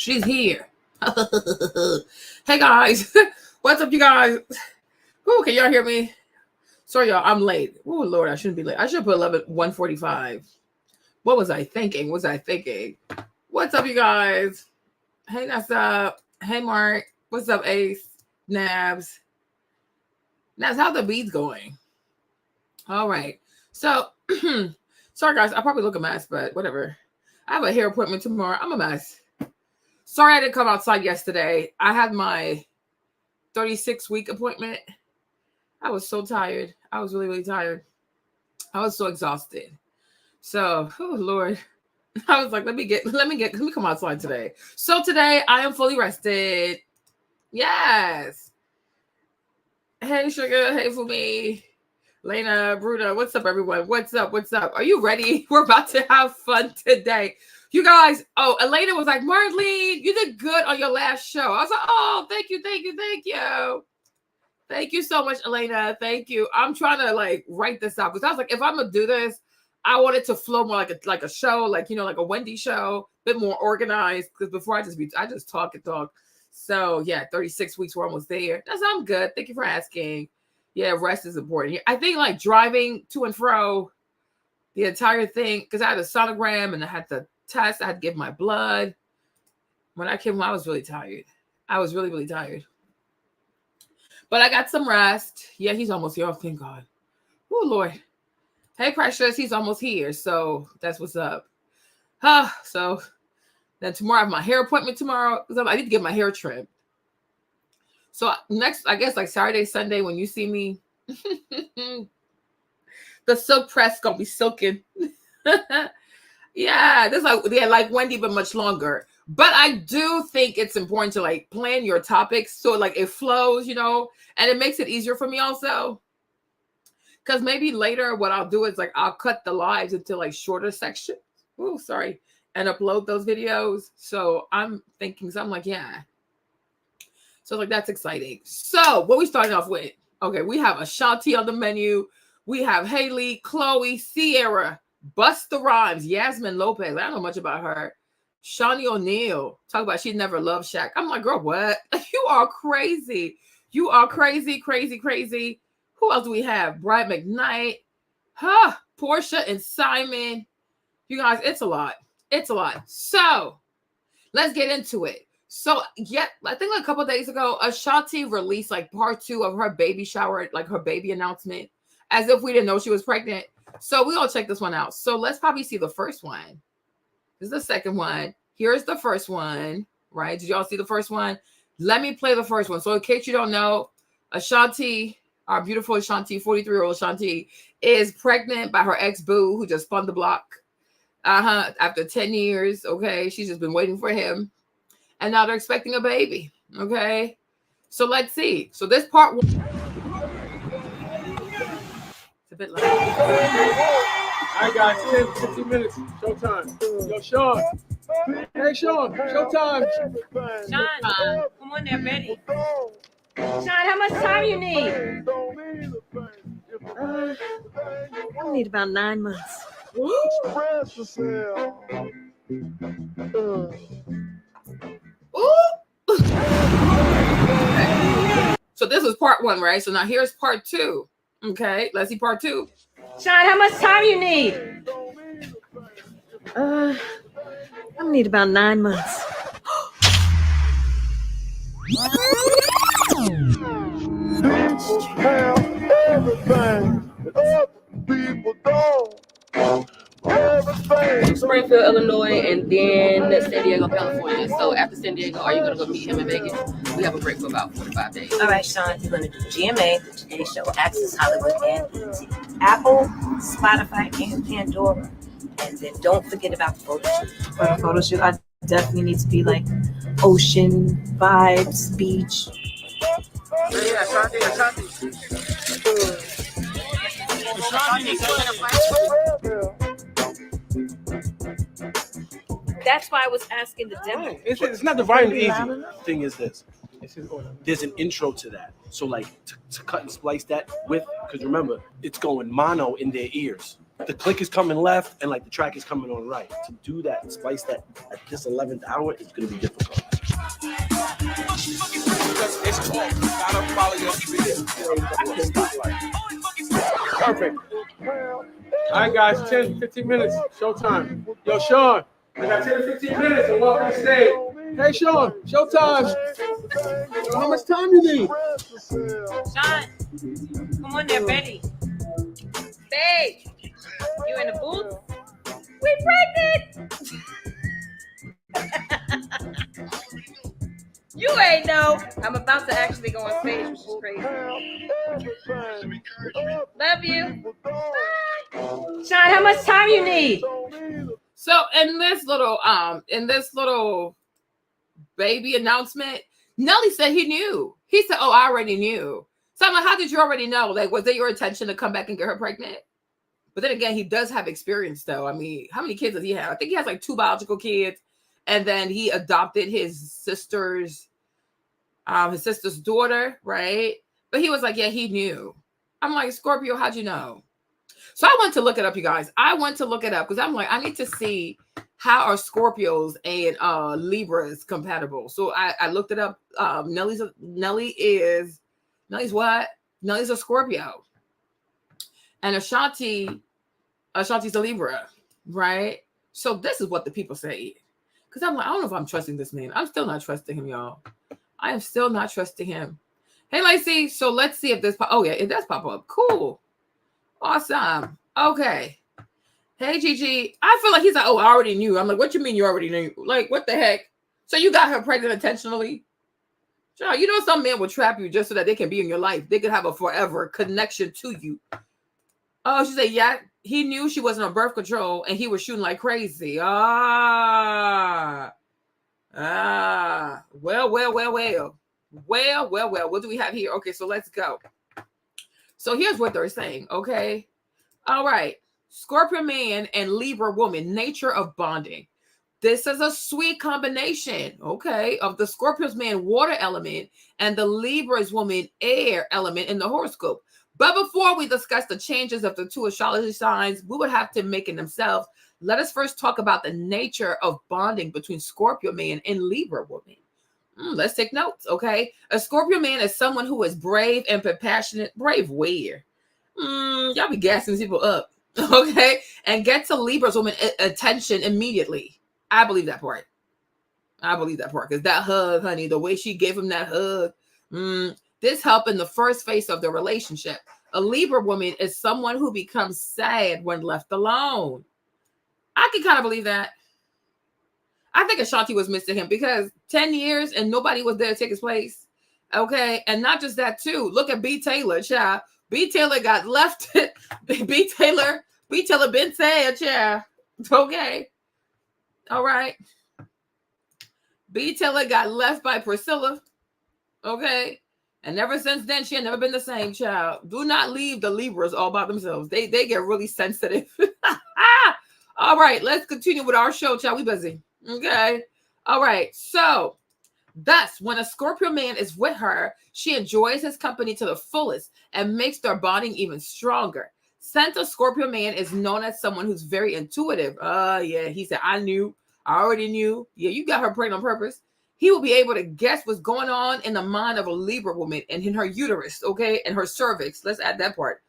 She's here. Hey guys, what's up, you guys? Ooh, can y'all hear me? Sorry, y'all, I'm late. Oh Lord, I shouldn't be late. I should put 1:45. What was I thinking? What's up, you guys? Hey, Nessa. Hey, Mark. What's up, Ace? Nabs. Nabs, how the beats going? All right. So, sorry, guys. I probably look a mess, but whatever. I have a hair appointment tomorrow. I'm a mess. Sorry I didn't come outside yesterday. I had my 36-week appointment. I was so tired. I was really, really tired. I was so exhausted. So, oh Lord. I was like, let me come outside today. So today I am fully rested. Yes. Hey, Sugar. Hey, Fumi. Lena, Bruda. What's up, everyone? What's up? Are you ready? We're about to have fun today. You guys, Elena was like, Marlene, you did good on your last show. I was like, oh, thank you. Thank you so much, Elena. Thank you. I'm trying to write this out because I was like, if I'm gonna do this, I want it to flow more like a show, like a Wendy show, a bit more organized. Because before I just talk and talk. So yeah, 36 weeks, we're almost there. I'm good. Thank you for asking. Yeah, rest is important. I think driving to and fro, the entire thing, because I had a sonogram and I had to test. I had to give my blood. When I came home, I was really tired. I was really, really tired. But I got some rest. Yeah, he's almost here. Oh, thank God. Oh, Lord. Hey, Precious. He's almost here. So that's what's up. So then tomorrow I have my hair appointment tomorrow. I need to get my hair trimmed. So next, I guess Saturday, Sunday, when you see me, the silk press going to be silken. Yeah, this is like Wendy, but much longer. But I do think it's important to plan your topics so it flows, and it makes it easier for me also. Because maybe later what I'll do is I'll cut the lives into shorter sections. Oh, sorry. And upload those videos. So I'm thinking something yeah. So that's exciting. So what we starting off with? Okay, we have Ashanti on the menu. We have Haley, Khloe, Ciara, Busta Rhymes, Yasmin Lopez. I don't know much about her. Shaunie O'Neal. Talk about she never loved Shaq. I'm like, girl, what? You are crazy. You are crazy, crazy, crazy. Who else do we have? McKnight. Porsha and Simon. You guys, it's a lot. It's a lot. So let's get into it. So yeah, I think a couple of days ago, Ashanti released part 2 of her baby shower, her baby announcement, as if we didn't know she was pregnant. So we all check this one out. So let's probably see the first one. This is the second one. Here's the first one, right? Did y'all see the first one? Let me play the first one. So in case you don't know, Ashanti, our beautiful Ashanti, 43-year-old Ashanti, is pregnant by her ex-boo who just spun the block. After 10 years, okay? She's just been waiting for him. And now they're expecting a baby, okay? So let's see. So this part one. It's a bit loud. All right, guys, 10, 15 minutes. Showtime. Yo, Sean. Hey, Sean. Showtime. Sean, come on there, ready. Sean, how much time you need? I need about 9 months. So this is part 1, right? So now here's part 2. Okay, let's see part 2. Sean, how much time you need? I need about 9 months. Springfield, Illinois, and then San Diego, California. So after San Diego, are you going to go meet him in Vegas? We have a break for about 4 to 5 days. All right, Sean, you're going to do GMA, the Today Show, Access Hollywood, and BT. Apple, Spotify, and Pandora. And then don't forget about the photo shoot. For the photo shoot, I definitely need to be ocean vibes, beach. Yeah, Ashanti. That's why I was asking the demo. It's not dividing the easy. Thing is this. There's an intro to that. So to cut and splice that with, because remember, it's going mono in their ears. the click is coming left and like the track is coming on right. To do that and spice that at this 11th hour is going to be difficult. Perfect. All right, guys, 10, 15 minutes. Showtime. Yo, Sean, I got 10 to 15 minutes and welcome to stage. Hey, Sean, showtime. How much time you need? Sean, come on there, Betty. Babe, you in the booth? We pregnant. You ain't know. I'm about to actually go on stage, which is crazy. Love you. Bye. Sean, how much time you need? So in this little baby announcement, Nelly said he knew. He said, "Oh, I already knew." So I'm like, "How did you already know? Like, was it your intention to come back and get her pregnant?" But then again, he does have experience, though. I mean, how many kids does he have? I think he has like 2 biological kids, and then he adopted his sister's daughter, right? But he was like, "Yeah, he knew." I'm like, "Scorpio, how'd you know?" So I went to look it up, you guys. I went to look it up because I'm like, I need to see how are Scorpios and Libras compatible. So I looked it up. Nelly's a Scorpio. And Ashanti's a Libra, right? So this is what the people say. Because I'm like, I don't know if I'm trusting this man. I'm still not trusting him, y'all. I am still not trusting him. Hey, Lacey. So let's see if this oh yeah, it does pop up. Cool. Awesome. Okay. Hey, Gigi. I feel like he's like, "Oh, I already knew." I'm like, "What you mean you already knew? Like, what the heck?" So you got her pregnant intentionally? Child, you know some men will trap you just so that they can be in your life. They could have a forever connection to you. Oh, she said, "Yeah, he knew she wasn't on birth control and he was shooting like crazy." Well. What do we have here? Okay, so let's go. So here's what they're saying, okay? All right. Scorpio man and Libra woman, nature of bonding. This is a sweet combination, okay, of the Scorpio's man water element and the Libra's woman air element in the horoscope. But before we discuss the changes of the 2 astrology signs, we would have to make it themselves. Let us first talk about the nature of bonding between Scorpio man and Libra woman. Let's take notes, okay? A Scorpio man is someone who is brave and compassionate. Brave where? Y'all be gassing people up, okay? And get to Libra's woman attention immediately. I believe that part. Because that hug, honey, the way she gave him that hug, this helped in the first phase of the relationship. A Libra woman is someone who becomes sad when left alone. I can kind of believe that. I think Ashanti was missing him because 10 years and nobody was there to take his place. Okay. And not just that too. Look at B. Taylor, child. B. Taylor got left. B. Taylor been sad, child. Okay. All right. B. Taylor got left by Priscilla. Okay. And ever since then, she had never been the same, child. Do not leave the Libras all by themselves. They get really sensitive. All right. Let's continue with our show, child. We busy. Okay. All right. So thus, when a Scorpio man is with her, she enjoys his company to the fullest and makes their bonding even stronger. Since a Scorpio man is known as someone who's very intuitive. Yeah, he said, I already knew. Yeah, you got her pregnant on purpose. He will be able to guess what's going on in the mind of a Libra woman and in her uterus, okay, and her cervix. Let's add that part.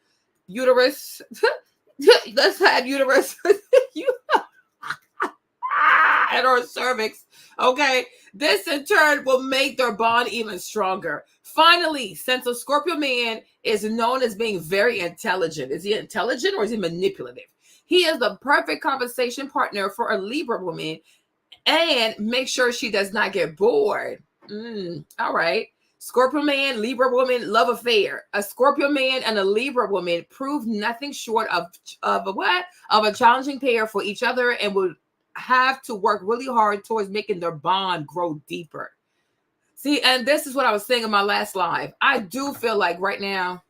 Uterus. Let's add uterus. And her cervix. Okay. This in turn will make their bond even stronger. Finally, since a Scorpio man is known as being very intelligent, is he intelligent or is he manipulative? He is the perfect conversation partner for a Libra woman and make sure she does not get bored. All right. Scorpio man, Libra woman, love affair. A Scorpio man and a Libra woman prove nothing short of a challenging pair for each other and will have to work really hard towards making their bond grow deeper. See, and this is what I was saying in my last live. I do feel like right now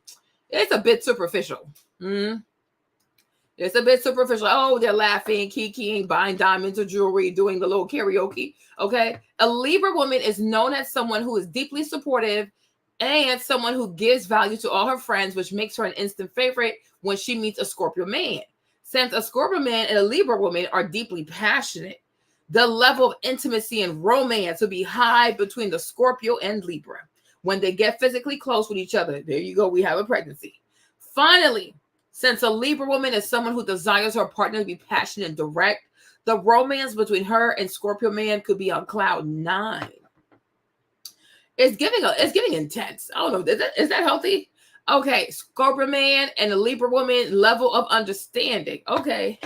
it's a bit superficial. It's a bit superficial. Oh, they're laughing, kikiing, buying diamonds or jewelry, doing the little karaoke. Okay. A Libra woman is known as someone who is deeply supportive and someone who gives value to all her friends, which makes her an instant favorite when she meets a Scorpio man. Since a Scorpio man and a Libra woman are deeply passionate, the level of intimacy and romance will be high between the Scorpio and Libra. When they get physically close with each other, there you go, we have a pregnancy. Finally, since a Libra woman is someone who desires her partner to be passionate and direct, the romance between her and Scorpio man could be on cloud 9. It's giving intense. I don't know. Is that healthy? Okay, Scorpio man and a Libra woman, level of understanding. Okay.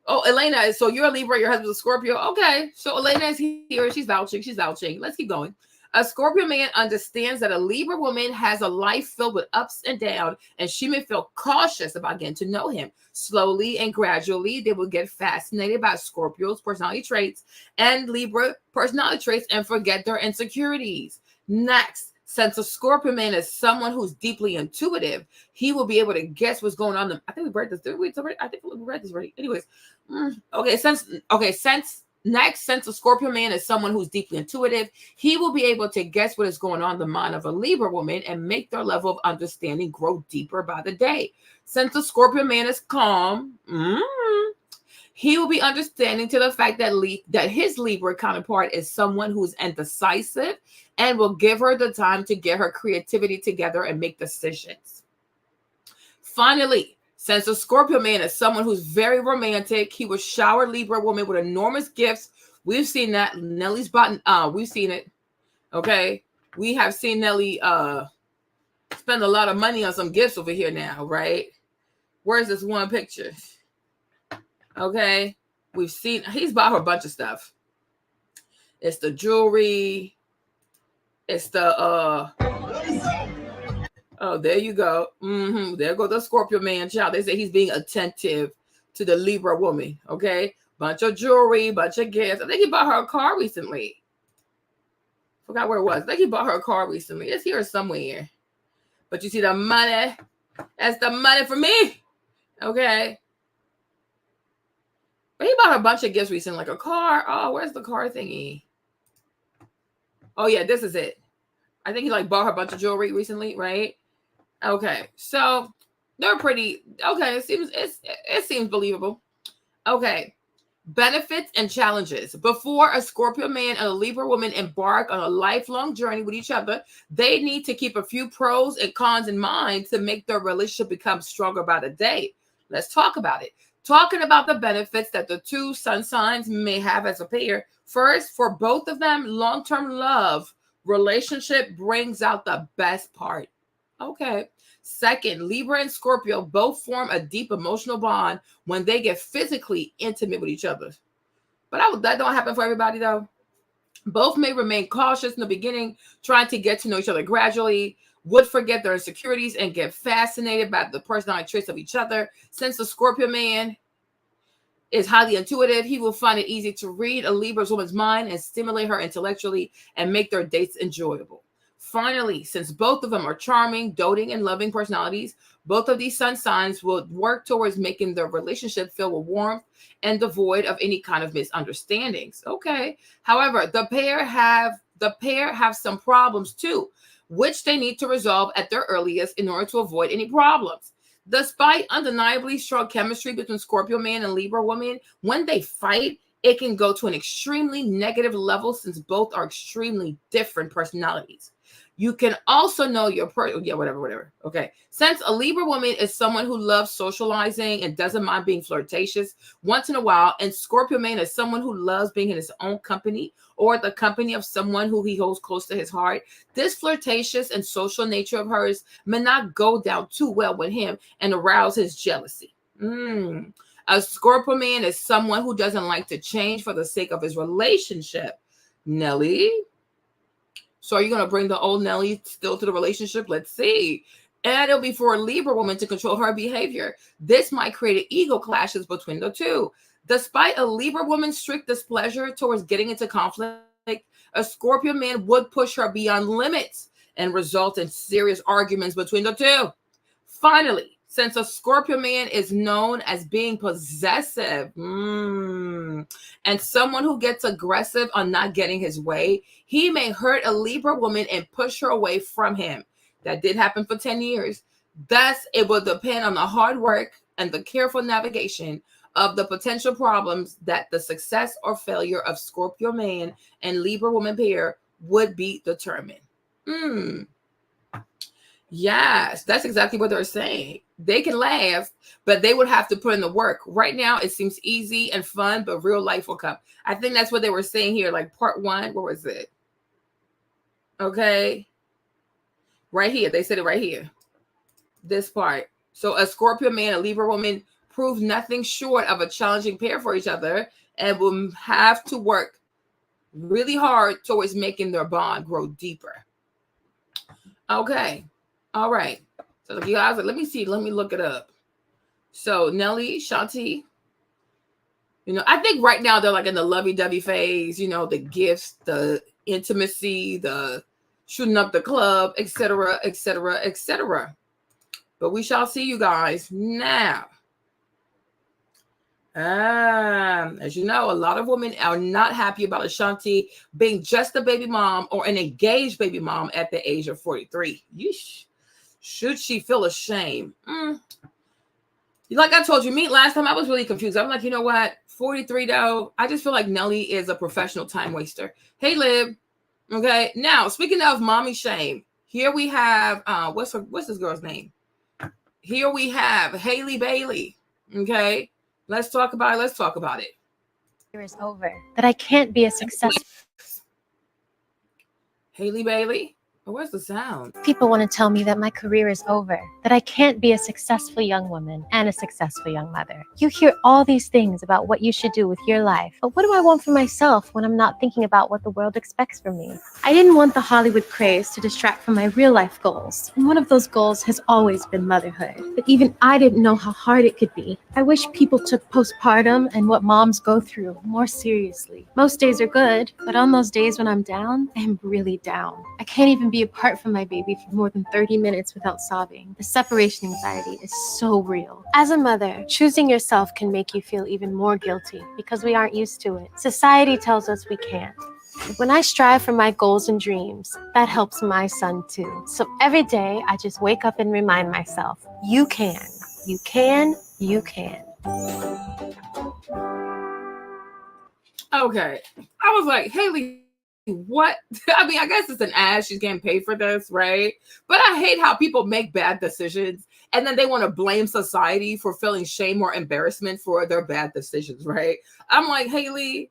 Oh, Elena, so you're a Libra, your husband's a Scorpio. Okay, so Elena is here. She's vouching. Let's keep going. A Scorpio man understands that a Libra woman has a life filled with ups and downs, and she may feel cautious about getting to know him. Slowly and gradually, they will get fascinated by Scorpio's personality traits and Libra personality traits and forget their insecurities. Next, since a Scorpio man is someone who's deeply intuitive, he will be able to guess what's going on. I think we read this. I think we read this already. Anyways, since a Scorpio man is someone who's deeply intuitive, he will be able to guess what is going on in the mind of a Libra woman and make their level of understanding grow deeper by the day. Since a Scorpio man is calm, he will be understanding to the fact that his Libra counterpart is someone who's indecisive and will give her the time to get her creativity together and make decisions. Finally, since a Scorpio man is someone who's very romantic, he will shower Libra woman with enormous gifts. We've seen that. Nelly's bought, we've seen it. Okay. We have seen Nelly spend a lot of money on some gifts over here now, right? Where's this one picture? Okay. We've seen, he's bought her a bunch of stuff. It's the jewelry. It's the, oh, there you go. There goes the Scorpio man, child. They say he's being attentive to the Libra woman. Okay. Bunch of jewelry, bunch of gifts. I think he bought her a car recently. Forgot where it was. I think he bought her a car recently. It's here somewhere. But you see the money. That's the money for me. Okay. But he bought her a bunch of gifts recently, like a car. Oh, where's the car thingy? Oh, yeah, this is it. I think he like bought her a bunch of jewelry recently, right? Okay, so they're pretty. Okay, it seems believable. Okay, benefits and challenges. Before a Scorpio man and a Libra woman embark on a lifelong journey with each other, they need to keep a few pros and cons in mind to make their relationship become stronger by the day. Let's talk about it. Talking about the benefits that the two sun signs may have as a pair. First, for both of them, long-term love relationship brings out the best part. Okay. Second, Libra and Scorpio both form a deep emotional bond when they get physically intimate with each other. But that don't happen for everybody, though. Both may remain cautious in the beginning, trying to get to know each other gradually, would forget their insecurities and get fascinated by the personality traits of each other. Since the Scorpio man is highly intuitive, he will find it easy to read a Libra woman's mind and stimulate her intellectually and make their dates enjoyable. Finally, since both of them are charming, doting, and loving personalities, both of these sun signs will work towards making their relationship filled with warmth and devoid of any kind of misunderstandings. Okay. However, the pair have some problems too, which they need to resolve at their earliest in order to avoid any problems. Despite undeniably strong chemistry between Scorpio man and Libra woman, when they fight, it can go to an extremely negative level since both are extremely different personalities. You can also know your whatever. Okay. Since a Libra woman is someone who loves socializing and doesn't mind being flirtatious once in a while, and Scorpio man is someone who loves being in his own company or the company of someone who he holds close to his heart, this flirtatious and social nature of hers may not go down too well with him and arouse his jealousy. A Scorpio man is someone who doesn't like to change for the sake of his relationship. Nelly? So are you going to bring the old Nelly still to the relationship? Let's see. And it'll be for a Libra woman to control her behavior. This might create ego clashes between the two. Despite a Libra woman's strict displeasure towards getting into conflict, a Scorpio man would push her beyond limits and result in serious arguments between the two. Finally, since a Scorpio man is known as being possessive and someone who gets aggressive on not getting his way, he may hurt a Libra woman and push her away from him. That did happen for 10 years. Thus, it will depend on the hard work and the careful navigation of the potential problems that the success or failure of Scorpio man and Libra woman pair would be determined. Yes, that's exactly what they're saying. They can laugh, but they would have to put in the work. Right now, it seems easy and fun, but real life will come. I think that's what they were saying here, like part 1. Where was it? Okay. Right here. They said it right here. This part. So a Scorpio man and a Libra woman prove nothing short of a challenging pair for each other and will have to work really hard towards making their bond grow deeper. Okay. All right. So you guys, let me see. Let me look it up. So Nelly, Shanti, I think right now they're like in the lovey-dovey phase, the gifts, the intimacy, the shooting up the club, etc., etc., etc. But we shall see, you guys. Now, as you know, a lot of women are not happy about Ashanti being just a baby mom or an engaged baby mom at the age of 43. Yeesh. Should she feel ashamed? Like I told you, me last time, I was really confused. I'm like, you know what? 43 though, I just feel like Nelly is a professional time waster. Hey, Lib. Okay. Now, speaking of mommy shame, here we have what's this girl's name? Here we have Halle Bailey. Okay. Let's talk about it. Is over. That I can't be a success. Halle Bailey. Oh, where's the sound? People want to tell me that my career is over, that I can't be a successful young woman and a successful young mother. You hear all these things about what you should do with your life, but what do I want for myself when I'm not thinking about what the world expects from me? I didn't want the Hollywood craze to distract from my real life goals, and one of those goals has always been motherhood. But even I didn't know how hard it could be. I wish people took postpartum and what moms go through more seriously. Most days are good, but on those days when I'm down, I'm really down. I can't even be apart from my baby for more than 30 minutes without sobbing. The separation anxiety is so real. As a mother, choosing yourself can make you feel even more guilty because we aren't used to it. Society tells us we can't. But when I strive for my goals and dreams, that helps my son too. So every day, I just wake up and remind myself, you can, you can, you can. Okay. I was like, Haley, what? I mean, I guess it's an ad. She's getting paid for this, right? But I hate how people make bad decisions and then they want to blame society for feeling shame or embarrassment for their bad decisions, right? I'm like, Haley,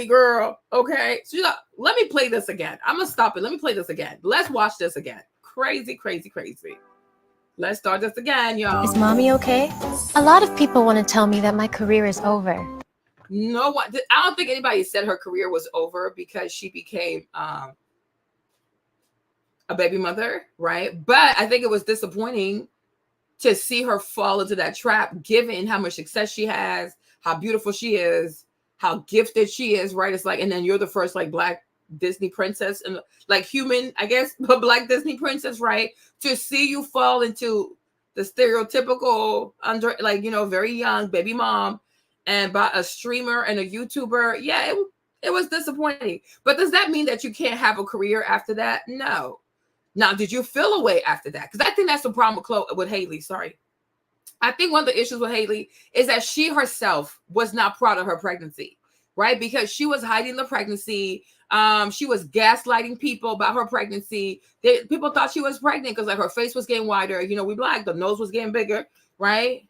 girl, okay? So let me play this again. I'm going to stop it. Let me play this again. Let's watch this again. Crazy, crazy, crazy. Let's start this again, y'all. Is mommy okay? A lot of people want to tell me that my career is over. No one. I don't think anybody said her career was over because she became a baby mother, right? But I think it was disappointing to see her fall into that trap, given how much success she has, how beautiful she is, how gifted she is, right? It's like, and then you're the first like Black Disney princess and like human, I guess, but Black Disney princess, right? To see you fall into the stereotypical very young baby mom. And by a streamer and a YouTuber, yeah, it was disappointing. But does that mean that you can't have a career after that? No. Now, did you feel a way after that? Because I think that's the problem with Hailey. Sorry. I think one of the issues with Hailey is that she herself was not proud of her pregnancy, right? Because she was hiding the pregnancy. She was gaslighting people about her pregnancy. People thought she was pregnant because like her face was getting wider. We Black, the nose was getting bigger, right?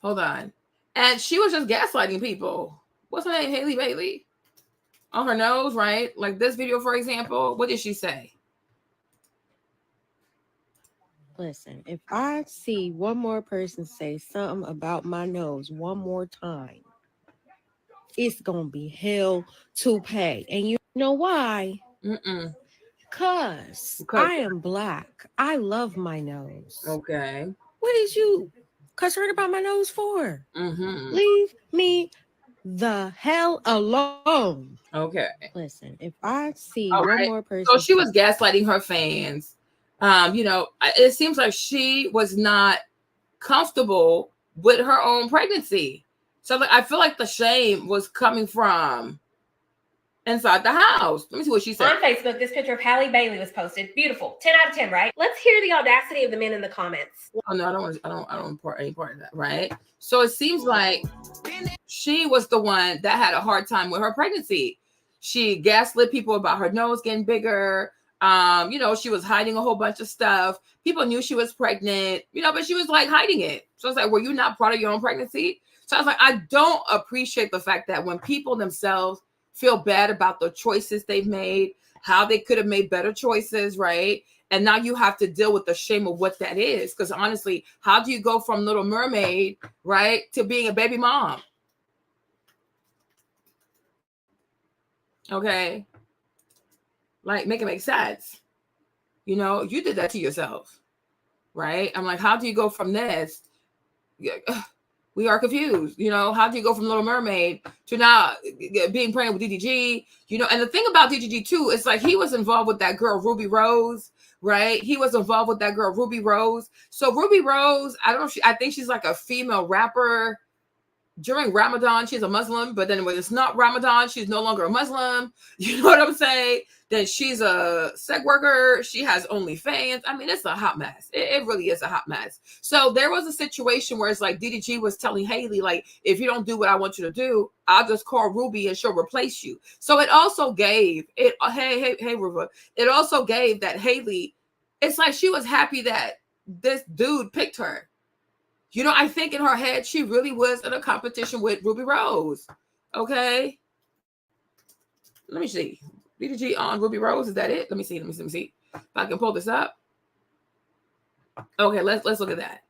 Hold on. And she was just gaslighting people. What's her name? Halle Bailey? On her nose, right? Like this video, for example. What did she say? Listen, if I see one more person say something about my nose one more time, it's going to be hell to pay. And you know why? Because I am Black. I love my nose. Okay. What is you concerned about my nose for? Leave me the hell alone. Okay. Listen, if I see one more person. So she was gaslighting her fans. It seems like she was not comfortable with her own pregnancy. So I feel like the shame was coming from inside the house. Let me see what she said. On Facebook, this picture of Halle Bailey was posted. Beautiful. 10 out of 10, right? Let's hear the audacity of the men in the comments. Oh no, I don't import any part of that, right? So it seems like she was the one that had a hard time with her pregnancy. She gaslit people about her nose getting bigger. You know, she was hiding a whole bunch of stuff. People knew she was pregnant, you know, but she was like hiding it. So it's like, were you not proud of your own pregnancy? So I was like, I don't appreciate the fact that when people themselves feel bad about the choices they've made, how they could have made better choices, right? And now you have to deal with the shame of what that is. Because honestly, how do you go from Little Mermaid, right, to being a baby mom? Okay. Like, make it make sense. You know, you did that to yourself, right? I'm like, how do you go from this? We are confused. You know, how do you go from Little Mermaid to now being pregnant with DDG? You know, and the thing about DDG too, it's like he was involved with that girl, Ruby Rose, right? He was involved with that girl, Ruby Rose. So Ruby Rose, I don't know, I think she's like a female rapper. During Ramadan, she's a Muslim, but then when it's not Ramadan, she's no longer a Muslim. You know what I'm saying? Then she's a sex worker. She has OnlyFans. I mean, it's a hot mess. It really is a hot mess. So there was a situation where it's like DDG was telling Haley, like, if you don't do what I want you to do, I'll just call Ruby and she'll replace you. So it also gave it. Hey, Ruba. It also gave that Haley. It's like she was happy that this dude picked her. You know, I think in her head, she really was in a competition with Ruby Rose. Okay. Let me see. DDG on Ruby Rose. Is that it? Let me see. Let me see. If I can pull this up. Okay, let's look at that.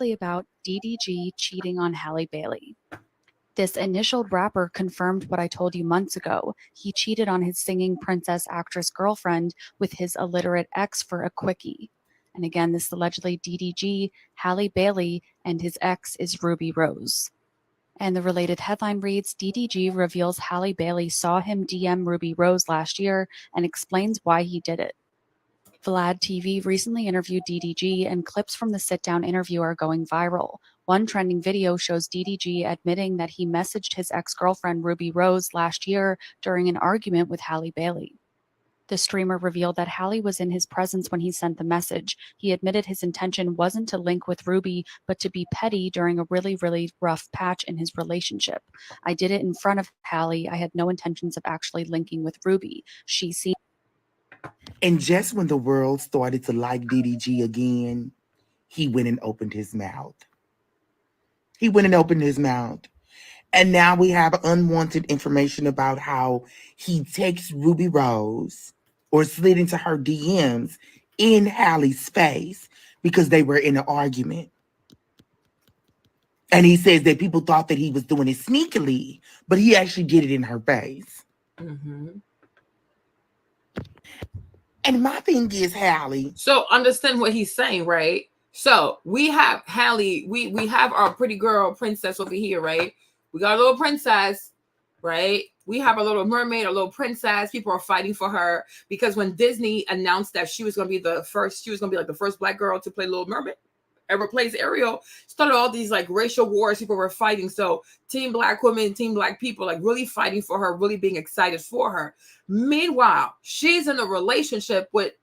About DDG cheating on Halle Bailey. This initial rapper confirmed what I told you months ago. He cheated on his singing princess actress girlfriend with his illiterate ex for a quickie. And again, this is allegedly DDG, Halle Bailey, and his ex is Ruby Rose. And the related headline reads, DDG reveals Halle Bailey saw him DM Ruby Rose last year and explains why he did it. Vlad TV recently interviewed DDG, and clips from the sit-down interview are going viral. One trending video shows DDG admitting that he messaged his ex-girlfriend Ruby Rose last year during an argument with Halle Bailey. The streamer revealed that Halle was in his presence when he sent the message. He admitted his intention wasn't to link with Ruby, but to be petty during a really, really rough patch in his relationship. I did it in front of Halle. I had no intentions of actually linking with Ruby. She seemed... And just when the world started to like DDG again, he went and opened his mouth. And now we have unwanted information about how he takes Ruby Rose or slid into her DMs in Halle's face because they were in an argument. And he says that people thought that he was doing it sneakily, but he actually did it in her face. Mm-hmm. And my thing is, Halle. So understand what he's saying, right? So we have Halle, we have our pretty girl princess over here, right? We got a little princess, right? We have a little mermaid, a little princess. People are fighting for her because when Disney announced that she was going to be the first, she was going to be like the first Black girl to play Little Mermaid, ever plays Ariel, started all these like racial wars. People were fighting. So Team Black women, Team Black people, like really fighting for her, really being excited for her. Meanwhile, she's in a relationship with,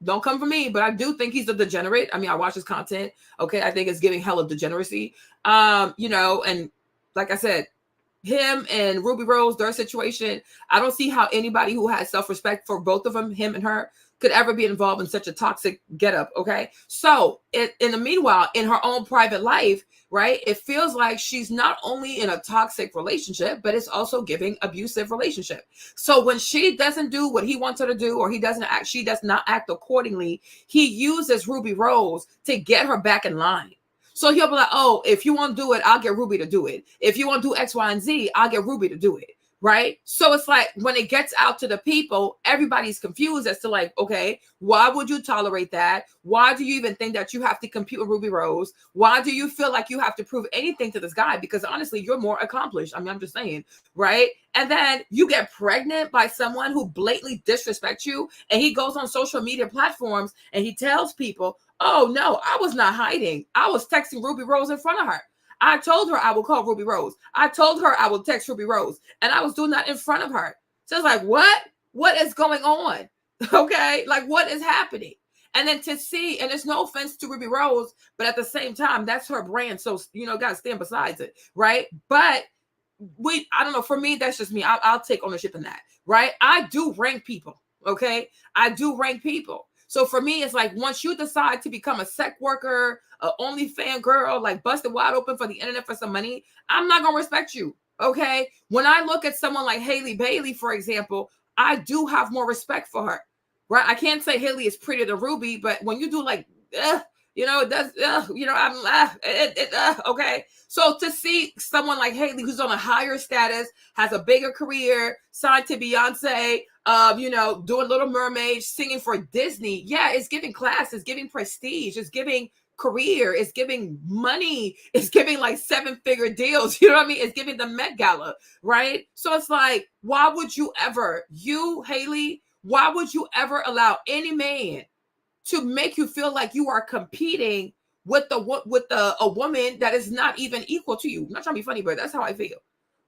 don't come for me, but I do think he's a degenerate. I mean, I watch his content. Okay. I think it's giving hell of degeneracy. You know, and like I said, him and Ruby Rose, their situation, I don't see how anybody who has self-respect for both of them, him and her, could ever be involved in such a toxic getup. Okay. So in the meanwhile, in her own private life, right, it feels like she's not only in a toxic relationship, but it's also giving abusive relationship. So when she doesn't do what he wants her to do, or she does not act accordingly, he uses Ruby Rose to get her back in line. So he'll be like, oh, if you want to do it, I'll get Ruby to do it. If you want to do X, Y, and Z, I'll get Ruby to do it. Right. So it's like when it gets out to the people, everybody's confused as to like, okay, why would you tolerate that? Why do you even think that you have to compete with Ruby Rose? Why do you feel like you have to prove anything to this guy? Because honestly, you're more accomplished. I mean, I'm just saying. Right. And then you get pregnant by someone who blatantly disrespects you. And he goes on social media platforms and he tells people, oh, no, I was not hiding. I was texting Ruby Rose in front of her. I told her I would call Ruby Rose. I told her I would text Ruby Rose. And I was doing that in front of her. So it's like, what? What is going on? Okay? Like, what is happening? And then to see, and there's no offense to Ruby Rose, but at the same time, that's her brand. So, you know, got to stand beside it, right? But I don't know, for me, that's just me. I'll take ownership in that, right? I do rank people, okay? I do rank people. So for me, it's like, once you decide to become a sex worker, a OnlyFans girl, like busted wide open for the internet for some money, I'm not going to respect you, okay? When I look at someone like Halle Bailey, for example, I do have more respect for her. Right, I can't say Haley is prettier than Ruby, but when you do like, you know, that's, you know, I'm, okay. So to see someone like Haley, who's on a higher status, has a bigger career, signed to Beyonce, you know, doing Little Mermaid, singing for Disney, yeah, it's giving class, it's giving prestige, it's giving career, it's giving money, it's giving like 7-figure deals, you know what I mean? It's giving the Met Gala, right? So it's like, why would you ever, you, Haley, why would you ever allow any man to make you feel like you are competing with a woman that is not even equal to you? I'm not trying to be funny, but that's how I feel,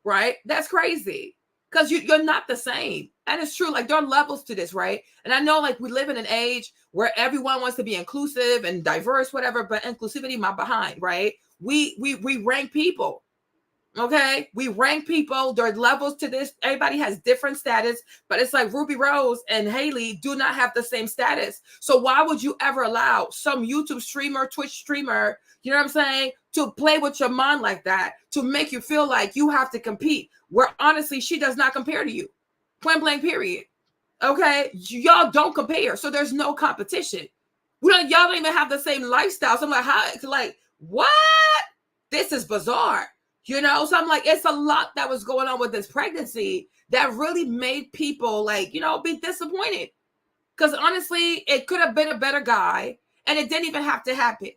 right? That's crazy, because you're not the same. And it's true, like there are levels to this, right? And I know like we live in an age where everyone wants to be inclusive and diverse, whatever, but inclusivity, my behind, right? We rank people. Okay, we rank people. There are levels to this. Everybody has different status, but it's like Ruby Rose and Haley do not have the same status. So why would you ever allow some YouTube streamer, Twitch streamer, you know what I'm saying, to play with your mind like that, to make you feel like you have to compete, where honestly she does not compare to you. Point blank, period. Okay, y'all don't compare, so there's no competition. Y'all don't even have the same lifestyle. So I'm like, how? Like, what? This is bizarre. You know, so I'm like, it's a lot that was going on with this pregnancy that really made people like, you know, be disappointed. Because honestly, it could have been a better guy and it didn't even have to happen.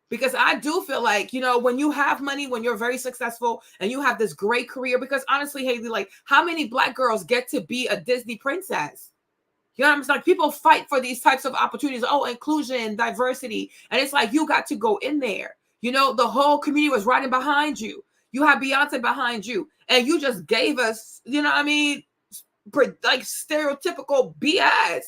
Because I do feel like, you know, when you have money, when you're very successful and you have this great career, because honestly, Haley, like how many Black girls get to be a Disney princess? You know what I'm saying? Like people fight for these types of opportunities. Oh, inclusion, diversity. And it's like, you got to go in there. You know, the whole community was riding behind you. You have Beyonce behind you, and you just gave us, you know what I mean, like stereotypical BS.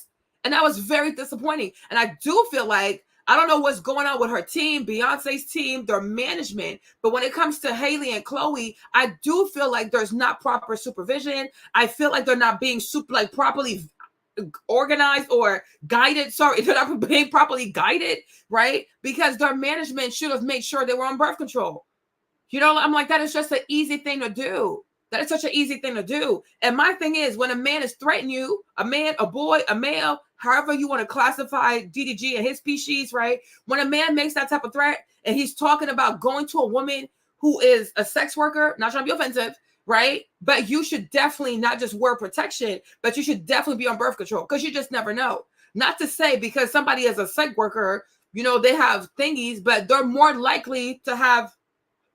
And that was very disappointing. And I do feel like, I don't know what's going on with her team, Beyonce's team, their management. But when it comes to Haley and Khloe, I do feel like there's not proper supervision. I feel like they're not being properly organized or guided. Sorry, they're not being properly guided, right? Because their management should have made sure they were on birth control. You know, I'm like, that is just an easy thing to do. That is such an easy thing to do. And my thing is, when a man is threatening you, a man, a boy, a male, however you want to classify DDG and his species, right? When a man makes that type of threat and he's talking about going to a woman who is a sex worker, not trying to be offensive, right? But you should definitely not just wear protection, but you should definitely be on birth control, because you just never know. Not to say because somebody is a sex worker, you know, they have thingies, but they're more likely to have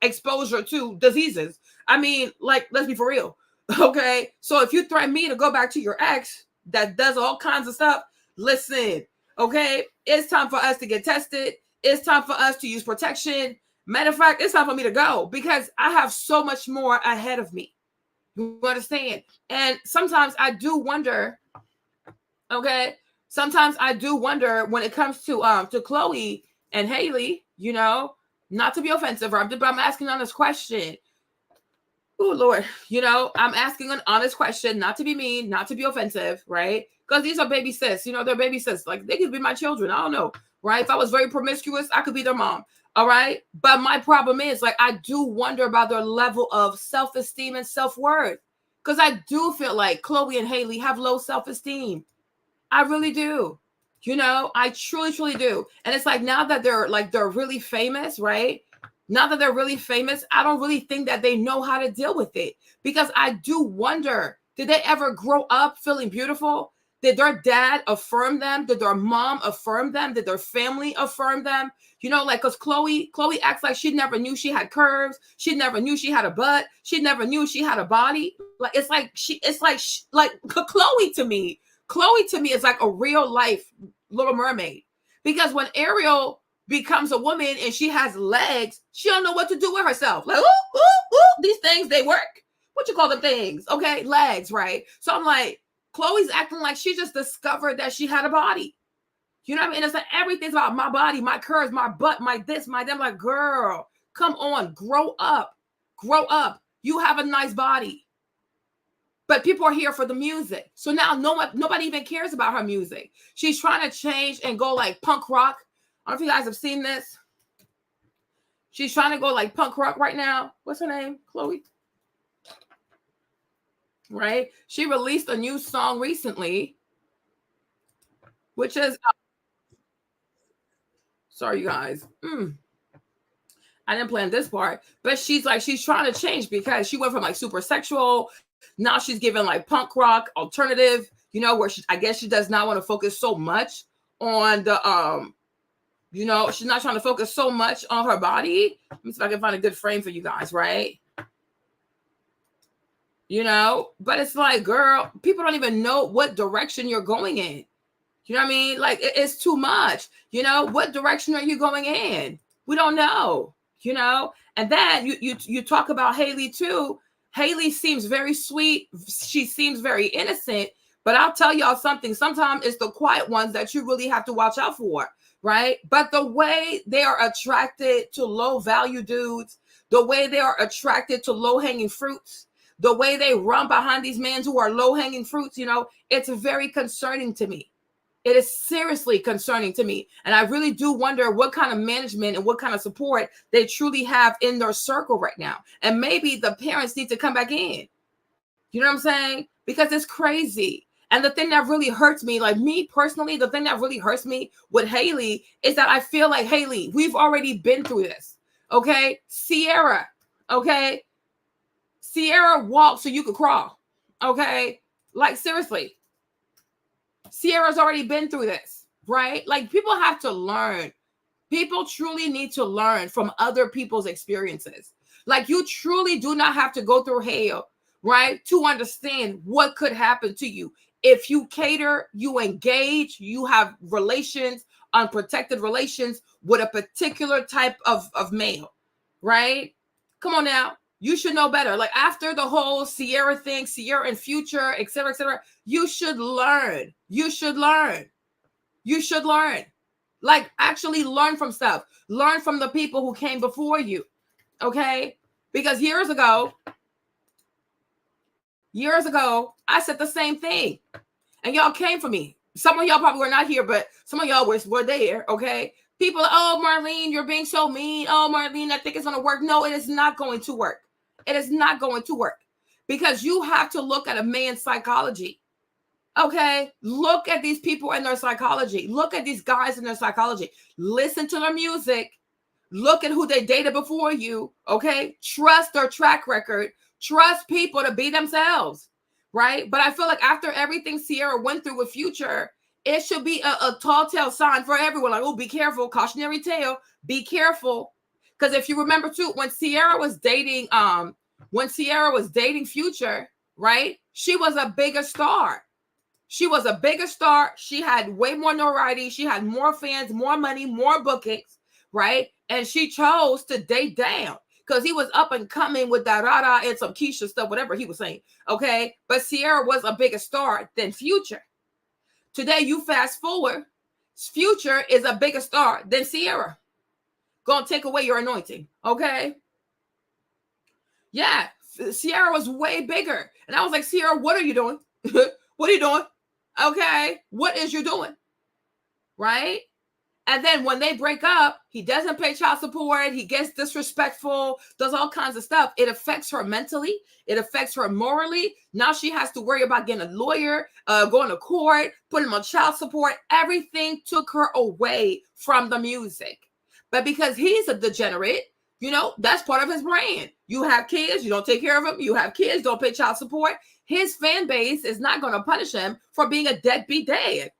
exposure to diseases. I mean, like, let's be for real. Okay. So if you threaten me to go back to your ex that does all kinds of stuff, listen, okay, it's time for us to get tested. It's time for us to use protection. Matter of fact, it's time for me to go, because I have so much more ahead of me. You understand? And sometimes I do wonder, okay, sometimes I do wonder when it comes to Khloe and Haley, you know, not to be offensive, but I'm asking an honest question. Oh, Lord, you know, I'm asking an honest question, not to be mean, not to be offensive, right? Because these are baby sis, you know, they're baby sis. Like, they could be my children. I don't know, right? If I was very promiscuous, I could be their mom, all right? But my problem is, like, I do wonder about their level of self-esteem and self-worth. Because I do feel like Khloe and Haley have low self-esteem. I really do. You know, I truly, truly do. And it's like, now that they're really famous, right? Now that they're really famous, I don't really think that they know how to deal with it. Because I do wonder, did they ever grow up feeling beautiful? Did their dad affirm them? Did their mom affirm them? Did their family affirm them? You know, like, because Khloe acts like she never knew she had curves. She never knew she had a butt. She never knew she had a body. Like, it's like Khloe to me. Khloe to me is like a real life Little Mermaid. Because when Ariel becomes a woman and she has legs, she don't know what to do with herself. Like, ooh, ooh, ooh, these things, they work. What you call them things? Okay, legs, right? So I'm like, Khloe's acting like she just discovered that she had a body. You know what I mean? It's like everything's about my body, my curves, my butt, my this, my that. I'm like, girl, come on, grow up. Grow up. You have a nice body. But people are here for the music. So now nobody even cares about her music. She's trying to change and go like punk rock. I don't know if you guys have seen this. She's trying to go like punk rock right now. What's her name? Khloe? Right? She released a new song recently, which is... Sorry, you guys. I didn't plan this part. But she's trying to change because she went from like super sexual. Now she's giving like punk rock, alternative, you know, where I guess she does not want to focus so much on the, you know, she's not trying to focus so much on her body. Let me see if I can find a good frame for you guys, right? You know, but it's like, girl, people don't even know what direction you're going in. You know what I mean? Like, it's too much. You know, what direction are you going in? We don't know, you know? And then you talk about Hailey too. Hailey seems very sweet. She seems very innocent. But I'll tell y'all something. Sometimes it's the quiet ones that you really have to watch out for, right? But the way they are attracted to low-value dudes, the way they are attracted to low-hanging fruits, the way they run behind these men who are low-hanging fruits, you know, it's very concerning to me. It is seriously concerning to me. And I really do wonder what kind of management and what kind of support they truly have in their circle right now. And maybe the parents need to come back in. You know what I'm saying? Because it's crazy. And the thing that really hurts me, like me personally, the thing that really hurts me with Hailey is that I feel like, Hailey, we've already been through this. Okay? Ciara. Okay? Ciara walked so you could crawl. Okay? Like, seriously. Ciara's already been through this, right? Like, people have to learn. People truly need to learn from other people's experiences. Like, you truly do not have to go through hell, right, to understand what could happen to you. If you cater, you engage, you have relations, unprotected relations with a particular type of male, right? Come on now. You should know better. Like, after the whole Ciara thing, Ciara in Future, et cetera, you should learn. You should learn. You should learn. Like, actually learn from stuff. Learn from the people who came before you, okay? Because years ago, I said the same thing. And y'all came for me. Some of y'all probably were not here, but some of y'all were there, okay? People, oh, Marlene, you're being so mean. Oh, Marlene, I think it's going to work. No, it is not going to work. It is not going to work. Because you have to look at a man's psychology. Okay? Look at these people and their psychology. Look at these guys and their psychology. Listen to their music. Look at who they dated before you. Okay? Trust their track record. Trust people to be themselves. Right? But I feel like after everything Ciara went through with Future, it should be a tall tale sign for everyone. Like, oh, be careful. Cautionary tale. Be careful. Because if you remember too, when Ciara was dating Future, right? She was a bigger star. She was a bigger star. She had way more notoriety. She had more fans, more money, more bookings, right? And she chose to date down because he was up and coming with that rah-rah and some Keisha stuff, whatever he was saying, okay? But Ciara was a bigger star than Future. Today, you fast forward, Future is a bigger star than Ciara. Gonna take away your anointing, okay? Yeah, Ciara was way bigger. And I was like, Ciara, what are you doing? What are you doing? Okay, what is you doing? Right? And then when they break up, he doesn't pay child support. He gets disrespectful, does all kinds of stuff. It affects her mentally. It affects her morally. Now she has to worry about getting a lawyer, going to court, putting him on child support. Everything took her away from the music. But because he's a degenerate, you know, that's part of his brand. You have kids, you don't take care of them. You have kids, don't pay child support. His fan base is not going to punish him for being a deadbeat dad.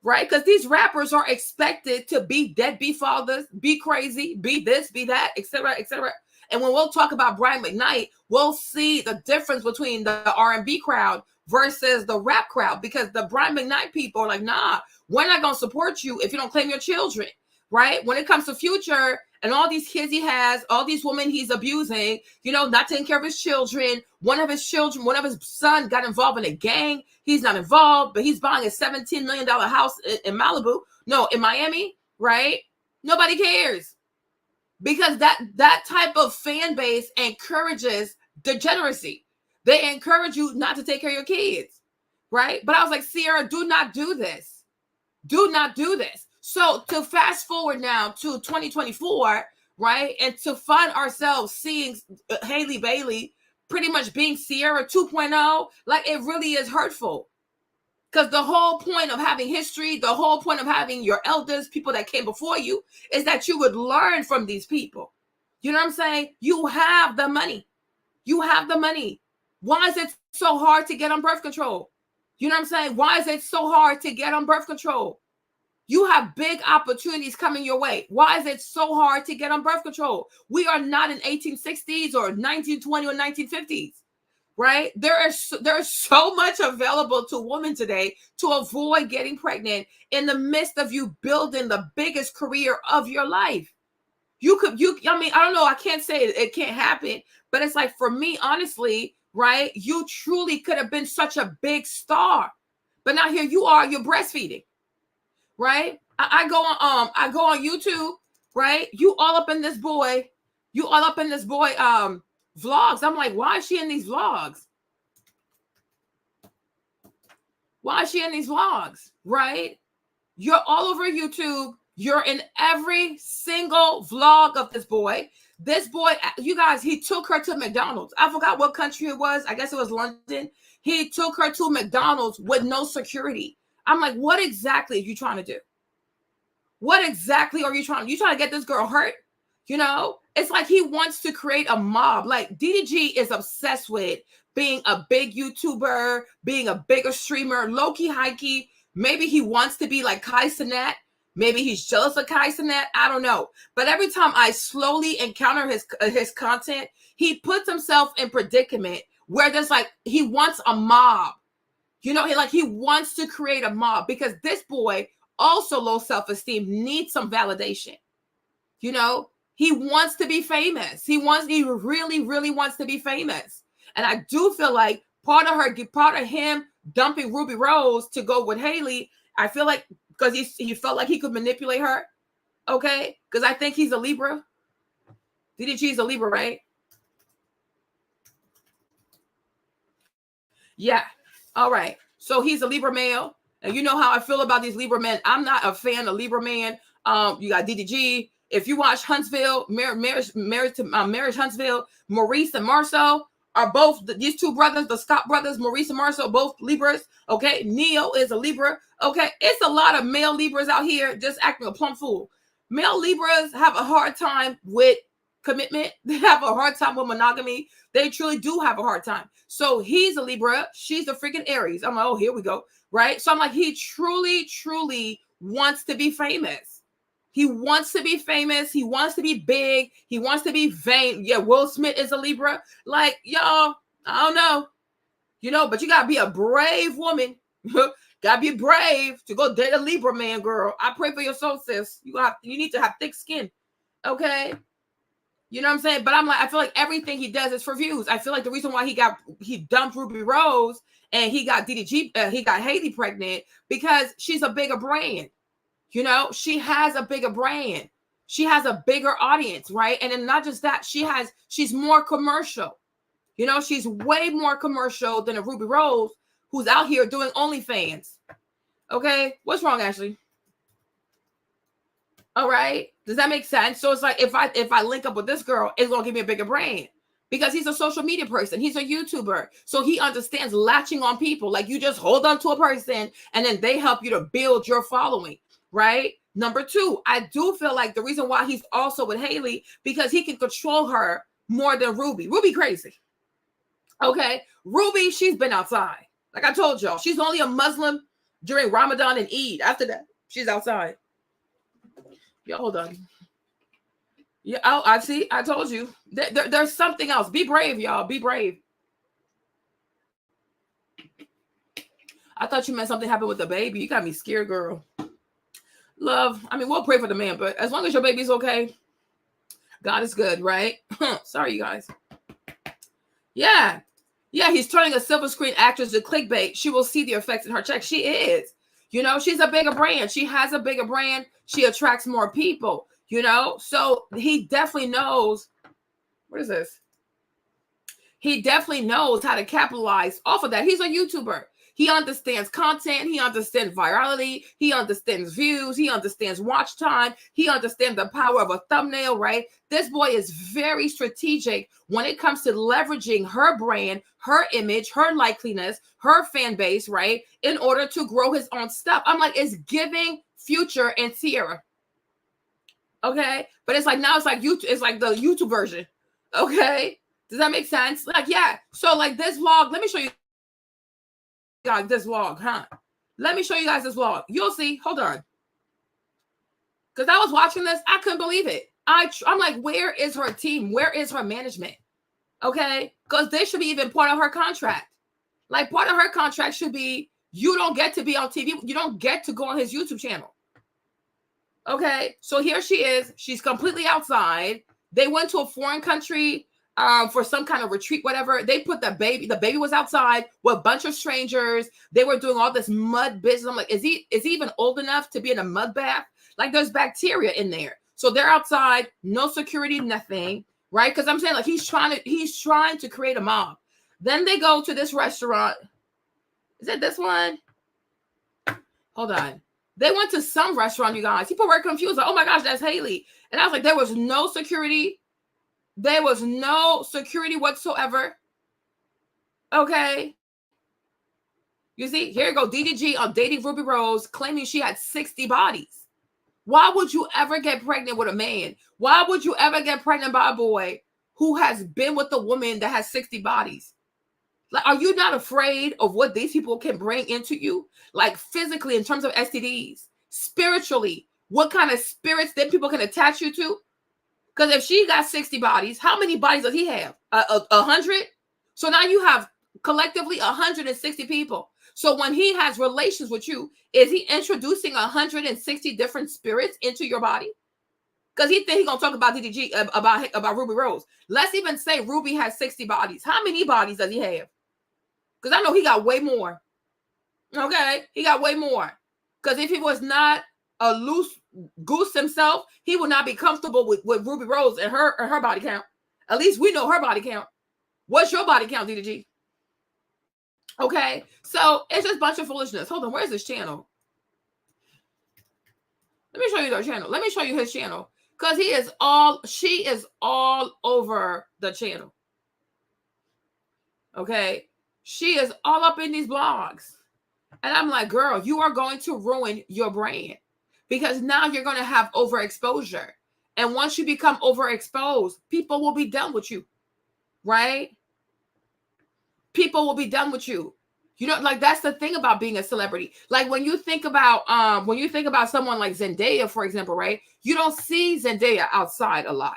Right? Because these rappers are expected to be deadbeat fathers, be crazy, be this, be that, etc., etc. And when we'll talk about Brian McKnight, we'll see the difference between the R&B crowd versus the rap crowd. Because the Brian McKnight people are like, nah, we're not going to support you if you don't claim your children. right? When it comes to Future and all these kids he has, all these women he's abusing, you know, not taking care of his children. One of his son got involved in a gang. He's not involved, but he's buying a $17 million house in Malibu. No, in Miami, right? Nobody cares. Because that type of fan base encourages degeneracy. They encourage you not to take care of your kids, right? But I was like, Ciara, do not do this. Do not do this. So to fast forward now to 2024, right? And to find ourselves seeing Halle Bailey pretty much being Ciara 2.0, like it really is hurtful. Because the whole point of having history, the whole point of having your elders, people that came before you, is that you would learn from these people. You know what I'm saying? You have the money. You have the money. Why is it so hard to get on birth control? You know what I'm saying? Why is it so hard to get on birth control? You have big opportunities coming your way. Why is it so hard to get on birth control? We are not in 1860s or 1920 or 1950s, right? There is so much available to women today to avoid getting pregnant in the midst of you building the biggest career of your life. I mean, I don't know. I can't say it can't happen, but it's like, for me, honestly, right? You truly could have been such a big star, but now here you are, you're breastfeeding. Right? I go on YouTube, right? You all up in this boy vlogs. I'm like, why is she in these vlogs? Why is she in these vlogs? Right? You're all over YouTube. You're in every single vlog of this boy. This boy, you guys, he took her to McDonald's. I forgot what country it was. I guess it was London. He took her to McDonald's with no security. I'm like, what exactly are you trying to do? What exactly are you trying to get this girl hurt? You know, it's like he wants to create a mob. Like DDG is obsessed with being a big YouTuber, being a bigger streamer, low-key, high-key. Maybe he wants to be like Kai Cenat. Maybe he's jealous of Kai Cenat. I don't know. But every time I slowly encounter his content, he puts himself in predicament where there's like, he wants a mob. You know, he wants to create a mob because this boy, also low self-esteem, needs some validation. You know, he wants to be famous. He really, really wants to be famous. And I do feel like part of him dumping Ruby Rose to go with Halle, I feel like because he felt like he could manipulate her. Okay. Because I think he's a Libra. DDG is a Libra, right? Yeah. All right. So he's a Libra male. And you know how I feel about these Libra men. I'm not a fan of Libra man. You got DDG. If you watch Huntsville, Marriage Huntsville, Maurice and Marceau are both these two brothers, the Scott brothers, Maurice and Marceau, both Libras. Okay. Neo is a Libra. Okay. It's a lot of male Libras out here just acting a plumb fool. Male Libras have a hard time with commitment. They have a hard time with monogamy. They truly do have a hard time. So he's a Libra. She's a freaking Aries. I'm like, oh, here we go. Right. So I'm like, he truly, truly wants to be famous. He wants to be famous. He wants to be big. He wants to be vain. Yeah. Will Smith is a Libra. Like, y'all, I don't know, you know, but you got to be a brave woman. Got to be brave to go date a Libra man, girl. I pray for your soul, sis. You need to have thick skin. Okay. You know what I'm saying? But I'm like, I feel like everything he does is for views. I feel like the reason why he dumped Ruby Rose and he got he got Halle pregnant because she's a bigger brand. You know, she has a bigger brand. She has a bigger audience, right? And then not just that, she's more commercial. You know, she's way more commercial than a Ruby Rose who's out here doing OnlyFans. Okay, what's wrong, Ashley? All right, does that make sense? So it's like if I link up with this girl, it's gonna give me a bigger brand because he's a social media person. He's a YouTuber, so he understands latching on people. Like you just hold on to a person, and then they help you to build your following, right? Number two, I do feel like the reason why he's also with Halle because he can control her more than Ruby. Ruby crazy. Okay, Ruby, she's been outside. Like I told y'all, she's only a Muslim during Ramadan and Eid. After that, she's outside. Yo, hold on. Yeah, I see. I told you. There's something else. Be brave, y'all. Be brave. I thought you meant something happened with the baby. You got me scared, girl. Look. love. I mean, we'll pray for the man, but as long as your baby's okay, God is good, right? Sorry, you guys. Yeah. Yeah, he's turning a silver screen actress to clickbait. She will see the effects in her check. She is. You know, she's a bigger brand. She has a bigger brand. She attracts more people, you know? So he definitely knows. What is this? He definitely knows how to capitalize off of that. He's a YouTuber. He understands content. He understands virality. He understands views. He understands watch time. He understands the power of a thumbnail, right? This boy is very strategic when it comes to leveraging her brand, her image, her likeliness, her fan base, right? In order to grow his own stuff. I'm like, it's giving Future and Ciara. Okay? But it's like, now it's like YouTube, it's like the YouTube version. Okay? Does that make sense? Like, yeah. So like this vlog, let me show you guys this vlog, huh? Let me show you guys this vlog. You'll see. Hold on. Because I was watching this. I couldn't believe it. I'm like, where is her team? Where is her management? Okay? Because they should be even part of her contract. Like, part of her contract should be, you don't get to be on TV. You don't get to go on his YouTube channel. Okay? So here she is. She's completely outside. They went to a foreign country for some kind of retreat, whatever. They put the baby was outside with a bunch of strangers. They were doing all this mud business. I'm like, is he even old enough to be in a mud bath? Like, there's bacteria in there. So they're outside, no security, nothing, right? Because I'm saying, like, he's trying to create a mob. Then they go to this restaurant. Is it this one? Hold on. They went to some restaurant, you guys. People were confused. Like, oh my gosh, that's Haley. And I was like, there was no security. There was no security whatsoever. Okay. You see, here you go. DDG on dating Ruby Rose, claiming she had 60 bodies. Why would you ever get pregnant with a man? Why would you ever get pregnant by a boy who has been with a woman that has 60 bodies? Like, are you not afraid of what these people can bring into you? Like, physically, in terms of STDs, spiritually, what kind of spirits that people can attach you to? Because if she got 60 bodies, how many bodies does he have? 100? So now you have collectively 160 people. So when he has relations with you, is he introducing 160 different spirits into your body? Because he think he's going to talk about DDG, about Ruby Rose. Let's even say Ruby has 60 bodies. How many bodies does he have? Because I know he got way more. Okay? He got way more. Because if he was not a loose goose himself, he would not be comfortable with Ruby Rose and her body count. At least we know her body count. What's your body count, DDG? Okay, so it's just a bunch of foolishness. Hold on, where's this channel? Let me show you their channel. Let me show you his channel. Because she is all over the channel. Okay, she is all up in these blogs. And I'm like, girl, you are going to ruin your brand. Because now you're going to have overexposure. And once you become overexposed, people will be done with you. Right? People will be done with you. You know, like, that's the thing about being a celebrity. Like, when you think about someone like Zendaya, for example, right? You don't see Zendaya outside a lot,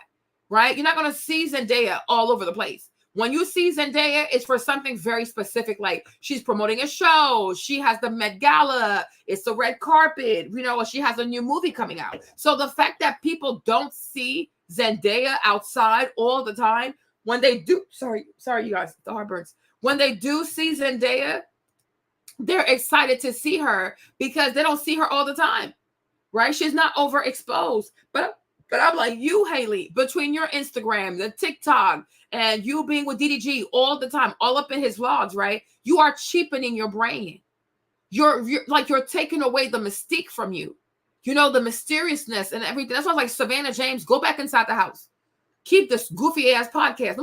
right? You're not going to see Zendaya all over the place. When you see Zendaya, it's for something very specific, like she's promoting a show, she has the Met Gala, it's the red carpet, you know, she has a new movie coming out. So the fact that people don't see Zendaya outside all the time, when they do, sorry, you guys, the heartburns. When they do see Zendaya, they're excited to see her because they don't see her all the time, right? She's not overexposed. But I'm like, you, Haley, between your Instagram, the TikTok, and you being with DDG all the time, all up in his vlogs, right? You are cheapening your brand. You're taking away the mystique from you. You know, the mysteriousness and everything. That's why I was like, Savannah James, go back inside the house. Keep this goofy ass podcast.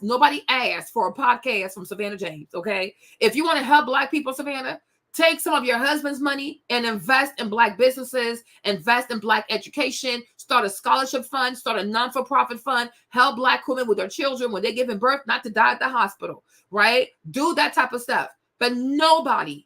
Nobody asked for a podcast from Savannah James, okay? If you want to help Black people, Savannah, take some of your husband's money and invest in Black businesses, invest in Black education, start a scholarship fund, start a non-for-profit fund, help Black women with their children when they're giving birth, not to die at the hospital, right? Do that type of stuff. But nobody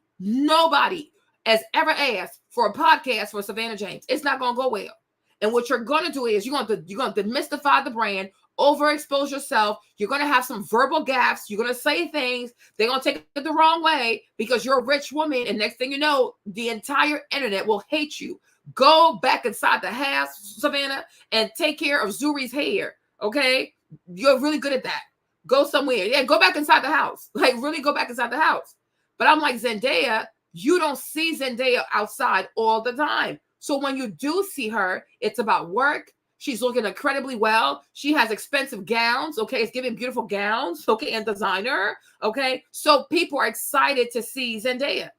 has ever asked for a podcast for Savannah James. It's not going to go well. And what you're going to do is you're going to demystify the brand, overexpose yourself. You're going to have some verbal gaffes. You're going to say things. They're going to take it the wrong way because you're a rich woman. And next thing you know, the entire internet will hate you. Go back inside the house, Savannah, and take care of Zuri's hair. Okay, you're really good at that. Go somewhere. Yeah, go back inside the house. Like, really go back inside the house. But I'm like, Zendaya, you don't see Zendaya outside all the time. So when you do see her, it's about work. She's looking incredibly well. She has expensive gowns. Okay, it's giving beautiful gowns. Okay, and designer. Okay, so people are excited to see Zendaya.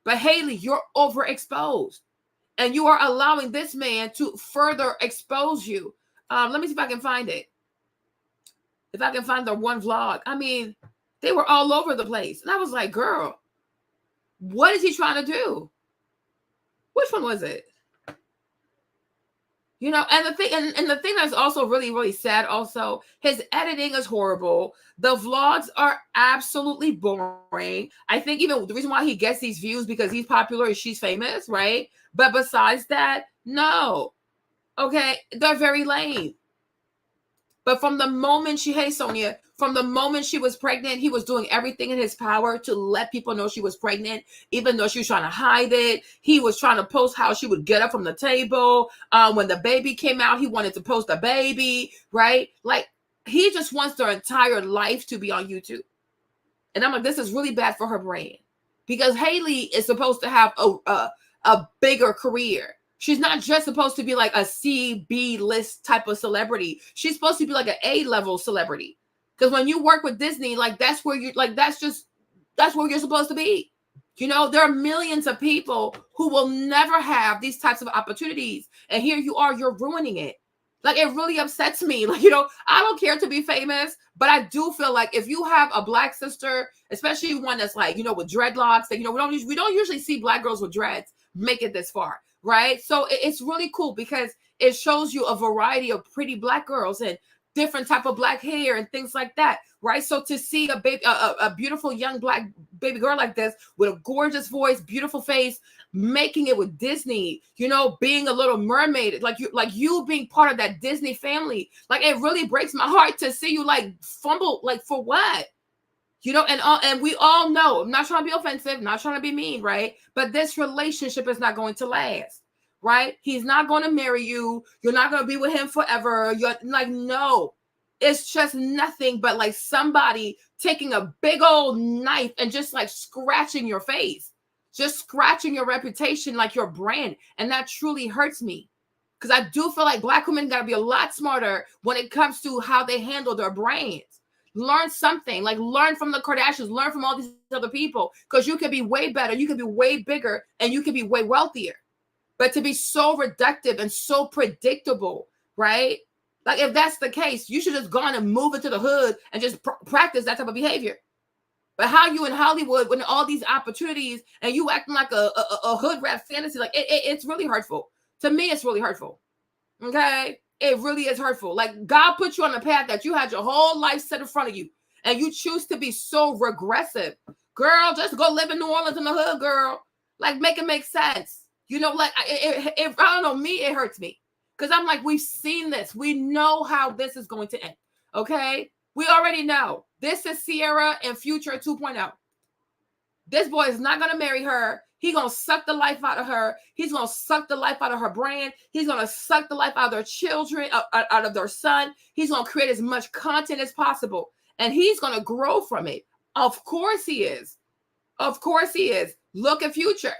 But Hailey, you're overexposed. And you are allowing this man to further expose you. Let me see if I can find it. If I can find the one vlog. I mean, they were all over the place. And I was like, girl, what is he trying to do? Which one was it? You know, and the thing, and the thing that's also really, really sad also, his editing is horrible. The vlogs are absolutely boring. I think even the reason why he gets these views because he's popular is she's famous, right? But besides that, no. Okay, they're very lame. But from the moment hey, Sonia, from the moment she was pregnant, he was doing everything in his power to let people know she was pregnant, even though she was trying to hide it. He was trying to post how she would get up from the table. When the baby came out, he wanted to post the baby, right? Like, he just wants their entire life to be on YouTube. And I'm like, this is really bad for her brand. Because Hailey is supposed to have a bigger career. She's not just supposed to be like a C-B list type of celebrity. She's supposed to be like an A-level celebrity. Because when you work with Disney, like that's where you're like, that's where you're supposed to be. You know, there are millions of people who will never have these types of opportunities. And here you are, you're ruining it. Like, it really upsets me. Like, you know, I don't care to be famous, but I do feel like if you have a Black sister, especially one that's like, you know, with dreadlocks, that, you know, we don't usually see Black girls with dreads make it this far. Right. So it's really cool because it shows you a variety of pretty Black girls and different type of Black hair and things like that. Right. So to see a baby, a beautiful young Black baby girl like this with a gorgeous voice, beautiful face, making it with Disney, you know, being a little mermaid, like you being part of that Disney family. Like, it really breaks my heart to see you like fumble, like, for what? You know, and we all know, I'm not trying to be offensive, not trying to be mean, right? But this relationship is not going to last, right? He's not going to marry you. You're not going to be with him forever. You're like, no, it's just nothing but like somebody taking a big old knife and just like scratching your face, just scratching your reputation, like your brand. And that truly hurts me because I do feel like Black women got to be a lot smarter when it comes to how they handle their brands. Learn something, like learn from the Kardashians, learn from all these other people, because you can be way better, you can be way bigger, and you can be way wealthier. But to be so reductive and so predictable, right? Like, if that's the case, you should just go on and move into the hood and just practice that type of behavior. But how you in Hollywood when all these opportunities and you acting like a hood rap fantasy, like it's really hurtful. To me, it's really hurtful. Okay? It really is hurtful. Like, God put you on a path that you had your whole life set in front of you, and you choose to be so regressive. Girl, just go live in New Orleans in the hood, girl. Like, make it make sense. You know, like, I don't know, me, it hurts me. Because I'm like, we've seen this. We know how this is going to end. Okay? We already know. This is Ciara and Future 2.0. This boy is not going to marry her. He's going to suck the life out of her. He's going to suck the life out of her brand. He's going to suck the life out of their children, out of their son. He's going to create as much content as possible. And he's going to grow from it. Of course he is. Of course he is. Look at Future.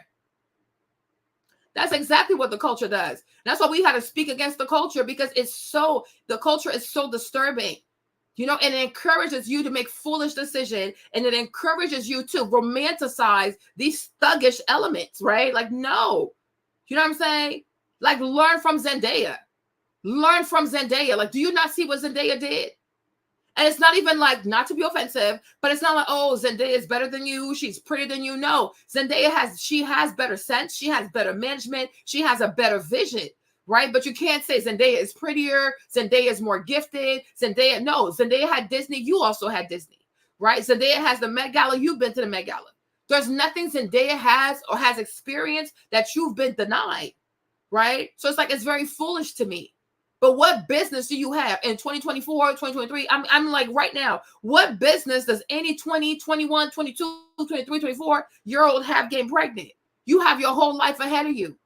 That's exactly what the culture does. That's why we had to speak against the culture, because the culture is so disturbing. You know, and it encourages you to make foolish decisions, and it encourages you to romanticize these thuggish elements, right? Like, no. You know what I'm saying? Like, learn from Zendaya. Learn from Zendaya. Like, do you not see what Zendaya did? And it's not even like, not to be offensive, but it's not like, oh, Zendaya is better than you. She's prettier than you. No, Zendaya has better sense. She has better management. She has a better vision. Right? But you can't say Zendaya is prettier. Zendaya is more gifted. Zendaya had Disney. You also had Disney, right? Zendaya has the Met Gala. You've been to the Met Gala. There's nothing Zendaya has or has experienced that you've been denied, right? So it's like, it's very foolish to me. But what business do you have in 2024, 2023? I'm like, right now, what business does any 20, 21, 22, 23, 24-year-old have getting pregnant? You have your whole life ahead of you.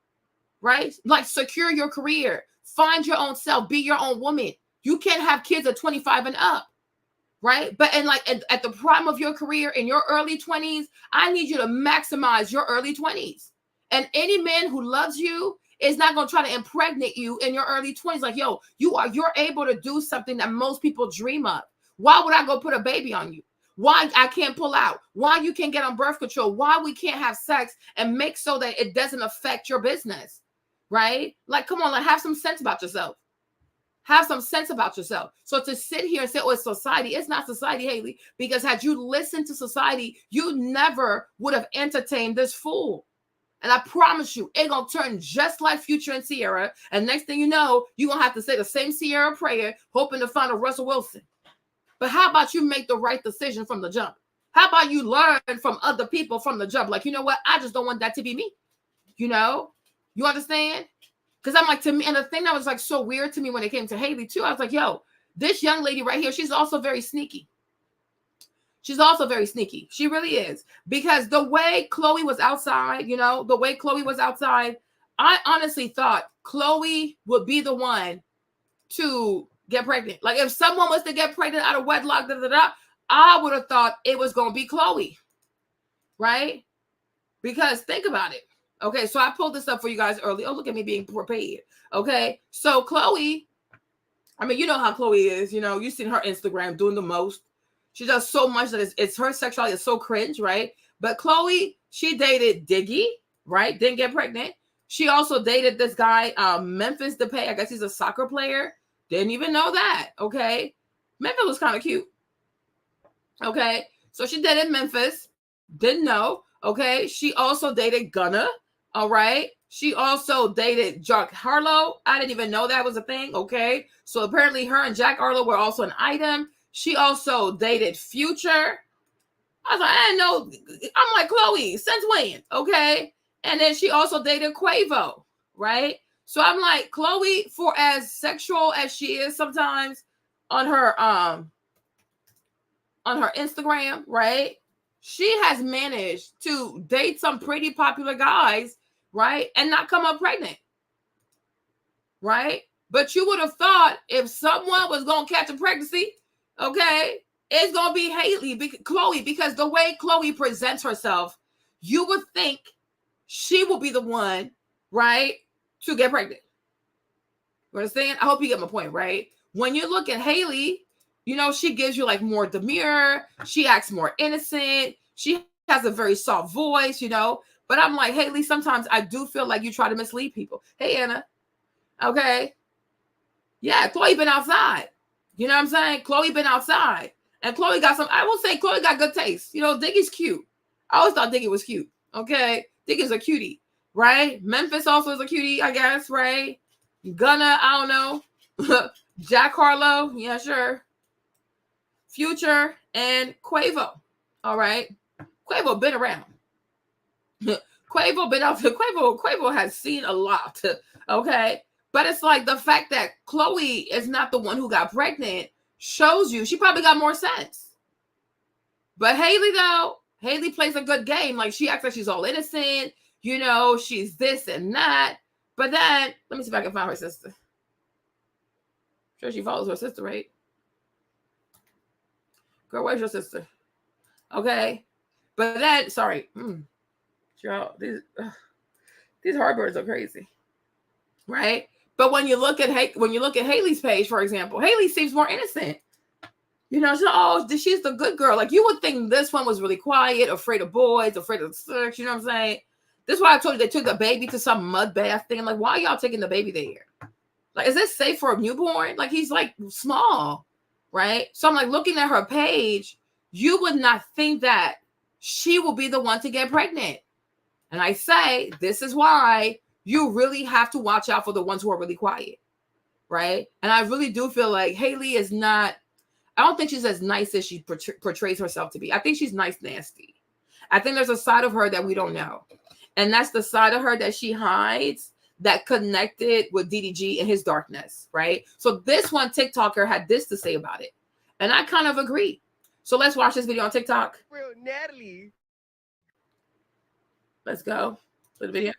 right? Like secure your career, find your own self, be your own woman. You can't have kids at 25 and up, right? But and like at the prime of your career in your early 20s, I need you to maximize your early 20s. And any man who loves you is not going to try to impregnate you in your early 20s. Like, yo, you're able to do something that most people dream of. Why would I go put a baby on you? Why I can't pull out? Why you can't get on birth control? Why we can't have sex and make so that it doesn't affect your business, right? Like, come on, like have some sense about yourself. Have some sense about yourself. So to sit here and say, oh, it's society, it's not society, Haley, because had you listened to society, you never would have entertained this fool. And I promise you, it's going to turn just like Future and Ciara. And next thing you know, you're going to have to say the same Ciara prayer, hoping to find a Russell Wilson. But how about you make the right decision from the jump? How about you learn from other people from the jump? Like, you know what? I just don't want that to be me. You know? You understand? Because I'm like, to me, and the thing that was like so weird to me when it came to Haley too, I was like, yo, this young lady right here, she's also very sneaky. She's also very sneaky. She really is. Because the way Khloe was outside, you know, the way Khloe was outside, I honestly thought Khloe would be the one to get pregnant. Like if someone was to get pregnant out of wedlock, I would have thought it was going to be Khloe. Right? Because think about it. Okay, so I pulled this up for you guys early. Oh, look at me being prepared. Okay, so Khloe, I mean, you know how Khloe is. You know, you've seen her Instagram doing the most. She does so much that it's her sexuality is so cringe, right? But Khloe, she dated Diggy, right? Didn't get pregnant. She also dated this guy, Memphis Depay. I guess he's a soccer player. Didn't even know that, okay? Memphis was kind of cute. Okay, so she dated Memphis. Didn't know, okay? She also dated Gunna. All right. She also dated Jack Harlow. I didn't even know that was a thing. Okay. So apparently her and Jack Harlow were also an item. She also dated Future. I was like, I didn't know. I'm like, Khloe, since when? Okay. And then she also dated Quavo. Right. So I'm like, Khloe, for as sexual as she is sometimes on her Instagram, right? She has managed to date some pretty popular guys, right? And not come up pregnant, right? But you would have thought if someone was going to catch a pregnancy, okay, it's going to be Khloe, because the way Khloe presents herself, you would think she will be the one, right, to get pregnant. You understand? I hope you get my point, right? When you look at Haley, you know, she gives you like more demure. She acts more innocent. She has a very soft voice, you know. But I'm like, Haley, sometimes I do feel like you try to mislead people. Hey, Anna. Okay. Yeah, Khloe been outside. You know what I'm saying? Khloe been outside. And Khloe got some, I will say Khloe got good taste. You know, Diggy's cute. I always thought Diggy was cute. Okay. Diggy's a cutie, right? Memphis also is a cutie, I guess, right? Gunna, I don't know. Jack Harlow, yeah, sure. Future and Quavo. All right. Quavo been around. Quavo been out there. Quavo has seen a lot. Okay. But it's like the fact that Khloe is not the one who got pregnant shows you she probably got more sense. But Haley, though, Haley plays a good game. Like she acts like she's all innocent. You know, she's this and that. But then, let me see if I can find her sister. Sure, she follows her sister, right? Girl, where's your sister? Okay. But that, sorry. Y'all, these Heartbirds are crazy. Right? But when you look at Haley's page, for example, Haley seems more innocent. You know, she's the good girl. Like you would think this one was really quiet, afraid of boys, afraid of sex, you know what I'm saying? This is why I told you they took the baby to some mud bath thing. I'm like, why are y'all taking the baby there? Like, is this safe for a newborn? Like he's like small. Right? So I'm like looking at her page, you would not think that she will be the one to get pregnant. And I say, this is why you really have to watch out for the ones who are really quiet. Right? And I really do feel like Haley is not, I don't think she's as nice as she portrays herself to be. I think she's nice, nasty. I think there's a side of her that we don't know. And that's the side of her that she hides that connected with DDG in his darkness, right? So this one TikToker had this to say about it. And I kind of agree. So let's watch this video on TikTok. Real Natalie. Let's go to the video.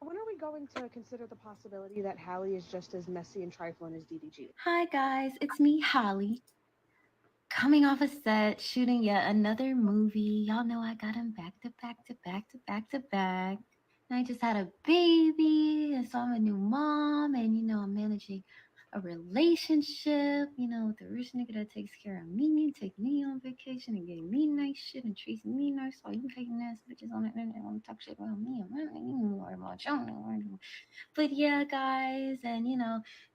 When are we going to consider the possibility that Halle is just as messy and trifling as DDG? Hi guys, it's me, Halle. Coming off a set, shooting yet another movie. Y'all know I got him back to back to back to back to back. And I just had a baby, and so I'm a new mom, and I'm managing a relationship, with the rich nigga that takes care of me, take me on vacation, and getting me nice shit and treats me nice. All you hating ass bitches on the internet want to talk shit about me. But yeah, guys, and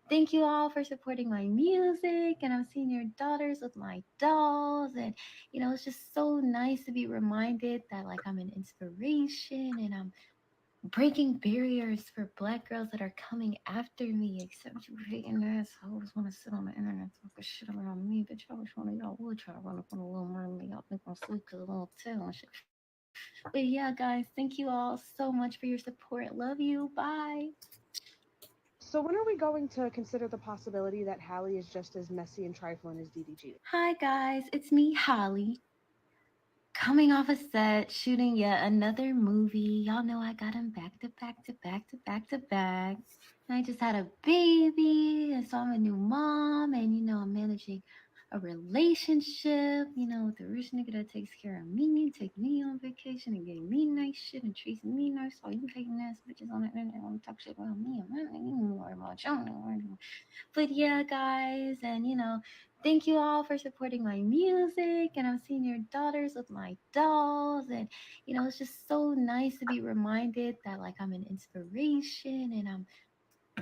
thank you all for supporting my music. And I'm seeing your daughters with my dolls, and it's just so nice to be reminded that like I'm an inspiration and I'm breaking barriers for Black girls that are coming after me, except you hating assholes want to sit on the internet talking shit about me. But y'all, which one of y'all would try to run up on a little mermaid? Y'all think I'm sweet because a little tail and shit. But yeah, guys, thank you all so much for your support. Love you. Bye. So when are we going to consider the possibility that Halle is just as messy and trifling as DDG? Hi guys, it's me, Halle. Coming off a set, shooting yet another movie. Y'all know I got him back to back to back to back to back. And I just had a baby, and so I'm a new mom, and I'm managing a relationship, with the rich nigga that takes care of me, take me on vacation, and getting me nice shit and treats me nice. All you hating ass bitches on the internet want to talk shit about me. But yeah, guys, and thank you all for supporting my music. And I'm seeing your daughters with my dolls, and it's just so nice to be reminded that like I'm an inspiration and I'm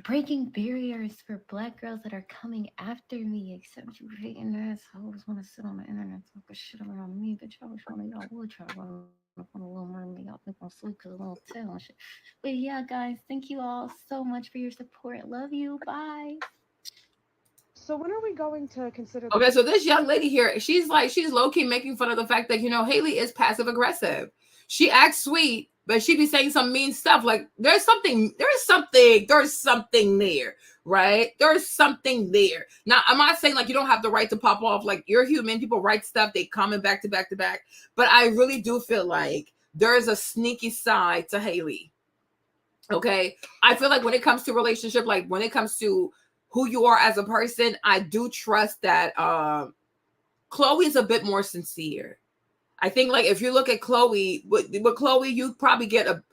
breaking barriers for Black girls that are coming after me, except you hating assholes want to sit on the internet talking shit about me. But y'all, which one of y'all would try to run up on a little mermaid? Y'all think I'm sweet because a little tail and shit. But yeah, guys, thank you all so much for your support. Love you. Bye. So when are we going to consider? Okay, so this young lady here, she's low-key making fun of the fact that, Halle is passive-aggressive. She acts sweet, but she be saying some mean stuff. Like, there's something there, right? There's something there. Now, I'm not saying, like, you don't have the right to pop off. Like, you're human. People write stuff. They comment back to back to back. But I really do feel like there's a sneaky side to Halle. Okay? I feel like when it comes to relationship, like, when it comes to who you are as a person, I do trust that Khloe is a bit more sincere. I think, like, if you look at Khloe, with Khloe, you probably get a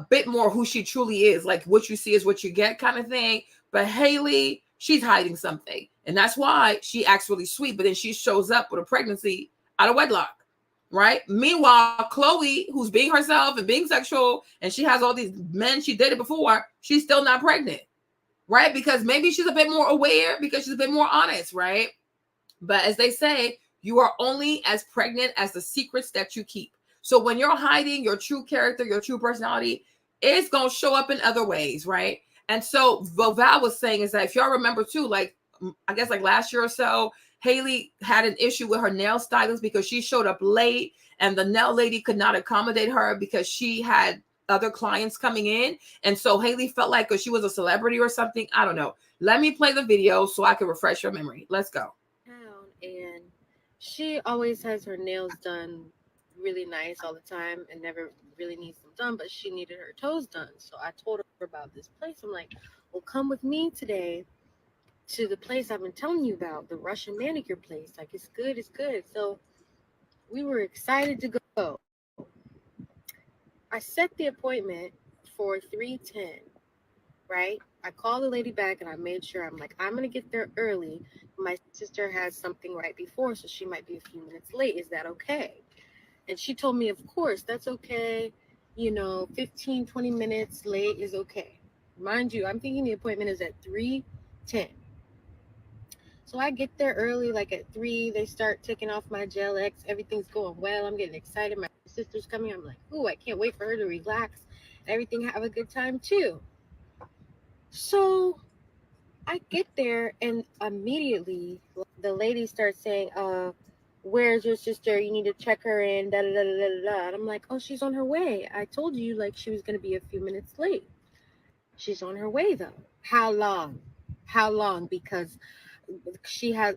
bit more who she truly is. Like, what you see is what you get kind of thing. But Halle, she's hiding something. And that's why she acts really sweet. But then she shows up with a pregnancy out of wedlock, right? Meanwhile, Khloe, who's being herself and being sexual, and she has all these men she dated before, she's still not pregnant, right? Because maybe she's a bit more aware, because she's a bit more honest, right? But as they say, you are only as pregnant as the secrets that you keep. So when you're hiding your true character, your true personality, it's going to show up in other ways, right? And so what Val was saying is that if y'all remember too, like, I guess like last year or so, Halle had an issue with her nail stylist because she showed up late and the nail lady could not accommodate her because she had other clients coming in. And so Halle felt like, because she was a celebrity or something, I don't know. Let me play the video so I can refresh your memory. Let's go. And she always has her nails done really nice all the time and never really needs them done, but she needed her toes done. So I told her about this place. I'm like, well, come with me today to the place I've been telling you about, the Russian manicure place. Like, it's good, it's good. So we were excited to go. I set the appointment for 3:10, right? I called the lady back and I made sure, I'm like, I'm going to get there early. My sister has something right before, so she might be a few minutes late. Is that okay? And she told me, of course, that's okay. 15, 20 minutes late is okay. Mind you, I'm thinking the appointment is at 3:10. So I get there early, like at 3. They start taking off my Gel X. Everything's going well. I'm getting excited. My sister's coming. I'm like, ooh, I can't wait for her to relax. Everything have a good time too. So I get there and immediately the lady starts saying, where's your sister? You need to check her in, da da da da da. And I'm like, oh, she's on her way. I told you like she was going to be a few minutes late. She's on her way though. How long? Because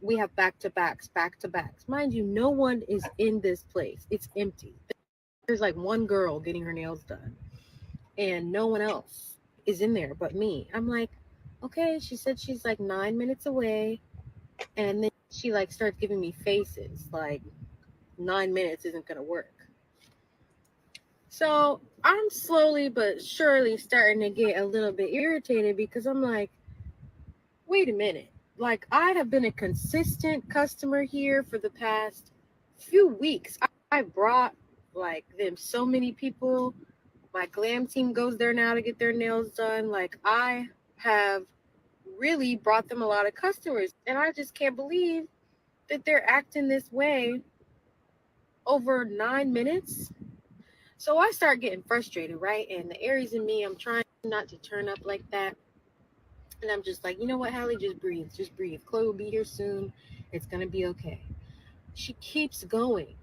we have back-to-backs. Mind you, no one is in this place. It's empty. There's like one girl getting her nails done and no one else. is in there but me? I'm like, okay. She said she's like 9 minutes away. And then she like starts giving me faces like 9 minutes isn't gonna work. So I'm slowly but surely starting to get a little bit irritated because I'm like, wait a minute. Like, I have been a consistent customer here for the past few weeks. I brought like them so many people. My glam team goes there now to get their nails done. Like, I have really brought them a lot of customers. And I just can't believe that they're acting this way over 9 minutes. So I start getting frustrated, right? And the Aries in me, I'm trying not to turn up like that. And I'm just like, you know what, Halle, just breathe. Just breathe. Khloe will be here soon. It's going to be okay. She keeps going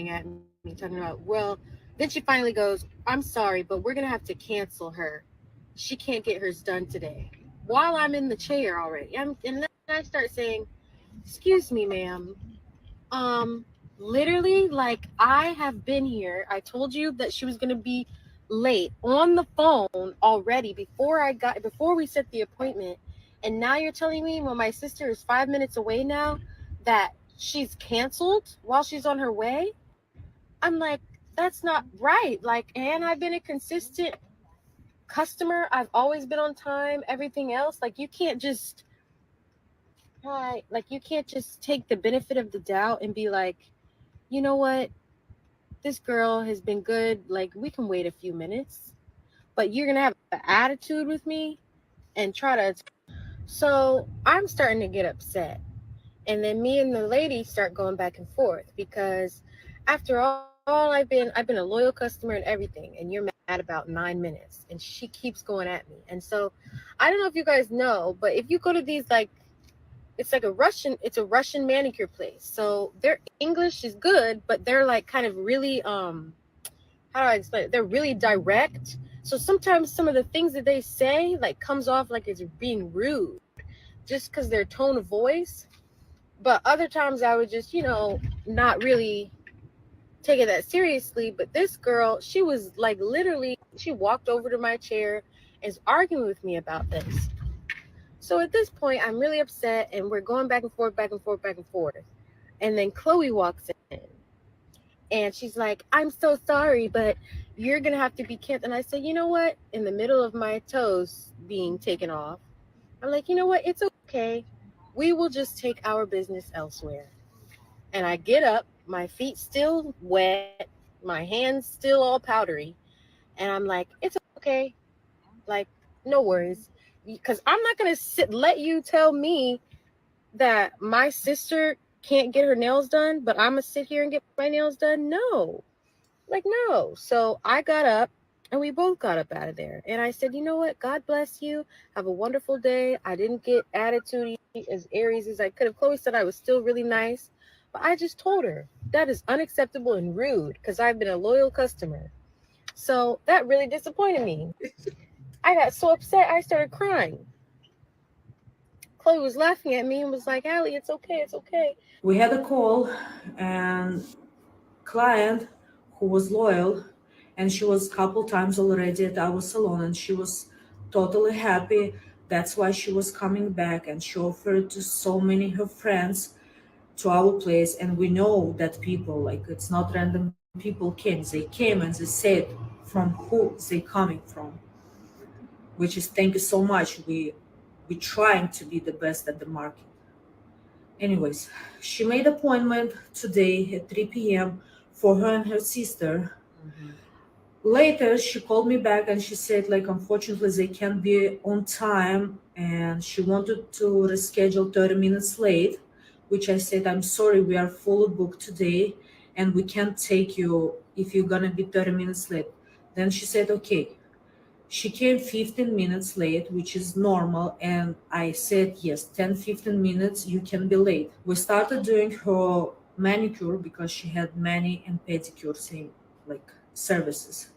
at me, talking about, well, then she finally goes, I'm sorry, but we're going to have to cancel her. She can't get hers done today. While I'm in the chair already. And then I start saying, excuse me, ma'am. Um, Literally, like, I have been here. I told you that she was gonna be late on the phone already before we set the appointment. And now you're telling me when my sister is 5 minutes away now that she's canceled while she's on her way? I'm like, that's not right. Like, and I've been a consistent customer. I've always been on time, everything else. Like, you can't just take the benefit of the doubt and be like, you know what? This girl has been good. Like, we can wait a few minutes, but you're going to have an attitude with me and try to. So I'm starting to get upset. And then me and the lady start going back and forth because after all, I've been a loyal customer and everything. And you're mad about 9 minutes. And she keeps going at me. And so I don't know if you guys know, but if you go to these, like, it's a Russian manicure place. So their English is good, but they're like kind of really how do I explain it? They're really direct. So sometimes some of the things that they say like comes off like it's being rude just because their tone of voice. But other times I would just, not really take it that seriously. But this girl, she was like literally, she walked over to my chair and is arguing with me about this. So at this point, I'm really upset, and we're going back and forth, back and forth, back and forth. And then Khloe walks in, and she's like, I'm so sorry, but you're going to have to be canceled. And I said, you know what? In the middle of my toes being taken off, I'm like, you know what? It's okay. We will just take our business elsewhere. And I get up, my feet still wet, my hands still all powdery. And I'm like, it's okay. Like, no worries. Because I'm not going to let you tell me that my sister can't get her nails done, but I'm going to sit here and get my nails done. No. Like, no. So I got up and we both got up out of there. And I said, you know what? God bless you. Have a wonderful day. I didn't get attitude as Aries as I could have. Khloe said I was still really nice. But I just told her that is unacceptable and rude because I've been a loyal customer. So that really disappointed me. I got so upset, I started crying. Khloe was laughing at me and was like, Halle, it's okay, it's okay. We had a call and client who was loyal, and she was a couple times already at our salon, and she was totally happy. That's why she was coming back, and she offered to so many her friends to our place. And we know that people, like, it's not random people came and they said from who they coming from, which is thank you so much. We trying to be the best at the market. Anyways, she made appointment today at 3 p.m. for her and her sister. Later, she called me back and she said, like, unfortunately, they can't be on time, and she wanted to reschedule 30 minutes late, which I said, I'm sorry, we are fully booked today, and we can't take you if you're gonna be 30 minutes late. Then she said, okay. She came 15 minutes late, which is normal, and I said, yes, 10-15 minutes, you can be late. We started doing her manicure because she had mani and pedicure same, like, services.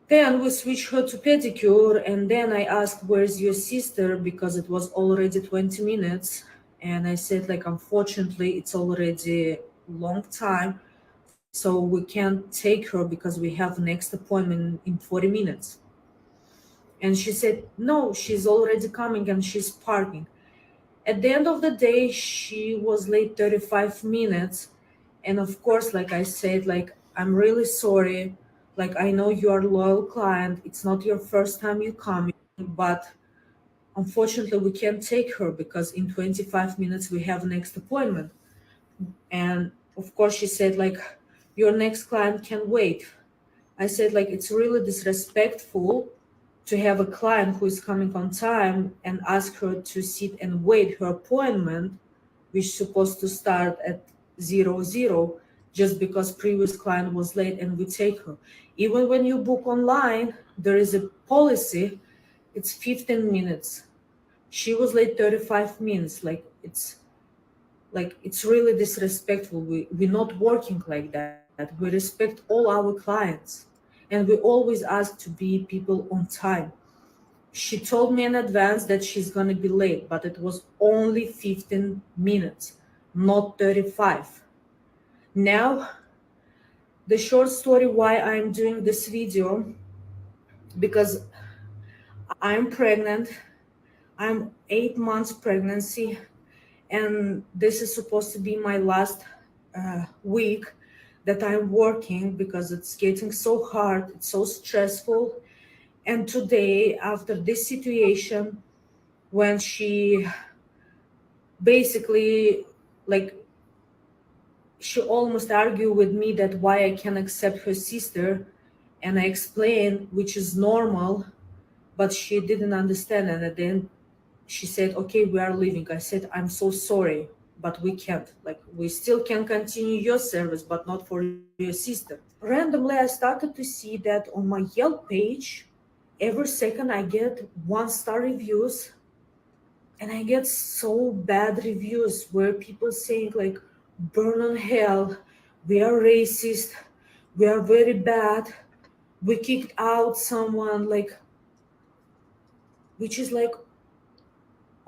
Then we switched her to pedicure, and then I asked, where's your sister? Because it was already 20 minutes. And I said, like, unfortunately, it's already long time so we can't take her because we have next appointment in 40 minutes. And she said, no, she's already coming and she's parking. At the end of the day, she was late 35 minutes. And of course, like I said, like, I'm really sorry. Like, I know you are a loyal client. It's not your first time you coming, but unfortunately, we can't take her because in 25 minutes we have next appointment. And of course, she said, like, your next client can wait. I said, like, it's really disrespectful to have a client who is coming on time and ask her to sit and wait her appointment, which is supposed to start at 00, just because previous client was late and we take her. Even when you book online, there is a policy, it's 15 minutes. She was late 35 minutes. It's really disrespectful. We're not working like that. We respect all our clients, and we always ask to be people on time. She told me in advance that she's going to be late, but it was only 15 minutes, not 35. Now, the short story why I'm doing this video, because I'm pregnant. I'm 8 months pregnancy, and this is supposed to be my last week that I'm working because it's getting so hard, it's so stressful. And today, after this situation, when she basically, like, she almost argued with me that why I can accept her sister, and I explained, which is normal, but she didn't understand. And at the end, she said, okay, we are leaving. I said, I'm so sorry, but we can't. Like, we still can continue your service, but not for your sister. Randomly, I started to see that on my Yelp page, every second I get 1-star reviews, and I get so bad reviews where people saying, like, burn on hell, we are racist, we are very bad, we kicked out someone, like, which is like,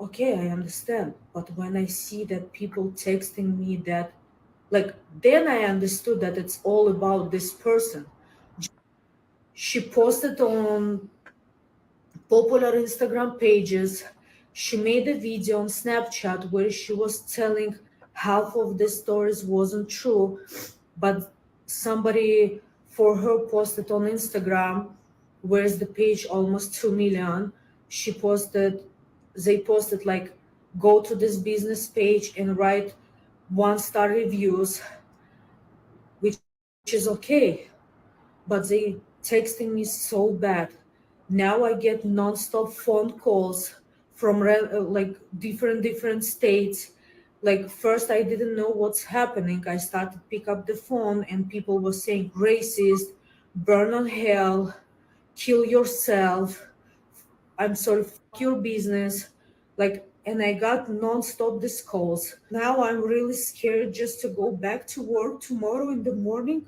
okay, I understand. But when I see that people texting me that, like, then I understood that it's all about this person. She posted on popular Instagram pages. She made a video on Snapchat where she was telling half of the stories wasn't true, but somebody for her posted on Instagram, where's the page almost 2 million. They posted like, go to this business page and write 1-star reviews, which is okay, but they texting me so bad. Now I get nonstop phone calls from like different states. Like, first I didn't know what's happening. I started to pick up the phone and people were saying racist, burn on hell, kill yourself, I'm sorry, fuck your business. Like, and I got nonstop these calls. Now I'm really scared just to go back to work tomorrow in the morning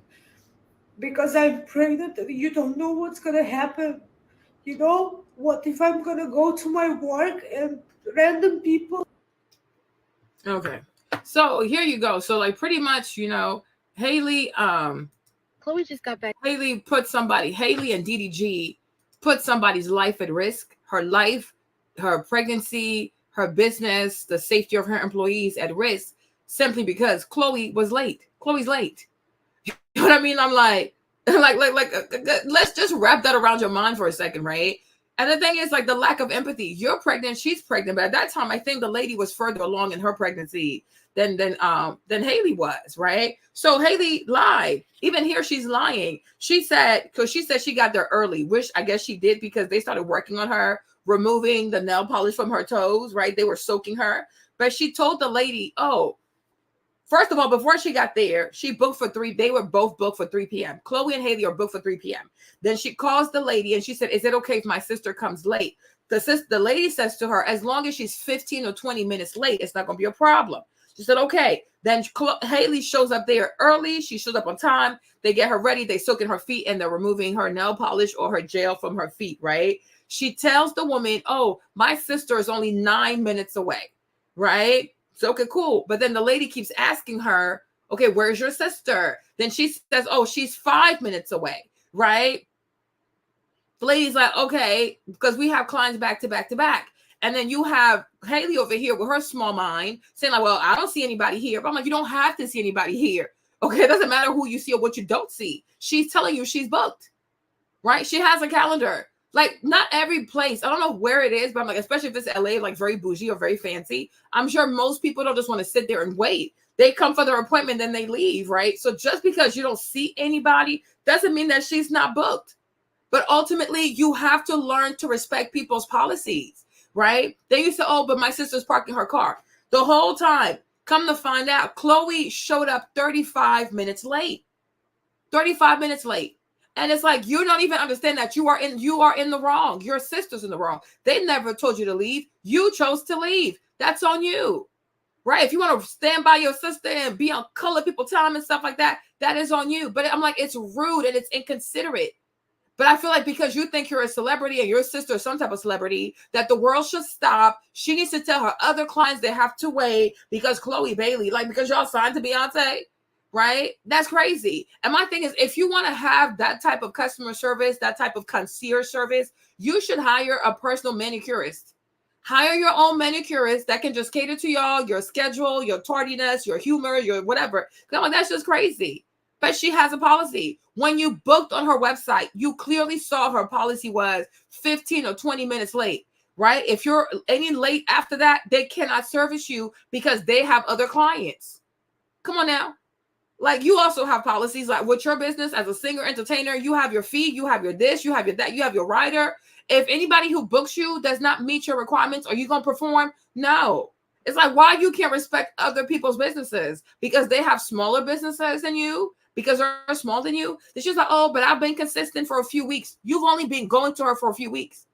because I'm pregnant and you don't know what's gonna happen. You know, what if I'm gonna go to my work and random people? Okay. So here you go. So like pretty much, Haley, Khloe just got back. Haley and DDG put somebody's life at risk, her life, her pregnancy, her business, the safety of her employees at risk, simply because Khloe was late. Khloe's late. You know what I mean? I'm like, let's just wrap that around your mind for a second, right? And the thing is, like, the lack of empathy. You're pregnant, she's pregnant, but at that time, I think the lady was further along in her pregnancy than Haley was, right? So Haley lied. Even here, she's lying. She said she got there early, which I guess she did because they started working on her, removing the nail polish from her toes, right? They were soaking her. But she told the lady, oh, first of all, before she got there, she booked for 3. They were both booked for 3 p.m. Khloe and Haley are booked for 3 p.m. Then she calls the lady and she said, is it okay if my sister comes late? The lady says to her, as long as she's 15 or 20 minutes late, it's not going to be a problem. She said, okay. Then Haley shows up there early. She shows up on time. They get her ready. They soak in her feet and they're removing her nail polish or her gel from her feet, right? She tells the woman, oh, my sister is only 9 minutes away, right? So, okay, cool. But then the lady keeps asking her, Okay, where's your sister? Then she says, oh, she's 5 minutes away, right? The lady's like, okay, because we have clients back to back to back. And then you have Haley over here with her small mind saying like, well, I don't see anybody here. But I'm like, you don't have to see anybody here. Okay, it doesn't matter who you see or what you don't see. She's telling you she's booked, right? She has a calendar. Like, not every place, I don't know where it is, but I'm like, especially if it's LA, like very bougie or very fancy, I'm sure most people don't just want to sit there and wait. They come for their appointment, then they leave, right? So just because you don't see anybody doesn't mean that she's not booked. But ultimately, you have to learn to respect people's policies, right? They used to, oh, but my sister's parking her car. The whole time, come to find out, Khloe showed up 35 minutes late. 35 minutes late. And it's like, you don't even understand that you are in the wrong. Your sister's in the wrong. They never told you to leave. You chose to leave. That's on you, right? If you want to stand by your sister and be on color people time and stuff like that, that is on you. But I'm like, it's rude and it's inconsiderate. But I feel like because you think you're a celebrity and your sister is some type of celebrity, that the world should stop. She needs to tell her other clients they have to wait because Chloe Bailey, like because y'all signed to Beyonce, right? That's crazy. And my thing is, if you want to have that type of customer service, that type of concierge service, you should hire a personal manicurist. Hire your own manicurist that can just cater to y'all, your schedule, your tardiness, your humor, your whatever. Come on, that's just crazy. But she has a policy. When you booked on her website, you clearly saw her policy was 15 or 20 minutes late, right? If you're any late after that, they cannot service you because they have other clients. Come on now. Like, you also have policies like with your business as a singer, entertainer, you have your fee, you have your this, you have your that, you have your rider. If anybody who books you does not meet your requirements, are you going to perform? No. It's like, why you can't respect other people's businesses? Because they have smaller businesses than you? Because they're smaller than you? It's just like, oh, but I've been consistent for a few weeks. You've only been going to her for a few weeks.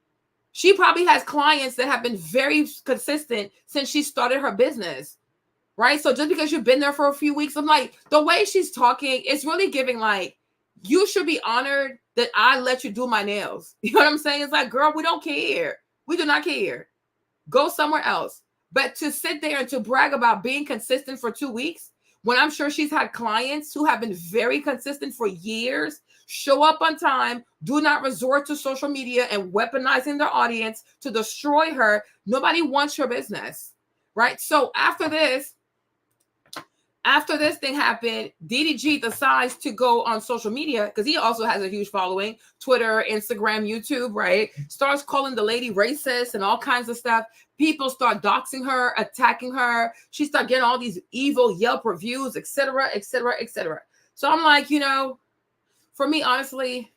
She probably has clients that have been very consistent since she started her business. Right? So just because you've been there for a few weeks, I'm like, the way she's talking, it's really giving like, you should be honored that I let you do my nails. You know what I'm saying? It's like, girl, we don't care. We do not care. Go somewhere else. But to sit there and to brag about being consistent for 2 weeks, when I'm sure she's had clients who have been very consistent for years, show up on time, do not resort to social media and weaponizing their audience to destroy her. Nobody wants your business, right? So after this thing happened, DDG decides to go on social media because he also has a huge following, Twitter, Instagram, YouTube, right? Starts calling the lady racist and all kinds of stuff. People start doxing her, attacking her. She started getting all these evil Yelp reviews, etc., etc., etc. So I'm like, you know, for me, honestly,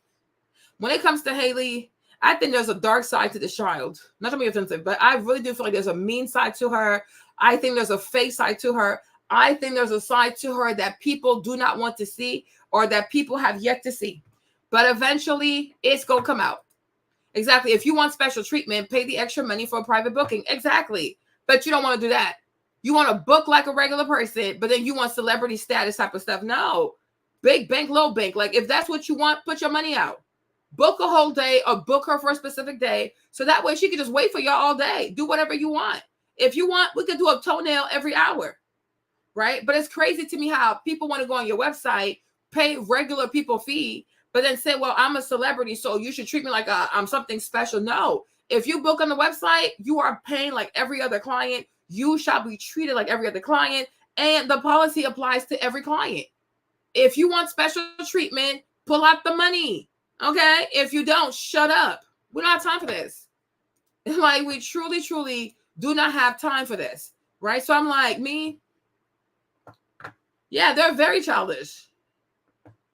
when it comes to Haley, I think there's a dark side to this child. Not to be offensive, but I really do feel like there's a mean side to her. I think there's a fake side to her. I think there's a side to her that people do not want to see or that people have yet to see. But eventually, it's going to come out. Exactly. If you want special treatment, pay the extra money for a private booking. Exactly. But you don't want to do that. You want to book like a regular person, but then you want celebrity status type of stuff. No. Big bank, low bank. Like, if that's what you want, put your money out. Book a whole day or book her for a specific day. So that way she can just wait for y'all all day. Do whatever you want. If you want, we could do a toenail every hour. Right? But it's crazy to me how people want to go on your website, pay regular people fee, but then say, well, I'm a celebrity, so you should treat me like I'm something special. No. If you book on the website, you are paying like every other client. You shall be treated like every other client. And the policy applies to every client. If you want special treatment, pull out the money. Okay? If you don't, shut up. We don't have time for this. Like, we truly, truly do not have time for this. Right? So I'm like, yeah, they're very childish.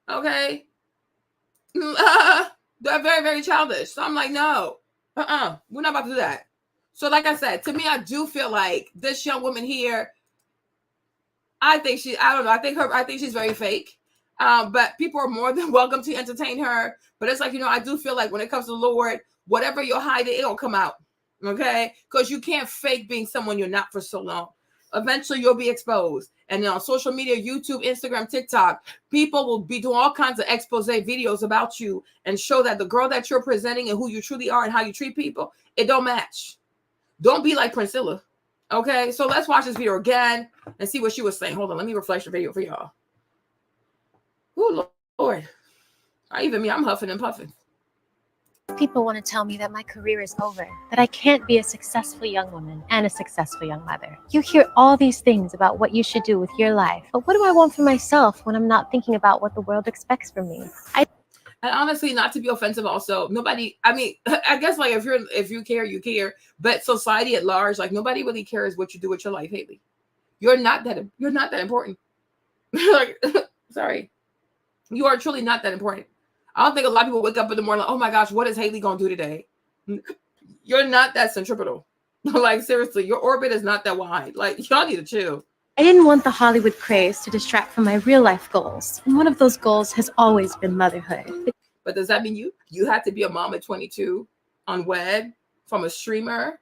Okay. They're very, very childish. So I'm like, no, we're not about to do that. So like I said, to me, I do feel like this young woman here, I think she's very fake. But people are more than welcome to entertain her. But it's like, you know, I do feel like when it comes to the Lord, whatever you're hiding, it'll come out. Okay. Because you can't fake being someone you're not for so long. Eventually you'll be exposed. And on social media, YouTube, Instagram, TikTok, people will be doing all kinds of expose videos about you and show that the girl that you're presenting and who you truly are and how you treat people, it don't match. Don't be like Priscilla. Okay, so let's watch this video again and see what she was saying. Hold on, let me refresh the video for y'all. Oh, Lord. Even me, I'm huffing and puffing. People want to tell me that my career is over, that I can't be a successful young woman and a successful young mother. You hear all these things about what you should do with your life, but what do I want for myself when I'm not thinking about what the world expects from me? And honestly, not to be offensive also, nobody, I mean, I guess like if you care, you care, but society at large, like nobody really cares what you do with your life, Haley. You're not that important. Like, sorry. You are truly not that important. I don't think a lot of people wake up in the morning like, oh my gosh, what is Haley gonna do today? You're not that centripetal. Like seriously, your orbit is not that wide. Like y'all need to chill. I didn't want the Hollywood craze to distract from my real life goals. And one of those goals has always been motherhood. But does that mean you have to be a mom at 22 unwed from a streamer?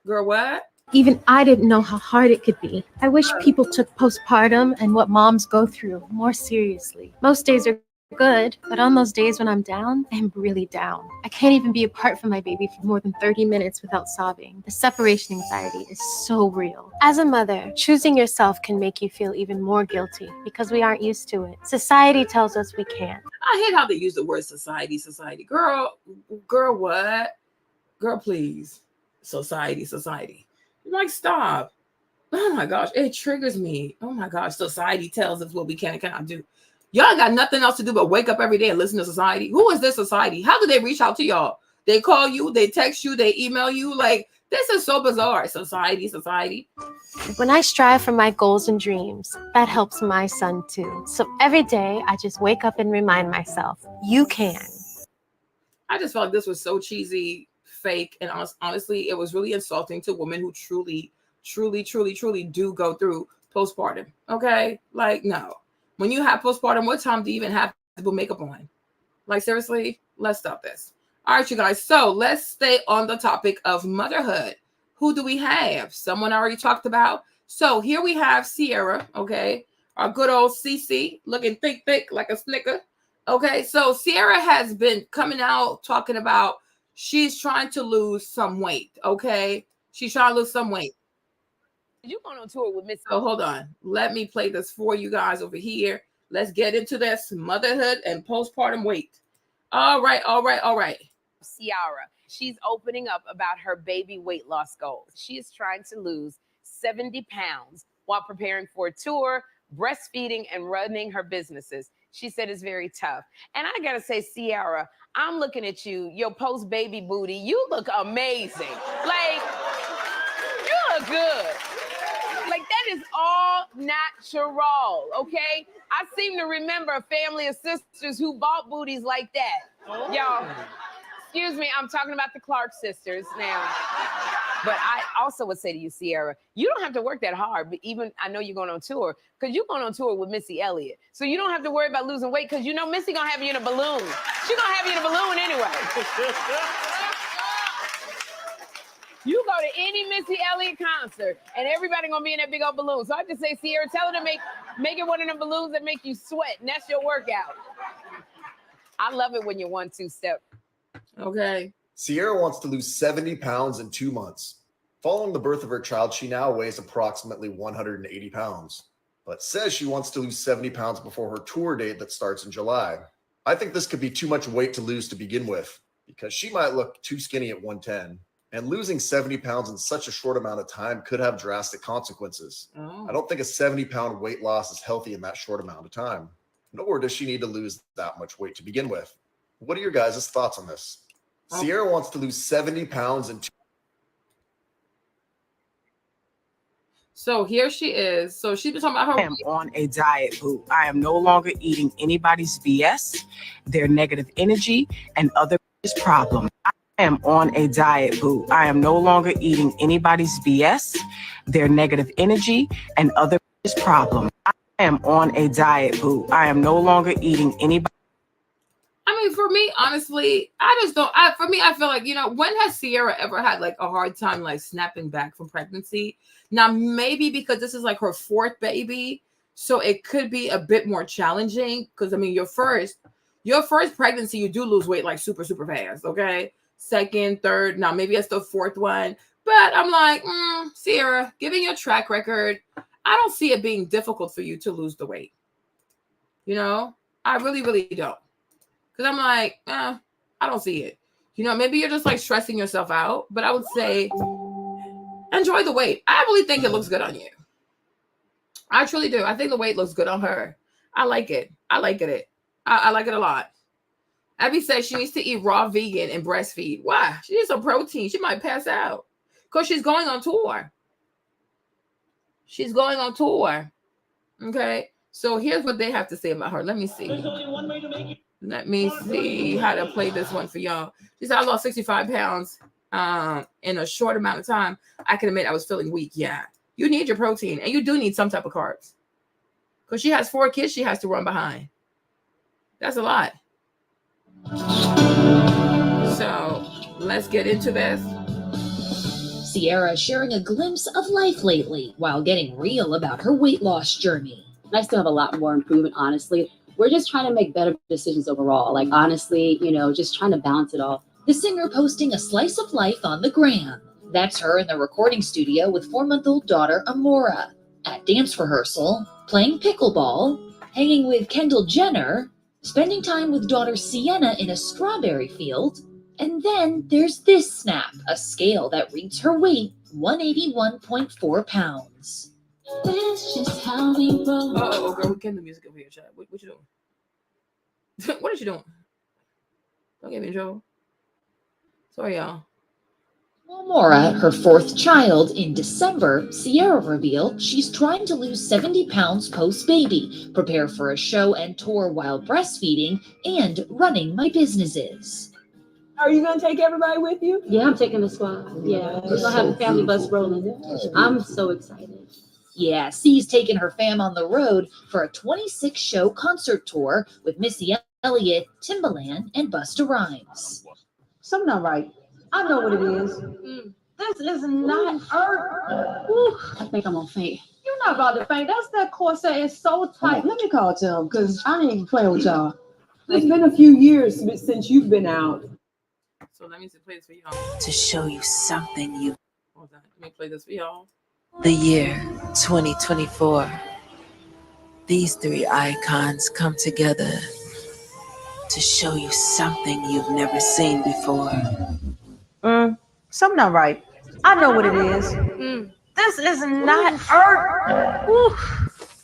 Girl, what? Even I didn't know how hard it could be. I wish people took postpartum and what moms go through more seriously. Most days are good, but on those days when I'm down, I'm really down. I can't even be apart from my baby for more than 30 minutes without sobbing. The separation anxiety is so real. As a mother, choosing yourself can make you feel even more guilty because we aren't used to it. Society tells us we can't. I hate how they use the word society. Girl, what? Girl, please. Society. Like, stop. Oh my gosh, it triggers me. Oh my gosh, society tells us what we can and cannot do. Y'all got nothing else to do but wake up every day and listen to society. Who is this society? How do they reach out to y'all? They call you, they text you, they email you. Like, this is so bizarre. Society. When I strive for my goals and dreams, that helps my son too. So every day I just wake up and remind myself, you can. I just felt like this was so cheesy, fake, and honestly, it was really insulting to women who truly do go through postpartum. Okay? Like, no. When you have postpartum, what time do you even have to put makeup on? Like, seriously, let's stop this. All right, you guys. So let's stay on the topic of motherhood. Who do we have? Someone already talked about. So here we have Ciara, okay? Our good old CC, looking thick like a snicker. Okay, so Ciara has been coming out talking about she's trying to lose some weight, okay? She's trying to lose some weight. You going on tour with Miss? So hold on. Let me play this for you guys over here. Let's get into this motherhood and postpartum weight. All right. Ciara, she's opening up about her baby weight loss goals. She is trying to lose 70 pounds while preparing for a tour, breastfeeding, and running her businesses. She said it's very tough. And I gotta say, Ciara, I'm looking at you, your post-baby booty. You look amazing. Like, you look good. Like, that is all natural, okay? I seem to remember a family of sisters who bought booties like that. Y'all, excuse me, I'm talking about the Clark sisters now. But I also would say to you, Ciara, you don't have to work that hard, but even I know you're going on tour, because you're going on tour with Missy Elliott. So you don't have to worry about losing weight, because you know Missy gonna have you in a balloon. She gonna have you in a balloon anyway. You go to any Missy Elliott concert, and everybody gonna be in that big old balloon. So I just say, Ciara, tell her to make it one of them balloons that make you sweat, and that's your workout. I love it when you're 1-2 step. Okay. Ciara wants to lose 70 pounds in 2 months. Following the birth of her child, she now weighs approximately 180 pounds, but says she wants to lose 70 pounds before her tour date that starts in July. I think this could be too much weight to lose to begin with, because she might look too skinny at 110. And losing 70 pounds in such a short amount of time could have drastic consequences. I don't think a 70-pound weight loss is healthy in that short amount of time. Nor does she need to lose that much weight to begin with. What are your guys' thoughts on this? Ciara wants to lose 70 pounds in 2. So here she is. So she's been talking about her. I am on a diet, boo. I am no longer eating anybody's BS, their negative energy, and other problems. I am on a diet, boo. I am no longer eating anybody's BS, their negative energy, and other problems. I am on a diet, boo. I am no longer eating anybody. I mean, for me, honestly, I feel like, when has Ciara ever had like a hard time like snapping back from pregnancy? Now, maybe because this is like her 4th baby, so it could be a bit more challenging. Because I mean, your first pregnancy, you do lose weight like super fast. Okay, 2nd, 3rd, now maybe it's the 4th one. But I'm like, Ciara, given your track record, I don't see it being difficult for you to lose the weight. You know, I really, really don't. Because I'm like, I don't see it. You know, maybe you're just like stressing yourself out, but I would say enjoy the weight. I really think it looks good on you. I truly do. I think the weight looks good on her. I like it. I like it. I like it a lot. Abby says she needs to eat raw vegan and breastfeed. Why? She needs some protein. She might pass out because she's going on tour. She's going on tour. Okay. So here's what they have to say about her. Let me see. Let me see how to play this one for y'all. She said, I lost 65 pounds in a short amount of time. I can admit I was feeling weak. Yeah. You need your protein, and you do need some type of carbs. Because she has 4 kids she has to run behind. That's a lot. So let's get into this. Ciara sharing a glimpse of life lately while getting real about her weight loss journey. I still have a lot more improvement, honestly. We're just trying to make better decisions overall. Like, honestly, you know, just trying to balance it all. The singer posting a slice of life on the gram. That's her in the recording studio with 4-month-old daughter Amora, at dance rehearsal, playing pickleball, hanging with Kendall Jenner, spending time with daughter Sienna in a strawberry field, and then there's this snap, a scale that reads her weight, 181.4 pounds. That's just how we roll. Oh, girl, we can do music over here, chat. What you doing? What is you doing? Don't get me in trouble. Sorry, y'all. Amora, her 4th child, in December, Ciara revealed she's trying to lose 70 pounds post-baby, prepare for a show and tour while breastfeeding, and running my businesses. Are you going to take everybody with you? Yeah, I'm taking the squad. Yeah, we're going to have a family bus rolling. I'm so excited. Yeah, C's taking her fam on the road for a 26-show concert tour with Missy Elliott, Timbaland, and Busta Rhymes. Something not right. I know what it is. This is not Earth. I think I'm gonna faint. You're not about to faint. That's that corset is so tight. Let me call Tim because I ain't even playing with y'all. It's been a few years since you've been out. So let me play this for y'all. To show you something you. Hold on. Let me play this for y'all. The year 2024. These 3 icons come together to show you something you've never seen before. Something not right. I know what it is. This is not Earth.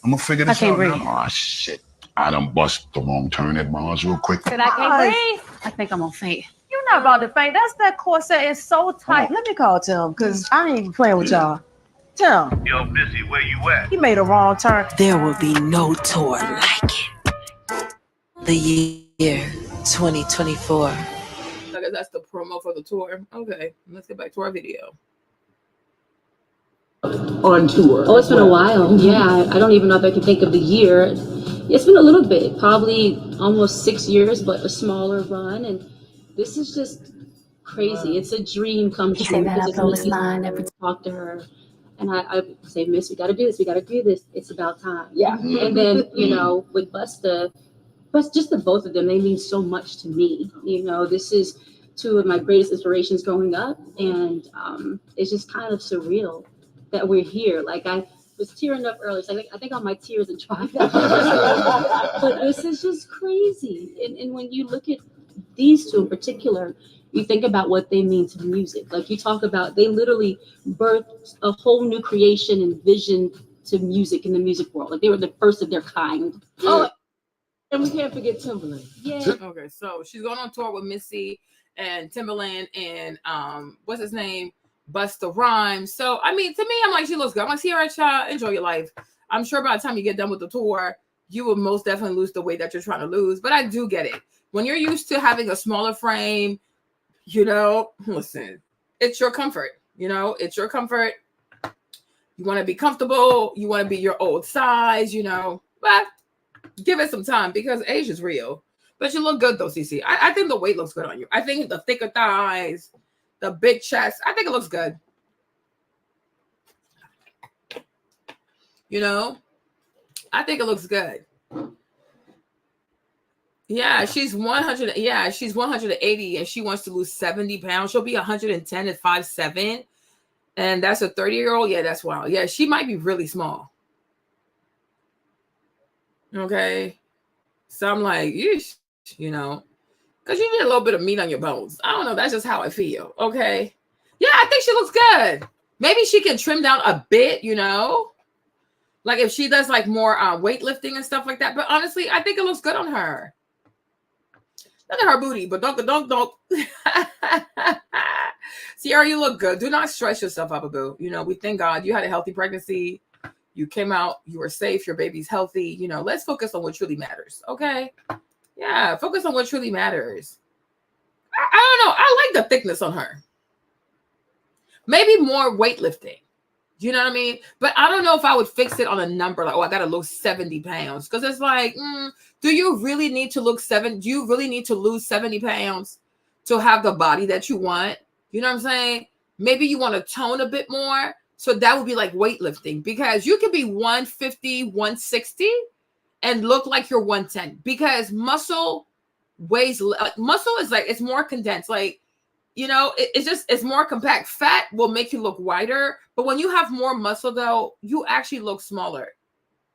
I'm gonna figure this I can't out breathe. now. Oh shit. I done bust the wrong turn at Mars real quick. I can't breathe. I think I'm gonna faint. You're not about to faint. That's that corset is so tight. Let me call Tim because I ain't even playing with y'all. Tim. Yo, Missy, where you at? He made a wrong turn. There will be no tour like it. The year 2024. I guess that's the promo for the tour. Okay, let's get back to our video. On tour. Oh, it's been a while. Yeah, I don't even know if I can think of the year. It's been a little bit, probably almost 6 years, but a smaller run. And this is just crazy. It's a dream come true. say that Because out it's loud Missy's line every talk to her. And I say, Miss, we got to do this. We got to do this. It's about time. Yeah. And then, you know, with Busta, but just the both of them, they mean so much to me. You know, this is 2 of my greatest inspirations growing up. And it's just kind of surreal that we're here. Like, I was tearing up earlier. So I think all my tears are dry. But this is just crazy. And when you look at these 2 in particular, you think about what they mean to music. Like you talk about, they literally birthed a whole new creation and vision to music in the music world. Like they were the first of their kind. Oh, and we can't forget Timbaland. Yeah. Okay, so she's going on tour with Missy and Timbaland and what's his name? Busta Rhymes. So I mean, to me, I'm like, she looks good. I'm like, Ciara, child, enjoy your life. I'm sure by the time you get done with the tour, you will most definitely lose the weight that you're trying to lose. But I do get it. When you're used to having a smaller frame, you know, listen, it's your comfort. You know, it's your comfort. You want to be comfortable. You want to be your old size, you know, but give it some time because age is real. But you look good though, CC. I think the weight looks good on you. I think the thicker thighs, the big chest, I think it looks good. You know, I think it looks good. Yeah, she's 100. Yeah, she's 180 and she wants to lose 70 pounds. She'll be 110 at 5'7". And that's a 30-year-old. Yeah, that's wild. Yeah, she might be really small. Okay. So I'm like, yeesh, you know, because you need a little bit of meat on your bones. I don't know. That's just how I feel. Okay. Yeah, I think she looks good. Maybe she can trim down a bit, you know, like if she does like more weightlifting and stuff like that. But honestly, I think it looks good on her. Look at her booty, but don't. Ciara, you look good. Do not stress yourself up, boo. You know, we thank God you had a healthy pregnancy. You came out, you were safe, your baby's healthy. You know, let's focus on what truly matters. Okay. Yeah, focus on what truly matters. I don't know. I like the thickness on her. Maybe more weightlifting. You know what I mean? But I don't know if I would fix it on a number like, oh, I got to lose 70 pounds. Because it's like, do you really need to look do you really need to lose 70 pounds to have the body that you want? You know what I'm saying? Maybe you want to tone a bit more. So that would be like weightlifting, because you can be 150, 160 and look like you're 110, because muscle weighs, muscle is like, it's more condensed. Like, you know, it's more compact. Fat will make you look wider, but when you have more muscle though, you actually look smaller,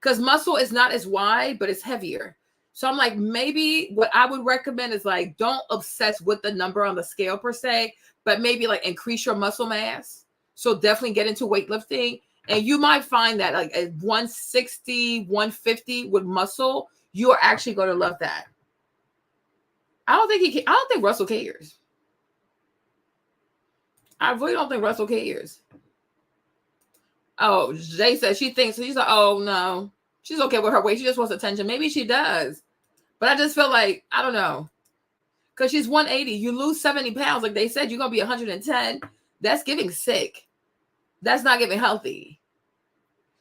because muscle is not as wide, but it's heavier. So I'm like, maybe what I would recommend is like, don't obsess with the number on the scale per se, but maybe like increase your muscle mass. So definitely get into weightlifting, and you might find that like at 160, 150 with muscle, you are actually going to love that. I don't think Russell cares. I really don't think Russell cares. Oh, Jay said she thinks, she's like, oh no, she's okay with her weight. She just wants attention. Maybe she does. But I just feel like, I don't know. Because she's 180. You lose 70 pounds. Like they said, you're going to be 110. That's giving sick. That's not giving healthy.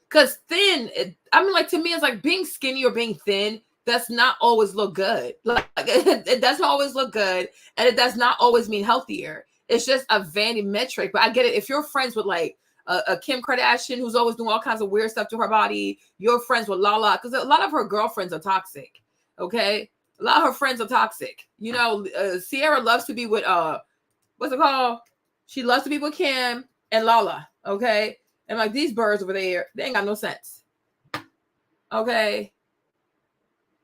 Because thin, I mean, like to me, it's like being skinny or being thin does not always look good. Like it doesn't always look good. And it does not always mean healthier. It's just a vanity metric. But I get it. If you're friends with like a Kim Kardashian who's always doing all kinds of weird stuff to her body, you're friends with Lala, because a lot of her girlfriends are toxic. Okay? A lot of her friends are toxic. You know, Ciara loves to be with, what's it called? She loves to be with Kim and Lala. Okay? And like these birds over there, they ain't got no sense. Okay?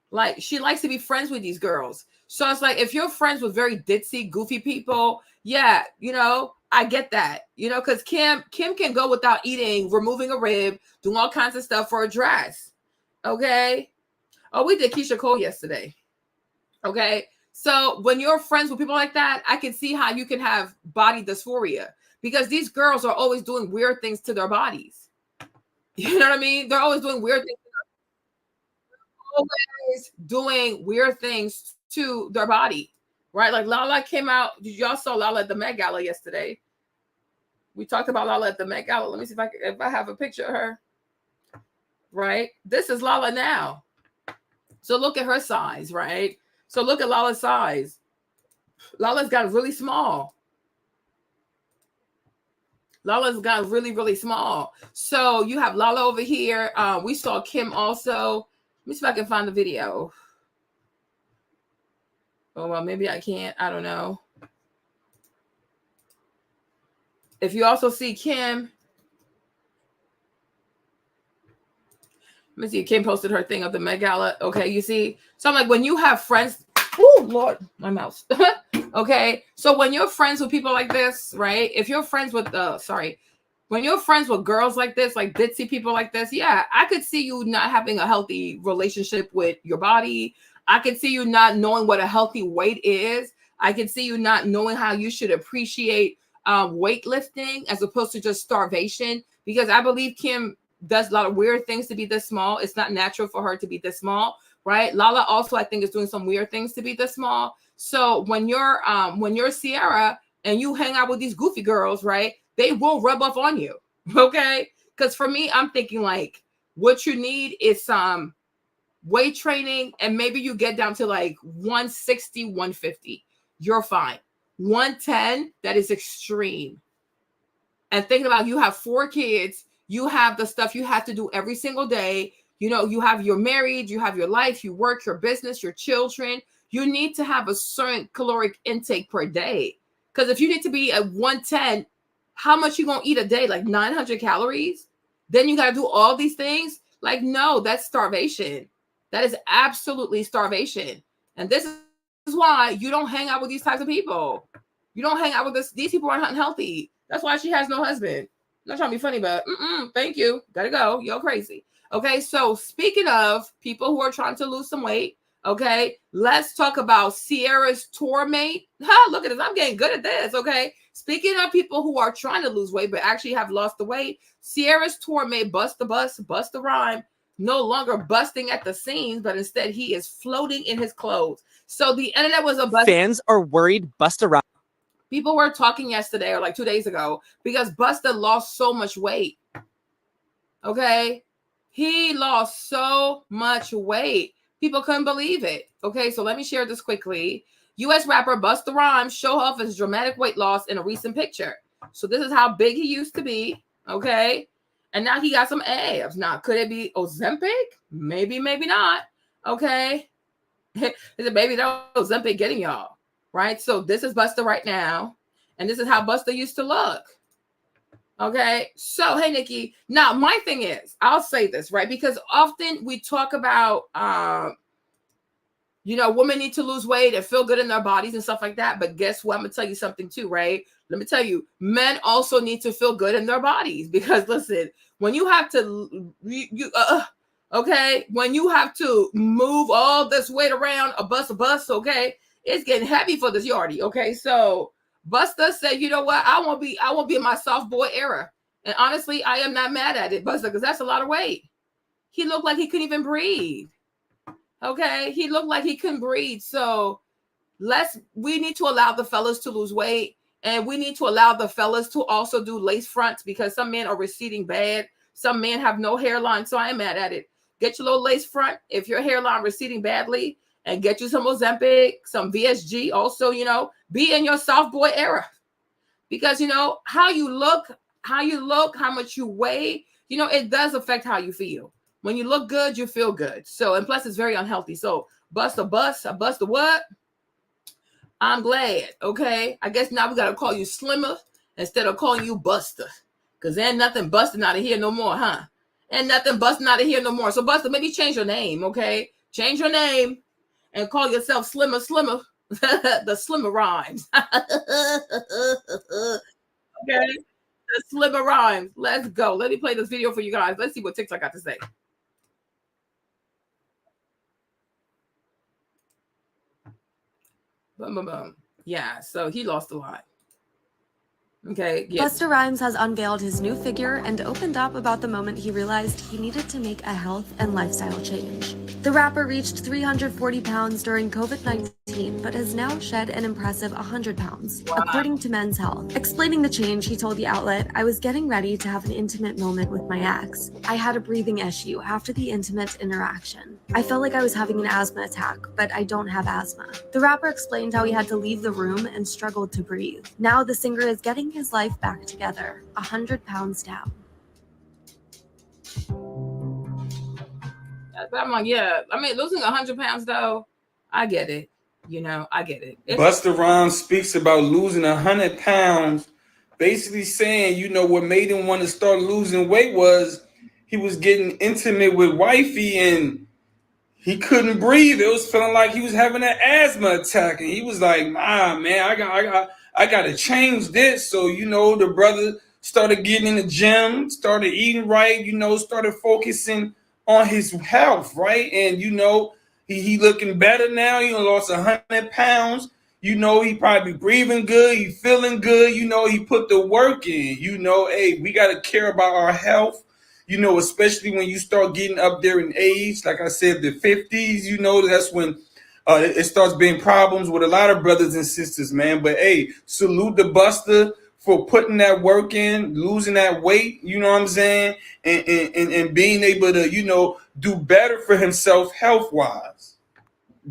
Like she likes to be friends with these girls. So it's like, if you're friends with very ditzy, goofy people, yeah, you know, I get that, you know, because Kim can go without eating, removing a rib, doing all kinds of stuff for a dress. Okay. Oh, we did Keisha Cole yesterday. Okay. So when you're friends with people like that, I can see how you can have body dysphoria, because these girls are always doing weird things to their bodies. You know what I mean? They're always doing weird things. Always doing weird things to their body. Right? Like Lala came out. Y'all saw Lala at the Met Gala yesterday. We talked about Lala at the Met Gala. Let me see if I have a picture of her. Right? This is Lala now. So look at her size, right? So look at Lala's size. Lala's got really small. Lala's got really, really small. So you have Lala over here. We saw Kim also. Let me see if I can find the video. Oh, well, maybe I can't. I don't know. If you also see Kim. Let me see. Kim posted her thing of the Met Gala. Okay, you see? So I'm like, when you have friends. Oh, Lord, my mouse. Okay, so when you're friends with people like this, right? If you're friends with, when you're friends with girls like this, like ditzy people like this, yeah, I could see you not having a healthy relationship with your body. I could see you not knowing what a healthy weight is. I could see you not knowing how you should appreciate weightlifting as opposed to just starvation, because I believe Kim does a lot of weird things to be this small. It's not natural for her to be this small, right? Lala also, I think, is doing some weird things to be this small. So when you're Ciara and you hang out with these goofy girls, right, they will rub off on you, okay? Because for me, I'm thinking like what you need is some weight training, and maybe you get down to like 160, 150. You're fine. 110, that is extreme. And thinking about, you have 4 kids, you have the stuff you have to do every single day. You know, you have your marriage, you have your life, you work, your business, your children. You need to have a certain caloric intake per day. Because if you need to be at 110, how much you gonna eat a day? Like 900 calories? Then you gotta do all these things? Like, no, that's starvation. That is absolutely starvation. And this is why you don't hang out with these types of people. You don't hang out with these people are unhealthy. That's why she has no husband. I'm not trying to be funny, but thank you. Gotta go. You're crazy. Okay, so speaking of people who are trying to lose some weight, okay, let's talk about Ciara's tour mate. Look at this. I'm getting good at this, okay? Speaking of people who are trying to lose weight but actually have lost the weight, Ciara's tour mate Busta Rhymes, no longer busting at the seams, but instead he is floating in his clothes. So the internet was a bust. Fans are worried Busta Rhymes. People were talking yesterday or like 2 days ago because Busta lost so much weight. Okay? He lost so much weight. People couldn't believe it. Okay, so let me share this quickly. U.S. rapper Busta Rhymes showed off his dramatic weight loss in a recent picture. So this is how big he used to be. Okay? And now he got some abs. Now, could it be Ozempic? Maybe, maybe not. Okay? Is it maybe that Ozempic getting y'all? Right? So this is Busta right now. And this is how Busta used to look. Okay? So, hey, Nikki. Now, my thing is, I'll say this, right? Because often we talk about, women need to lose weight and feel good in their bodies and stuff like that. But guess what? I'm going to tell you something too, right? Let me tell you, men also need to feel good in their bodies. Because, listen, when you have to, when you have to move all this weight around a bus, okay, it's getting heavy for this yardie, okay? So Busta said, you know what? I won't be in my soft boy era. And honestly, I am not mad at it, Busta, because that's a lot of weight. He looked like he couldn't even breathe. Okay? He looked like he couldn't breathe. So we need to allow the fellas to lose weight. And we need to allow the fellas to also do lace fronts because some men are receding bad. Some men have no hairline. So I am mad at it. Get your little lace front if your hairline receding badly. And get you some Ozempic, some VSG. Also, be in your soft boy era. Because, how you look, how much you weigh, it does affect how you feel. When you look good, you feel good. So, and plus it's very unhealthy. So, Busta what? I'm glad, okay? I guess now we got to call you Slimmer instead of calling you Busta. Because there ain't nothing busting out of here no more, huh? Ain't nothing busting out of here no more. So, Busta, maybe change your name, okay? Change your name. And call yourself Slimmer, the Slimmer Rhymes. Okay, the Slimmer Rhymes. Let's go. Let me play this video for you guys. Let's see what TikTok got to say. Boom, boom, boom. Yeah, so he lost a lot. Okay. Yeah. Busta Rhymes has unveiled his new figure and opened up about the moment he realized he needed to make a health and lifestyle change. The rapper reached 340 pounds during COVID-19, but has now shed an impressive 100 pounds, according to Men's Health. Explaining the change, he told the outlet, "I was getting ready to have an intimate moment with my ex. I had a breathing issue after the intimate interaction. I felt like I was having an asthma attack, but I don't have asthma." The rapper explained how he had to leave the room and struggled to breathe. Now the singer is getting his life back together, 100 pounds down. I'm like, yeah. I mean, losing 100 pounds though, I get it. I get it. Busta Rhymes speaks about losing 100 pounds, basically saying, what made him want to start losing weight was he was getting intimate with wifey and he couldn't breathe. It was feeling like he was having an asthma attack, and he was like, man, I got to change this. So, the brother started getting in the gym, started eating right, started focusing on his health, right? And, he looking better now. He lost 100 pounds. He probably breathing good. He feeling good. He put the work in. Hey, we got to care about our health, especially when you start getting up there in age. Like I said, the 50s, that's when it starts being problems with a lot of brothers and sisters, man. But, hey, salute the Busta for putting that work in, losing that weight, you know what I'm saying? And being able to, do better for himself health-wise.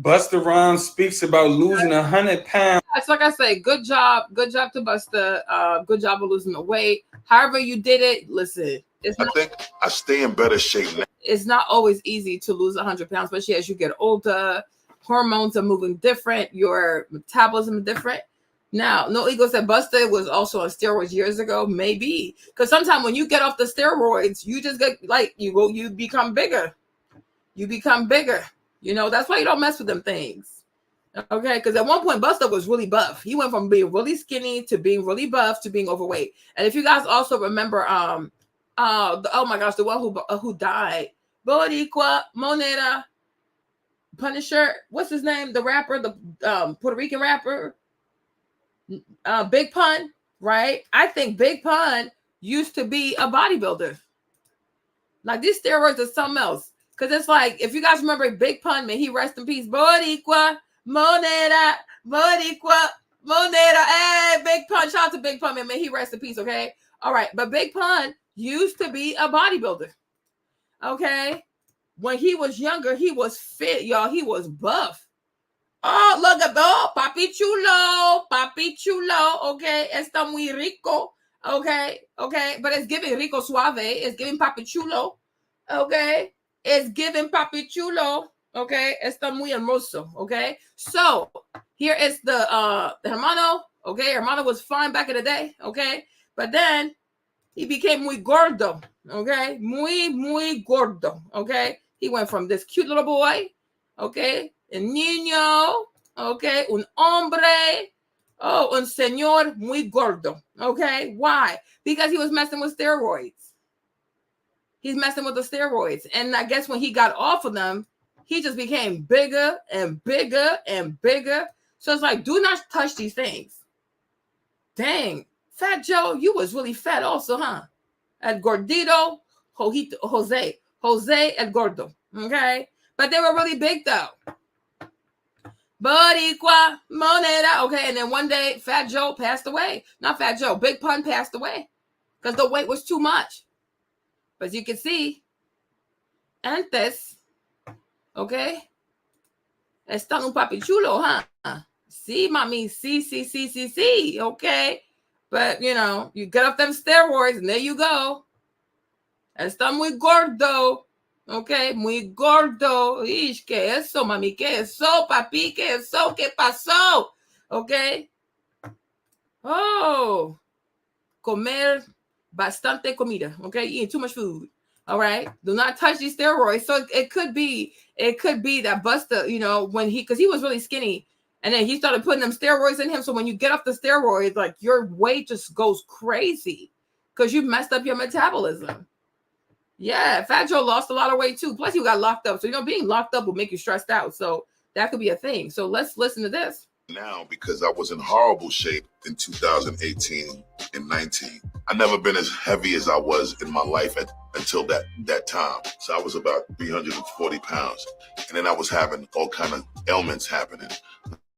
Busta Rhymes speaks about losing 100 pounds. It's like I say, good job to Busta. Good job of losing the weight. However you did it, listen. I think I stay in better shape now. It's not always easy to lose 100 pounds, especially as you get older. Hormones are moving different. Your metabolism is different. Now, No Ego said Busta was also on steroids years ago. Maybe. Because sometimes when you get off the steroids, you just get like, you become bigger. You become bigger. You know, that's why you don't mess with them things. Okay, because at one point Busta was really buff. He went from being really skinny to being really buff to being overweight. And if you guys also remember, oh my gosh, the one who died, Boricua Moneda, Punisher, what's his name? The rapper, the Puerto Rican rapper, Big Pun, right? I think Big Pun used to be a bodybuilder. Like these steroids are something else. Because it's like, if you guys remember Big Pun, may he rest in peace. Boricua Moneda, Boricua Moneda. Hey, Big Pun. Shout out to Big Pun, man. May he rest in peace, okay? All right. But Big Pun used to be a bodybuilder, okay? When he was younger, he was fit, y'all. He was buff. Oh, look at that. Papi chulo, okay? Está muy rico, okay? Okay, but it's giving rico suave. It's giving papi chulo, okay? It's giving papi chulo, okay? Está muy hermoso, okay? So, here is the hermano, okay? Hermano was fine back in the day, okay? But then, he became muy gordo, okay? Muy gordo, okay? He went from this cute little boy, okay? El niño, okay? Un hombre, oh, un señor muy gordo, okay? Why? Because he was messing with steroids. He's messing with the steroids. And I guess when he got off of them, he just became bigger and bigger and bigger. So it's like, do not touch these things. Dang. Fat Joe, you was really fat also, huh? El Gordito, Jose El Gordo, okay? But they were really big, though. Boricua Moneda, okay? And then one day, Fat Joe passed away. Not Fat Joe, Big Pun passed away because the weight was too much. But as you can see, antes, okay? Está un papi chulo, huh? Sí, mami, sí, okay? But, you know, you get off them steroids and there you go. Está muy gordo. Okay, muy gordo. Ish, ¿qué eso, mami? ¿Qué eso, papi? ¿Qué eso? ¿Qué pasó? Okay. Oh, comer bastante comida. Okay, eating too much food. All right. Do not touch these steroids. So it could be that Busta, you know, because he was really skinny. And then he started putting them steroids in him. So when you get off the steroids, like your weight just goes crazy because you messed up your metabolism. Yeah, Fat Joe lost a lot of weight too. Plus, you got locked up. So, you know, being locked up will make you stressed out. So that could be a thing. So let's listen to this. Now, because I was in horrible shape in 2018 and 19. I never been as heavy as I was in my life until that time. So I was about 340 pounds. And then I was having all kind of ailments happening.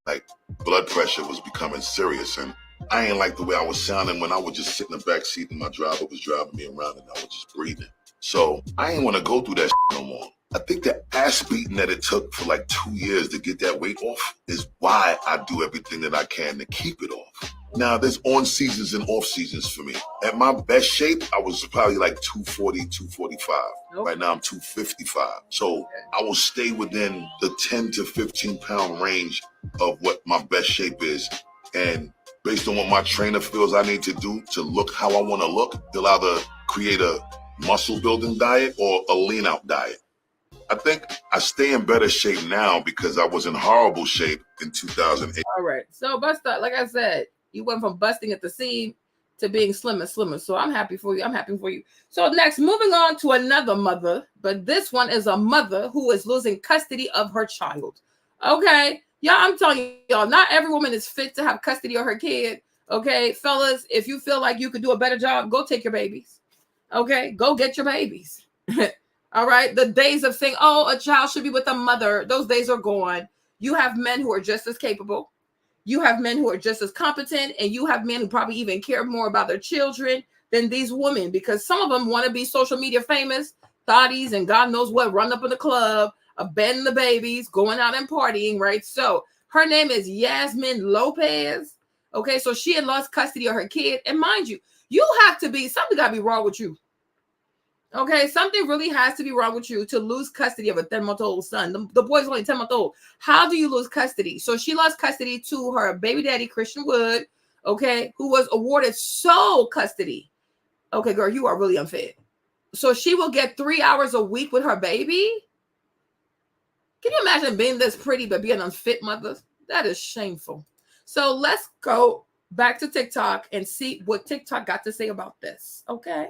Like blood pressure was becoming serious. And I ain't like the way I was sounding when I was just sit in the back seat and my driver was driving me around and I was just breathing. So I ain't want to go through that no more. I think the ass beating that it took for like 2 years to get that weight off is why I do everything that I can to keep it off. Now, there's on seasons and off seasons for me. At my best shape, I was probably like 240, 245. Okay. Right now, I'm 255. So I will stay within the 10 to 15 pound range of what my best shape is. And based on what my trainer feels I need to do to look how I want to look, he'll either create a muscle building diet or a lean out diet. I think I stay in better shape now because I was in horrible shape in 2008. All right. So Busta, like I said, you went from busting at the seam to being slimmer. So I'm happy for you. I'm happy for you. So next, moving on to another mother, but this one is a mother who is losing custody of her child. Okay. Yeah, I'm telling y'all, not every woman is fit to have custody of her kid. Okay, fellas, if you feel like you could do a better job, go take your babies. Okay, go get your babies. All right. The days of saying, oh, a child should be with a mother, those days are gone. You have men who are just as capable. You have men who are just as competent. And you have men who probably even care more about their children than these women, because some of them want to be social media famous, thotties, and God knows what, run up in the club, abandon the babies, going out and partying, right? So her name is Yasmin Lopez. Okay, so she had lost custody of her kid. And mind you, you have to be, something got to be wrong with you. Okay, something really has to be wrong with you to lose custody of a 10-month-old son. The boy's only 10 months old. How do you lose custody? So she lost custody to her baby daddy, Christian Wood, okay, who was awarded sole custody. Okay, girl, you are really unfit. So she will get 3 hours a week with her baby? Can you imagine being this pretty but being an unfit mother? That is shameful. So let's go back to TikTok and see what TikTok got to say about this, okay?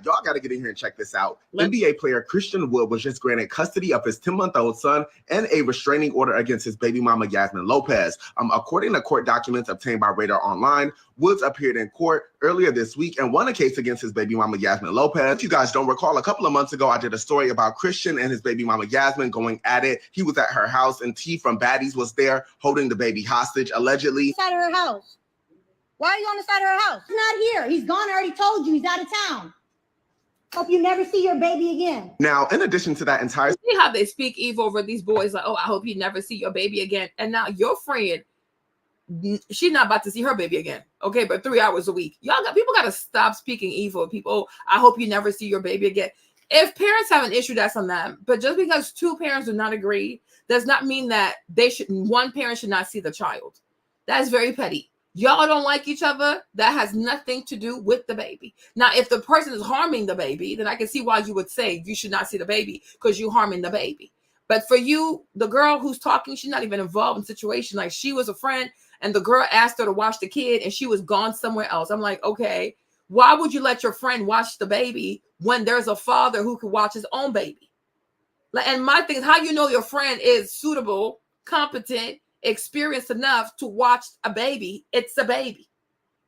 Y'all got to get in here and check this out. NBA player Christian Wood was just granted custody of his 10-month-old son and a restraining order against his baby mama, Yasmin Lopez. According to court documents obtained by Radar Online, Woods appeared in court earlier this week and won a case against his baby mama, Yasmin Lopez. If you guys don't recall, a couple of months ago, I did a story about Christian and his baby mama, Yasmin, going at it. He was at her house and T from Baddies was there holding the baby hostage, allegedly. Side of her house. Why are you on the side of her house? He's not here. He's gone. I already told you. He's out of town. Hope you never see your baby again. Now, in addition to that entire... See how they speak evil over these boys, like, oh, I hope you never see your baby again. And now your friend, she's not about to see her baby again. Okay, but 3 hours a week. People got to stop speaking evil of people. Oh, I hope you never see your baby again. If parents have an issue, that's on them. But just because two parents do not agree does not mean that one parent should not see the child. That's very petty. Y'all don't like each other. That has nothing to do with the baby. Now, if the person is harming the baby, then I can see why you would say you should not see the baby because you're harming the baby. But for you, the girl who's talking, she's not even involved in the situation. Like, she was a friend and the girl asked her to watch the kid and she was gone somewhere else. I'm like, okay, why would you let your friend watch the baby when there's a father who could watch his own baby? And my thing is, how you know your friend is suitable, competent, experienced enough to watch a baby? It's a baby,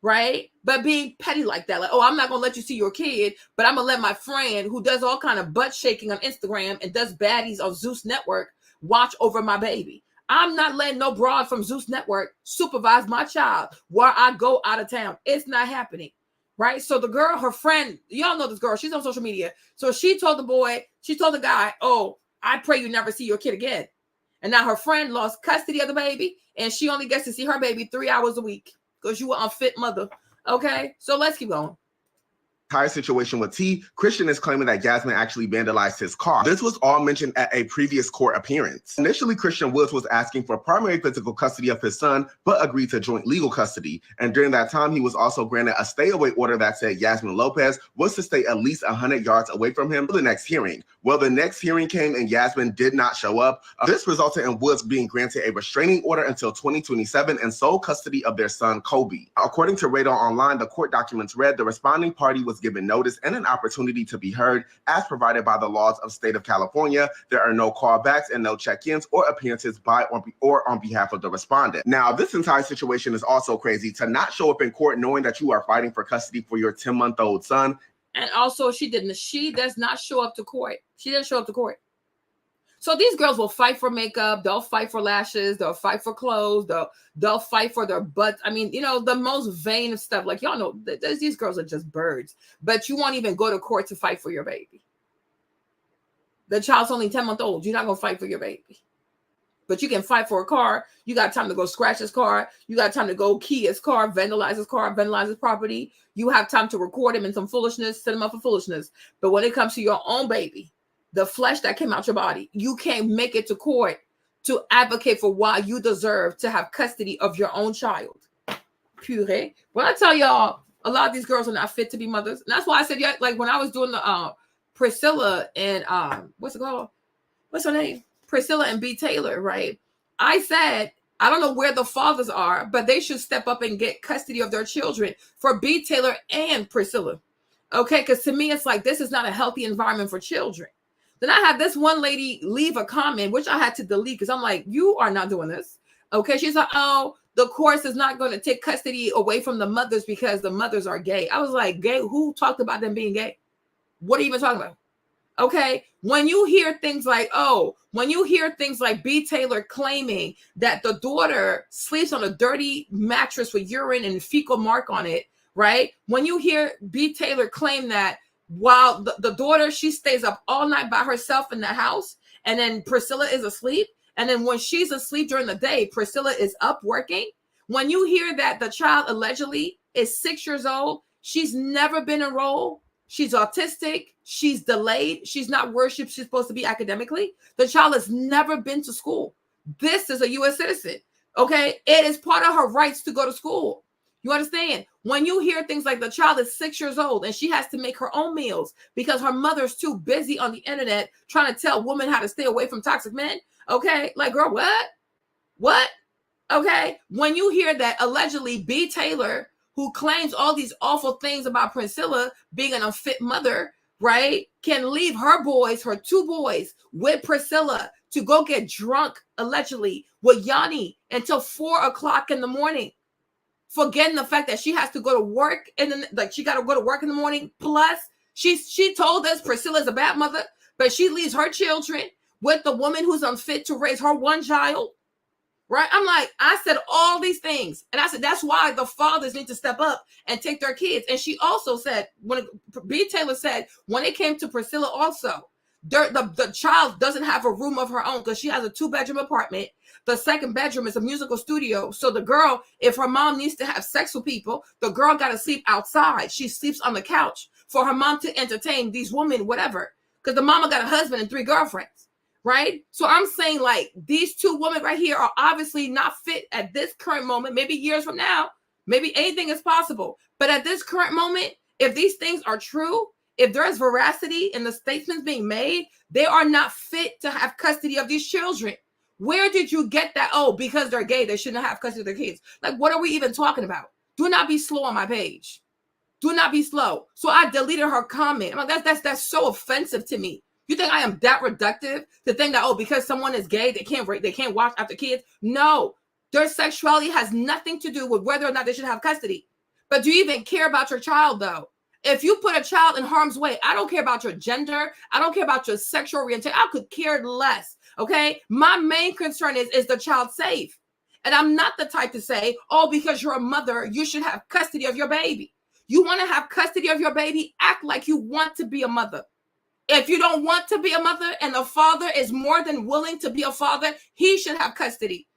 right? But being petty like that, like, oh, I'm not gonna let you see your kid, but I'm gonna let my friend who does all kind of butt shaking on Instagram and does baddies on Zeus Network watch over my baby. I'm not letting no broad from Zeus Network supervise my child while I go out of town. It's not happening, right? So the girl, her friend, y'all know this girl, she's on social media. So she told the guy, oh, I pray you never see your kid again. And now her friend lost custody of the baby and she only gets to see her baby 3 hours a week because you were unfit mother. Okay, so let's keep going. Entire situation with T, Christian is claiming that Yasmin actually vandalized his car. This was all mentioned at a previous court appearance. Initially, Christian Woods was asking for primary physical custody of his son, but agreed to joint legal custody. And during that time, he was also granted a stay-away order that said Yasmin Lopez was to stay at least 100 yards away from him for the next hearing. Well, the next hearing came and Yasmin did not show up. This resulted in Woods being granted a restraining order until 2027 and sole custody of their son, Kobe. According to Radar Online, the court documents read the responding party was given notice and an opportunity to be heard as provided by the laws of state of California. There are no callbacks and no check-ins or appearances by or on behalf of the respondent. Now, this entire situation is also crazy. To not show up in court knowing that you are fighting for custody for your 10-month-old son. And also she does not show up to court. She didn't show up to court. So these girls will fight for makeup, they'll fight for lashes, they'll fight for clothes, they'll fight for their butts. I mean, you know, the most vain of stuff. Like, y'all know, these girls are just birds. But you won't even go to court to fight for your baby. The child's only 10 months old. You're not going to fight for your baby. But you can fight for a car. You got time to go scratch his car. You got time to go key his car, vandalize his property. You have time to record him in some foolishness, set him up for foolishness. But when it comes to your own baby, the flesh that came out your body, you can't make it to court to advocate for why you deserve to have custody of your own child. Puree. When I tell y'all, a lot of these girls are not fit to be mothers. And that's why I said, yeah, like when I was doing the Priscilla and what's it called? What's her name? Priscilla and B. Taylor, right? I said, I don't know where the fathers are, but they should step up and get custody of their children for B. Taylor and Priscilla. Okay, because to me, it's like, this is not a healthy environment for children. Then I had this one lady leave a comment, which I had to delete because I'm like, you are not doing this. Okay, she's like, oh, the course is not going to take custody away from the mothers because the mothers are gay. I was like, gay? Who talked about them being gay? What are you even talking about? Okay, when you hear things like, B. Taylor claiming that the daughter sleeps on a dirty mattress with urine and fecal mark on it, right? When you hear B. Taylor claim that while the daughter, she stays up all night by herself in the house, and then Priscilla is asleep, and then when she's asleep during the day, Priscilla is up working. When you hear that the child allegedly is 6 years old, she's never been enrolled She's autistic. She's delayed. She's not where she's supposed to be academically. The child has never been to school. This is a U.S. citizen. Okay. It is part of her rights to go to school. You understand? When you hear things like the child is 6 years old and she has to make her own meals because her mother's too busy on the internet trying to tell women how to stay away from toxic men. Okay. Like, girl, what? What? Okay. When you hear that allegedly B. Taylor, who claims all these awful things about Priscilla being an unfit mother, right, can leave her boys, her 2 boys, with Priscilla to go get drunk, allegedly, with Yanni until 4 o'clock in the morning, forgetting the fact that she has to go to work and like she got to go to work in the morning. Plus, she told us Priscilla's a bad mother, but she leaves her children with the woman who's unfit to raise her 1 child. Right? I'm like, I said all these things. And I said, that's why the fathers need to step up and take their kids. And she also said, when B. Taylor said, when it came to Priscilla also, the child doesn't have a room of her own because she has a 2-bedroom apartment. The second bedroom is a musical studio. So the girl, if her mom needs to have sex with people, the girl got to sleep outside. She sleeps on the couch for her mom to entertain these women, whatever. Because the mama got a husband and 3 girlfriends. Right? So I'm saying like these 2 women right here are obviously not fit at this current moment. Maybe years from now, maybe anything is possible. But at this current moment, if these things are true, if there is veracity in the statements being made, they are not fit to have custody of these children. Where did you get that? Oh, because they're gay, they shouldn't have custody of their kids. Like, what are we even talking about? Do not be slow on my page. Do not be slow. So I deleted her comment. I'm like, that's so offensive to me. You think I am that reductive to think that, oh, because someone is gay, they can't watch after kids? No, their sexuality has nothing to do with whether or not they should have custody. But do you even care about your child, though? If you put a child in harm's way, I don't care about your gender. I don't care about your sexual orientation. I could care less, okay? My main concern is the child safe? And I'm not the type to say, oh, because you're a mother, you should have custody of your baby. You want to have custody of your baby? Act like you want to be a mother. If you don't want to be a mother and the father is more than willing to be a father, he should have custody.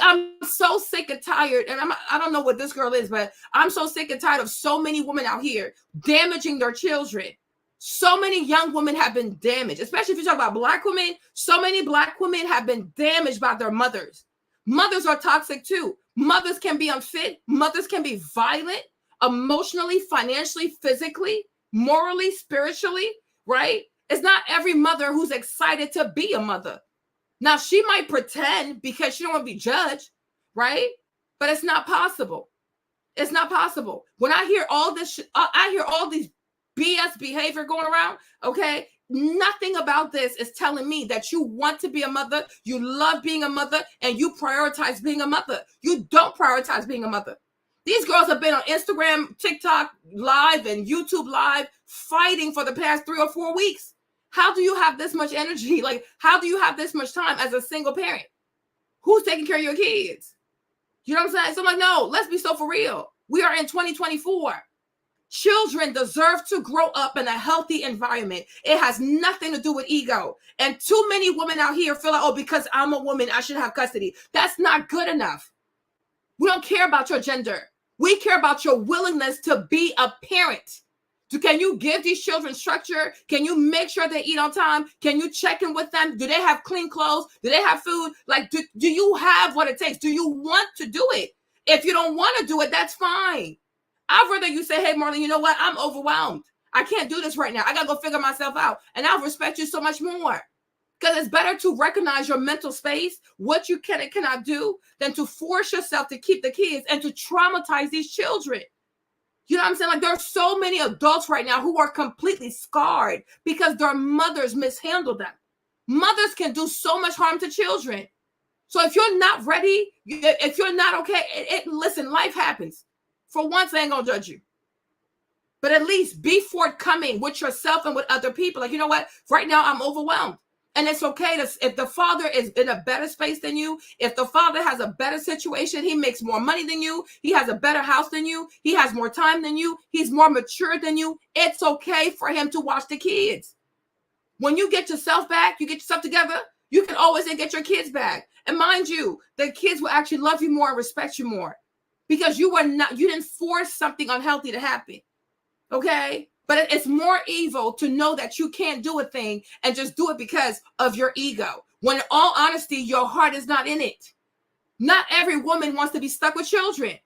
I'm so sick and tired, and I don't know what this girl is, but I'm so sick and tired of so many women out here damaging their children. So many young women have been damaged, especially if you talk about Black women. So many Black women have been damaged by their mothers. Mothers are toxic too. Mothers can be unfit. Mothers can be violent, emotionally, financially, physically, morally, spiritually. Right? It's not every mother who's excited to be a mother. Now, she might pretend because she don't want to be judged, right? But it's not possible. It's not possible. When I hear all this, I hear all these BS behavior going around, okay? Nothing about this is telling me that you want to be a mother, you love being a mother, and you prioritize being a mother. You don't prioritize being a mother. These girls have been on Instagram, TikTok Live, and YouTube Live fighting for the past 3 or 4 weeks. How do you have this much energy? Like, how do you have this much time as a single parent? Who's taking care of your kids? You know what I'm saying? So I'm like, no, let's be so for real. We are in 2024. Children deserve to grow up in a healthy environment. It has nothing to do with ego. And too many women out here feel like, oh, because I'm a woman, I should have custody. That's not good enough. We don't care about your gender. We care about your willingness to be a parent. So can you give these children structure? Can you make sure they eat on time? Can you check in with them? Do they have clean clothes? Do they have food? Like, do you have what it takes? Do you want to do it? If you don't want to do it, that's fine. I'd rather you say, hey, Marlon, you know what? I'm overwhelmed. I can't do this right now. I got to go figure myself out. And I'll respect you so much more. Because it's better to recognize your mental space, what you can and cannot do, than to force yourself to keep the kids and to traumatize these children. You know what I'm saying? Like, there are so many adults right now who are completely scarred because their mothers mishandled them. Mothers can do so much harm to children. So if you're not ready, if you're not okay, listen, life happens. For once, I ain't going to judge you. But at least be forthcoming with yourself and with other people. Like, you know what? Right now, I'm overwhelmed. And it's okay if the father is in a better space than you, if the father has a better situation, he makes more money than you, he has a better house than you, he has more time than you, he's more mature than you, it's okay for him to watch the kids. When you get yourself back, you get yourself together, you can always get your kids back. And mind you, the kids will actually love you more and respect you more because you didn't force something unhealthy to happen. Okay? But it's more evil to know that you can't do a thing and just do it because of your ego. When in all honesty, your heart is not in it. Not every woman wants to be stuck with children.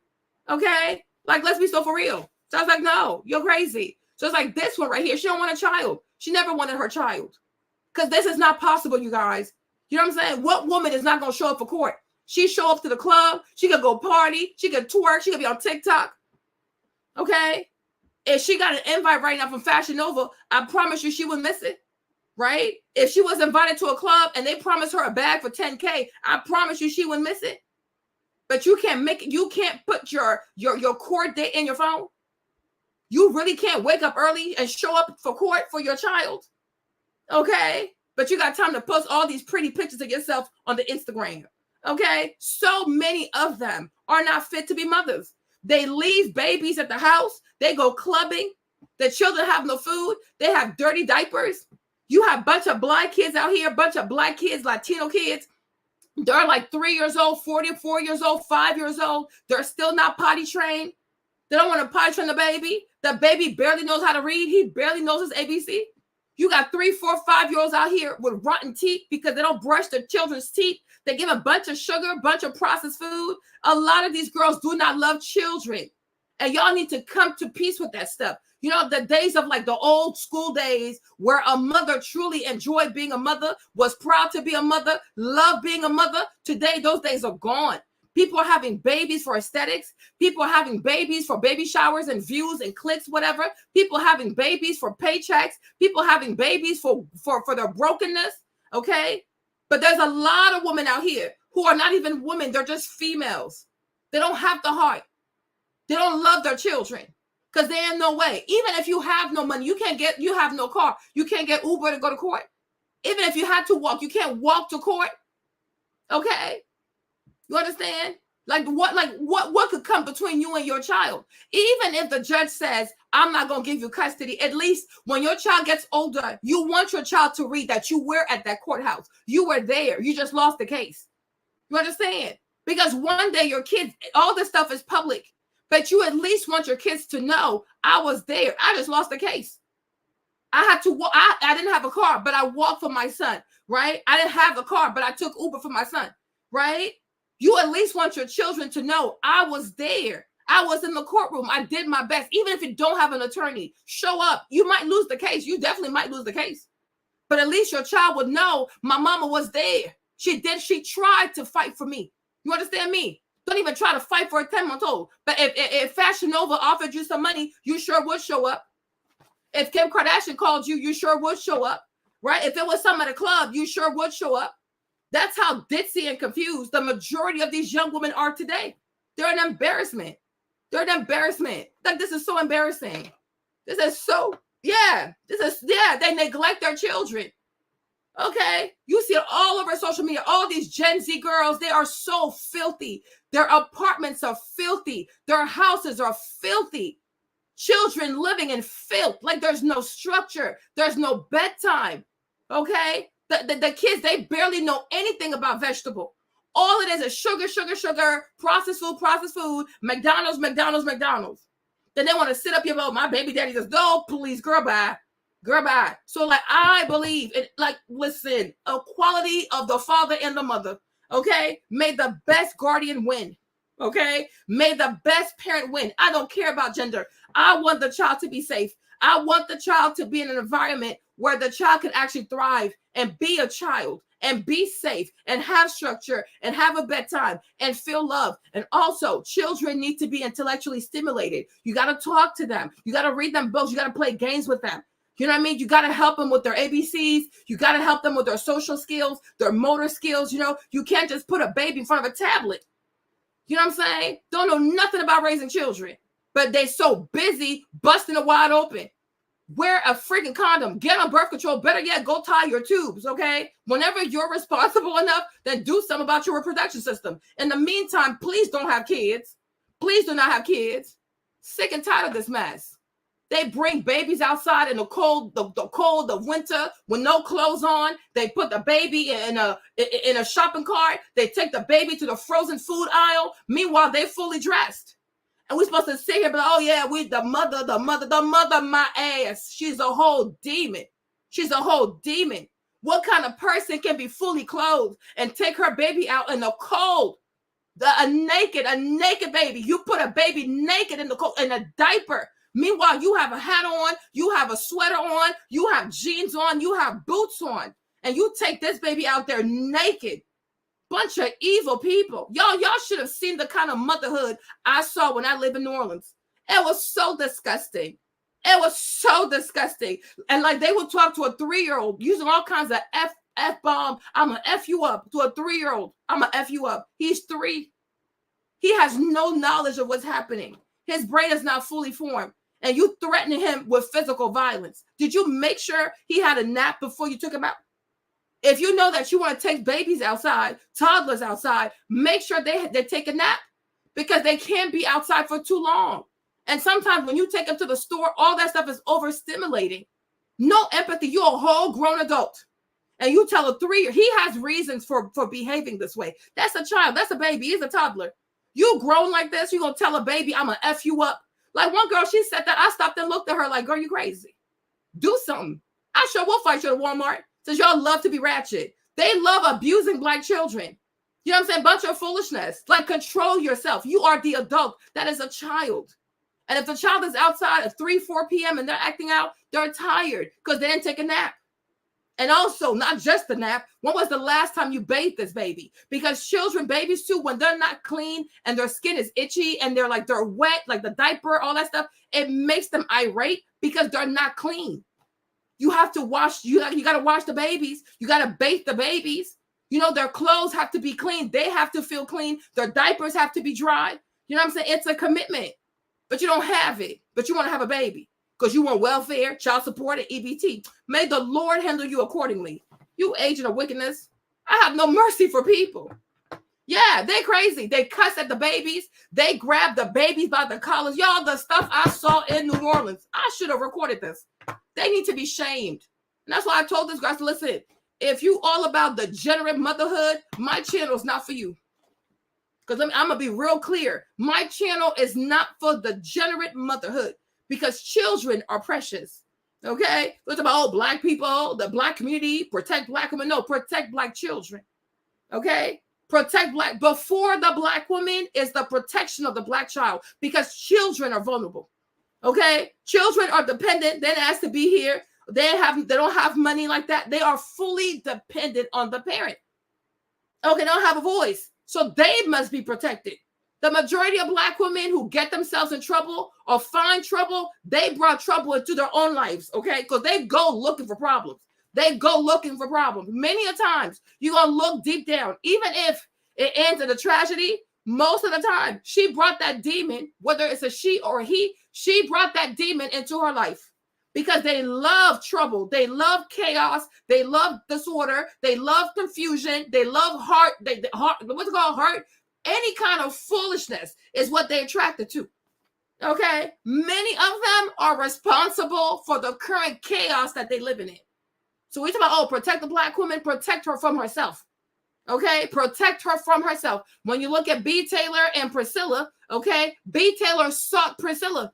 Okay? Like, let's be so for real. So I was like, no, you're crazy. So it's like this one right here. She don't want a child. She never wanted her child. Because this is not possible, you guys. You know what I'm saying? What woman is not going to show up for court? She show up to the club. She could go party. She could twerk. She could be on TikTok. Okay? If she got an invite right now from Fashion Nova, I promise you she would miss it. Right? If she was invited to a club and they promised her a bag for $10K, I promise you she would miss it. But you can't put your court date in your phone. You really can't wake up early and show up for court for your child. Okay? But you got time to post all these pretty pictures of yourself on the Instagram. Okay? So many of them are not fit to be mothers. They leave babies at the house. They go clubbing. The children have no food. They have dirty diapers. You have a bunch of black kids out here, a bunch of black kids, Latino kids. They're like 3 years old, 44 years old, 5 years old. They're still not potty trained. They don't want to potty train the baby. The baby barely knows how to read. He barely knows his ABC. You got 3, 4, 5-year-olds out here with rotten teeth because they don't brush their children's teeth. They give a bunch of sugar, a bunch of processed food. A lot of these girls do not love children. And y'all need to come to peace with that stuff. You know, the days of like the old school days where a mother truly enjoyed being a mother, was proud to be a mother, loved being a mother. Today, those days are gone. People are having babies for aesthetics. People are having babies for baby showers and views and clicks, whatever. People having babies for paychecks. People having babies for their brokenness, okay? But there's a lot of women out here who are not even women. They're just females. They don't have the heart. They don't love their children because they ain't no way. Even if you have no money, you have no car. You can't get Uber to go to court. Even if you had to walk, you can't walk to court, okay? You understand? Like what could come between you and your child? Even if the judge says, I'm not going to give you custody, at least when your child gets older, you want your child to read that you were at that courthouse. You were there. You just lost the case. You understand? Because one day your kids, all this stuff is public, but you at least want your kids to know I was there. I just lost the case. I had to walk. I didn't have a car, but I walked for my son, right? I didn't have a car, but I took Uber for my son, right? You at least want your children to know I was there. I was in the courtroom. I did my best. Even if you don't have an attorney, show up. You might lose the case. You definitely might lose the case. But at least your child would know my mama was there. She tried to fight for me. You understand me? Don't even try to fight for a 10-month-old. But if Fashion Nova offered you some money, you sure would show up. If Kim Kardashian called you, you sure would show up. Right? If it was some at a club, you sure would show up. That's how ditzy and confused the majority of these young women are today. They're an embarrassment. They're an embarrassment. Like, this is so embarrassing. This is so, they neglect their children. Okay? You see it all over social media. All these Gen Z girls, they are so filthy. Their apartments are filthy. Their houses are filthy. Children living in filth. Like, there's no structure. There's no bedtime. Okay? The kids, they barely know anything about vegetable. All it is sugar, sugar, sugar, processed food, McDonald's. Then they want to sit up here, my baby daddy says, no, please, girl, bye. So, like, I believe in, like, listen, equality of the father and the mother, okay? May the best guardian win, okay? May the best parent win. I don't care about gender. I want the child to be safe. I want the child to be in an environment where the child can actually thrive and be a child and be safe and have structure and have a bedtime and feel love. And also, children need to be intellectually stimulated. You got to talk to them. You got to read them books. You got to play games with them. You know what I mean? You got to help them with their ABCs. You got to help them with their social skills, their motor skills. You know, you can't just put a baby in front of a tablet. You know what I'm saying? Don't know nothing about raising children, but they so busy busting it wide open. Wear a freaking condom. Get on birth control. Better yet, go tie your tubes, okay? Whenever you're responsible enough, then do something about your reproduction system. In the meantime, please don't have kids. Please do not have kids. Sick and tired of this mess. They bring babies outside in the cold, the winter, with no clothes on. They put the baby in a shopping cart. They take the baby to the frozen food aisle. Meanwhile, they're fully dressed. And we're supposed to sit here, but oh yeah, we the mother, my ass. She's a whole demon. She's a whole demon. What kind of person can be fully clothed and take her baby out in the cold? A naked baby. You put a baby naked in the cold in a diaper. Meanwhile, you have a hat on, you have a sweater on, you have jeans on, you have boots on, and you take this baby out there naked. Bunch of evil people. Y'all should have seen the kind of motherhood I saw when I lived in New Orleans. It was so disgusting. It was so disgusting. And like they would talk to a 3-year-old using all kinds of F-bomb. I'm going to F you up. To a 3-year-old. I'm going to F you up. He's 3. He has no knowledge of what's happening. His brain is not fully formed. And you threatening him with physical violence. Did you make sure he had a nap before you took him out? If you know that you want to take babies outside, toddlers outside, make sure they take a nap because they can't be outside for too long. And sometimes when you take them to the store, all that stuff is overstimulating. No empathy. You're a whole grown adult. And you tell a 3-year-old, he has reasons for behaving this way. That's a child. That's a baby. He's a toddler. You grown like this, you're going to tell a baby, I'm going to F you up. Like one girl, she said that. I stopped and looked at her like, girl, you crazy. Do something. I sure will fight you at Walmart since y'all love to be ratchet. They love abusing Black children. You know what I'm saying? Bunch of foolishness. Like, control yourself. You are the adult. That is a child. And if the child is outside at 3, 4 p.m. and they're acting out, they're tired because they didn't take a nap. And also, not just the nap, when was the last time you bathed this baby? Because children, babies too, when they're not clean and their skin is itchy and they're wet, like the diaper, all that stuff, it makes them irate because they're not clean. You have to wash, you got to wash the babies. You got to bathe the babies. You know, their clothes have to be clean. They have to feel clean. Their diapers have to be dry. You know what I'm saying? It's a commitment, but you don't have it, but you want to have a baby. Because you want welfare, child support, and EBT. May the Lord handle you accordingly. You agent of wickedness. I have no mercy for people. Yeah, they're crazy. They cuss at the babies. They grab the babies by the collars. Y'all, the stuff I saw in New Orleans, I should have recorded this. They need to be shamed. And that's why I told this guy, listen, if you all about degenerate motherhood, my channel is not for you. Because I'm going to be real clear. My channel is not for degenerate motherhood. Because children are precious, okay? It's about Black people, the Black community, protect Black women. No, protect Black children, okay? Protect Black. Before the Black woman is the protection of the Black child because children are vulnerable, okay? Children are dependent. They asked to be here. They don't have money like that. They are fully dependent on the parent. Okay, they don't have a voice. So they must be protected. The majority of Black women who get themselves in trouble or find trouble, they brought trouble into their own lives, okay? Because they go looking for problems. They go looking for problems. Many a times, you're going to look deep down. Even if it ends in a tragedy, most of the time, she brought that demon, whether it's a she or a he, she brought that demon into her life. Because they love trouble. They love chaos. They love disorder. They love confusion. They love heart. What's it called? Heart. Any kind of foolishness is what they're attracted to. Okay? Many of them are responsible for the current chaos that they're living in. So we talk about, protect the Black woman, protect her from herself. Okay? Protect her from herself. When you look at B. Taylor and Priscilla, okay? B. Taylor sought Priscilla.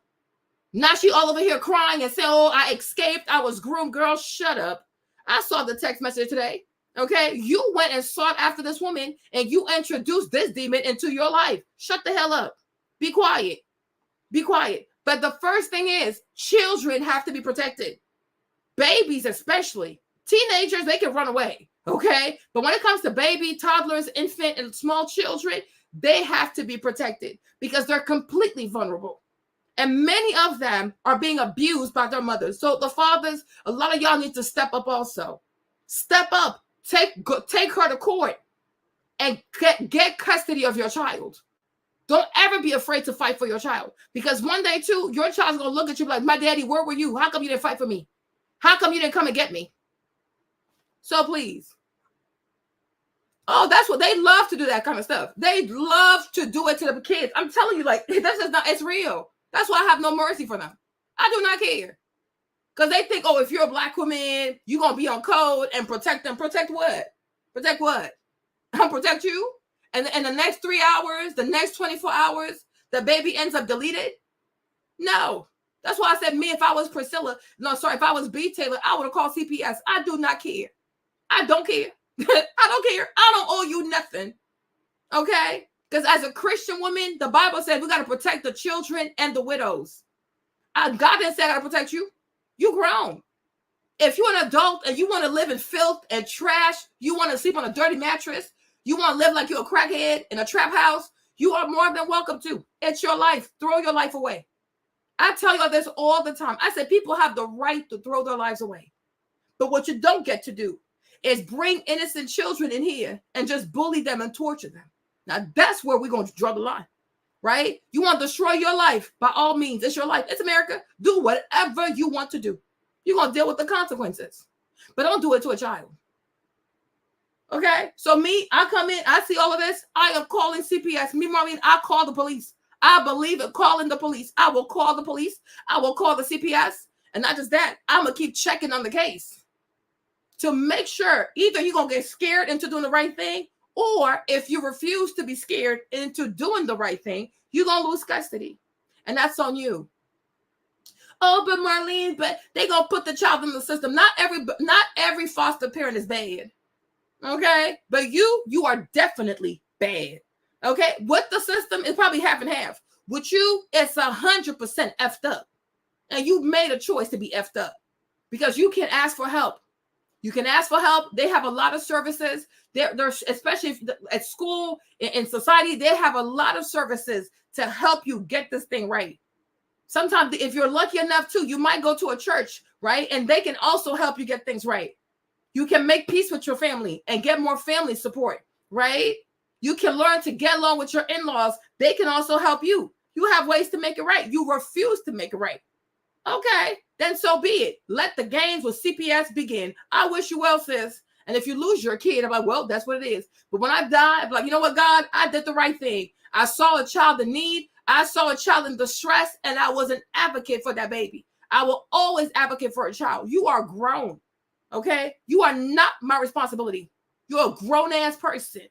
Now she all over here crying and saying, I escaped. I was groomed. Girl, shut up. I saw the text message today. Okay, you went and sought after this woman and you introduced this demon into your life. Shut the hell up. Be quiet. Be quiet. But the first thing is children have to be protected. Babies especially. Teenagers, they can run away. Okay, but when it comes to baby, toddlers, infant, and small children, they have to be protected because they're completely vulnerable. And many of them are being abused by their mothers. So the fathers, a lot of y'all need to step up also. Step up. Take her to court and get custody of your child. Don't ever be afraid to fight for your child. Because one day, too, your child's going to look at you like, my daddy, where were you? How come you didn't fight for me? How come you didn't come and get me? So please. Oh, that's what they love to do, that kind of stuff. They love to do it to the kids. I'm telling you, like, this is not, it's real. That's why I have no mercy for them. I do not care. Because they think, if you're a Black woman, you're going to be on code and protect them. Protect what? Protect what? Protect you? And the next 3 hours, the next 24 hours, the baby ends up deleted? No. That's why I said if I was if I was B. Taylor, I would have called CPS. I do not care. I don't care. I don't care. I don't owe you nothing. Okay? Because as a Christian woman, the Bible said we got to protect the children and the widows. God didn't say I got to protect you. You grown. If you're an adult and you want to live in filth and trash, you want to sleep on a dirty mattress, you want to live like you're a crackhead in a trap house, you are more than welcome to. It's your life. Throw your life away. I tell you this all the time. I said people have the right to throw their lives away. But what you don't get to do is bring innocent children in here and just bully them and torture them. Now, that's where we're going to draw the line, right? You want to destroy your life, by all means. It's your life. It's America. Do whatever you want to do. You're going to deal with the consequences. But don't do it to a child. Okay? So me, I come in, I see all of this. I am calling CPS. Me, Marlene, I call the police. I believe in calling the police. I will call the police. I will call the CPS. And not just that, I'm going to keep checking on the case to make sure either you're going to get scared into doing the right thing, or if you refuse to be scared into doing the right thing, you're going to lose custody. And that's on you. Oh, but Marlene, but they're going to put the child in the system. Not every foster parent is bad. Okay? But you are definitely bad. Okay? With the system, it's probably half and half. With you, it's 100% effed up. And you made a choice to be effed up because you can ask for help. You can ask for help. They have a lot of services. They're especially at school, in society, they have a lot of services to help you get this thing right. Sometimes if you're lucky enough to, you might go to a church, right? And they can also help you get things right. You can make peace with your family and get more family support, right? You can learn to get along with your in-laws. They can also help you. You have ways to make it right. You refuse to make it right. Okay, then so be it. Let the games with CPS begin. I wish you well, sis. And if you lose your kid, I'm like, well, that's what it is. But when I die, I'm like, you know what, God? I did the right thing. I saw a child in need. I saw a child in distress, and I was an advocate for that baby. I will always advocate for a child. You are grown, okay? You are not my responsibility. You're a grown-ass person,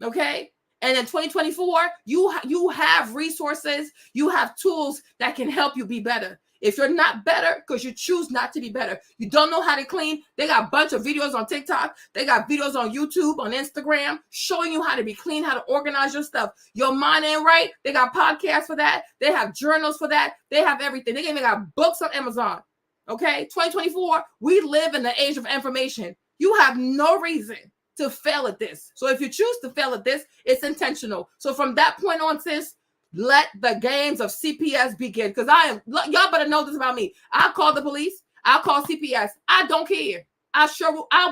okay? And in 2024, you have resources. You have tools that can help you be better. If you're not better, because you choose not to be better, you don't know how to clean, they got a bunch of videos on TikTok. They got videos on YouTube, on Instagram, showing you how to be clean, how to organize your stuff. Your mind ain't right. They got podcasts for that. They have journals for that. They have everything. They even got books on Amazon. Okay, 2024, we live in the age of information. You have no reason to fail at this. So if you choose to fail at this, it's intentional. So from that point on, sis, let the games of CPS begin. Because y'all better know this about me. I'll call the police. I'll call CPS. I don't care. I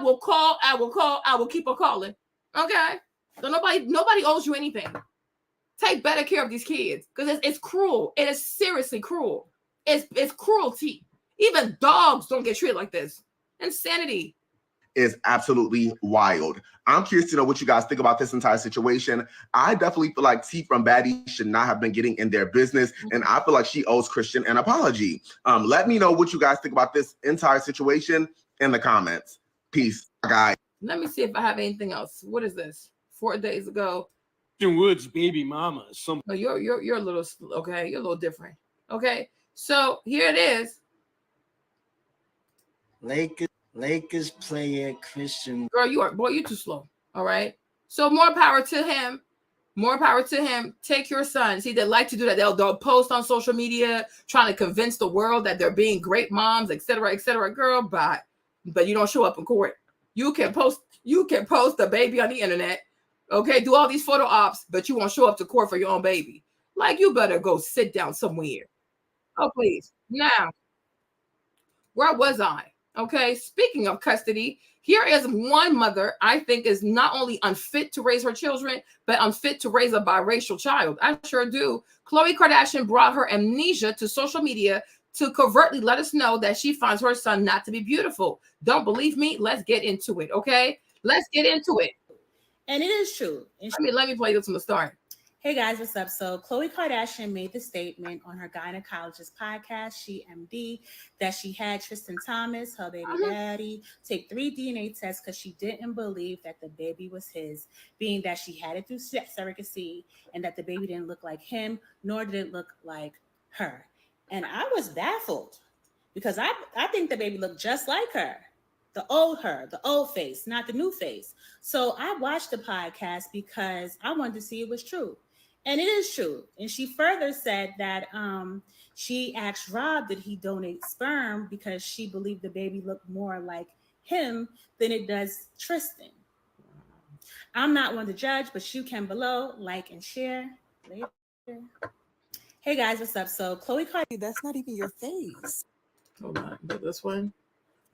will call. I will keep on calling. Okay? So nobody owes you anything. Take better care of these kids. Because it's cruel. It is seriously cruel. It's cruelty. Even dogs don't get treated like this. Insanity. Is absolutely wild. I'm curious to know what you guys think about this entire situation. I definitely feel like T from Baddie should not have been getting in their business, and I feel like she owes Christian an apology. Let me know what you guys think about this entire situation in the comments. Peace, guys. Let me see if I have anything else. What is this? 4 days ago. Woods' baby mama. No, you're a little okay. You're a little different. Okay, so here it is. Lakers player Christian. Girl, you're too slow. All right. So more power to him. More power to him. Take your son. See, they like to do that. They'll post on social media trying to convince the world that they're being great moms, etc., etc. Girl, bye. But you don't show up in court. You can post the baby on the internet. Okay, do all these photo ops, but you won't show up to court for your own baby. Like, you better go sit down somewhere. Oh, please. Now, where was I? Okay, speaking of custody, here is one mother I think is not only unfit to raise her children, but unfit to raise a biracial child. I sure do. Khloe Kardashian brought her amnesia to social media to covertly let us know that she finds her son not to be beautiful. Don't believe me? Let's get into it, okay? Let's get into it. And it is true. Let me play this from the start. Hey guys, what's up? So Khloe Kardashian made the statement on her gynecologist podcast, She MD, that she had Tristan Thomas, her baby daddy, take 3 DNA tests because she didn't believe that the baby was his, being that she had it through surrogacy and that the baby didn't look like him, nor did it look like her. And I was baffled because I think the baby looked just like her. The old face, not the new face. So I watched the podcast because I wanted to see it was true. And it is true. And she further said that she asked Rob did he donate sperm because she believed the baby looked more like him than it does Tristan. I'm not one to judge, but you can below, like and share. Later. Hey guys, what's up? So Khloe Kardashian, that's not even your face. Hold on, this one.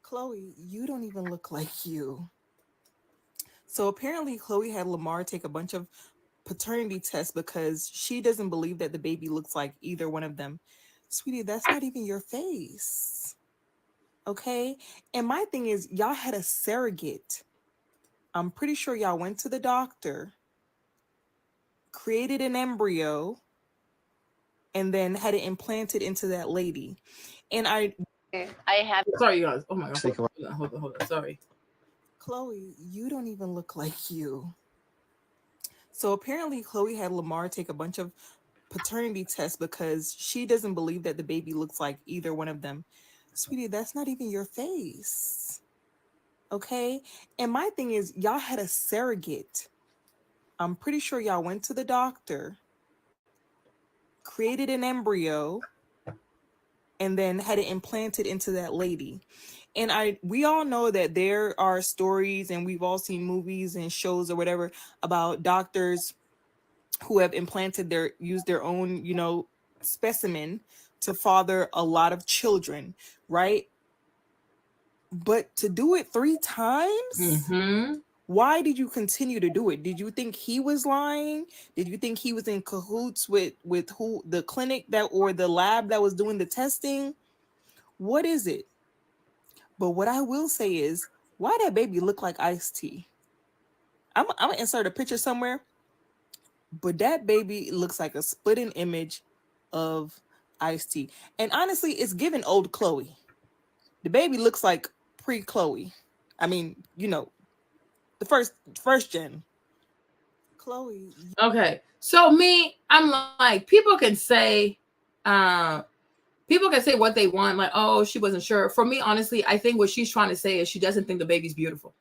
Khloe, you don't even look like you. So apparently Khloe had Lamar take a bunch of paternity tests because she doesn't believe that the baby looks like either one of them. Sweetie, that's not even your face. Okay? And my thing is, y'all had a surrogate. I'm pretty sure y'all went to the doctor, created an embryo, and then had it implanted into that lady. And I have... Sorry, you guys. Oh my God. Hold on. Sorry. Khloe, you don't even look like you. So apparently Khloe had Lamar take a bunch of paternity tests because she doesn't believe that the baby looks like either one of them. Sweetie, that's not even your face. Okay? And my thing is, y'all had a surrogate. I'm pretty sure y'all went to the doctor, created an embryo, and then had it implanted into that lady. And we all know that there are stories, and we've all seen movies and shows or whatever about doctors who have used their own, specimen to father a lot of children, right? But to do it 3 times, why did you continue to do it? Did you think he was lying? Did you think he was in cahoots with who, the clinic or the lab that was doing the testing? What is it? But what I will say is, why that baby look like iced tea? I'm gonna insert a picture somewhere, but that baby looks like a splitting image of iced tea. And honestly, it's giving old Khloe. The baby looks like pre-Khloe. I mean, the first gen. Khloe. Okay. So I'm like, people can say what they want, like, oh, she wasn't sure. For me, honestly, I think what she's trying to say is she doesn't think the baby's beautiful.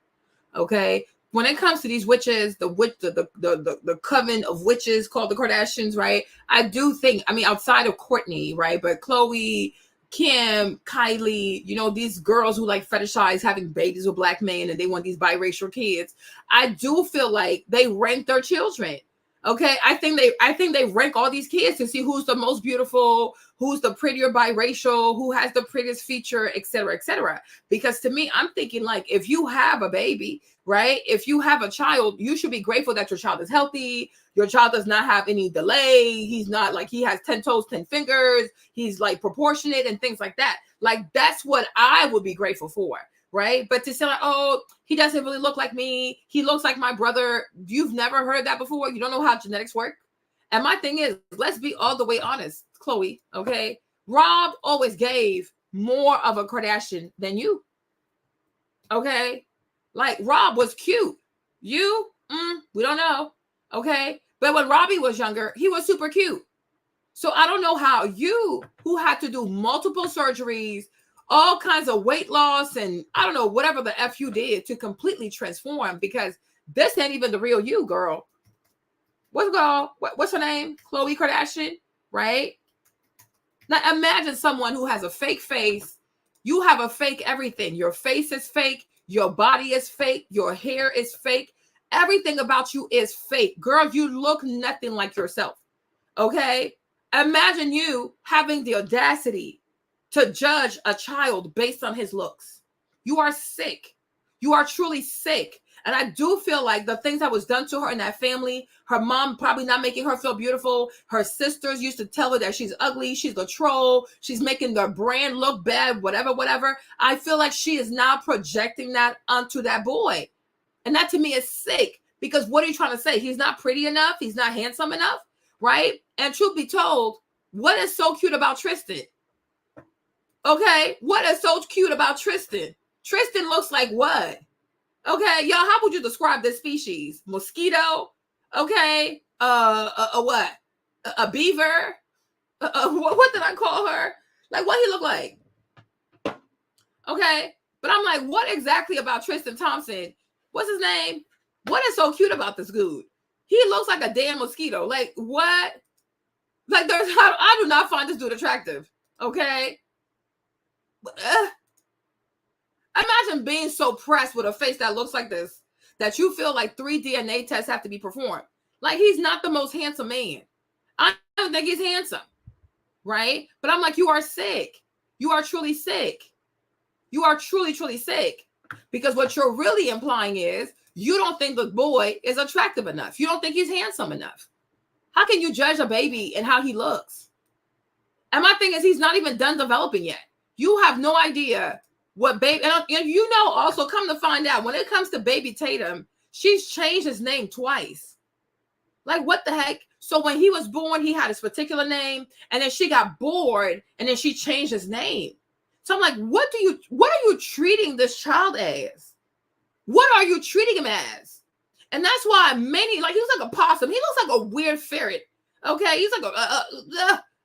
Okay. When it comes to these witches, the coven of witches called the Kardashians, right? I do think, outside of Kourtney, right? But Khloe, Kim, Kylie, these girls who like fetishize having babies with black men and they want these biracial kids. I do feel like they rank their children. Okay, I think they rank all these kids to see who's the most beautiful, who's the prettier biracial, who has the prettiest feature, et cetera, et cetera. Because to me, I'm thinking like, if you have a baby, right? If you have a child, you should be grateful that your child is healthy. Your child does not have any delay. He's not like he has 10 toes, 10 fingers. He's like proportionate and things like that. Like, that's what I would be grateful for. Right. But to say like, oh, he doesn't really look like me. He looks like my brother. You've never heard that before. You don't know how genetics work. And my thing is, let's be all the way honest, Khloe. Okay. Rob always gave more of a Kardashian than you. Okay. Like, Rob was cute. You, we don't know. Okay. But when Robbie was younger, he was super cute. So I don't know how you, who had to do multiple surgeries, all kinds of weight loss, and I don't know, whatever the F you did to completely transform, because this ain't even the real you, girl. What's her name? Khloe Kardashian, right? Now imagine someone who has a fake face. You have a fake everything. Your face is fake. Your body is fake. Your hair is fake. Everything about you is fake. Girl, you look nothing like yourself. Okay? Imagine you having the audacity to judge a child based on his looks. You are sick. You are truly sick. And I do feel like the things that was done to her in that family, her mom probably not making her feel beautiful. Her sisters used to tell her that she's ugly. She's a troll. She's making their brand look bad, whatever. I feel like she is now projecting that onto that boy. And that to me is sick, because what are you trying to say? He's not pretty enough. He's not handsome enough. right? And truth be told, what is so cute about Tristan? Okay, what is so cute about Tristan? Tristan looks like what? Okay, y'all, how would you describe this species? Mosquito? Okay, what? A beaver? What did I call her? Like, what he look like? Okay, but I'm like, what exactly about Tristan Thompson? What's his name? What is so cute about this dude? He looks like a damn mosquito. Like, what? Like, I do not find this dude attractive. Okay. Imagine being so pressed with a face that looks like this, that you feel like 3 DNA tests have to be performed. Like, he's not the most handsome man. I don't think he's handsome. Right? But I'm like, you are sick. You are truly sick. You are truly, truly sick. Because what you're really implying is you don't think the boy is attractive enough. You don't think he's handsome enough. How can you judge a baby and how he looks? And my thing is, he's not even done developing yet. You have no idea what baby, and you know, also come to find out, when it comes to baby Tatum, she's changed his name twice. Like, what the heck? So when he was born, he had his particular name, and then she got bored, and then she changed his name. So I'm like, what are you treating this child as? What are you treating him as? And that's why many, like, he looks like a possum. He looks like a weird ferret. Okay, he's like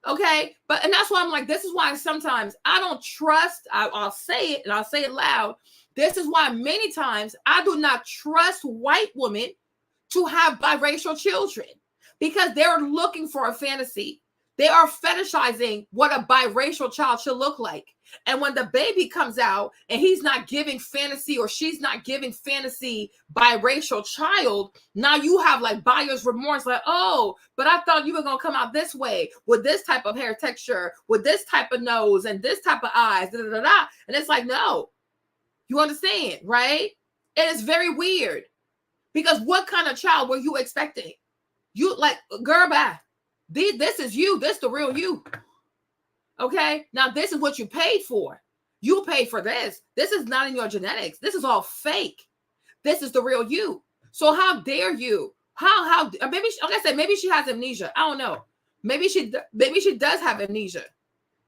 okay, and that's why I'm like, this is why sometimes I don't trust. I'll say it, and I'll say it loud. This is why many times I do not trust white women to have biracial children, because they're looking for a fantasy. They are fetishizing what a biracial child should look like. And when the baby comes out and he's not giving fantasy, or she's not giving fantasy biracial child, now you have like buyer's remorse, like, oh, but I thought you were going to come out this way with this type of hair texture, with this type of nose and this type of eyes, da, da, da, da. And it's like, no, you understand, right? It is very weird, because what kind of child were you expecting? You like, girl, bye. This is you. This the real you. Okay. Now this is what you paid for. You paid for this. This is not in your genetics. This is all fake. This is the real you. So how dare you? How maybe, like I said, maybe she has amnesia. I don't know. Maybe she does have amnesia,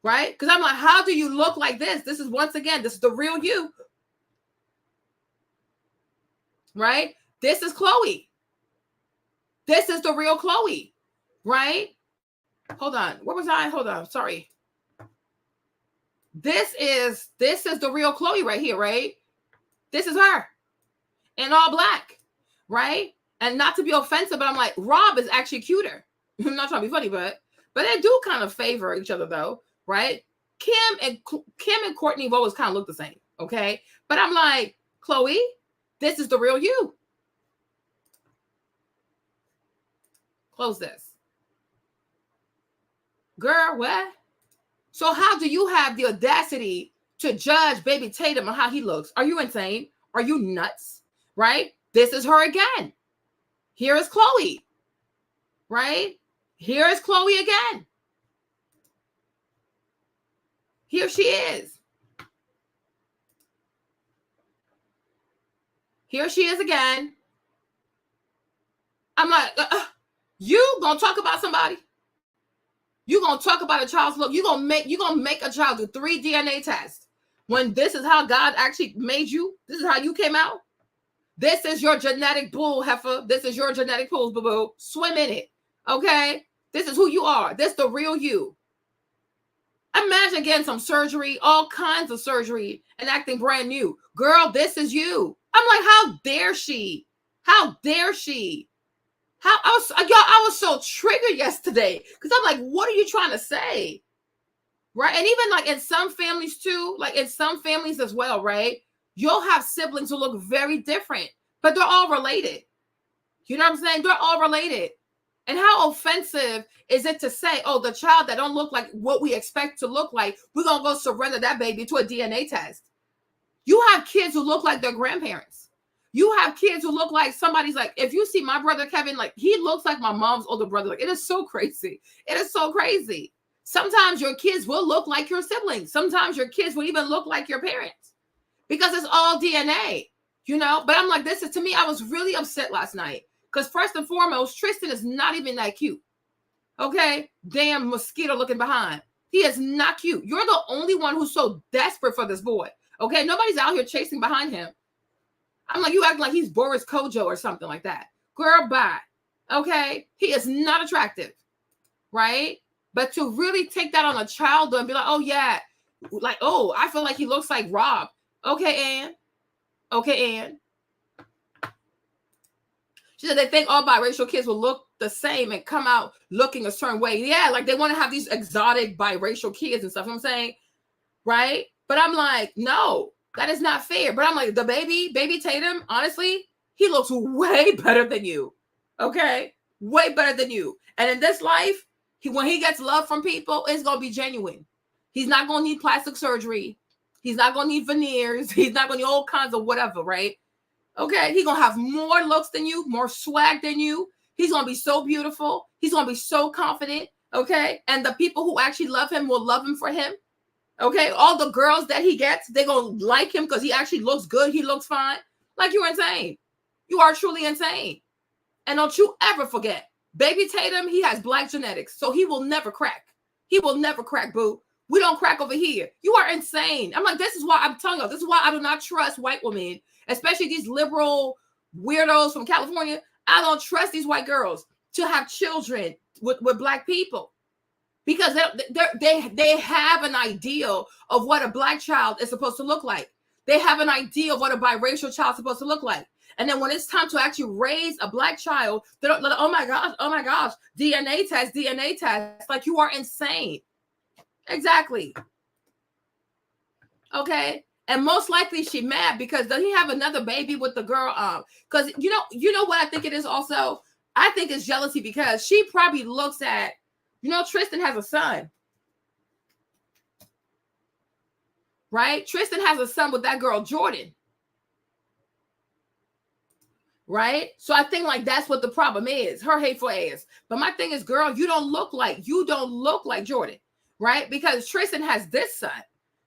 right? Because I'm like, how do you look like this? This is, once again, this is the real you, right? This is Khloe. This is the real Khloe, right? Hold on. Where was I? Hold on. Sorry. This is the real Khloe right here, right? This is her in all black, right? And not to be offensive, but I'm like, Rob is actually cuter. I'm not trying to be funny, but they do kind of favor each other though, right? Kim and Courtney always kind of look the same, okay? But I'm like, Khloe, this is the real you. Close this. Girl, what? So how do you have the audacity to judge baby Tatum on how he looks? Are you insane? Are you nuts? Right? This is her again. Here is Khloe. Right? Here is Khloe again. Here she is. Here she is again. I'm like, you gonna talk about somebody? You gonna talk about a child's look? You gonna make a child do 3 DNA tests when this is how God actually made you? This is how you came out? This is your genetic pool, heifer. This is your genetic pool, boo-boo. Swim in it, okay? This is who you are. This is the real you. Imagine getting some surgery, all kinds of surgery, and acting brand new. Girl, this is you. I'm like, how dare she? How dare she? I was so triggered yesterday, because I'm like, what are you trying to say? Right? And even like in some families too, like in some families as well, right? You'll have siblings who look very different, but they're all related. You know what I'm saying? They're all related. And how offensive is it to say, oh, the child that don't look like what we expect to look like, we're going to go surrender that baby to a DNA test. You have kids who look like their grandparents. You have kids who look like somebody's, like, if you see my brother Kevin, like, he looks like my mom's older brother. Like, it is so crazy. It is so crazy. Sometimes your kids will look like your siblings. Sometimes your kids will even look like your parents, because it's all DNA, you know? But I'm like, this is, to me, I was really upset last night, because first and foremost, Tristan is not even that cute. Okay, damn mosquito looking behind. He is not cute. You're the only one who's so desperate for this boy. Okay, nobody's out here chasing behind him. I'm like, you act like he's Boris Kojo or something like that. Girl, bye. Okay, he is not attractive, right? But to really take that on a child and be like, oh yeah, like, oh, I feel like he looks like Rob. Okay, Ann. Okay, Ann. She said they think all biracial kids will look the same and come out looking a certain way. Yeah, like they want to have these exotic biracial kids and stuff. You know what I'm saying, right? But I'm like, no, that is not fair. But I'm like, the baby Tatum, honestly, he looks way better than you. Okay, way better than you. And in this life, when he gets love from people, it's gonna be genuine. He's not gonna need plastic surgery. He's not gonna need veneers. He's not gonna need all kinds of whatever, right? Okay, he's gonna have more looks than you, more swag than you. He's gonna be so beautiful. He's gonna be so confident. Okay, and the people who actually love him will love him for him. Okay, all the girls that he gets, they're gonna like him because he actually looks good. He looks fine. Like, you're insane. You are truly insane. And don't you ever forget, baby Tatum, he has black genetics, so he will never crack. He will never crack, boo. We don't crack over here. You are insane. I'm like, this is why I'm telling you, this is why I do not trust white women, especially these liberal weirdos from California. I don't trust these white girls to have children with black people because they have an ideal of what a black child is supposed to look like. They have an idea of what a biracial child is supposed to look like. And then when it's time to actually raise a black child, they don't, oh my gosh, DNA test. Like, you are insane. Exactly. Okay. And most likely she mad because does he have another baby with the girl? Because you know what I think it is also? I think it's jealousy because she probably looks at, Tristan has a son. Right? Tristan has a son with that girl, Jordan. Right? So I think like that's what the problem is, her hateful ass. But my thing is, girl, you don't look like Jordan, right? Because Tristan has this son,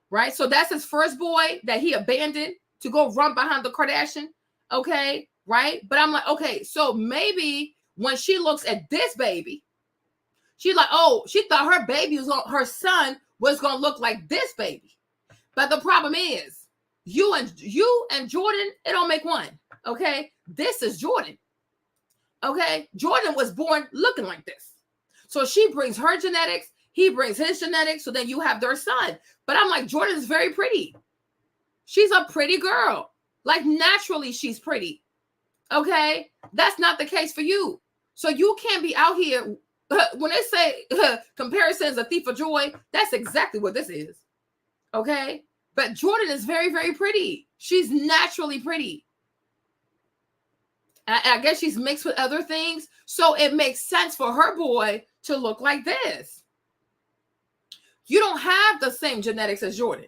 right? So that's his first boy that he abandoned to go run behind the Kardashian, okay, right? But I'm like, okay, so maybe when she looks at this baby, she's like, oh, she thought her son was gonna look like this baby. But the problem is, you and Jordan, it don't make one. Okay, this is Jordan. Okay, Jordan was born looking like this. So she brings her genetics, he brings his genetics, so then you have their son. But I'm like, Jordan is very pretty. She's a pretty girl. Like, naturally, she's pretty. Okay, that's not the case for you. So you can't be out here, when they say comparison is a thief of joy, that's exactly what this is. Okay, but Jordan is very, very pretty. She's naturally pretty. I guess she's mixed with other things. So it makes sense for her boy to look like this. You don't have the same genetics as Jordan.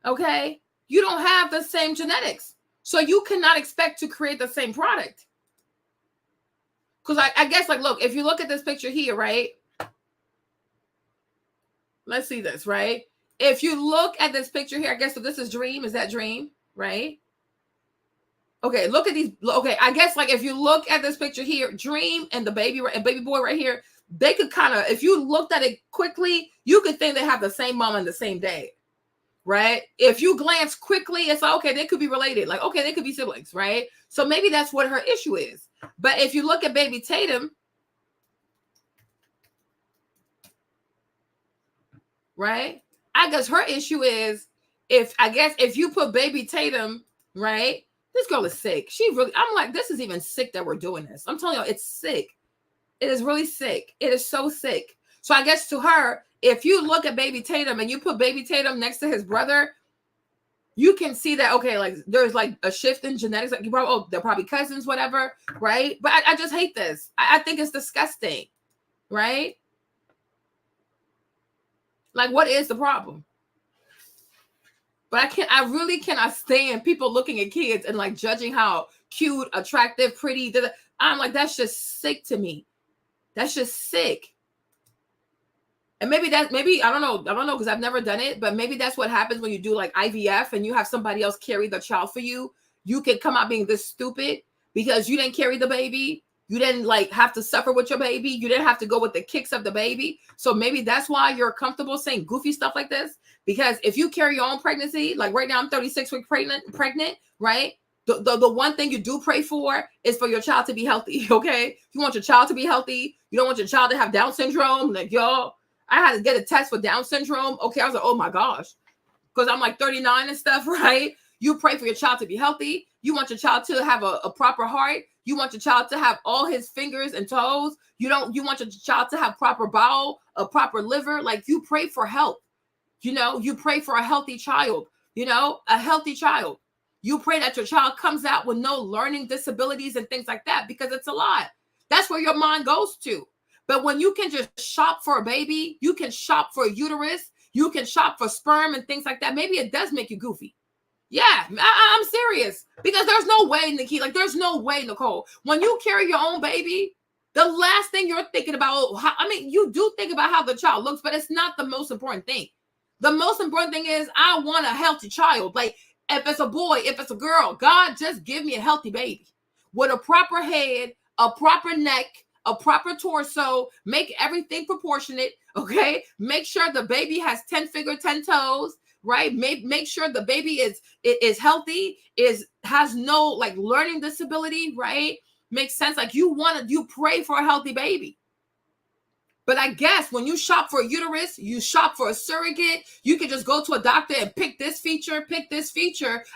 Okay? You don't have the same genetics. So you cannot expect to create the same product. Because I guess, like, look, if you look at this picture here, right? Let's see this, right? If you look at this picture here, I guess, so this is Dream. Is that Dream, right? Okay, look at these. Okay, I guess like if you look at this picture here, Dream and the baby boy right here, they could kind of, if you looked at it quickly, you could think they have the same mom and the same dad, right? If you glance quickly, it's like, okay, they could be related. Like, okay, they could be siblings, right? So maybe that's what her issue is. But if you look at baby Tatum, right? I guess her issue is if you put baby Tatum, right? This girl is sick. I'm like, this is even sick that we're doing this. I'm telling you, it's sick. It is really sick. It is so sick. So I guess to her, if you look at baby Tatum and you put baby Tatum next to his brother, you can see that, okay, like there's like a shift in genetics. Like, they're probably cousins, whatever, right? But I just hate this. I think it's disgusting, right? Like, what is the problem? But I really cannot stand people looking at kids and like judging how cute, attractive, pretty. I'm like, that's just sick to me. That's just sick. And maybe I don't know, because I've never done it, but maybe that's what happens when you do like IVF and you have somebody else carry the child for you. You can come out being this stupid because you didn't carry the baby. You didn't like have to suffer with your baby. You didn't have to go with the kicks of the baby. So maybe that's why you're comfortable saying goofy stuff like this. Because if you carry your own pregnancy, like right now I'm 36 weeks pregnant, right? The one thing you do pray for is for your child to be healthy, okay? You want your child to be healthy. You don't want your child to have Down syndrome. Like, yo, I had to get a test for Down syndrome. Okay, I was like, oh my gosh. Because I'm like 39 and stuff, right? You pray for your child to be healthy. You want your child to have a proper heart. You want your child to have all his fingers and toes. You want your child to have proper bowel, a proper liver. Like, you pray for health. You know, you pray for a healthy child, you know, a healthy child. You pray that your child comes out with no learning disabilities and things like that, because it's a lot. That's where your mind goes to. But when you can just shop for a baby, you can shop for a uterus, you can shop for sperm and things like that. Maybe it does make you goofy. Yeah, I'm serious, because there's no way, Nikki, like there's no way, Nicole, when you carry your own baby, the last thing you're thinking about, you do think about how the child looks, but it's not the most important thing. The most important thing is I want a healthy child. Like, if it's a boy, if it's a girl, God, just give me a healthy baby with a proper head, a proper neck, a proper torso, make everything proportionate, okay? Make sure the baby has 10 fingers, 10 toes, right? Make sure the baby is healthy, has no like learning disability, right? Makes sense. Like, you pray for a healthy baby. But I guess when you shop for a uterus, you shop for a surrogate, you can just go to a doctor and pick this feature.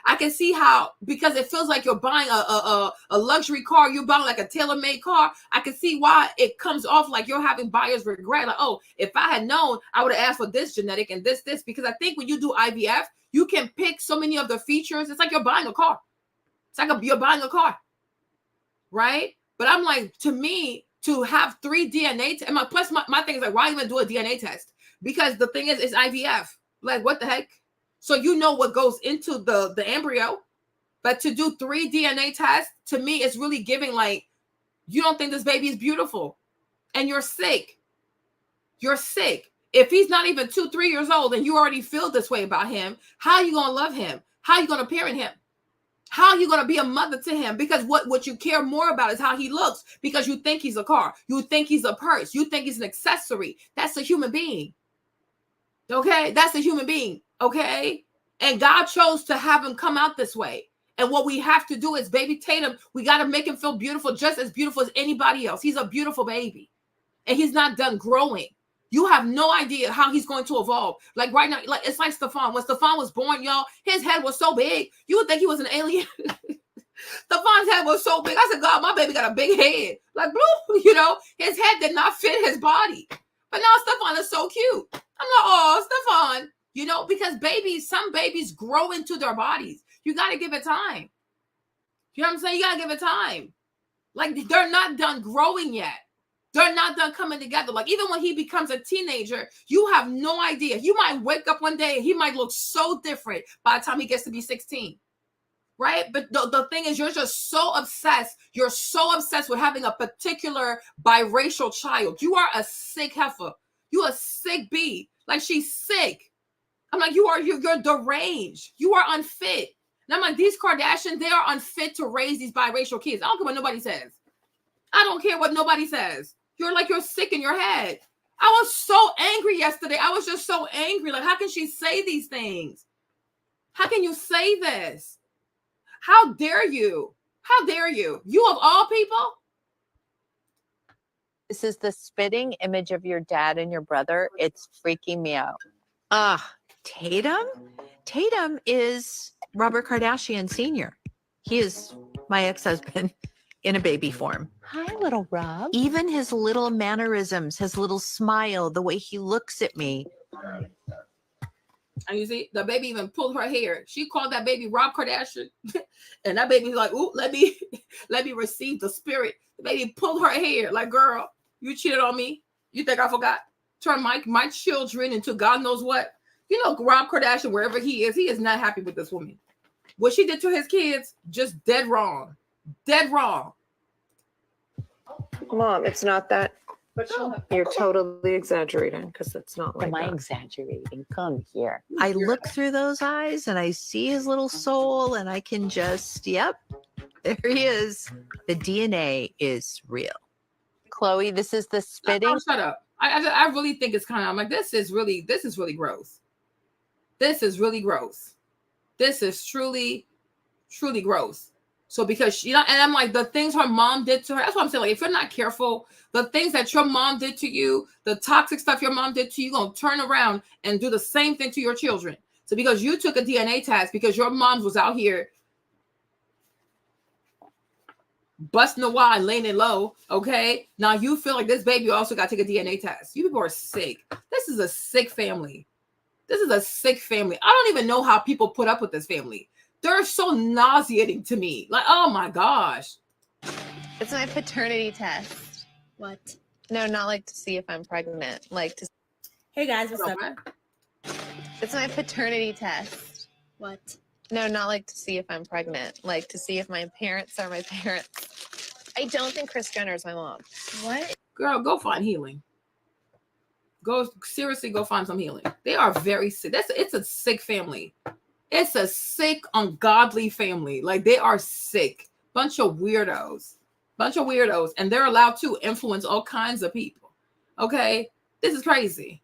I can see how, because it feels like you're buying a luxury car, you're buying like a tailor-made car. I can see why it comes off like you're having buyer's regret. Like, oh, if I had known, I would have asked for this genetic and this, because I think when you do IVF, you can pick so many of the features. It's like you're buying a car. It's like you're buying a car, right? But I'm like, to me, to have 3 DNA tests, plus my thing is like, why even do a DNA test? Because the thing is, it's IVF. Like, what the heck? So you know what goes into the embryo, but to do 3 DNA tests, to me, it's really giving like, you don't think this baby is beautiful, and you're sick. You're sick. If he's not even 2-3 years old and you already feel this way about him, how are you gonna love him? How are you gonna parent him? How are you going to be a mother to him? Because what you care more about is how he looks, because you think he's a car. You think he's a purse. You think he's an accessory. That's a human being. Okay? That's a human being. Okay? And God chose to have him come out this way. And what we have to do is, baby Tatum, we got to make him feel beautiful, just as beautiful as anybody else. He's a beautiful baby. And he's not done growing. You have no idea how he's going to evolve. Like right now, like it's like Stefan. When Stefan was born, y'all, his head was so big, you would think he was an alien. Stefan's head was so big. I said, God, my baby got a big head. Like, bloop, you know, his head did not fit his body. But now Stefan is so cute. I'm like, oh, Stefan, you know, because some babies grow into their bodies. You got to give it time. You know what I'm saying? You got to give it time. Like, they're not done growing yet. They're not done coming together. Like, even when he becomes a teenager, you have no idea. You might wake up one day and he might look so different by the time he gets to be 16. Right? But the thing is, you're just so obsessed. You're so obsessed with having a particular biracial child. You are a sick heifer. You a sick bee. Like, she's sick. I'm like, you're deranged. You are unfit. And I'm like, these Kardashians, they are unfit to raise these biracial kids. I don't care what nobody says. I don't care what nobody says. You're sick in your head. I was so angry yesterday. I was just so angry. Like, how can she say these things? How can you say this? How dare you? How dare you? You of all people? This is the spitting image of your dad and your brother. It's freaking me out. Tatum? Tatum is Robert Kardashian Sr. He is my ex-husband in a baby form. Hi, little Rob. Even his little mannerisms, his little smile, the way he looks at me. And you see, the baby even pulled her hair. She called that baby Rob Kardashian. And that baby's like, ooh, let me receive the spirit. The baby pulled her hair. Like, girl, you cheated on me. You think I forgot? Turn my children into God knows what. You know, Rob Kardashian, wherever he is not happy with this woman. What she did to his kids, just dead wrong. Dead wrong. Mom, it's not that. You're totally exaggerating, because it's not like Am I that. exaggerating? Come here. I look through those eyes and I see his little soul, and I can just, There he is. The DNA is real. Khloe, this is the spitting. Oh, shut up. I really think it's kind of, I'm like, this is really gross. This is really gross. This is truly gross. So because and I'm like, the things her mom did to her, that's what I'm saying. Like, if you're not careful, the things that your mom did to you, the toxic stuff your mom did to you, you're gonna turn around and do the same thing to your children. So because you took a DNA test because your mom was out here busting the wine, laying it low, okay? Now you feel like this baby also got to take a DNA test. You people are sick. This is a sick family. This is a sick family. I don't even know how people put up with this family. They're so nauseating to me. Like, oh my gosh. It's my paternity test. What? No, not like to see if I'm pregnant. Like to. Hey guys, what's up? It's my paternity test. What? No, not like to see if I'm pregnant. Like to see if my parents are my parents. I don't think Kris Jenner is my mom. What? Girl, go find healing. Go find some healing. They are very sick. It's a sick family. It's a sick, ungodly family. Like, they are sick. Bunch of weirdos. And they're allowed to influence all kinds of people. Okay? This is crazy.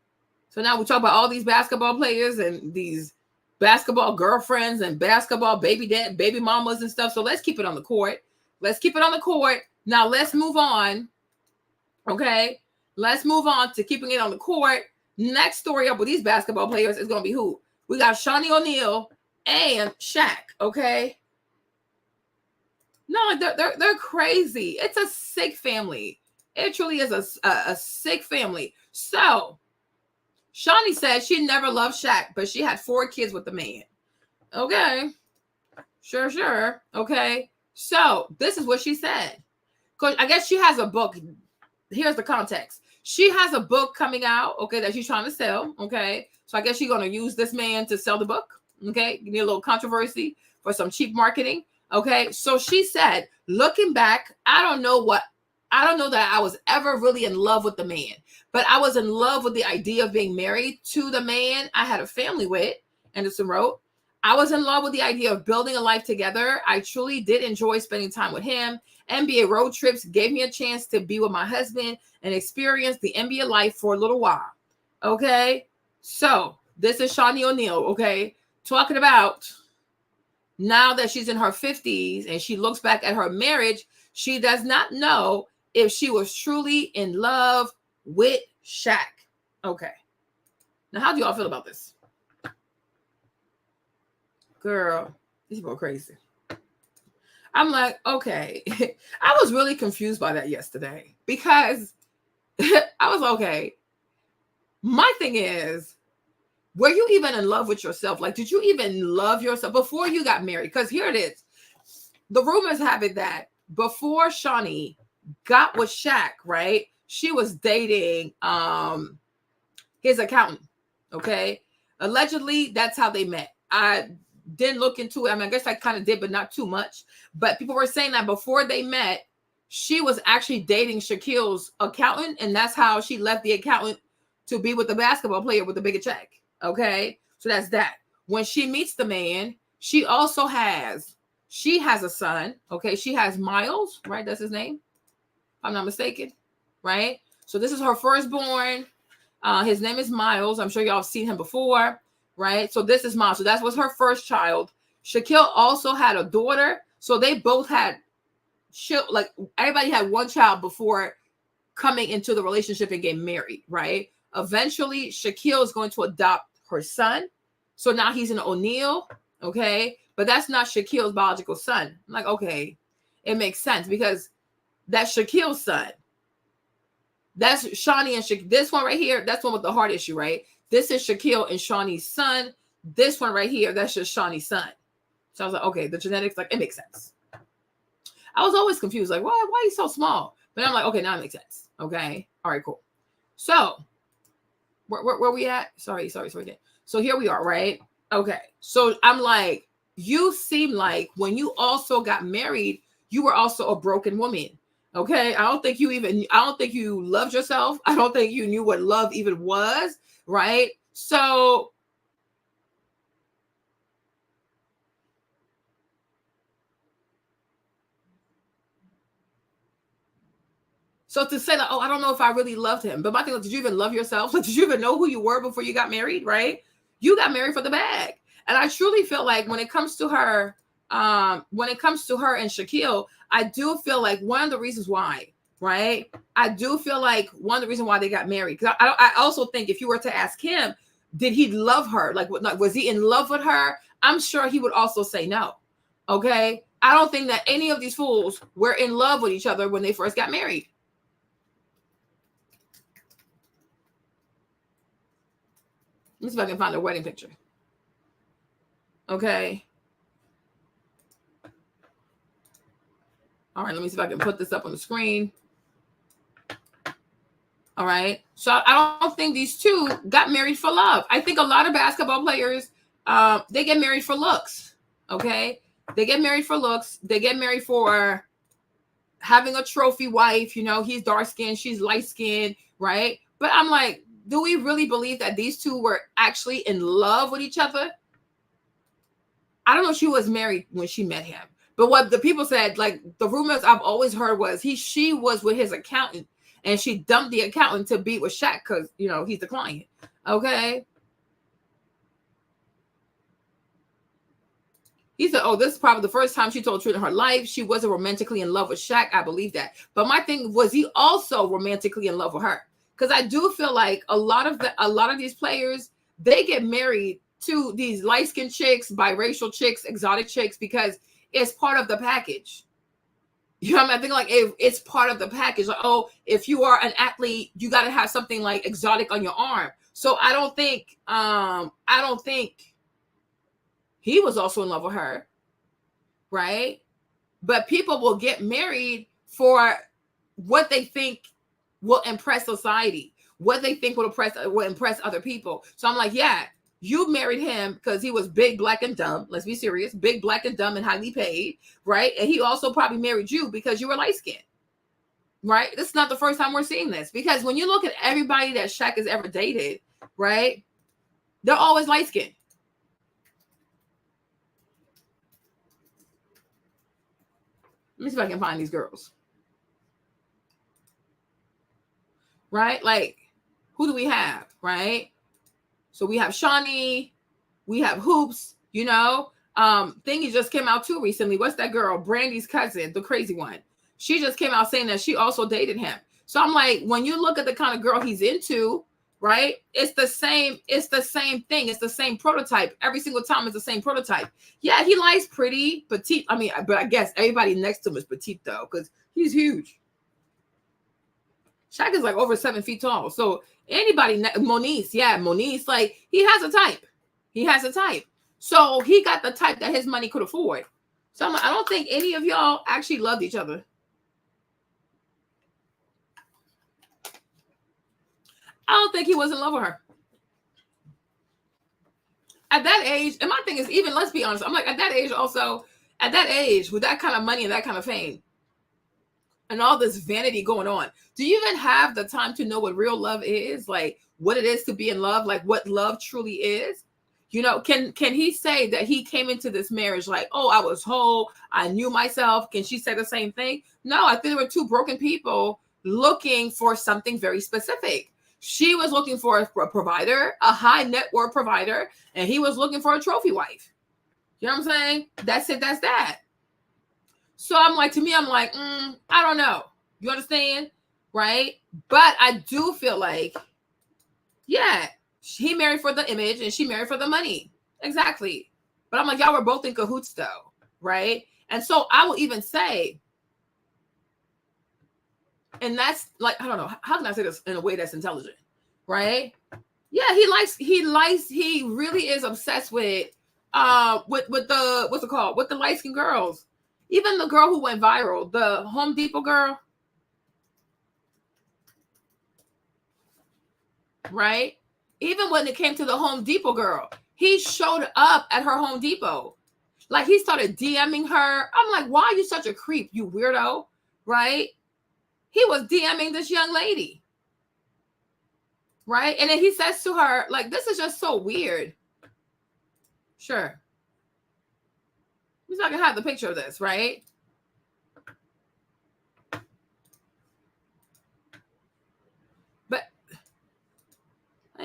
So now we talk about all these basketball players and these basketball girlfriends and basketball baby mamas and stuff. So let's keep it on the court. Now let's move on. Okay? Let's move on to keeping it on the court. Next story up with these basketball players is going to be who? We got Shaunie O'Neal and Shaq, okay? No, they're crazy. It's a sick family. It truly is a sick family. So, Shaunie said she never loved Shaq, but she had 4 kids with the man. Okay. Sure. Okay. So, this is what she said. Because I guess she has a book. Here's the context. She has a book coming out, okay, that she's trying to sell, okay? So I guess she's going to use this man to sell the book, okay? You need a little controversy for some cheap marketing, okay? So she said, looking back, I don't know that I was ever really in love with the man, but I was in love with the idea of being married to the man I had a family with, Anderson wrote. I was in love with the idea of building a life together. I truly did enjoy spending time with him. NBA road trips gave me a chance to be with my husband and experience the NBA life for a little while. Okay? So, this is Shaunie O'Neal, okay? Talking about now that she's in her 50s and she looks back at her marriage, she does not know if she was truly in love with Shaq. Okay. Now, how do y'all feel about this? Girl, these people are crazy. I'm like, okay. I was really confused by that yesterday because I was okay. My thing is, were you even in love with yourself? Like, did you even love yourself before you got married? Because here it is. The rumors have it that before Shaunie got with Shaq, right? She was dating his accountant. Okay. Allegedly, that's how they met. I didn't look into it. I mean, I guess I kind of did, but not too much. But people were saying that before they met, she was actually dating Shaquille's accountant, and that's how she left the accountant to be with the basketball player with the bigger check. Okay, so that's that. When she meets the man, she has a son. Okay, she has Miles, right? That's his name, if I'm not mistaken, right? So this is her firstborn. His name is Miles. I'm sure y'all have seen him before. Right, so this is Mom. So that was her first child. Shaquille also had a daughter. So they both had, like, everybody had one child before coming into the relationship and getting married, right? Eventually, Shaquille is going to adopt her son. So now he's an O'Neal, okay? But that's not Shaquille's biological son. I'm like, okay, it makes sense because that's Shaquille's son. That's Shaunie and Shaquille. This one right here, that's one with the heart issue, right? This is Shaquille and Shaunie's son. This one right here, that's just Shaunie's son. So I was like, okay, the genetics, like, it makes sense. I was always confused, like, why are you so small? But I'm like, okay, now it makes sense. Okay, all right, cool. So, where we at? Sorry. So here we are, right? Okay, so I'm like, you seem like when you also got married, you were also a broken woman. Okay, I don't think you loved yourself. I don't think you knew what love even was. Right? So So to say that, oh, I don't know if I really loved him. But my thing was, did you even love yourself? Like, did you even know who you were before you got married, right? You got married for the bag. And I truly feel like when it comes to her and Shaquille, I do feel like one of the reasons why, right? I do feel like one of the reasons why they got married. Because I also think if you were to ask him, did he love her? Like, was he in love with her? I'm sure he would also say no. Okay? I don't think that any of these fools were in love with each other when they first got married. Let me see if I can find a wedding picture. Okay. All right, let me see if I can put this up on the screen. All right. So I don't think these two got married for love. I think a lot of basketball players, they get married for looks. Okay. They get married for looks. They get married for having a trophy wife. You know, he's dark skinned, she's light skinned, right? But I'm like, do we really believe that these two were actually in love with each other? I don't know if she was married when she met him. But what the people said, like the rumors I've always heard was she was with his accountant and she dumped the accountant to be with Shaq because, you know, he's the client. Okay. He said, oh, this is probably the first time she told the truth in her life. She wasn't romantically in love with Shaq. I believe that. But my thing was, he also romantically in love with her? Because I do feel like a lot of these players, they get married to these light-skinned chicks, biracial chicks, exotic chicks, because it's part of the package. You know what I mean? I think like it's part of the package. Like, oh, if you are an athlete, you got to have something like exotic on your arm. So I don't think he was also in love with her, right? But people will get married for what they think will impress society, what they think will impress other people. So I'm like, yeah, you married him because he was big, black, and dumb. Let's be serious. Big, black, and dumb and highly paid, right? And he also probably married you because you were light-skinned, right? This is not the first time we're seeing this. Because when you look at everybody that Shaq has ever dated, right, they're always light-skinned. Let me see if I can find these girls. Right? Like, who do we have? Right? So we have Shaunie, we have Hoops, you know. Thingy just came out too recently. What's that girl? Brandy's cousin, the crazy one. She just came out saying that she also dated him. So I'm like, when you look at the kind of girl he's into, right? It's the same thing. It's the same prototype. Every single time it's the same prototype. Yeah, he likes pretty, petite. I mean, but I guess everybody next to him is petite though, because he's huge. Shaq is like over 7 feet tall. So anybody, Moniece, like he has a type. He has a type. So he got the type that his money could afford. So I'm like, I don't think any of y'all actually loved each other. I don't think he was in love with her. At that age, and my thing is, even let's be honest, I'm like, at that age, with that kind of money and that kind of fame, and all this vanity going on, do you even have the time to know what real love is? Like what it is to be in love, like what love truly is? You know, can he say that he came into this marriage like, oh, I was whole, I knew myself? Can she say the same thing? No, I think there were two broken people looking for something very specific. She was looking for a provider, a high net worth provider, and he was looking for a trophy wife. You know what I'm saying? That's it. That's that. So I'm like, to me, I'm like, I don't know. You understand? Right? But I do feel like, yeah, he married for the image and she married for the money. Exactly. But I'm like, y'all were both in cahoots though. Right? And so I will even say, and that's like, I don't know, how can I say this in a way that's intelligent? Right? Yeah, he really is obsessed with the, what's it called? With the light-skinned girls. Even the girl who went viral, the Home Depot girl. Right? Even when it came to the Home Depot girl, he showed up at her Home Depot. Like he started DMing her. I'm like, why are you such a creep, you weirdo? Right? He was DMing this young lady. Right? And then he says to her, like, this is just so weird. Sure. He's not gonna have the picture of this, right?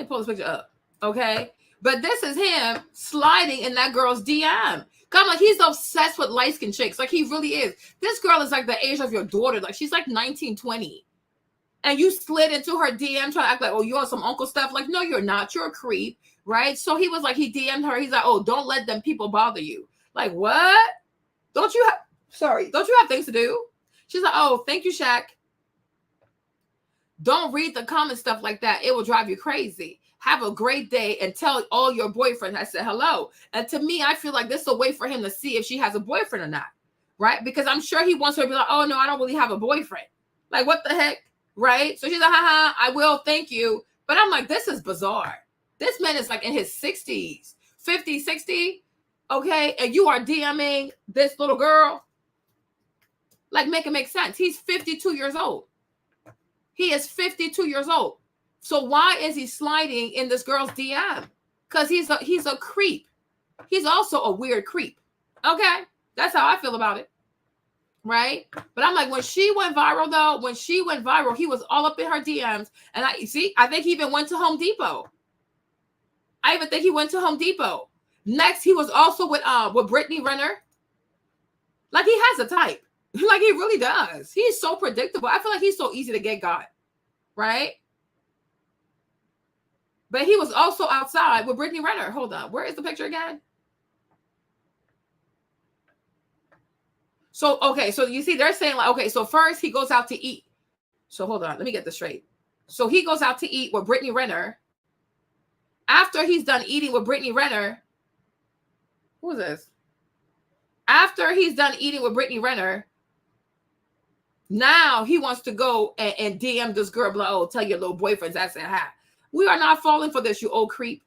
me pull this picture up. Okay. But this is him sliding in that girl's DM. I'm like, he's obsessed with light-skinned chicks. Like, he really is. This girl is like the age of your daughter. Like, she's like 19, 20. And you slid into her DM trying to act like, oh, you on some uncle stuff. Like, no, you're not. You're a creep, right? So he was like, he DM'd her. He's like, oh, don't let them people bother you. Like, what? Don't you have things to do? She's like, oh, thank you, Shaq. Don't read the comment stuff like that. It will drive you crazy. Have a great day and tell all your boyfriends I said hello. And to me, I feel like this is a way for him to see if she has a boyfriend or not, right? Because I'm sure he wants her to be like, oh, no, I don't really have a boyfriend. Like, what the heck, right? So she's like, haha, I will, thank you. But I'm like, this is bizarre. This man is like in his 60s, 50, 60, okay? And you are DMing this little girl? Like, make it make sense. He's 52 years old. He is 52 years old. So why is he sliding in this girl's DM? Because he's a creep. He's also a weird creep. Okay? That's how I feel about it. Right? But I'm like, when she went viral, though, he was all up in her DMs. And I think he even went to Home Depot. Next, he was also with Brittany Renner. Like, he has a type. Like, he really does. He's so predictable. I feel like he's so easy to get got. Right? But he was also outside with Brittany Renner. Hold on. Where is the picture again? So, okay. So you see, they're saying like, okay, so first he goes out to eat. So hold on. Let me get this straight. So he goes out to eat with Brittany Renner. After he's done eating with Brittany Renner. Who is this? After he's done eating with Brittany Renner, now he wants to go and DM this girl, like, oh, tell your little boyfriends I said hi. We are not falling for this, you old creep.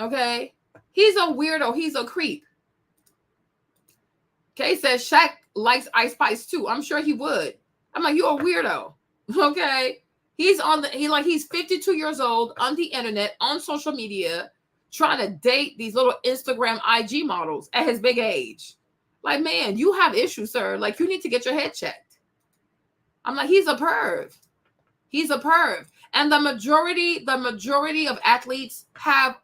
Okay? He's a weirdo. He's a creep. Okay, says Shaq likes Ice Spice too. I'm sure he would. I'm like, you're a weirdo. Okay? He's 52 years old on the internet, on social media, trying to date these little Instagram IG models at his big age. Like, man, you have issues, sir. Like, you need to get your head checked. I'm like, he's a perv. He's a perv. And the majority of athletes have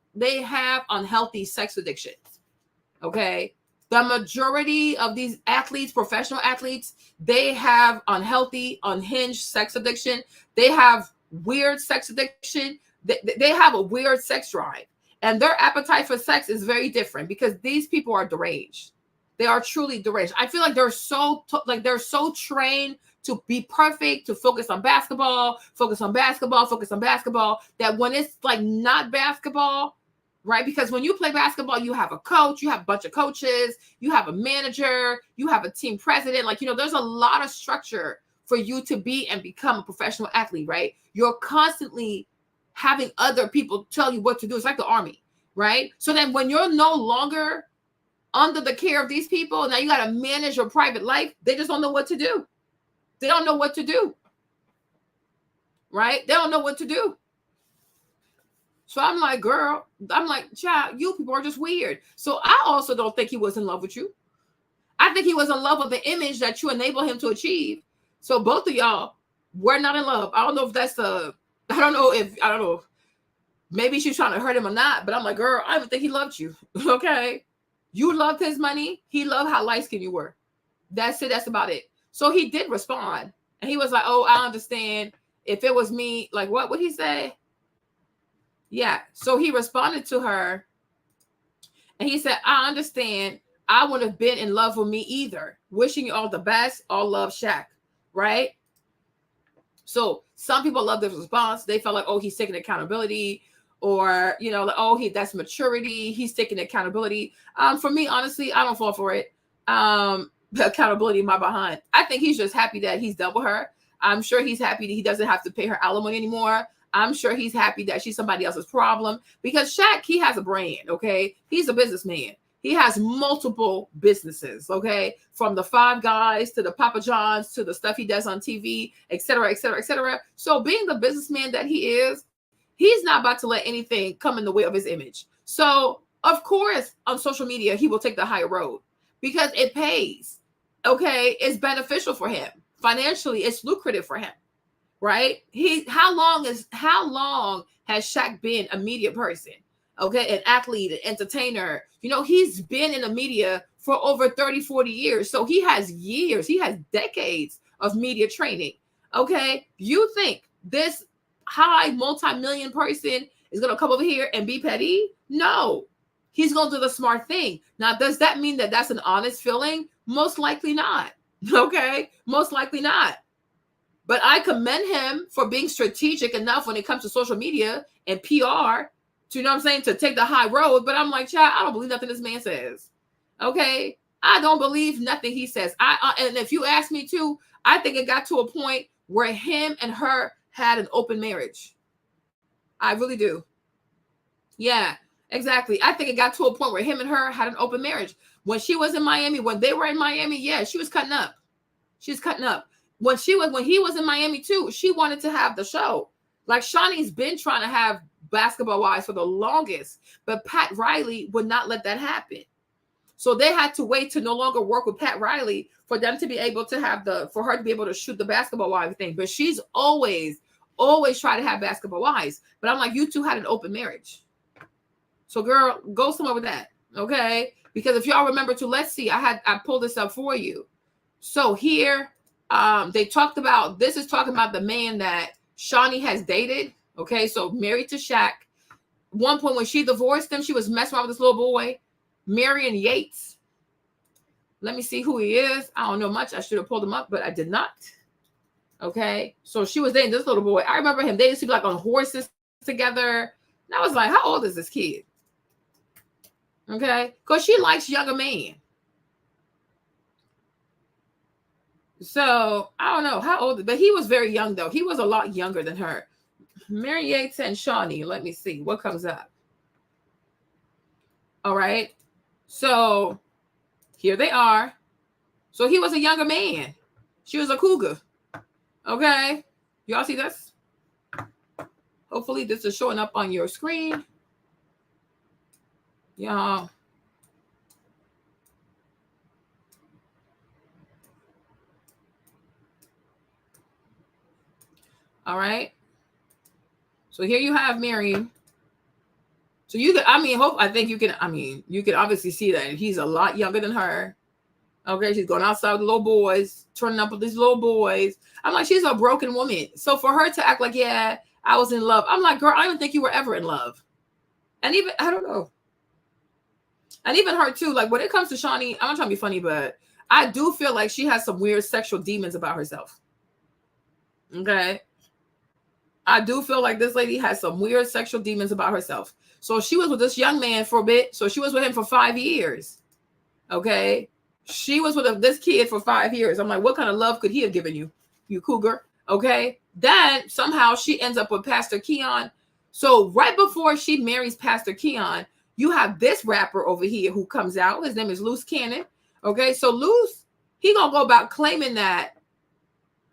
unhealthy sex addictions. Okay? The majority of these athletes, professional athletes, they have unhealthy, unhinged sex addiction. They have weird sex addiction. They have a weird sex drive. And their appetite for sex is very different because these people are deranged. They are truly deranged. I feel like they're so trained to be perfect, to focus on basketball, that when it's like not basketball, right? Because when you play basketball, you have a coach, you have a bunch of coaches, you have a manager, you have a team president. Like, there's a lot of structure for you to be and become a professional athlete, right? You're constantly having other people tell you what to do. It's like the army, right? So then when you're no longer under the care of these people, now you got to manage your private life. They just don't know what to do. They don't know what to do. Right? They don't know what to do. So I'm like, girl, child, you people are just weird. So I also don't think he was in love with you. I think he was in love with the image that you enable him to achieve. So both of y'all were not in love. I don't know. Maybe she's trying to hurt him or not, but I'm like, girl, I don't think he loved you. Okay. You loved his money. He loved how light-skinned you were. That's it. That's about it. So he did respond. And he was like, oh, I understand. If it was me, like, what would he say? Yeah. So he responded to her. And he said, I understand. I wouldn't have been in love with me either. Wishing you all the best. All love, Shaq. Right? So some people love this response. They felt like, oh, he's taking accountability. Or, like, oh, that's maturity. He's taking accountability. For me, honestly, I don't fall for it. The accountability in my behind. I think he's just happy that he's done with her. I'm sure he's happy that he doesn't have to pay her alimony anymore. I'm sure he's happy that she's somebody else's problem because Shaq, he has a brand, okay? He's a businessman. He has multiple businesses, okay? From the Five Guys to the Papa John's to the stuff he does on TV, et cetera, et cetera, et cetera. So being the businessman that he is, he's not about to let anything come in the way of his image. So, of course, on social media, he will take the higher road because it pays, okay? It's beneficial for him. Financially, it's lucrative for him, right? How long has Shaq been a media person? Okay, an athlete, an entertainer. You know, he's been in the media for over 30, 40 years. So he has decades of media training. Okay, you think this high multi-million person is going to come over here and be petty? No, he's going to do the smart thing. Now, does that mean that that's an honest feeling? Most likely not. Okay, most likely not. But I commend him for being strategic enough when it comes to social media and PR to, you know what I'm saying, to take the high road. But I'm like, child, I don't believe nothing this man says. Okay, I don't believe nothing he says. And if you ask me to, I think it got to a point where him and her had an open marriage. I really do. Yeah, exactly. I think it got to a point where him and her had an open marriage. When she was in Miami, when they were in Miami, yeah, she was cutting up. She was cutting up. When he was in Miami too, she wanted to have the show. Like Shaunie's been trying to have Basketball Wives for the longest, but Pat Riley would not let that happen. So they had to wait to no longer work with Pat Riley for them to be able to for her to be able to shoot the Basketball Wives thing. But she's always tried to have Basketball Wives. But I'm like, you two had an open marriage. So girl, go somewhere with that. Okay. Because if y'all remember too, let's see, I pulled this up for you. So here, they talked about, this is talking about the man that Shaunie has dated. Okay. So married to Shaq. One point when she divorced him, she was messing around with this little boy, Marion Yates. Let me see who he is. I don't know much. I should have pulled him up, but I did not. Okay. So she was dating this little boy. I remember him. They used to be like on horses together. And I was like, how old is this kid? Okay. Because she likes younger men. So I don't know how old, but he was very young though. He was a lot younger than her. Mary Yates and Shaunie. Let me see what comes up. All right. So here they are. So he was a younger man. She was a cougar. Okay. Y'all see this? Hopefully this is showing up on your screen. Y'all. All right. So here you have Mary. So you could, I think you can obviously see that he's a lot younger than her. Okay, she's going outside with the little boys, turning up with these little boys. I'm like, she's a broken woman. So for her to act like, yeah, I was in love. I'm like, girl, I don't think you were ever in love. And even, I don't know. And even her too, like when it comes to Shaunie, I'm not trying to be funny, but I do feel like she has some weird sexual demons about herself. Okay. I do feel like this lady has some weird sexual demons about herself. So she was with this young man for a bit. So she was with him for 5 years. Okay. She was with this kid for 5 years. I'm like, what kind of love could he have given you, you cougar? Okay. Then somehow she ends up with Pastor Keon. So right before she marries Pastor Keon, you have this rapper over here who comes out. His name is Loose Cannon. Okay. So Loose, he gonna go about claiming that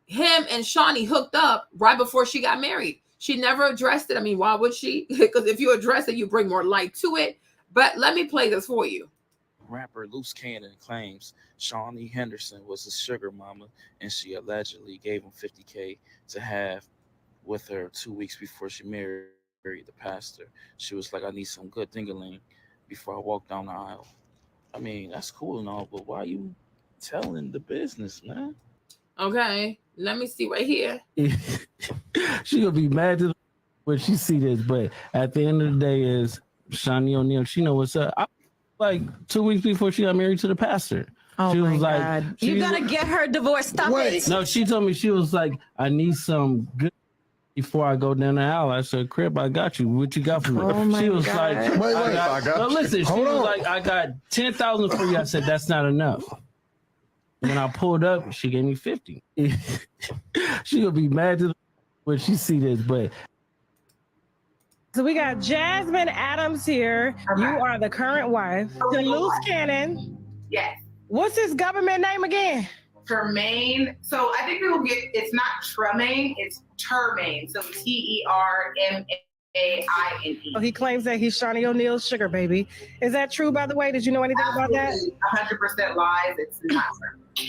him and Shaunie hooked up right before she got married. She never addressed it. I mean, why would she? Because if you address it, you bring more light to it. But let me play this for you. Rapper Loose Cannon claims Shaunie Henderson was his sugar mama, and she allegedly gave him $50K to have with her 2 weeks before she married the pastor. She was like, I need some good ding-a-ling before I walk down the aisle. I mean, that's cool and all, but why are you telling the business, man? Okay, let me see right here. She gonna be mad to when she see this, but at the end of the day is Shaunie O'Neal. She know what's up. Like 2 weeks before she got married to the pastor. Oh she my was like, God. You gotta get her divorced. Stop it. No, she told me, she was like, I need some good before I go down the aisle. I said, Crib, I got you. What you got for me? Oh my she was God. like, no, listen, she was like, I got 10,000 for you. I said, that's not enough. When I pulled up, she gave me 50. She gonna be mad to when she see this, but. So we got Jasmine Adams here. Okay. You are the current wife. The Loose Cannon. Yes. What's his government name again? Tremaine. So I think people get, it's not Tremaine, it's Termaine. So Termaine. Oh, he claims that he's Shaunie O'Neal's sugar baby. Is that true, by the way? Did you know anything about that? 100% lies. It's not true.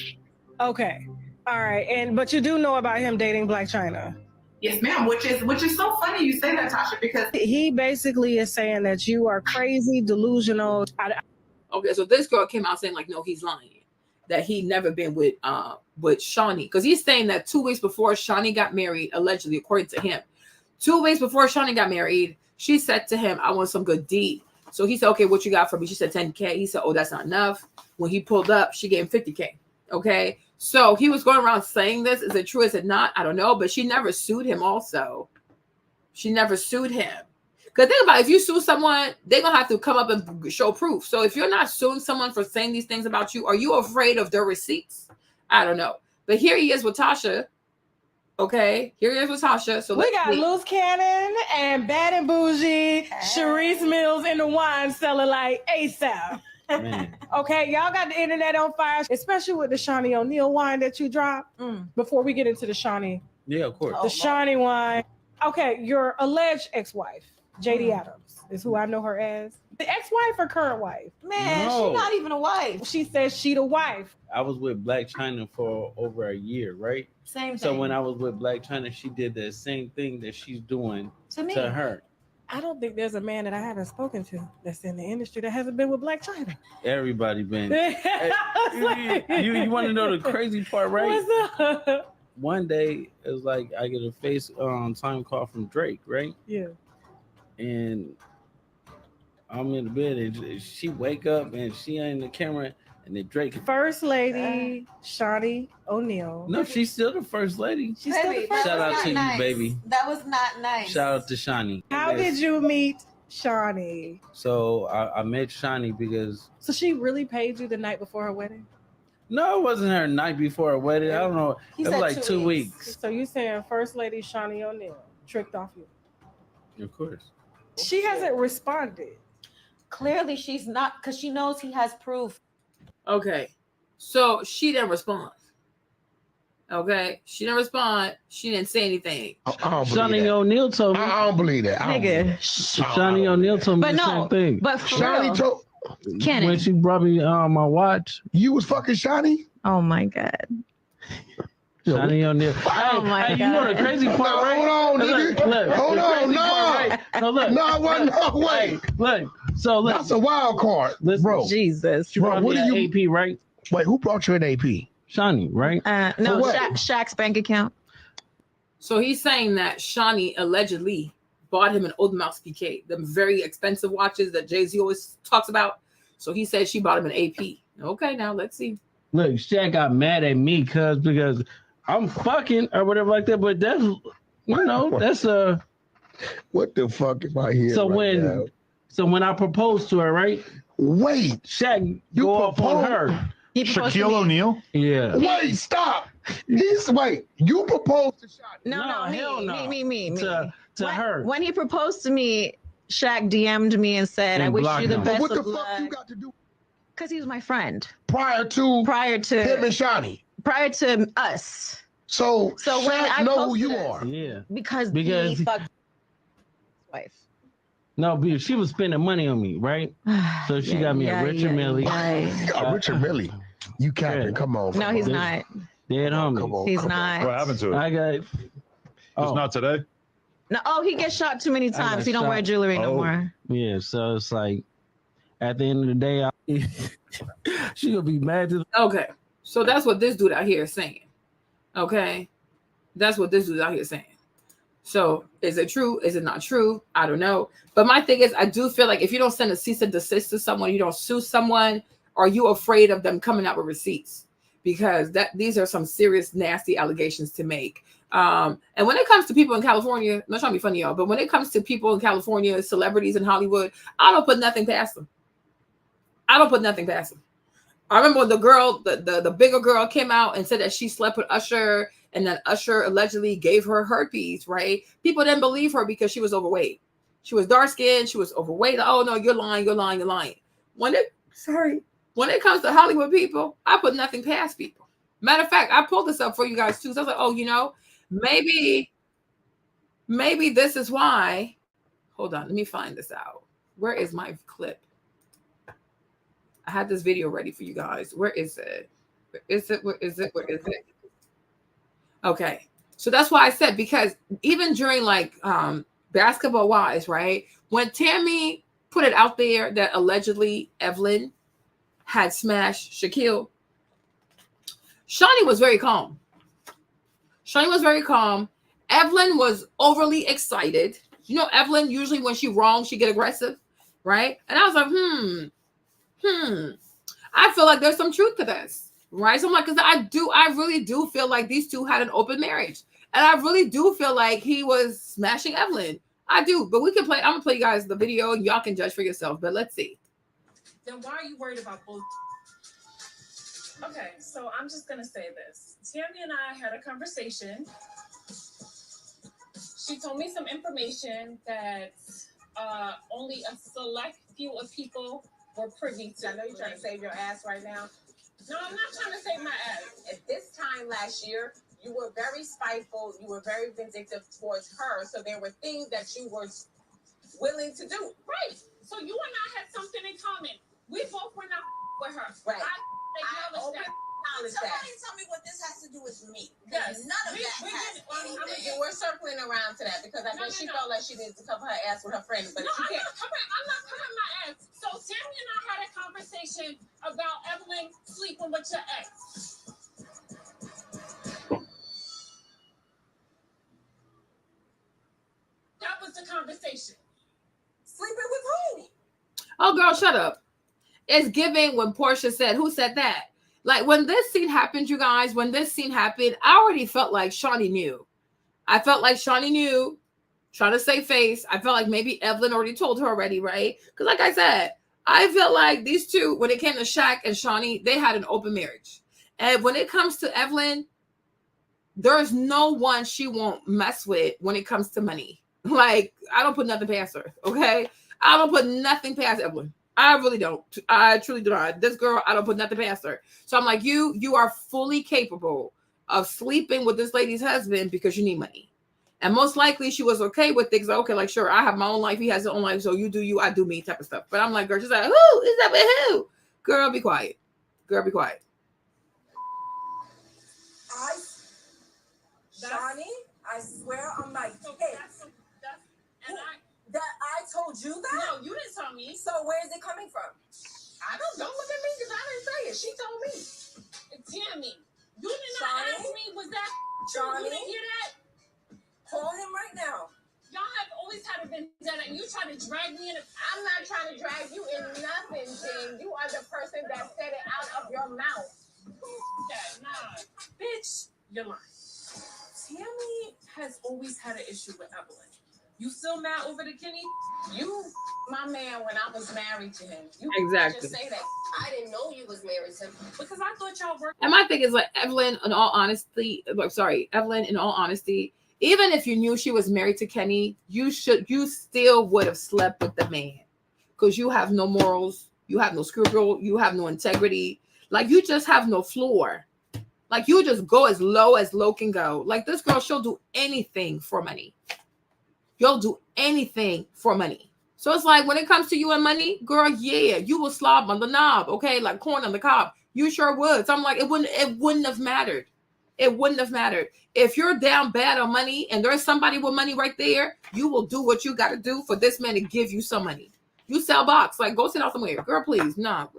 Okay. All right. But you do know about him dating Black China. Yes, ma'am. Which is so funny you say that, Tasha, because He basically is saying that you are crazy, delusional. Okay, so this girl came out saying like, no, he's lying, that he never been with Shaunie, because he's saying that 2 weeks before Shaunie got married, allegedly, according to him, 2 weeks before Shaunie got married, she said to him, I want some good D. So he said, okay, what you got for me? She said 10K. He said, oh, that's not enough. When he pulled up, she gave him 50K. Okay. So he was going around saying this. Is it true? Is it not? I don't know. But she never sued him also. She never sued him. Because think about it, if you sue someone, they're going to have to come up and show proof. So if you're not suing someone for saying these things about you, are you afraid of their receipts? I don't know. But here he is with Tasha. Okay, here he is with Tasha. So we got Loose Cannon and Bad and Bougie, Sharice Mills in the wine cellar like ASAP. Okay, y'all got the internet on fire, especially with the Shaunie O'Neal wine that you dropped. Before we get into the Shaunie. Yeah, of course. The Shaunie wine. Okay, your alleged ex-wife, JD Adams, is who I know her as. The ex-wife or current wife? Man, No. she's not even a wife. She says she the wife. I was with Black China for over a year, right? Same So thing. when I was with Black China, she did the same thing that she's doing To me. to her. I don't think there's a man that I haven't spoken to that's in the industry that hasn't been with Black China. Everybody been. Like- you want to know the crazy part, right? What's up? One day it was like I get a time call from Drake, right? Yeah. And I'm in the bed and she wake up and she ain't in the camera and then Drake. First Lady Shaunie O'Neal. No, she's still the first lady. She's still the first Shout out to nice. you, baby. That was not nice. Shout out to Shaunie. How did you meet Shaunie? So I met Shaunie because So she really paid you the night before her wedding? no, it wasn't her night before her wedding. I don't know. He It was said like 2 weeks. So you saying First Lady Shaunie O'Neal tricked off you? Of course. She hasn't responded. Clearly, she's not, because she knows he has proof. Okay, so she didn't respond. Okay, she didn't respond. She didn't say anything. Shaunie O'Neal told me. I don't believe that. Shaunie O'Neal told me But the no, same thing. but for Shaunie real. told- Kenny. When she brought me my watch. You was fucking Shaunie? Oh my God. Shaunie O'Neal. Oh my You know the God. crazy part, right? Hold on, nigga. Hold the on, crazy no. part, right? No, look. No, I wasn't. No, wait. Look. So look. That's a wild card, bro. Jesus. She brought me an AP, right? Wait, who brought you an AP? Shaunie, right? No, For what? Shaq's bank account. So he's saying that Shaunie allegedly bought him an Old Mouse PK, the very expensive watches that Jay-Z always talks about. So he said she bought him an AP. Okay, now let's see. Look, Shaq got mad at me because I'm fucking or whatever like that. But that's that's what the fuck am I here? So right now? when I proposed to her, right? Wait, Shaq go off on her. Shaquille O'Neal? Yeah. Wait, stop. Wait, you proposed to Shaunie? No, hell no. me. To her. When he proposed to me, Shaq DM'd me and said, And "I wish blocked you the him. best What the of fuck luck." you got to do? Because he was my friend. Prior to him and Shaunie. Prior to us. So when Shaq I know who posted you it, are. Yeah. Because Because- he fucked his wife. No, because she was spending money on me, right? So she got me a Richard Millie. Richard Millie. You capping? Come on. No, he's not. Dead homie. Come on. He's come on. not. What happened to it? I got. It's not today. No, he gets shot too many I got times. He don't wear shot. jewelry no more. Yeah, so it's like at the end of the day, she gonna be mad to. Okay, so that's what this dude out here is saying. Okay, that's what this dude out here is saying. So is it true? Is it not true? I don't know. But my thing is, I do feel like if you don't send a cease and desist to someone, you don't sue someone, are you afraid of them coming out with receipts? Because these are some serious, nasty allegations to make. And when it comes to people in California, I'm not trying to be funny, y'all, but when it comes to people in California, celebrities in Hollywood, I don't put nothing past them. I don't put nothing past them. I remember when the girl, the bigger girl came out and said that she slept with Usher and that Usher allegedly gave her herpes, right? People didn't believe her because she was overweight. She was dark skinned. She was overweight. Oh no, you're lying. You're lying. You're lying. When it comes to Hollywood people, I put nothing past people. Matter of fact, I pulled this up for you guys too. So I was like, oh, maybe this is why. Hold on, let me find this out. Where is my clip? I had this video ready for you guys. Where is it? Where is it? Where is it? Where is it? Okay. So that's why I said, because even during like Basketball Wives, right? When Tammy put it out there that allegedly Evelyn had smashed Shaquille, Shaunie was very calm. Shaunie was very calm. Evelyn was overly excited. You know, Evelyn, usually when she wrong, she get aggressive, right? And I was like, I feel like there's some truth to this, right? So I'm like, because I really do feel like these two had an open marriage. And I really do feel like he was smashing Evelyn. I do, but we can play. I'm gonna play you guys the video and y'all can judge for yourself. But let's see. Then why are you worried about both? Okay, so I'm just gonna say this. Tammy and I had a conversation. She told me some information that only a select few of people were privy to. I know you're trying to save your ass right now. No, I'm not trying to save my ass. At this time last year, you were very spiteful. You were very vindictive towards her. So there were things that you were willing to do. Right. So you and I had something in common. We both were not with her. Right. I acknowledge that. Somebody tell me what this has to do with me. Yes. None of that has anything. You were circling around to that because I think she felt like she needed to cover her ass with her friends. But no, she can't. I'm not covering my ass. So Tammy and I had a conversation about Evelyn sleeping with your ex. That was the conversation. Sleeping with who? Oh, girl, shut up. It's giving when Porsha said, who said that? Like, when this scene happened, you guys, when this scene happened, I already felt like Shaunie knew. I felt like Shaunie knew, trying to save face. I felt like maybe Evelyn already told her already, right? Because like I said, I felt like these two, when it came to Shaq and Shaunie, they had an open marriage. And when it comes to Evelyn, there's no one she won't mess with when it comes to money. Like, I don't put nothing past her, okay? I don't put nothing past Evelyn. I really don't. I truly do not. This girl, I don't put nothing past her. So I'm like, you are fully capable of sleeping with this lady's husband because you need money. And most likely she was okay with things. Like, okay, like, sure, I have my own life. He has his own life. So you do you, I do me type of stuff. But I'm like, girl, she's like, who is that with who? Girl, be quiet. Girl, be quiet. Shaunie, I swear on my head. That I told you that? No, you didn't tell me. So where is it coming from? I don't look at me because I didn't say it. She told me. Tammy, you did not ask me, was that Shaunie? You didn't hear that? Call him right now. Y'all have always had a vendetta and you try to drag me in. I'm not trying to drag you in nothing, Jen. You are the person that said it out of your mouth. Nah, bitch, you're lying. Tammy has always had an issue with Evelyn. You still mad over the Kenny? You, my man, when I was married to him. You Exactly. just say that. I didn't know you was married to him because I thought y'all were. And my thing is like Evelyn, in all honesty, Evelyn, in all honesty, even if you knew she was married to Kenny, you still would have slept with the man because you have no morals, you have no scruple, you have no integrity. Like you just have no floor. Like you just go as low can go. Like this girl, she'll do anything for money. You'll do anything for money. So it's like when it comes to you and money, girl, yeah, you will slob on the knob, okay, like corn on the cob. You sure would. So I'm like, it wouldn't have mattered. It wouldn't have mattered. If you're down bad on money and there's somebody with money right there, you will do what you got to do for this man to give you some money. You sell box, like go sit out somewhere, girl. Please, no.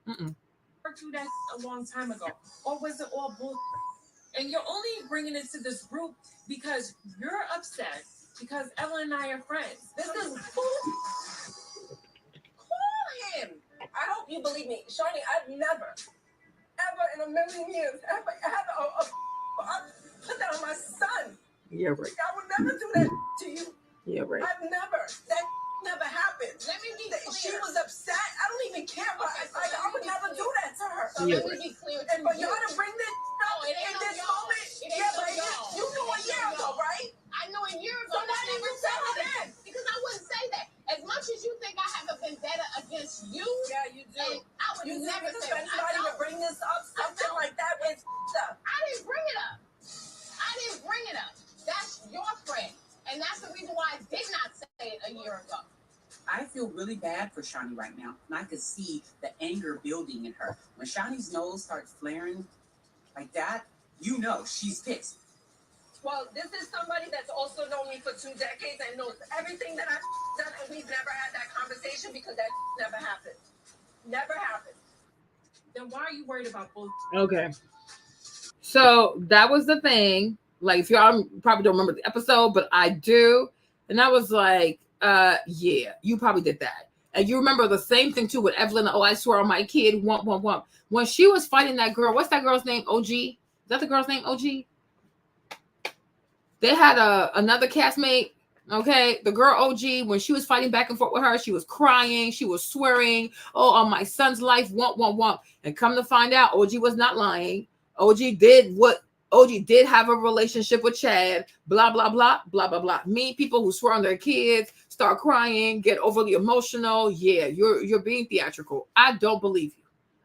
Worked through that a long time ago, or was it all bull? And you're only bringing it to this group because you're upset. Because Evelyn and I are friends. This is call him. I hope you believe me, Shaunie. I've never, ever in a million years, ever had put that on my son. Yeah, right. I would never do that to you. Yeah, right. I've never. That never happened. Let me be clear. She was upset. I don't even care. I would never do that to her. So let me be clear. And for y'all to bring this up in this moment, you knew a year ago, right? I know a year ago. So why didn't you tell her that? Because I wouldn't say that. As much as you think I have a vendetta against you, yeah, you do. I would never say that. Anybody to bring this up, something like that with stuff. I didn't bring it up. That's your friend, and that's the reason why I did not say it a year ago. I feel really bad for Shaunie right now, and I could see the anger building in her. When Shaunie's nose starts flaring like that, you know she's pissed. Well, this is somebody that's also known me for 2 decades and knows everything that I've done, and we've never had that conversation because that never happened. Never happened. Then why are you worried about bull? Okay. So that was the thing. Like, if y'all probably don't remember the episode, but I do. And I was like, yeah, you probably did that. And you remember the same thing too with Evelyn. Oh, I swear on my kid. Womp, womp, womp. When she was fighting that girl, what's that girl's name? OG? Is that the girl's name? OG? They had another castmate. Okay, the girl OG, when she was fighting back and forth with her, she was crying, she was swearing, oh, on my son's life, womp, womp, womp. And come to find out, OG was not lying. OG did have a relationship with Chad, blah, blah, blah, blah, blah, blah. Me, people who swear on their kids, start crying, get overly emotional. Yeah, you're being theatrical. I don't believe you.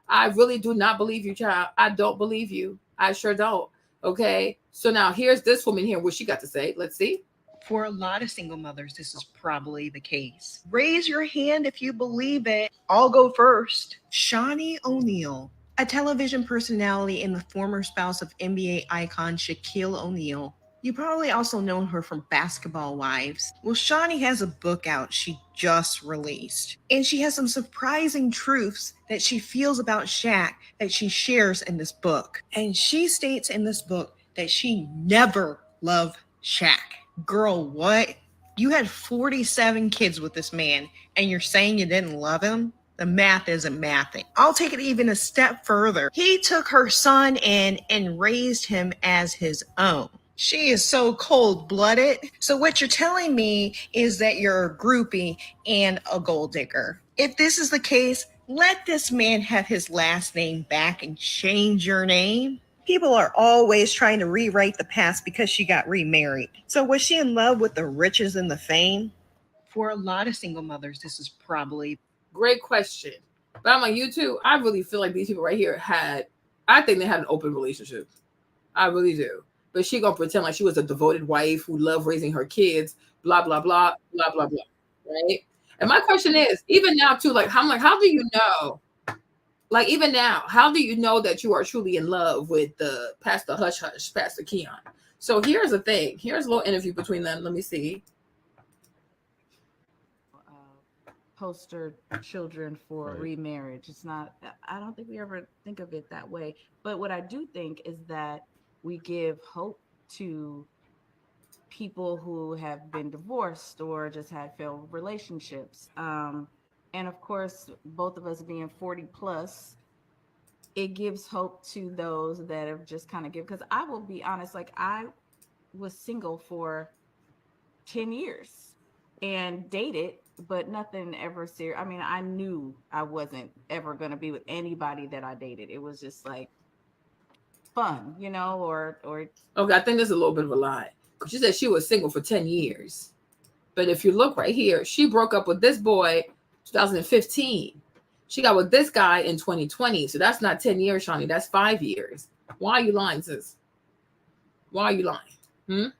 I really do not believe you, child. I don't believe you. I sure don't. Okay, so now here's this woman here, what she got to say. Let's see. For a lot of single mothers, this is probably the case. Raise your hand if you believe it. I'll go first. Shaunie O'Neal, a television personality and the former spouse of NBA icon Shaquille O'Neal. You probably also know her from Basketball Wives. Well, Shaunie has a book out she just released, and she has some surprising truths that she feels about Shaq that she shares in this book. And she states in this book that she never loved Shaq. Girl, what? You had 47 kids with this man, and you're saying you didn't love him? The math isn't mathing. I'll take it even a step further. He took her son in and raised him as his own. She is so cold-blooded. So what you're telling me is that you're a groupie and a gold digger. If this is the case, let this man have his last name back and change your name. People are always trying to rewrite the past because she got remarried. So was she in love with the riches and the fame? For a lot of single mothers, this is probably... Great question. But I'm like, you too, I really feel like these people right here I think they had an open relationship. I really do. But she gonna pretend like she was a devoted wife who loved raising her kids, blah, blah, blah, blah, blah, blah, right? And my question is, even now too, like, how do you know? Like, even now, how do you know that you are truly in love with the Pastor Hush Hush, Pastor Keon? So here's the thing. Here's a little interview between them. Let me see. Poster children for remarriage. It's not, I don't think we ever think of it that way. But what I do think is that we give hope to people who have been divorced or just had failed relationships. And of course, both of us being 40 plus, it gives hope to those that have just kind of because I will be honest, like I was single for 10 years and dated, but nothing ever serious. I mean, I knew I wasn't ever going to be with anybody that I dated. It was just like fun, or. Okay, I think there's a little bit of a lie. Because she said she was single for 10 years. But if you look right here, she broke up with this boy 2015. She got with this guy in 2020. So that's not 10 years, Shaunie. That's 5 years. Why are you lying, sis? Why are you lying? You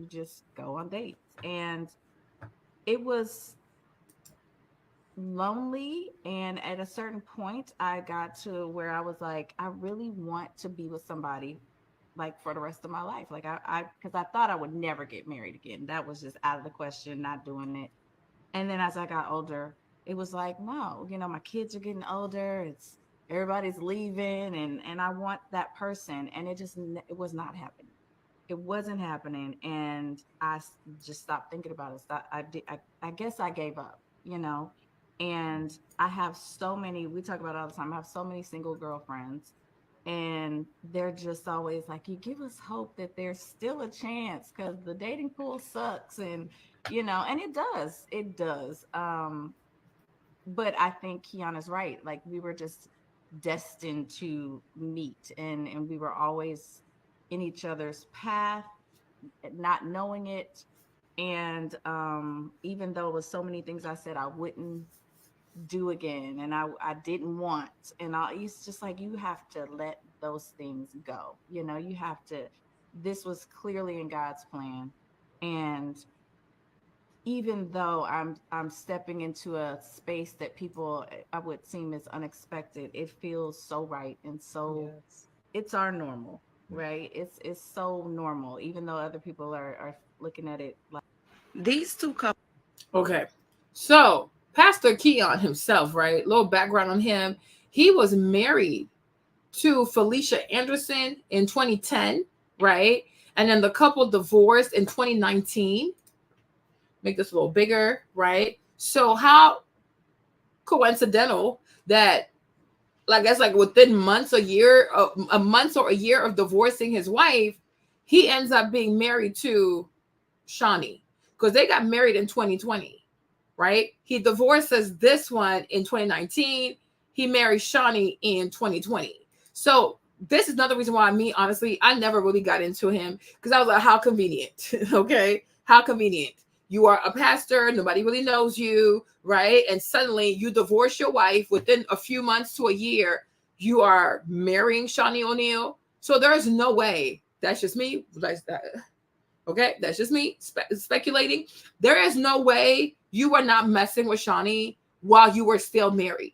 just go on dates. And it was lonely. And at a certain point, I got to where I was like, I really want to be with somebody like for the rest of my life. Like because I thought I would never get married again. That was just out of the question, not doing it. And then as I got older, it was like, no, my kids are getting older. Everybody's leaving and I want that person. And it was not happening. It wasn't happening. And I just stopped thinking about it. I guess I gave up, and I have so many, we talk about it all the time. I have so many single girlfriends. And they're just always like, you give us hope that there's still a chance because the dating pool sucks. And, and it does. But I think Kiana's right. Like we were just destined to meet and we were always in each other's path, not knowing it. And even though it was so many things I said I wouldn't do again and I didn't want, and it's just like you have to let those things go. You have to, this was clearly in God's plan. And even though I'm stepping into a space that people I would seem as unexpected, it feels so right and so it's our normal. right? It's so normal, even though other people are looking at it like These two couples. Okay. So Pastor Keon himself, right? Little background on him. He was married to Felicia Anderson in 2010, right? And then the couple divorced in 2019. Make this a little bigger, right? So how coincidental that, I guess, like within months, a month or a year of divorcing his wife, he ends up being married to Shaunie, because they got married in 2020, right? He divorces this one in 2019. He marries Shaunie in 2020. So this is another reason why honestly, I never really got into him, because I was like, how convenient. Okay, how convenient. You are a pastor, nobody really knows you, right? And suddenly you divorce your wife within a few months to a year, you are marrying Shaunie O'Neal. So there's no way. That's just me. Okay, that's just me speculating. There is no way you were not messing with Shaunie while you were still married.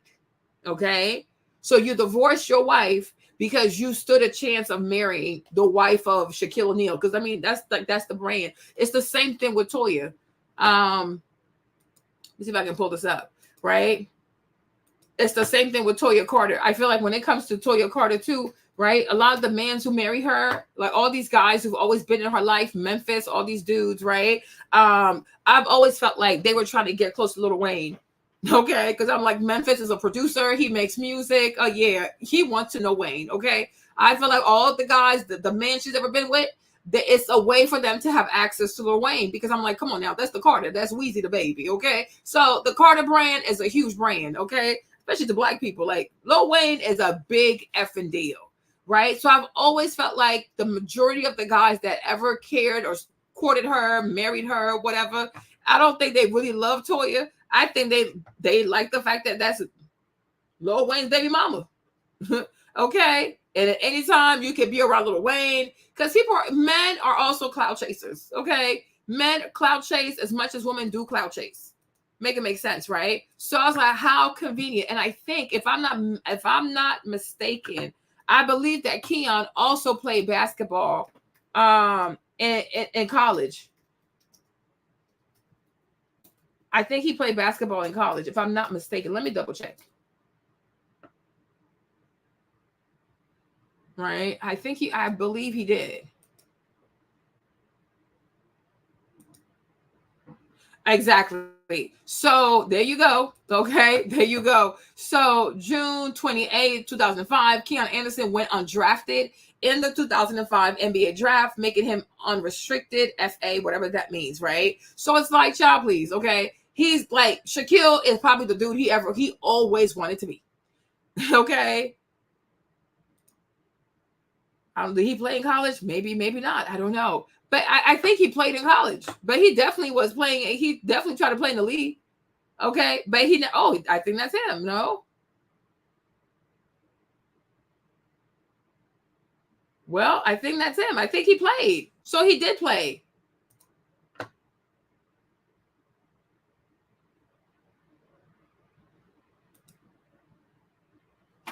Okay, so you divorced your wife because you stood a chance of marrying the wife of Shaquille O'Neal. Because I mean, that's the brand. It's the same thing with Toya. Let me see if I can pull this up. Right, it's the same thing with Toya Carter. I feel like when it comes to Toya Carter too, right? A lot of the men who marry her, like all these guys who've always been in her life, Memphis, all these dudes, right? I've always felt like they were trying to get close to Lil Wayne. Okay, because I'm like, Memphis is a producer, he makes music. Oh yeah, he wants to know Wayne. Okay, I feel like all the guys, the men she's ever been with, it's a way for them to have access to Lil Wayne, because I'm like, come on now, that's the Carter, that's Weezy the baby. Okay, so the Carter brand is a huge brand. Okay, especially to black people, like Lil Wayne is a big effing deal, right? So I've always felt like the majority of the guys that ever cared or courted her, married her, whatever, I don't think they really love Toya. I think they like the fact that that's Lil Wayne's baby mama. Okay, and at any time you can be around Lil Wayne, because men are also cloud chasers. Okay, men cloud chase as much as women do cloud chase. Make it make sense, right? So I was like, how convenient. And I think if I'm not mistaken, I believe that Keon also played basketball in college. I think he played basketball in college, if I'm not mistaken. Let me double check. Right? I believe he did. Exactly. So there you go. Okay, there you go. So June 28, 2005, Keon Anderson went undrafted in the 2005 NBA draft, making him unrestricted FA, whatever that means, right? So it's like, child, please, okay? He's like, Shaquille is probably the dude he always wanted to be. Okay. Did he play in college? Maybe, maybe not. I don't know. But I think he played in college. But he definitely was playing. He definitely tried to play in the league. Okay. But I think that's him. No? Well, I think that's him. I think he played. So he did play.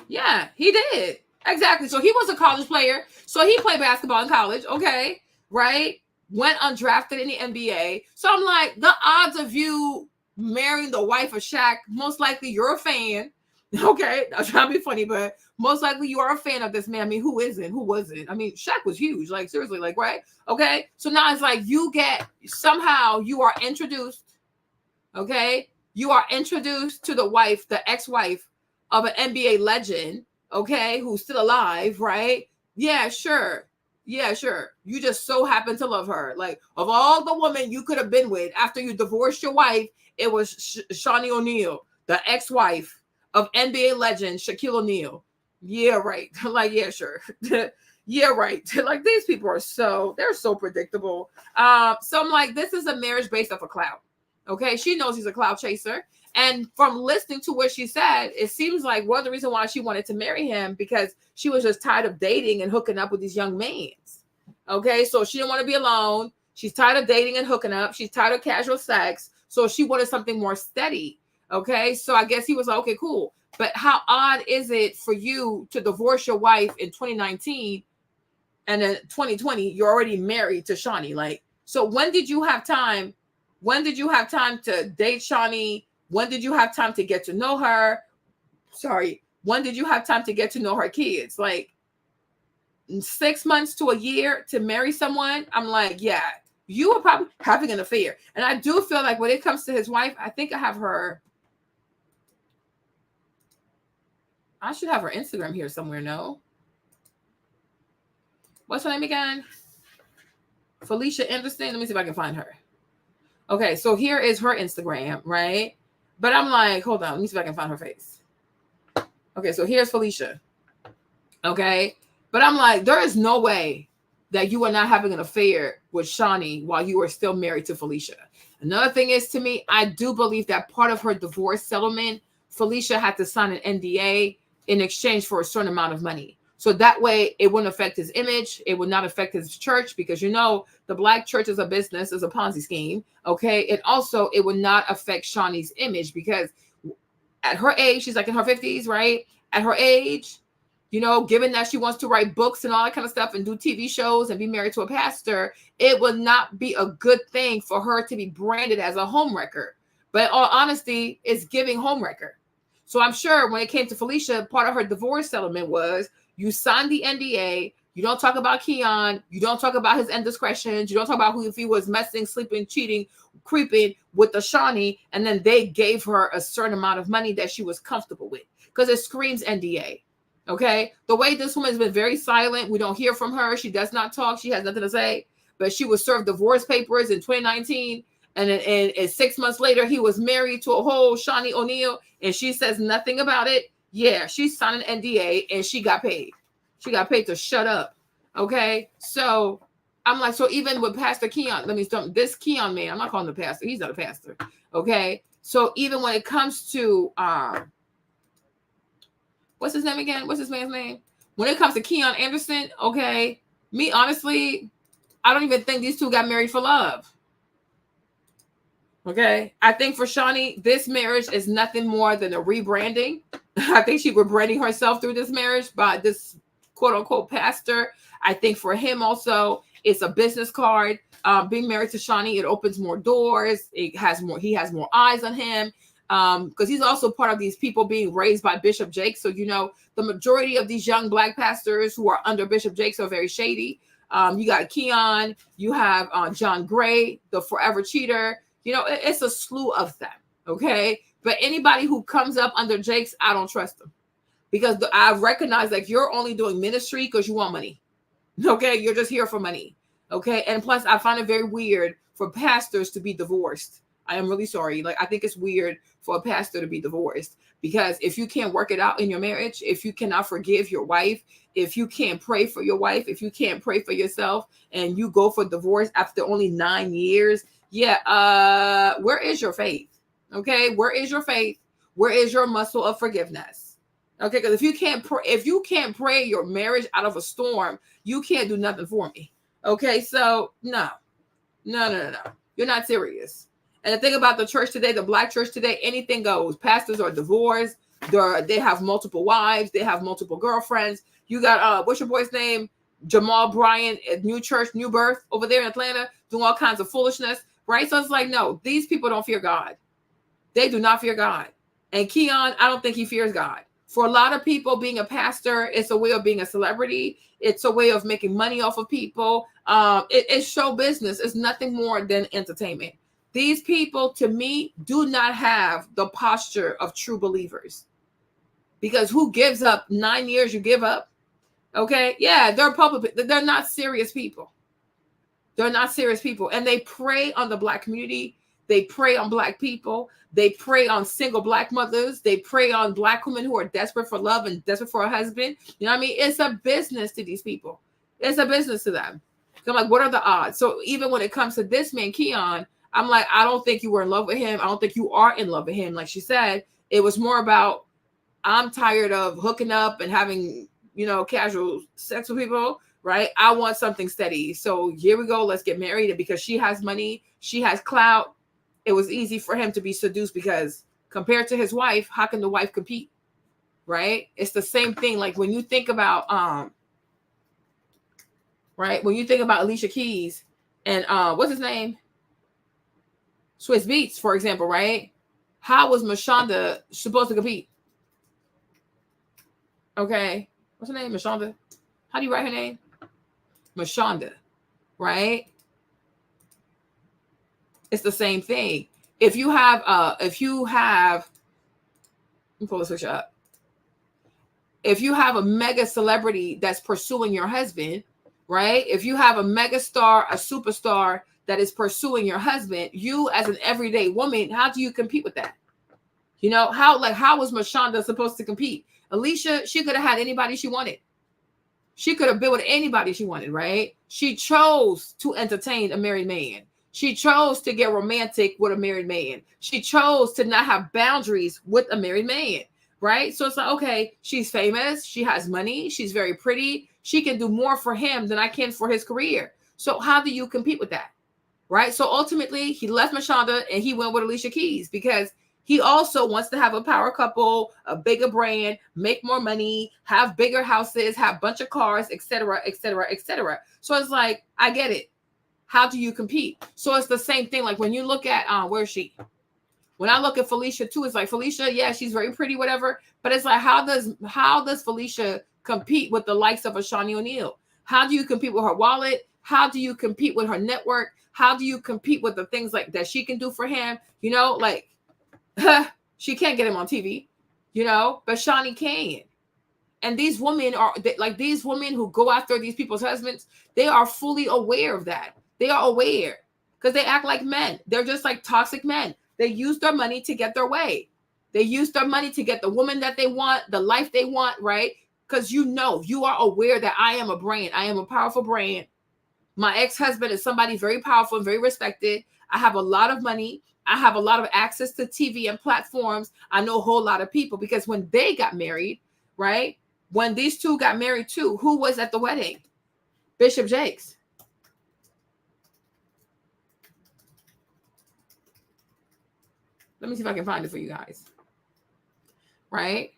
Yeah, he did. Exactly. So he was a college player. So he played basketball in college. Okay. Right. Went undrafted in the NBA. So I'm like, the odds of you marrying the wife of Shaq, most likely you're a fan. Okay. I'm trying to be funny, but most likely you are a fan of this man. I mean, who isn't? Who wasn't? I mean, Shaq was huge. Like, seriously, like, right? Okay. So now it's like somehow you are introduced. Okay. You are introduced to the wife, the ex-wife of an NBA legend, okay, who's still alive, right? Yeah, sure. Yeah, sure. You just so happen to love her. Like, of all the women you could have been with after you divorced your wife, it was Shaunie O'Neal, the ex-wife of NBA legend Shaquille O'Neal. Yeah, right. Like, yeah, sure. Yeah, right. Like, these people they're so predictable. So I'm like, this is a marriage based off a clout. Okay, she knows he's a clout chaser. And from listening to what she said, it seems like the reason why she wanted to marry him, because she was just tired of dating and hooking up with these young men. Okay, so she didn't want to be alone. She's tired of dating and hooking up. She's tired of casual sex. So she wanted something more steady. Okay, so I guess he was like, okay, cool. But how odd is it for you to divorce your wife in 2019 And then 2020, you're already married to Shaunie. Like, so when did you have time? When did you have time to date Shaunie? When did you have time to get to know her? Sorry. When did you have time to get to know her kids? Like 6 months to a year to marry someone? I'm like, yeah, you are probably having an affair. And I do feel like when it comes to his wife, I think I have her. I should have her Instagram here somewhere, no? What's her name again? Felicia Anderson. Let me see if I can find her. Okay, so here is her Instagram, right? But I'm like, hold on. Let me see if I can find her face. Okay, so here's Felicia. Okay. But I'm like, there is no way that you are not having an affair with Shaunie while you are still married to Felicia. Another thing is, to me, I do believe that part of her divorce settlement, Felicia had to sign an NDA in exchange for a certain amount of money. So that way it wouldn't affect his image. It would not affect his church because, you know, the Black church is a business, is a Ponzi scheme. Okay. And also it would not affect Shaunie's image because at her age, she's like in her 50s, right? At her age, you know, given that she wants to write books and all that kind of stuff and do TV shows and be married to a pastor, it would not be a good thing for her to be branded as a homewrecker. But in all honesty, it's giving homewrecker. So I'm sure when it came to Felicia, part of her divorce settlement was you signed the NDA. You don't talk about Keon. You don't talk about his indiscretions. You don't talk about who, if he was messing, sleeping, cheating, creeping with the Shaunie. And then they gave her a certain amount of money that she was comfortable with because it screams NDA. Okay. The way this woman has been very silent. We don't hear from her. She does not talk. She has nothing to say, but she was served divorce papers in 2019. And 6 months later, he was married to a whole Shaunie O'Neal and she says nothing about it. Yeah. She signed an NDA and she got paid. She got paid to shut up. Okay. So I'm like, so even with Pastor Keon, let me start this Keon man. I'm not calling him a pastor. He's not a pastor. Okay. So even when it comes to, what's his name again? What's this man's name? When it comes to Keon Anderson, okay, me, honestly, I don't even think these two got married for love. Okay. I think for Shaunie, this marriage is nothing more than a rebranding. I think she rebranding herself through this marriage by this quote unquote pastor. I think for him also, it's a business card. Being married to Shaunie, it opens more doors. He has more eyes on him. Because he's also part of these people being raised by Bishop Jakes. So, you know, the majority of these young Black pastors who are under Bishop Jakes are very shady. You got Keon, you have John Gray, the forever cheater. You know, it's a slew of them. Okay. But anybody who comes up under Jakes, I don't trust them because I recognize like you're only doing ministry because you want money. Okay. You're just here for money. Okay. And plus, I find it very weird for pastors to be divorced. I am really sorry. Like, I think it's weird for a pastor to be divorced because if you can't work it out in your marriage, if you cannot forgive your wife, if you can't pray for your wife, if you can't pray for yourself and you go for divorce after only 9 years, yeah, where is your faith? Okay. Where is your faith? Where is your muscle of forgiveness? Okay. Because if you can't pray your marriage out of a storm, you can't do nothing for me. Okay. So no. You're not serious. And the thing about the church today, the Black church today, anything goes. Pastors are divorced. They have multiple wives. They have multiple girlfriends. You got, what's your boy's name? Jamal Bryant at New Church, New Birth over there in Atlanta, doing all kinds of foolishness, right? So it's like, no, these people don't fear God. They do not fear God. And Keon, I don't think he fears God. For a lot of people, being a pastor, it's a way of being a celebrity. It's a way of making money off of people. It's show business. It's nothing more than entertainment. These people, to me, do not have the posture of true believers. Because who gives up 9 years? You give up. Okay. Yeah, they're public. They're not serious people. They're not serious people. And they prey on the Black community. They prey on Black people. They prey on single Black mothers. They prey on Black women who are desperate for love and desperate for a husband. You know what I mean? It's a business to these people. It's a business to them. So I'm like, what are the odds? So even when it comes to this man, Keon, I'm like, I don't think you were in love with him. I don't think you are in love with him. Like she said, it was more about, I'm tired of hooking up and having, you know, casual sex with people, right? I want something steady. So here we go. Let's get married. And because she has money, she has clout, it was easy for him to be seduced because compared to his wife, how can the wife compete? Right? It's the same thing. Like when you think about right? When you think about Alicia Keys and what's his name? Swiss Beats, for example, right? How was Mashonda supposed to compete? Okay. What's her name? Mashonda? How do you write her name? Mashonda, right? It's the same thing. If you have, let me pull this picture up. If you have a mega celebrity that's pursuing your husband, right? If you have a mega star, a superstar that is pursuing your husband, you as an everyday woman, how do you compete with that? You know, how was Mashonda supposed to compete? Alicia, she could have had anybody she wanted. She could have been with anybody she wanted, right? She chose to entertain a married man. She chose to get romantic with a married man. She chose to not have boundaries with a married man, right? So it's like, okay, she's famous. She has money. She's very pretty. She can do more for him than I can for his career. So how do you compete with that, right? So ultimately, he left Mashonda and he went with Alicia Keys because he also wants to have a power couple, a bigger brand, make more money, have bigger houses, have a bunch of cars, etc., etc., etc. So it's like, I get it. How do you compete? So it's the same thing. Like when you look at, where is she? When I look at Felicia too, it's like Felicia, yeah, she's very pretty, whatever. But it's like, how does Felicia compete with the likes of a Shaunie O'Neal? How do you compete with her wallet? How do you compete with her network? How do you compete with the things like that she can do for him? You know, like, she can't get him on TV, you know, but Shaunie can. And these women are like these women who go after these people's husbands. They are fully aware of that. They are aware because they act like men. They're just like toxic men. They use their money to get their way. They use their money to get the woman that they want, the life they want, right? Because you know, you are aware that I am a brand. I am a powerful brand. My ex-husband is somebody very powerful and very respected. I have a lot of money. I have a lot of access to TV and platforms. I know a whole lot of people because when they got married, right? When these two got married too, who was at the wedding? Bishop Jakes. Let me see if I can find it for you guys. Right?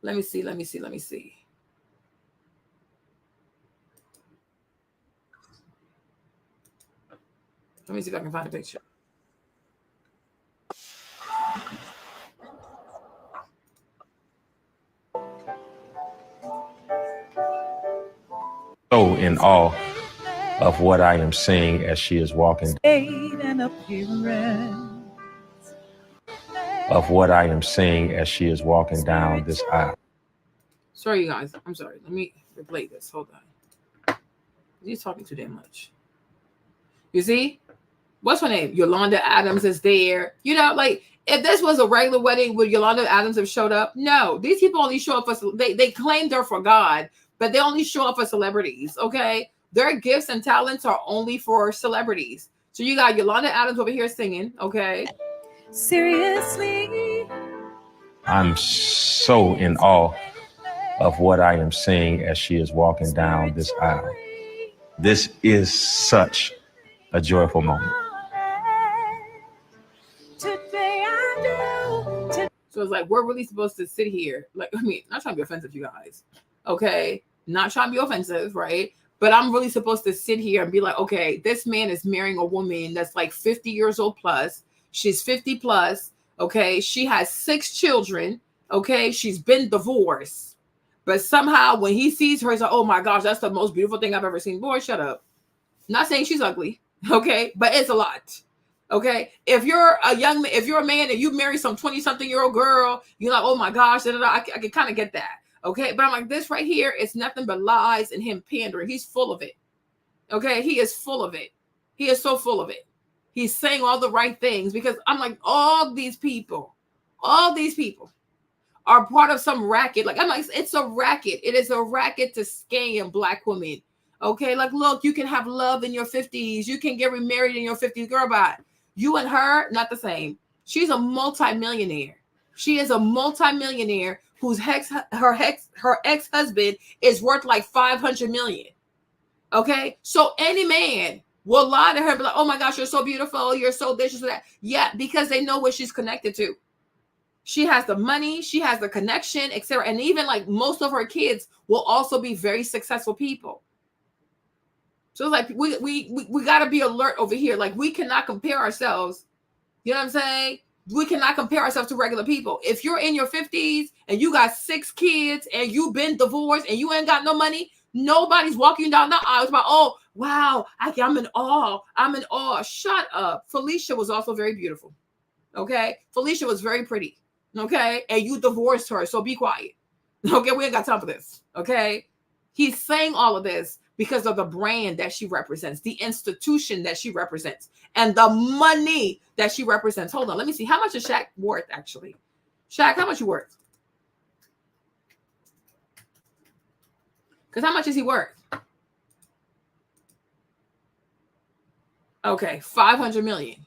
Let me see. Let me see if I can find a picture. So in awe of what I am seeing as she is walking. Of what I am seeing as she is walking down this aisle. Sorry, you guys. I'm sorry. Let me replay this. Hold on. He's talking too damn much. You see? What's her name? Yolanda Adams is there. You know, like, if this was a regular wedding, would Yolanda Adams have showed up? No. These people only show up for, they claim they're for God, but they only show up for celebrities, okay? Their gifts and talents are only for celebrities. So you got Yolanda Adams over here singing, okay? Seriously. I'm so in awe of what I am seeing as she is walking down this aisle. This is such a joyful moment. So it's like, we're really supposed to sit here. Like, I mean, not trying to be offensive, you guys. Okay? Not trying to be offensive, right? But I'm really supposed to sit here and be like, okay, this man is marrying a woman that's like 50 years old plus. She's 50 plus. Okay? She has 6 children. Okay? She's been divorced. But somehow when he sees her, he's like, oh my gosh, that's the most beautiful thing I've ever seen. Boy, shut up. Not saying she's ugly. Okay? But it's a lot. Okay, if you're a man and you marry some 20-something-year-old girl, you're like, oh my gosh, I can kind of get that. Okay, but I'm like, this right here, it's nothing but lies and him pandering. He's full of it. Okay, he is full of it. He is so full of it. He's saying all the right things because I'm like, all these people are part of some racket. Like, I'm like, it's a racket. It is a racket to scam Black women. Okay, like, look, you can have love in your 50s. You can get remarried in your 50s. Girl, bye. You and her, not the same. She's a multimillionaire. She is a multimillionaire whose her ex-husband is worth like $500 million. Okay, so any man will lie to her and be like, oh my gosh, you're so beautiful, you're so this, you're so that. Yeah, because they know what she's connected to. She has the money, she has the connection, etc. And even like most of her kids will also be very successful people. So it's like we got to be alert over here. Like we cannot compare ourselves. You know what I'm saying? We cannot compare ourselves to regular people. If you're in your 50s and you got 6 kids and you've been divorced and you ain't got no money, nobody's walking down the aisle about, oh, wow, I'm in awe. I'm in awe. Shut up. Felicia was also very beautiful. Okay? Felicia was very pretty. Okay? And you divorced her, so be quiet. Okay? We ain't got time for this. Okay? He's saying all of this because of the brand that she represents, the institution that she represents, and the money that she represents. Hold on, let me see. How much is Shaq worth, actually? Shaq, how much you worth? Because how much is he worth? Okay, 500 million.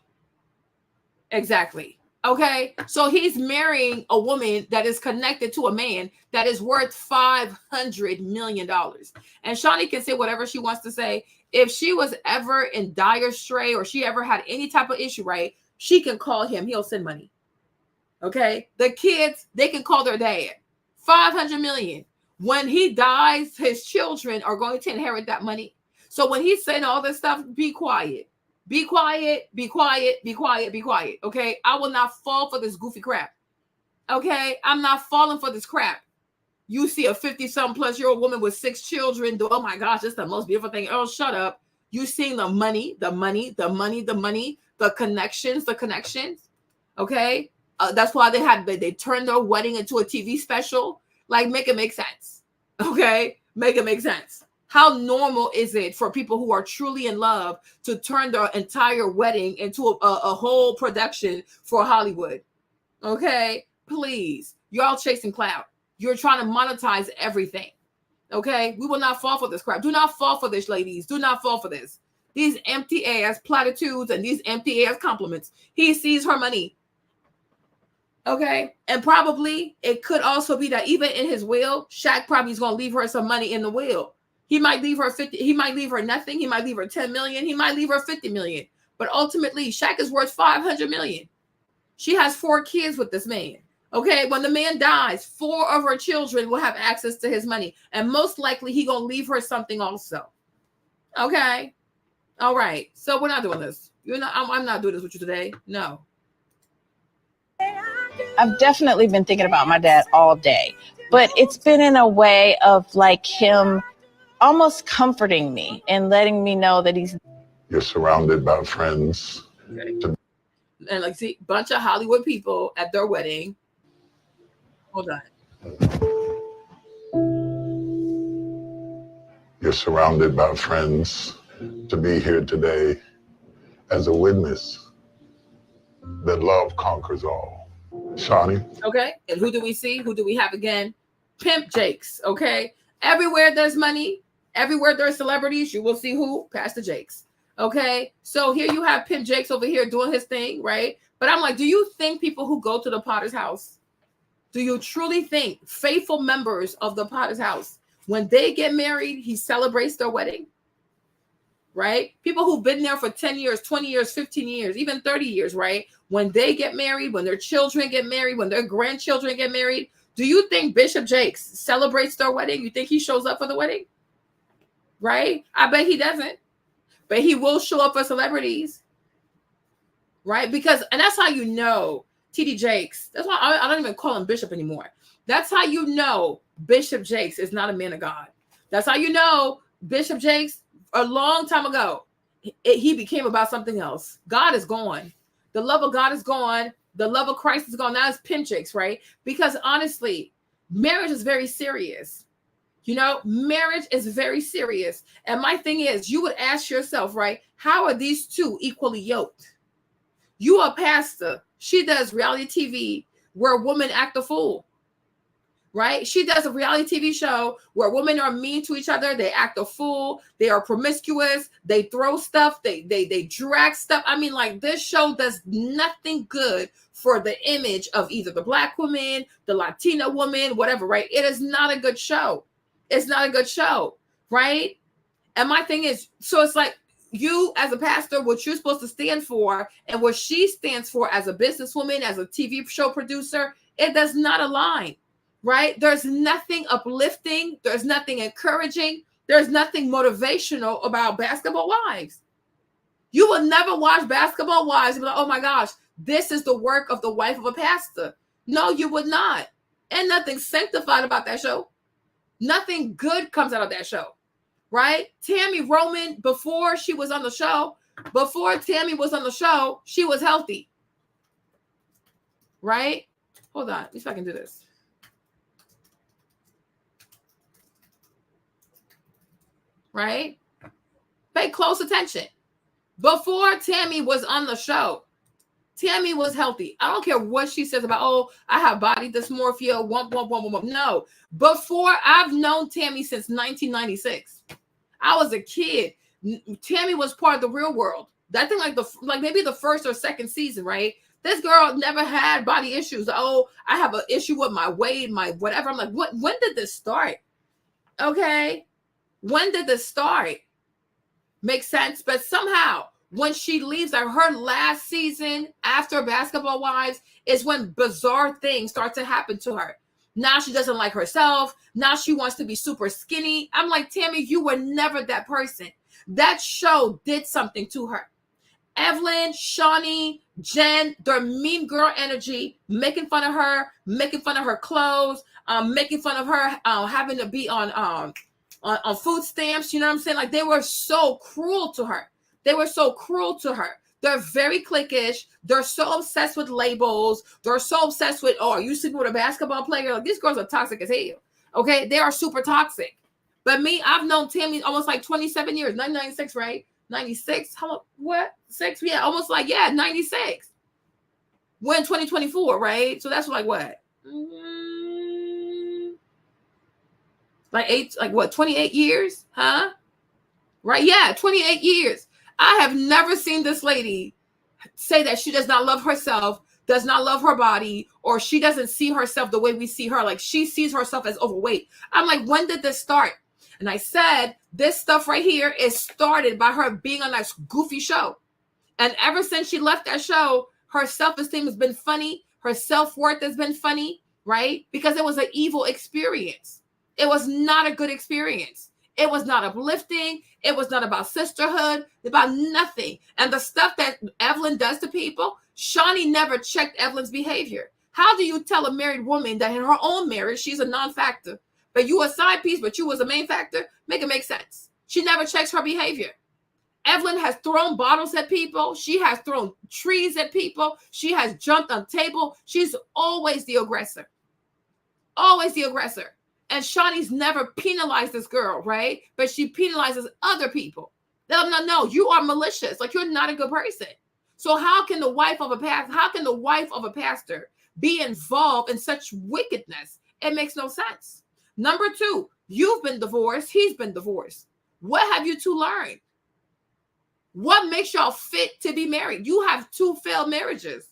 Exactly. Okay, so he's marrying a woman that is connected to a man that is worth $500 million. And Shaunie can say whatever she wants to say. If she was ever in dire strait or she ever had any type of issue, right, she can call him. He'll send money. Okay, the kids, they can call their dad. 500 million. When he dies, his children are going to inherit that money. So when he's saying all this stuff, be quiet. Be quiet, be quiet, be quiet, be quiet. Okay. I will not fall for this goofy crap. Okay. I'm not falling for this crap. You see a 50-something-plus-year-old woman with 6 children. Oh my gosh, it's the most beautiful thing. Oh, shut up. You seeing the money, the money, the money, the money, the connections, the connections. Okay. That's why they turned their wedding into a TV special. Like, make it make sense. Okay. Make it make sense. How normal is it for people who are truly in love to turn their entire wedding into a whole production for Hollywood? Okay, please. Y'all chasing clout. You're trying to monetize everything. Okay, we will not fall for this crap. Do not fall for this, ladies. Do not fall for this. These empty ass platitudes and these empty ass compliments. He sees her money. Okay, and probably it could also be that even in his will, Shaq probably is going to leave her some money in the will. He might leave her 50. He might leave her nothing. He might leave her 10 million. He might leave her 50 million. But ultimately, Shaq is worth 500 million. She has 4 kids with this man. Okay, when the man dies, 4 of her children will have access to his money, and most likely he gonna leave her something also. Okay, all right. So we're not doing this. You're not. I'm not doing this with you today. No. I've definitely been thinking about my dad all day, but it's been in a way of like him almost comforting me and letting me know that You're surrounded by friends. Okay. And like, see, bunch of Hollywood people at their wedding. Hold on. You're surrounded by friends to be here today as a witness that love conquers all. Shaunie. Okay. And who do we see? Who do we have again? Pimp Jakes. Okay. Everywhere there's money, everywhere there's celebrities, you will see who? Pastor Jakes. Okay. So here you have Pimp Jakes over here doing his thing, right? But I'm like, do you think people who go to the Potter's house, do you truly think faithful members of the Potter's house, when they get married, he celebrates their wedding? Right? People who've been there for 10 years, 20 years, 15 years, even 30 years, right? When they get married, when their children get married, when their grandchildren get married, do you think Bishop Jakes celebrates their wedding? You think he shows up for the wedding? Right? I bet he doesn't. But he will show up for celebrities. Right? Because, and that's how you know TD Jakes. That's why I don't even call him Bishop anymore. That's how you know Bishop Jakes is not a man of God. That's how you know Bishop Jakes, a long time ago, he became about something else. God is gone. The love of God is gone. The love of Christ is gone. Now it's Pimp Jakes, right? Because honestly, marriage is very serious. You know, marriage is very serious. And my thing is, you would ask yourself, right? How are these two equally yoked? You are a pastor. She does reality TV where women act a fool. Right? She does a reality TV show where women are mean to each other. They act a fool. They are promiscuous. They throw stuff. They drag stuff. I mean, like, this show does nothing good for the image of either the Black woman, the Latina woman, whatever, right? It is not a good show. It's not a good show, right? And my thing is, so it's like, you as a pastor, what you're supposed to stand for and what she stands for as a businesswoman, as a TV show producer, It does not align, right? There's nothing uplifting. There's nothing encouraging. There's nothing motivational about Basketball Wives. You will never watch Basketball Wives and be like, oh my gosh, this is the work of the wife of a pastor. No, you would not. And nothing sanctified about that show. Nothing good comes out of that show, right? Tammy Roman, before Tammy was on the show, she was healthy, right? Hold on, let me see if I can do this. Right? Pay close attention. Before Tammy was on the show, Tammy was healthy. I don't care what she says about, oh, I have body dysmorphia, wump. No. Before, I've known Tammy since 1996. I was a kid. Tammy was part of the Real World. I think like maybe the first or second season, right? This girl never had body issues. Oh, I have an issue with my weight, my whatever. I'm like, when did this start? Okay. When did this start? Makes sense. But somehow, when she leaves, like her last season after Basketball Wives is when bizarre things start to happen to her. Now she doesn't like herself. Now she wants to be super skinny. I'm like, Tammy, you were never that person. That show did something to her. Evelyn, Shaunie, Jen, their mean girl energy, making fun of her clothes, making fun of her having to be on food stamps. You know what I'm saying? Like, they were so cruel to her. They're very cliquish. They're so obsessed with labels. They're so obsessed with, oh, are you sleeping with a basketball player? Like, these girls are toxic as hell. Okay, they are super toxic. But me, I've known Tammy almost like 27 years. 1996, right? 96? How? What? 6? Yeah, almost like, yeah, 96. When 2024, right? So that's like what? Like 28 years? Huh? Right? Yeah, 28 years. I have never seen this lady say that she does not love herself, does not love her body, or she doesn't see herself the way we see her. Like, she sees herself as overweight. I'm like, when did this start? And I said, this stuff right here is started by her being on that goofy show. And ever since she left that show, her self-esteem has been funny. Her self-worth has been funny, right? Because it was an evil experience. It was not a good experience. It was not uplifting. It was not about sisterhood, about nothing. And the stuff that Evelyn does to people, Shaunie never checked Evelyn's behavior. How do you tell a married woman that in her own marriage, she's a non-factor, but you a side piece, but you was a main factor? Make it make sense. She never checks her behavior. Evelyn has thrown bottles at people. She has thrown trees at people. She has jumped on table. She's always the aggressor. Always the aggressor. And Shaunie's never penalized this girl, right? But she penalizes other people. No, you are malicious. Like, you're not a good person. So how can the wife of a pastor be involved in such wickedness? It makes no sense. Number 2, you've been divorced. He's been divorced. What have you two learned? What makes y'all fit to be married? You have 2 failed marriages.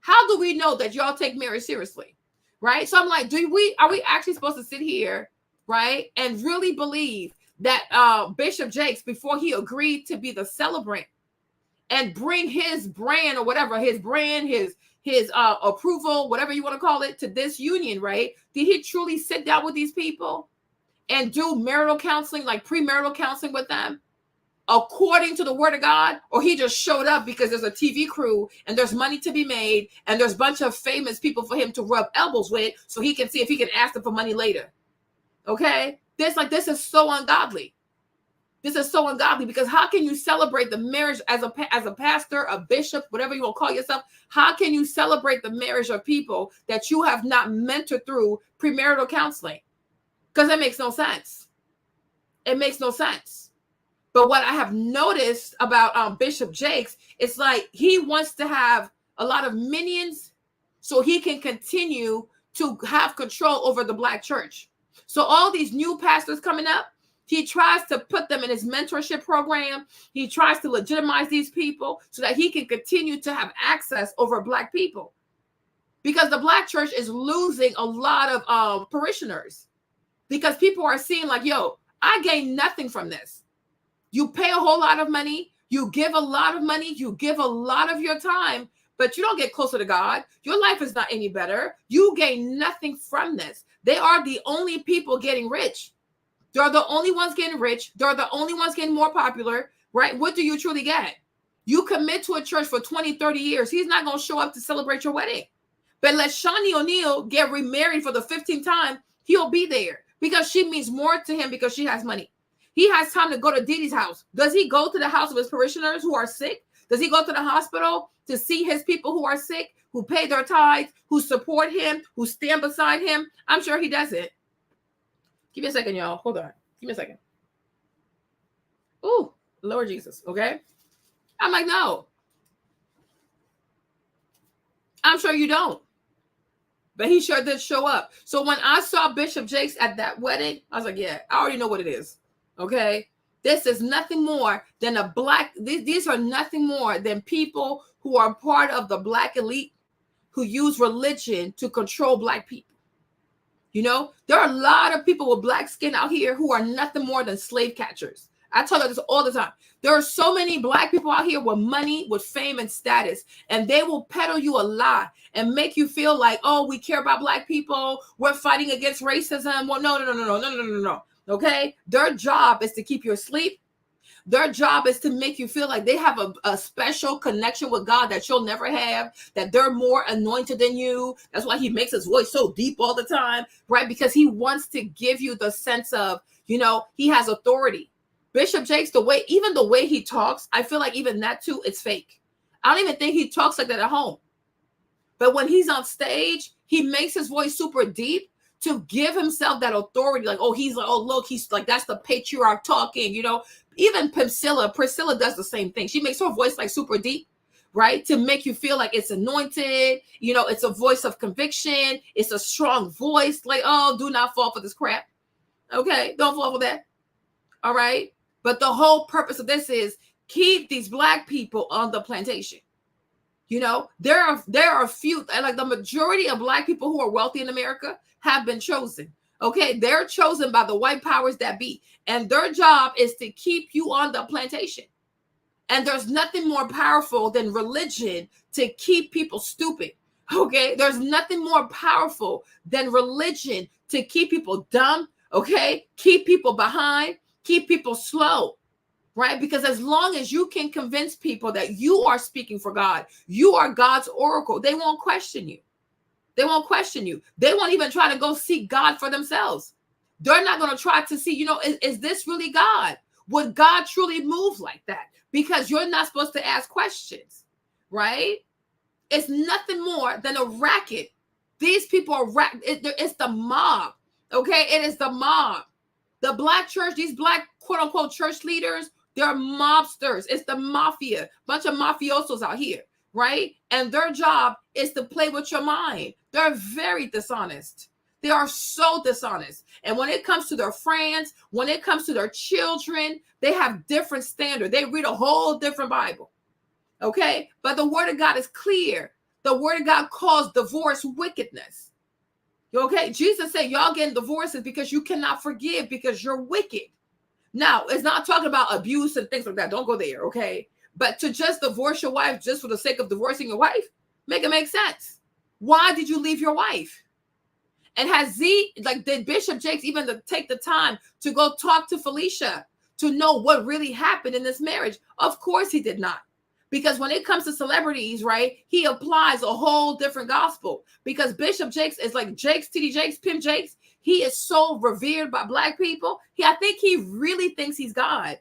How do we know that y'all take marriage seriously? Right? So I'm like, are we actually supposed to sit here, right, and really believe that Bishop Jakes, before he agreed to be the celebrant and bring his brand or whatever, his approval, whatever you want to call it, to this union, right? Did he truly sit down with these people and do marital counseling, like premarital counseling with them, according to the word of God? Or he just showed up because there's a TV crew and there's money to be made and there's a bunch of famous people for him to rub elbows with so he can see if he can ask them for money later? Okay? This is so ungodly. This is so ungodly, because how can you celebrate the marriage as a pastor, a bishop, whatever you want to call yourself? How can you celebrate the marriage of people that you have not mentored through premarital counseling? Because it makes no sense. It makes no sense. But what I have noticed about Bishop Jakes, it's like he wants to have a lot of minions so he can continue to have control over the Black church. So all these new pastors coming up, he tries to put them in his mentorship program. He tries to legitimize these people so that he can continue to have access over Black people. Because the Black church is losing a lot of parishioners. Because people are seeing like, yo, I gain nothing from this. You pay a whole lot of money. You give a lot of money. You give a lot of your time. but you don't get closer to God. Your life is not any better. You gain nothing from this. They are the only people getting rich. They're the only ones getting rich. They're the only ones getting more popular, right? What do you truly get? You commit to a church for 20, 30 years. He's not going to show up to celebrate your wedding. But let Shaunie O'Neal get remarried for the 15th time. He'll be there because she means more to him because she has money. He has time to go to Didi's house. Does he go to the house of his parishioners who are sick? Does he go to the hospital to see his people who are sick, who pay their tithes, who support him, who stand beside him? I'm sure he doesn't. Give me a second, y'all. Hold on. Give me a second. Ooh, Lord Jesus. Okay. I'm like, no. I'm sure you don't. But he sure did show up. So when I saw Bishop Jakes at that wedding, I was like, yeah, I already know what it is. Okay. This is nothing more than a black, these are nothing more than people who are part of the black elite who use religion to control black people. You know, there are a lot of people with black skin out here who are nothing more than slave catchers. I tell you this all the time. There are so many black people out here with money, with fame and status, and they will peddle you a lie and make you feel like, oh, we care about black people. We're fighting against racism. Well, no. Okay. Their job is to keep you asleep. Their job is to make you feel like they have a special connection with God that you'll never have, that they're more anointed than you. That's why he makes his voice so deep all the time, right? Because he wants to give you the sense of, you know, he has authority. Bishop Jakes, even the way he talks, I feel like even that too, it's fake. I don't even think he talks like that at home. But when he's on stage, he makes his voice super deep to give himself that authority. Like, oh, he's like, oh, look, he's like, that's the patriarch talking, you know. Even Priscilla does the same thing. She makes her voice like super deep, right? To make you feel like it's anointed. You know, it's a voice of conviction. It's a strong voice. Like, oh, do not fall for this crap. Okay, don't fall for that. All right. But the whole purpose of this is keep these black people on the plantation. You know, there are a few, like the majority of black people who are wealthy in America have been chosen. Okay, they're chosen by the white powers that be, and their job is to keep you on the plantation. And there's nothing more powerful than religion to keep people stupid. Okay, there's nothing more powerful than religion to keep people dumb. Okay, keep people behind, keep people slow. Right? Because as long as you can convince people that you are speaking for God, you are God's oracle, they won't question you. They won't question you. They won't even try to go seek God for themselves. They're not going to try to see, you know, is this really God? Would God truly move like that? Because you're not supposed to ask questions, right? It's nothing more than a racket. These people are it's the mob, okay? It is the mob. The black church, these black quote-unquote church leaders, they're mobsters. It's the mafia, bunch of mafiosos out here, right? And their job is to play with your mind. They're very dishonest. They are so dishonest. And when it comes to their friends, when it comes to their children, they have different standards. They read a whole different Bible, okay? But the word of God is clear. The word of God calls divorce wickedness. Okay? Jesus said, y'all getting divorces because you cannot forgive because you're wicked. Now, it's not talking about abuse and things like that. Don't go there, okay? But to just divorce your wife just for the sake of divorcing your wife, make it make sense. Why did you leave your wife? And did Bishop Jakes even take the time to go talk to Felicia to know what really happened in this marriage? Of course he did not. Because when it comes to celebrities, right, he applies a whole different gospel. Because Bishop Jakes is like Jakes, TD Jakes, Pimp Jakes. He is so revered by black people. I think he really thinks he's God.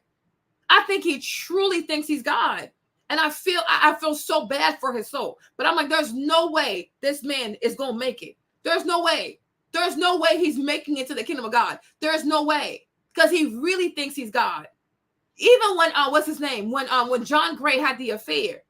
I think he truly thinks he's God. And I feel so bad for his soul. But I'm like, there's no way this man is going to make it. There's no way. There's no way he's making it to the kingdom of God. There's no way. Because he really thinks he's God. Even when, what's his name? When John Gray had the affair,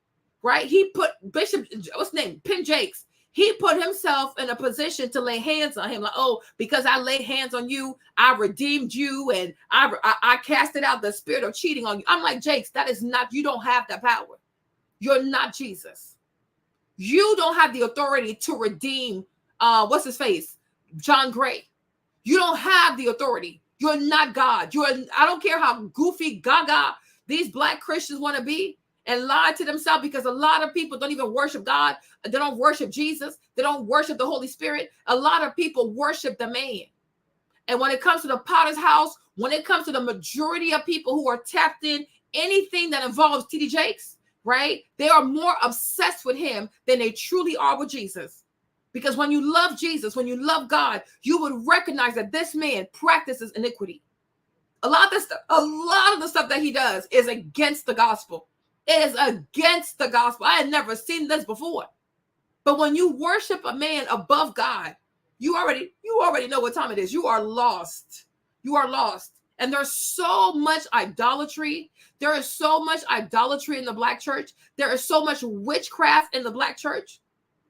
right? He put Bishop, what's his name? Pin Jakes. He put himself in a position to lay hands on him. Like, oh, because I laid hands on you, I redeemed you, and I casted out the spirit of cheating on you. I'm like, Jakes, that is not, you don't have that power. You're not Jesus. You don't have the authority to redeem, what's his face? John Gray. You don't have the authority. You're not God. I don't care how goofy, gaga these black Christians want to be. and lie to themselves, because a lot of people don't even worship God. They don't worship Jesus. They don't worship the Holy Spirit. A lot of people worship the man. And when it comes to the potter's house, when it comes to the majority of people who are tapped in anything that involves TD Jakes, right? They are more obsessed with him than they truly are with Jesus. Because when you love Jesus, when you love God, you would recognize that this man practices iniquity. A lot of the stuff that he does is against the gospel. It is against the gospel. I had never seen this before. But when you worship a man above God, you already know what time it is. You are lost. You are lost. And there's so much idolatry. There is so much idolatry in the Black church. There is so much witchcraft in the Black church.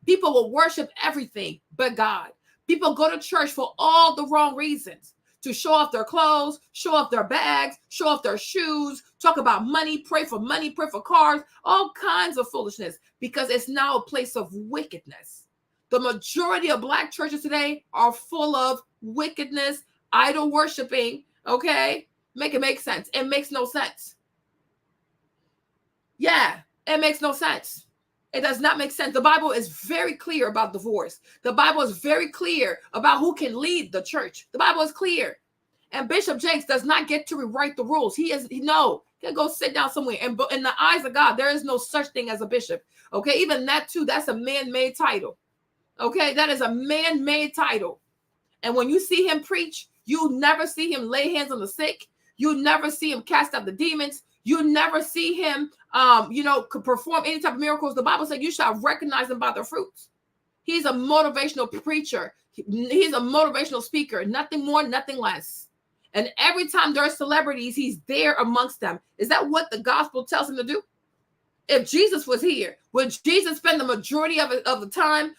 People will worship everything but God. People go to church for all the wrong reasons. To show off their clothes, show off their bags, show off their shoes, talk about money, pray for cars, all kinds of foolishness, because it's now a place of wickedness. The majority of Black churches today are full of wickedness, idol worshiping, okay? Make it make sense. It makes no sense. Yeah, it makes no sense. It does not make sense. The Bible is very clear about divorce. The Bible is very clear about who can lead the church. The Bible is clear. And Bishop Jakes does not get to rewrite the rules. He can go sit down somewhere. And in the eyes of God, there is no such thing as a bishop. Okay, even that too, that's a man-made title. Okay, that is a man-made title. And when you see him preach, you never see him lay hands on the sick. You never see him cast out the demons. You never see him, perform any type of miracles. The Bible said you shall recognize them by their fruits. He's a motivational preacher. He's a motivational speaker. Nothing more, nothing less. And every time there are celebrities, he's there amongst them. Is that what the gospel tells him to do? If Jesus was here, would Jesus spend the majority of the time,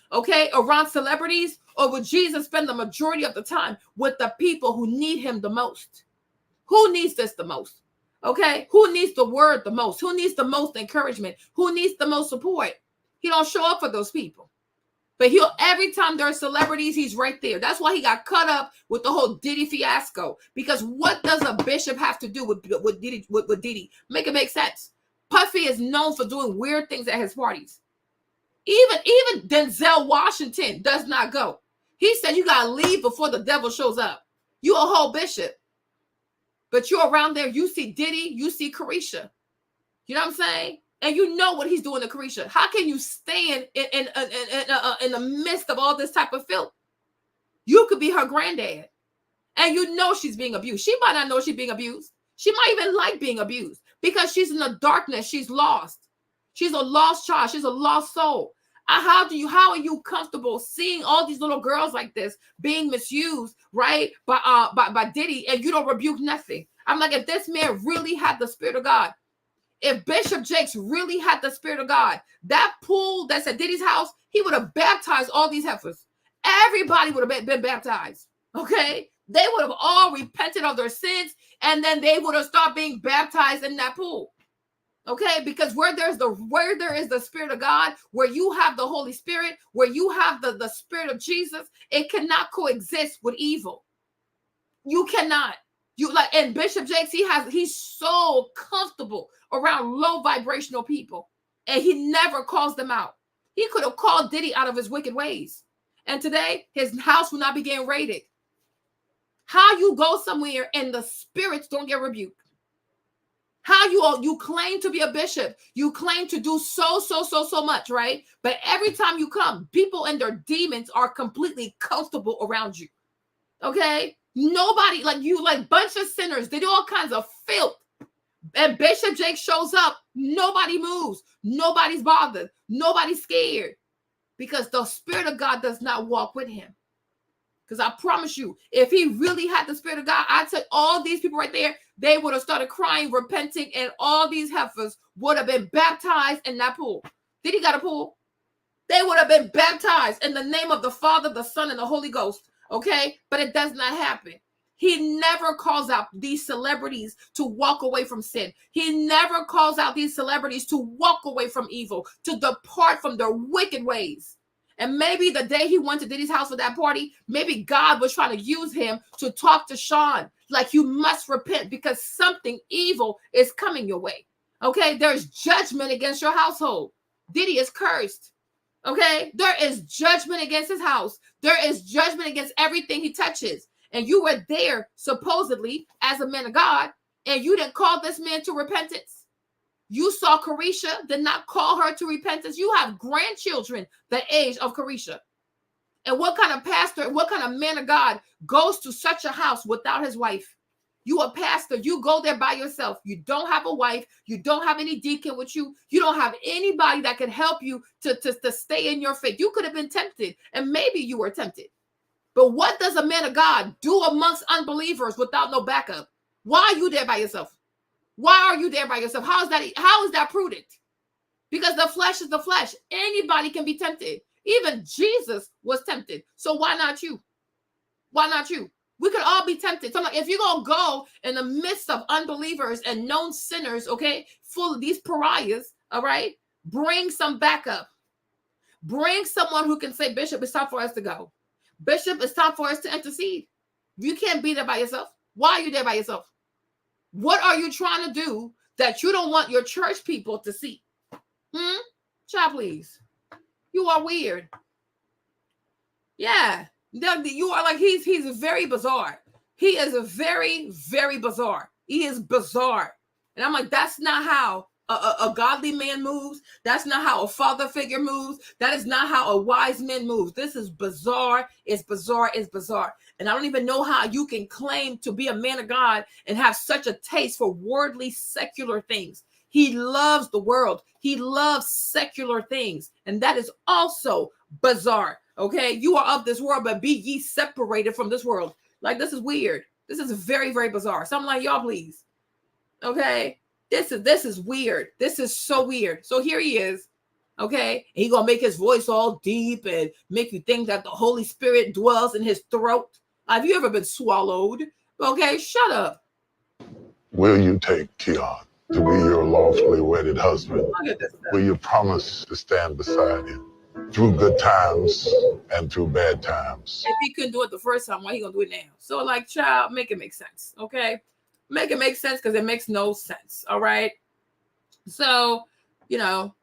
around celebrities? Or would Jesus spend the majority of the time with the people who need him the most? Who needs this the most? Okay, who needs the word the most? Who needs the most encouragement? Who needs the most support? He don't show up for those people. But every time there are celebrities, he's right there. That's why he got cut up with the whole Diddy fiasco. Because what does a bishop have to do with Diddy? Make it make sense. Puffy is known for doing weird things at his parties. Even Denzel Washington does not go. He said you gotta leave before the devil shows up. You a whole bishop. But you're around there, you see Diddy, you see Carisha. You know what I'm saying? And you know what he's doing to Carisha. How can you stand in the midst of all this type of filth? You could be her granddad. And you know she's being abused. She might not know she's being abused. She might even like being abused because she's in the darkness. She's lost. She's a lost child. She's a lost soul. How are you comfortable seeing all these little girls like this being misused, right, by Diddy, and you don't rebuke nothing? I'm like, if this man really had the Spirit of God, if Bishop Jakes really had the Spirit of God, that pool that's at Diddy's house, he would have baptized all these heifers. Everybody would have been baptized, okay? They would have all repented of their sins, and then they would have started being baptized in that pool. Okay, because where there is the Spirit of God, where you have the Holy Spirit, where you have the Spirit of Jesus, it cannot coexist with evil. You cannot. And Bishop Jakes, he's so comfortable around low vibrational people, and he never calls them out. He could have called Diddy out of his wicked ways, and today his house will not be getting raided. How you go somewhere and the spirits don't get rebuked? How you claim to be a bishop, you claim to do so much, right? But every time you come, people and their demons are completely comfortable around you. Okay? Nobody, like bunch of sinners, they do all kinds of filth. And Bishop Jakes shows up, nobody moves, nobody's bothered, nobody's scared. Because the Spirit of God does not walk with him. Because I promise you, if he really had the Spirit of God, I'd say all these people right there, they would have started crying, repenting, and all these heifers would have been baptized in that pool. Did he got a pool? They would have been baptized in the name of the Father, the Son, and the Holy Ghost. Okay? But it does not happen. He never calls out these celebrities to walk away from sin. He never calls out these celebrities to walk away from evil, to depart from their wicked ways. And maybe the day he went to Diddy's house for that party, maybe God was trying to use him to talk to Sean. Like, you must repent because something evil is coming your way. Okay, there's judgment against your household. Diddy is cursed. Okay, there is judgment against his house. There is judgment against everything he touches. And you were there supposedly as a man of God, and you didn't call this man to repentance. You saw Carisha, did not call her to repentance. You have grandchildren the age of Carisha. And what kind of pastor, what kind of man of God goes to such a house without his wife? You a pastor, you go there by yourself. You don't have a wife. You don't have any deacon with you. You don't have anybody that can help you to stay in your faith. You could have been tempted, and maybe you were tempted. But what does a man of God do amongst unbelievers without no backup? Why are you there by yourself? Why are you there by yourself? How is that prudent? Because the flesh is the flesh. Anybody can be tempted. Even Jesus was tempted. So why not you? Why not you? We could all be tempted. So like, if you're going to go in the midst of unbelievers and known sinners, okay, full of these pariahs, all right, bring some backup. Bring someone who can say, Bishop, it's time for us to go. Bishop, it's time for us to intercede. You can't be there by yourself. Why are you there by yourself? What are you trying to do that you don't want your church people to see? Child, please. You are weird. Yeah. You are like, he's very bizarre. He is a very, very bizarre. He is bizarre. And I'm like, that's not how a godly man moves. That's not how a father figure moves. That is not how a wise man moves. This is bizarre. It's bizarre. It's bizarre. And I don't even know how you can claim to be a man of God and have such a taste for worldly, secular things. He loves the world. He loves secular things. And that is also bizarre. Okay, you are of this world, but be ye separated from this world. Like, this is weird. This is very, very bizarre. So I'm like, y'all, please. Okay, this is weird. This is so weird. So here he is. Okay, and he gonna make his voice all deep and make you think that the Holy Spirit dwells in his throat. Have you ever been swallowed? Okay, shut up. Will you take Keon to be your lawfully wedded husband? Will you promise to stand beside him through good times and through bad times? If he couldn't do it the first time, why he gonna do it now? So like, child, make it make sense. Okay, make it make sense, because it makes no sense. All right. So,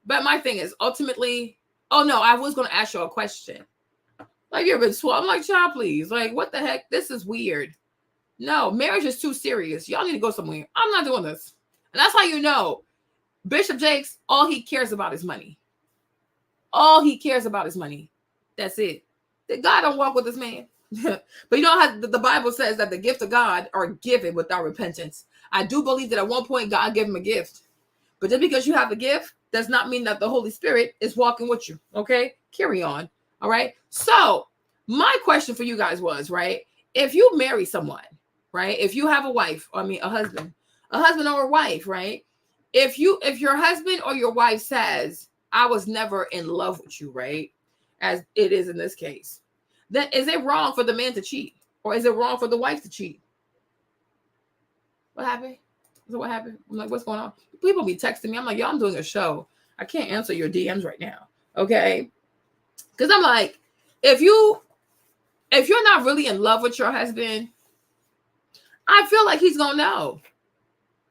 but my thing is ultimately, oh no, I was gonna ask you a question. Like, you've been swallowed. I'm like, child, please. Like, what the heck? This is weird. No, marriage is too serious. Y'all need to go somewhere. I'm not doing this. And that's how you know Bishop Jakes, all he cares about is money. All he cares about is money. That's it. God don't walk with this man. But you know how the Bible says that the gift of God are given without repentance. I do believe that at one point God gave him a gift. But just because you have a gift does not mean that the Holy Spirit is walking with you. Okay? Carry on. All right? So my question for you guys was, right? If you marry someone, right? If you have a wife, a husband or a wife, right? If your husband or your wife says, I was never in love with you, right? As it is in this case, then is it wrong for the man to cheat? Or is it wrong for the wife to cheat? What happened? So what happened? I'm like, what's going on? People be texting me. I'm like, yo, I'm doing a show. I can't answer your DMs right now. Okay. Because I'm like, if you're not really in love with your husband, I feel like he's gonna know.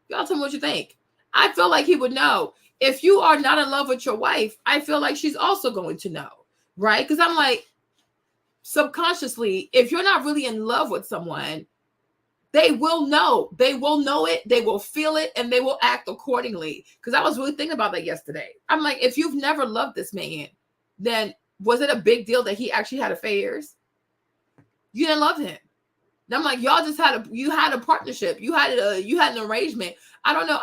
Y'all tell me what you think. I feel like he would know. If you are not in love with your wife, I feel like she's also going to know, right? Because I'm like, subconsciously, if you're not really in love with someone, they will know. They will know it. They will feel it, and they will act accordingly. Because I was really thinking about that yesterday. I'm like, if you've never loved this man, then was it a big deal that he actually had affairs? You didn't love him. And I'm like, y'all just had a partnership. You had an arrangement. I don't know.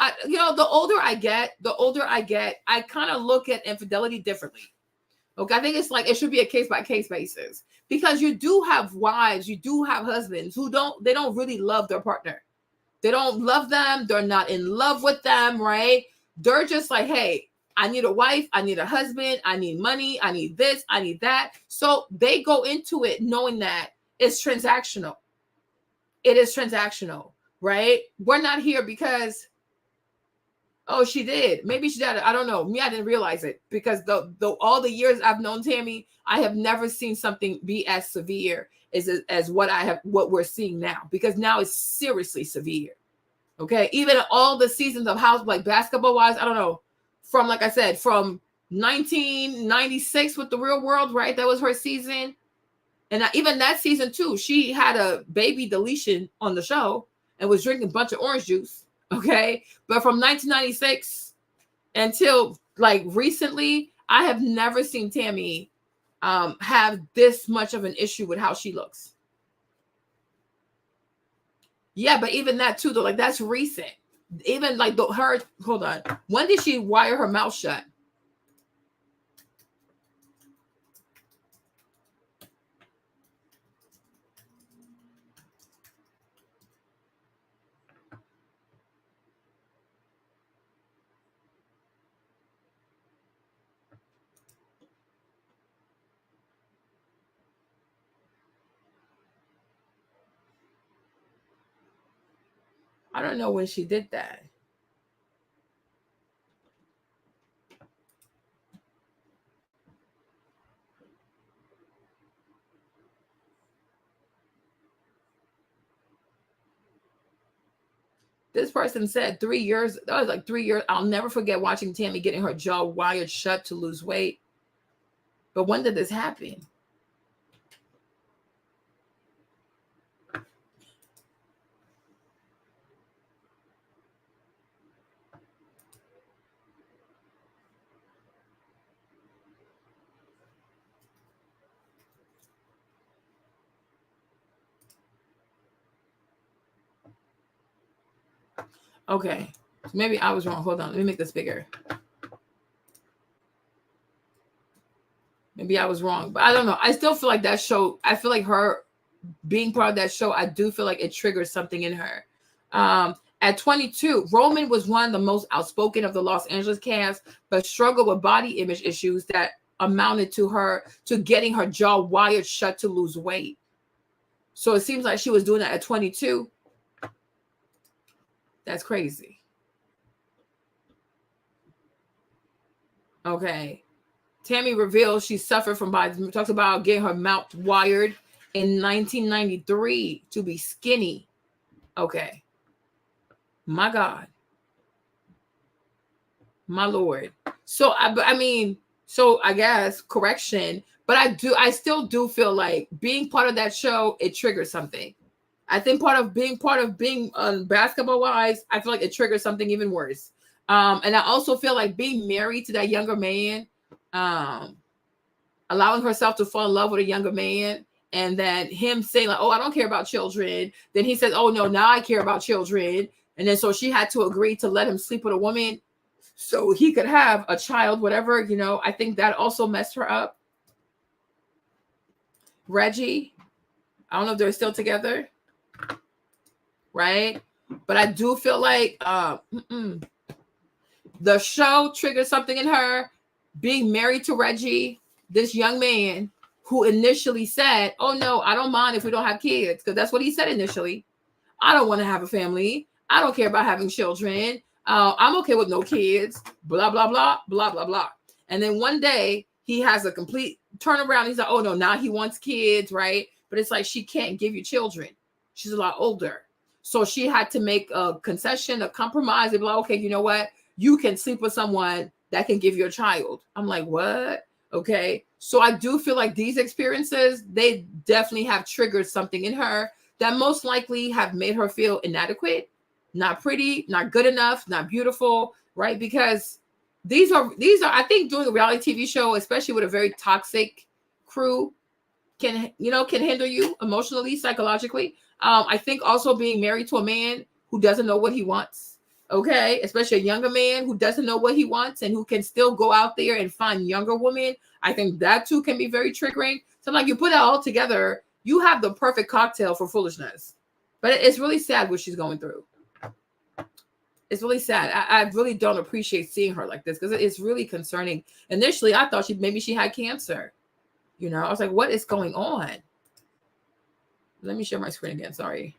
The older I get, I kind of look at infidelity differently. Okay, I think it's like it should be a case by case basis, because you do have wives, you do have husbands who don't really love their partner. They don't love them. They're not in love with them, right? They're just like, hey, I need a wife, I need a husband, I need money, I need this, I need that. So they go into it knowing that it's transactional. It is transactional, right? We're not here because, oh, she did. Maybe she did. I don't know. Me, I didn't realize it, because all the years I've known Tammy, I have never seen something be as severe as what we're seeing now, because now it's seriously severe. Okay, even all the seasons of House, like basketball wise, I don't know. From like I said, from 1996 with The Real World, right? That was her season, and even that season too, she had a baby deletion on the show and was drinking a bunch of orange juice. Okay, but from 1996 until like recently, I have never seen Tammy have this much of an issue with how she looks. Yeah, but even that too, though, like that's recent. Even like her, hold on. When did she wire her mouth shut? I don't know when she did that. This person said 3 years. That was like 3 years. I'll never forget watching Tammy getting her jaw wired shut to lose weight. But when did this happen? Okay, maybe I was wrong. Hold on, let me make this bigger. Maybe I was wrong, but I don't know. I still feel like that show, I feel like her being part of that show, I do feel like it triggers something in her. At 22, Roman was one of the most outspoken of the Los Angeles cast, but struggled with body image issues that amounted to getting her jaw wired shut to lose weight. So it seems like she was doing that at 22. That's crazy. Okay. Tammy reveals she suffered from body. Talks about getting her mouth wired in 1993 to be skinny. Okay. My God. My Lord. So I guess correction, but I still do feel like being part of that show, it triggers something. I think part of being basketball wise, I feel like it triggers something even worse. And I also feel like being married to that younger man, allowing herself to fall in love with a younger man, and then him saying like, oh, I don't care about children. Then he says, oh no, now I care about children. And then so she had to agree to let him sleep with a woman so he could have a child, whatever, I think that also messed her up. Reggie, I don't know if they're still together. Right? But I do feel like the show triggered something in her. Being married to Reggie, this young man who initially said, oh no, I don't mind if we don't have kids, because that's what he said initially. I don't want to have a family. I don't care about having children. I'm okay with no kids, blah, blah, blah, blah, blah, blah. And then one day he has a complete turnaround. He's like, oh no, now he wants kids, right? But it's like, she can't give you children. She's a lot older. So she had to make a concession, a compromise, and be like, okay, you know what? You can sleep with someone that can give you a child. I'm like, what? Okay. So I do feel like these experiences, they definitely have triggered something in her that most likely have made her feel inadequate, not pretty, not good enough, not beautiful, right? Because these are, I think doing a reality TV show, especially with a very toxic crew, can hinder you emotionally, psychologically. I think also being married to a man who doesn't know what he wants, okay, especially a younger man who doesn't know what he wants and who can still go out there and find younger women, I think that too can be very triggering. So like you put it all together, you have the perfect cocktail for foolishness. But it's really sad what she's going through. It's really sad. I really don't appreciate seeing her like this because it's really concerning. Initially, I thought maybe she had cancer. I was like, what is going on? Let me share my screen again. Sorry.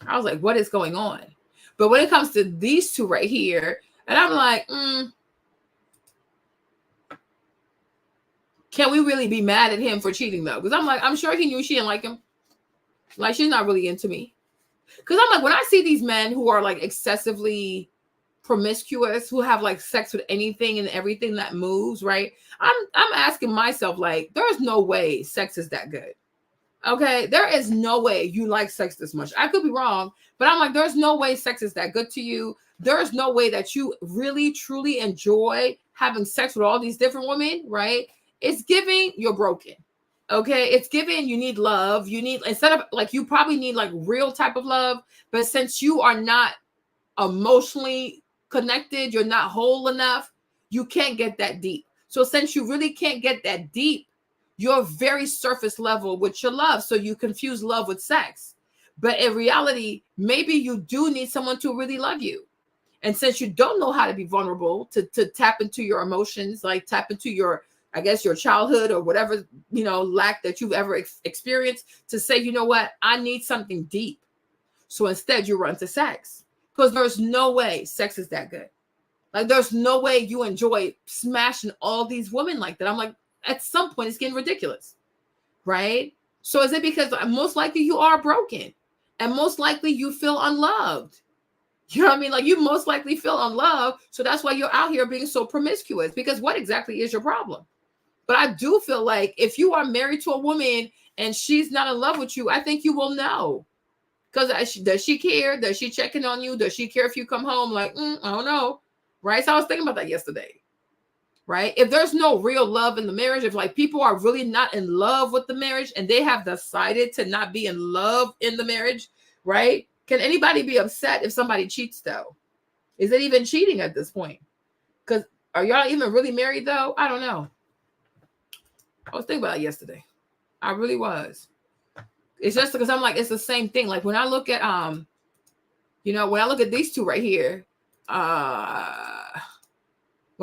I was like, what is going on? But when it comes to these two right here, and I'm like, can we really be mad at him for cheating though? Because I'm like, I'm sure he knew she didn't like him. Like, she's not really into me. Because I'm like, when I see these men who are like excessively promiscuous, who have like sex with anything and everything that moves, right? I'm asking myself, like, there's no way sex is that good. Okay, there is no way you like sex this much. I could be wrong, but I'm like, there's no way sex is that good to you. There's no way that you really truly enjoy having sex with all these different women, right? It's giving you're broken. Okay, it's giving you need love. You need, instead of like, you probably need like real type of love, but since you are not emotionally connected, you're not whole enough, you can't get that deep. So since you really can't get that deep, you're very surface level with your love. So you confuse love with sex. But in reality, maybe you do need someone to really love you. And since you don't know how to be vulnerable, to tap into your emotions, like tap into your, I guess, your childhood or whatever, you know, lack that you've ever experienced, to say, you know what, I need something deep. So instead you run to sex, because there's no way sex is that good. Like, there's no way you enjoy smashing all these women like that. I'm like, at some point it's getting ridiculous, right? So is it because most likely you are broken, and most likely you feel unloved? You know what I mean? Like, you most likely feel unloved. So that's why you're out here being so promiscuous, because what exactly is your problem? But I do feel like if you are married to a woman and she's not in love with you, I think you will know. Because does she care? Does she checking on you? Does she care if you come home? Like, I don't know. Right? So I was thinking about that yesterday. Right? If there's no real love in the marriage, if like people are really not in love with the marriage and they have decided to not be in love in the marriage, right? Can anybody be upset if somebody cheats though? Is it even cheating at this point? Because are y'all even really married though? I don't know. I was thinking about it yesterday. I really was. It's just because I'm like, it's the same thing. Like when I look at you know, when I look at these two right here, when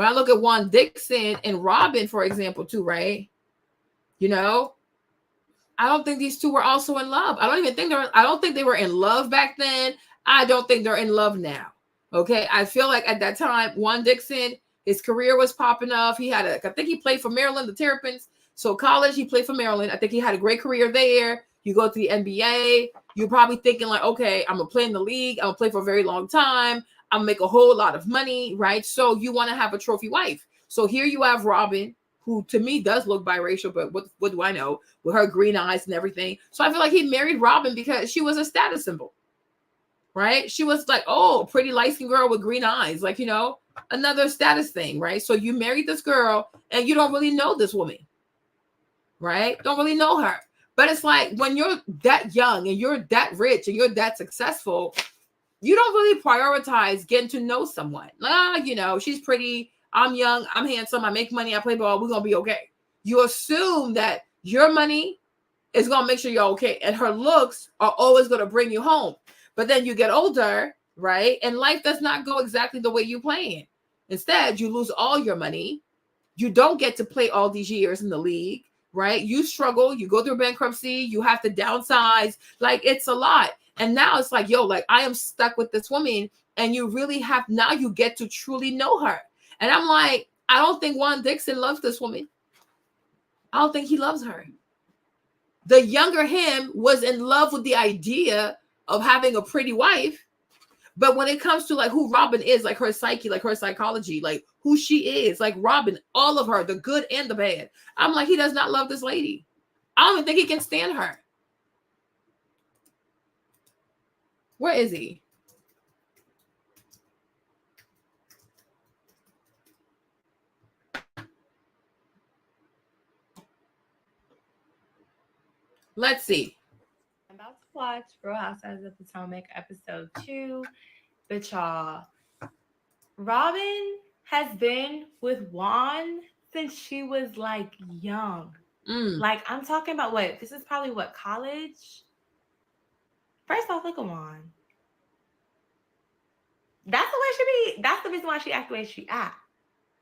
I look at Juan Dixon and Robin, for example, too, right? You know, I don't think these two were also in love. I don't think they were in love back then. I don't think they're in love now. Okay. I feel like at that time, Juan Dixon, his career was popping off. I think he played for Maryland, the Terrapins. So college, he played for Maryland. I think he had a great career there. You go to the NBA, you're probably thinking like, okay, I'm going to play in the league. I'm going to play for a very long time. I'm going to make a whole lot of money, right? So you want to have a trophy wife. So here you have Robin, who to me does look biracial, but what do I know? With her green eyes and everything. So I feel like he married Robin because she was a status symbol, right? She was like, oh, pretty light-skinned girl with green eyes. Like, you know, another status thing, right? So you married this girl and you don't really know this woman, right? Don't really know her. But it's like when you're that young and you're that rich and you're that successful, you don't really prioritize getting to know someone. You know, she's pretty, I'm young, I'm handsome, I make money, I play ball, we're going to be okay. You assume that your money is going to make sure you're okay, and her looks are always going to bring you home. But then you get older, right? And life does not go exactly the way you plan. Instead, you lose all your money. You don't get to play all these years in the league. Right? You struggle, you go through bankruptcy, you have to downsize. Like, it's a lot. And now it's like, yo, like, I am stuck with this woman. And you really have, now you get to truly know her. And I'm like, I don't think Juan Dixon loves this woman. I don't think he loves her. The younger him was in love with the idea of having a pretty wife. But when it comes to like who Robin is, like her psyche, like her psychology, like who she is, like Robin, all of her, the good and the bad, I'm like, he does not love this lady. I don't even think he can stand her. Where is he? Let's see. I'm about to watch Real Housewives of Potomac episode 2. But y'all, Robin has been with Juan since she was like young. Like, I'm talking about this is probably college? First off, look at Juan. That's the way she be. That's the reason why she act the way she act.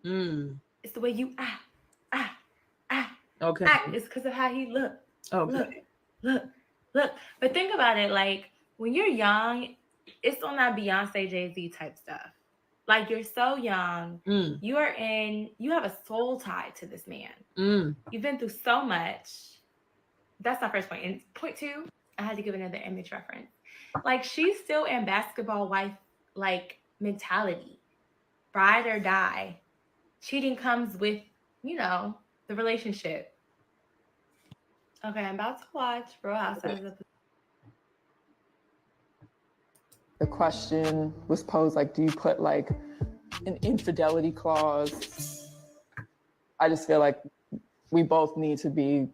It's the way you act. Okay. Act. It's because of how he look. Okay. Look. But think about it. Like, when you're young, it's on that Beyonce, Jay-Z type stuff. Like, you're so young. You have a soul tie to this man. You've been through so much. That's my first point. And point 2, I had to give another image reference. Like, she's still in basketball wife like mentality. Ride or die. Cheating comes with, the relationship. Okay, I'm about to watch Real Housewives of The question was posed like, do you put like an infidelity clause? I just feel like we both need to be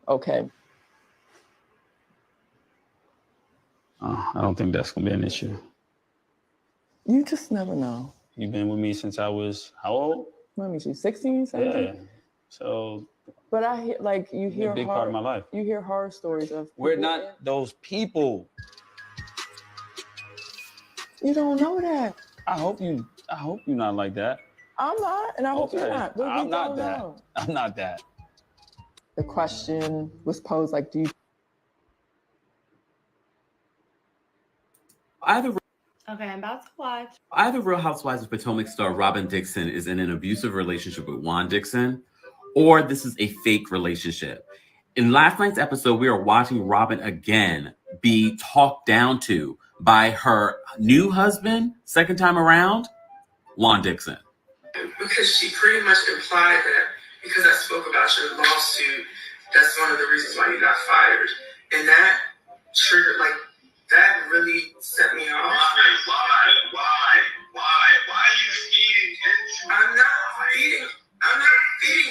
okay. I don't think that's gonna be an issue. You just never know. You've been with me since I was how old? Let me see, 16, 17? Yeah. So. But I hear like you hear a big part of my life. You hear horror stories of. We're not those people. You don't know that. I hope you're not like that. I'm not, and I hope you're not. But I'm we not don't that. know. I'm not that. The question was posed like, do you? Okay, I'm about to watch. Either Real Housewives of Potomac star Robin Dixon is in an abusive relationship with Juan Dixon, or this is a fake relationship. In last night's episode, we are watching Robin again be talked down to by her new husband, second time around, Juan Dixon. Because she pretty much implied that because I spoke about your lawsuit, that's one of the reasons why you got fired. And that triggered, like, that really set me off. Why are you feeding into it? I'm not feeding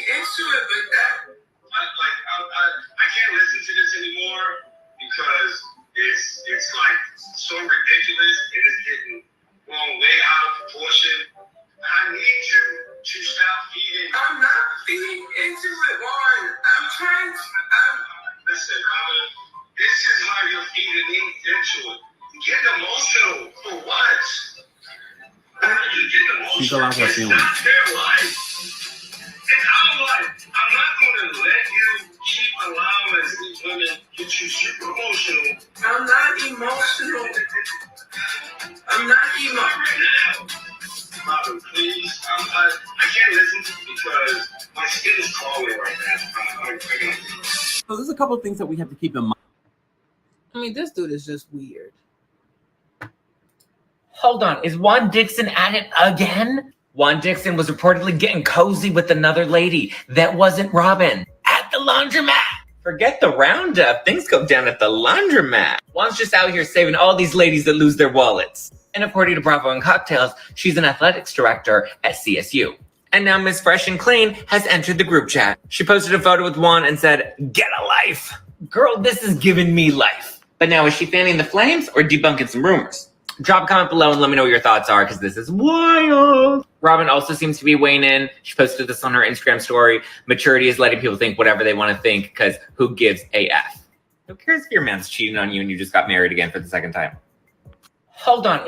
into it, but that... I can't listen to this anymore because it's like so ridiculous. It is getting blown way out of proportion. I need you to stop feeding. I'm not feeding into it, Juan. I'm trying to... Listen, Robin, this is how you're feeding into it. You get emotional for what? You get emotional. She's allowed her feelings. It's not their life. And I'm like, I'm not going to let you keep allowing these women get you super emotional. I'm not emotional. I'm not emotional right now. Robin, please. I can't listen to you because my skin is crawling right now. So there's a couple of things that we have to keep in mind. I mean, this dude is just weird. Hold on, is Juan Dixon at it again? Juan Dixon was reportedly getting cozy with another lady that wasn't Robin at the laundromat. Forget the roundup, things go down at the laundromat. Juan's just out here saving all these ladies that lose their wallets. And according to Bravo and Cocktails, she's an athletics director at CSU. And now Miss Fresh and Clean has entered the group chat. She posted a photo with Juan and said, "Get a life." Girl, this is giving me life. But now is she fanning the flames or debunking some rumors? Drop a comment below and let me know what your thoughts are, because this is wild. Robin also seems to be weighing in. She posted this on her Instagram story. Maturity is letting people think whatever they want to think, because who gives a F? Who cares if your man's cheating on you and you just got married again for the second time? Hold on.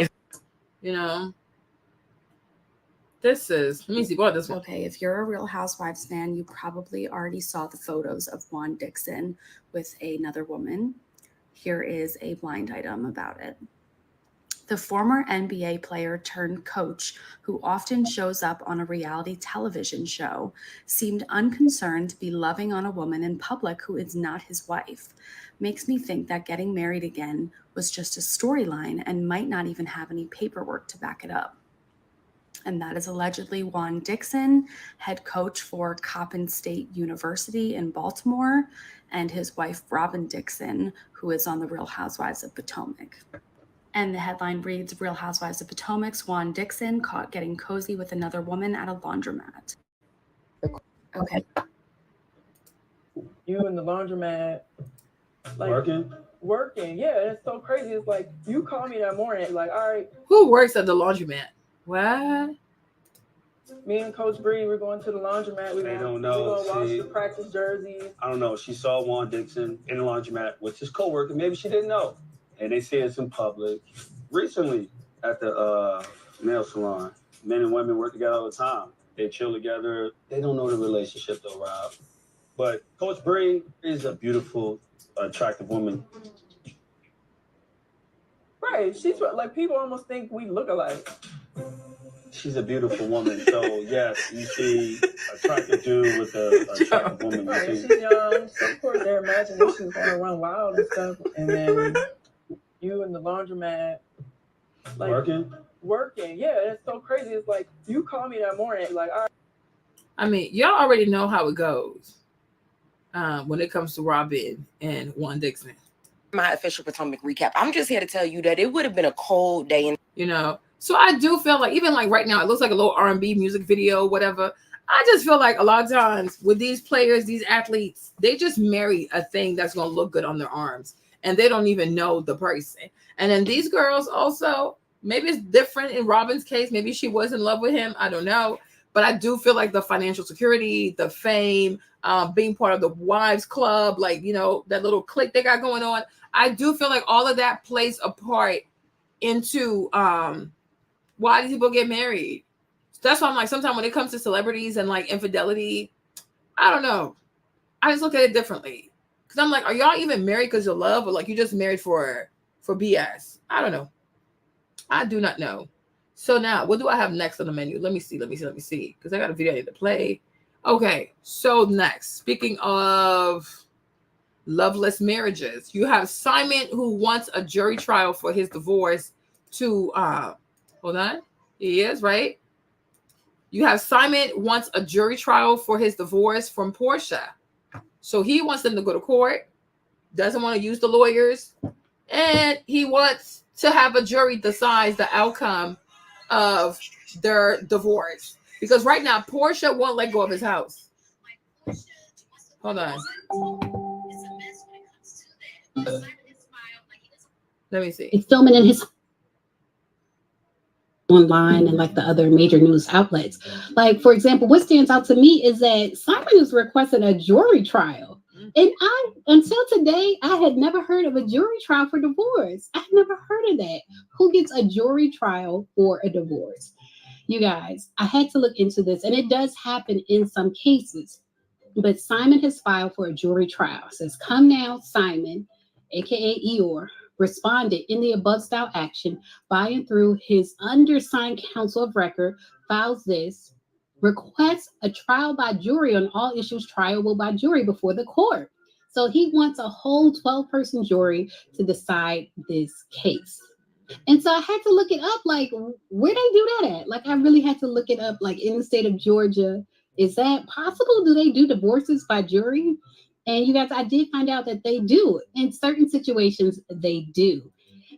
This is, let me see, what this one? Okay, if you're a Real Housewives fan, you probably already saw the photos of Juan Dixon with another woman. Here is a blind item about it. The former NBA player turned coach, who often shows up on a reality television show, seemed unconcerned to be loving on a woman in public who is not his wife. Makes me think that getting married again was just a storyline and might not even have any paperwork to back it up. And that is allegedly Juan Dixon, head coach for Coppin State University in Baltimore, and his wife, Robin Dixon, who is on the Real Housewives of Potomac. And the headline reads, Real Housewives of Potomac's Juan Dixon caught getting cozy with another woman at a laundromat. Okay. You in the laundromat. Like, working. Yeah, it's so crazy. It's like, you call me that morning, like, all right. Who works at the laundromat? What? Me and Coach Bree, we're going to the laundromat. We're don't going know. to wash the practice jerseys. I don't know. She saw Juan Dixon in the laundromat with his coworker. Maybe she didn't know. And they say it's in public. Recently, at the nail salon, men and women work together all the time. They chill together. They don't know the relationship, though, Rob. But Coach Bree is a beautiful, attractive woman. Right. She's like, people almost think we look alike. She's a beautiful woman. So, yes, you see attractive dude with an attractive woman. Right. She's young. So, of course, their imagination is going to run wild and stuff. And then you in the laundromat, like Working? Yeah, it's so crazy. It's like you call me that morning, like, all right. I mean, y'all already know how it goes when it comes to Robin and Juan Dixon. My official Potomac recap. I'm just here to tell you that it would have been a cold day. You know, so I do feel like even like right now, it looks like a little R&B music video, whatever. I just feel like a lot of times with these players, these athletes, they just marry a thing that's going to look good on their arms, and they don't even know the person. And then these girls also, maybe it's different in Robin's case. Maybe she was in love with him. I don't know. But I do feel like the financial security, the fame, being part of the wives club, like, you know, that little clique they got going on. I do feel like all of that plays a part into why these people get married. So that's why I'm like, sometimes when it comes to celebrities and like infidelity, I don't know. I just look at it differently. Because I'm like, are y'all even married because of love, or like you just married for BS? I don't know. I do not know. So now, what do I have next on the menu? Let me see. Because I got a video I need to play. Okay, so next, speaking of loveless marriages, you have Simon, who wants a jury trial for his divorce to hold on. He is, right? You have Simon wants a jury trial for his divorce from Porsha. So he wants them to go to court, doesn't want to use the lawyers, and he wants to have a jury decide the outcome of their divorce. Because right now, Porsha won't let go of his house. Hold on. Let me see. It's filming in his online and like the other major news outlets. Like, for example, what stands out to me is that Simon is requesting a jury trial. And until today, I had never heard of a jury trial for divorce. I've never heard of that. Who gets a jury trial for a divorce? You guys, I had to look into this, and it does happen in some cases. But Simon has filed for a jury trial. It says, come now, Simon, aka Eeyore, responded in the above style action by and through his undersigned counsel of record, files this, requests a trial by jury on all issues triable by jury before the court. So he wants a whole 12-person jury to decide this case. And so I had to look it up, like, where they do that at? Like, I really had to look it up, like, in the state of Georgia. Is that possible? Do they do divorces by jury? And you guys, I did find out that they do. In certain situations, they do.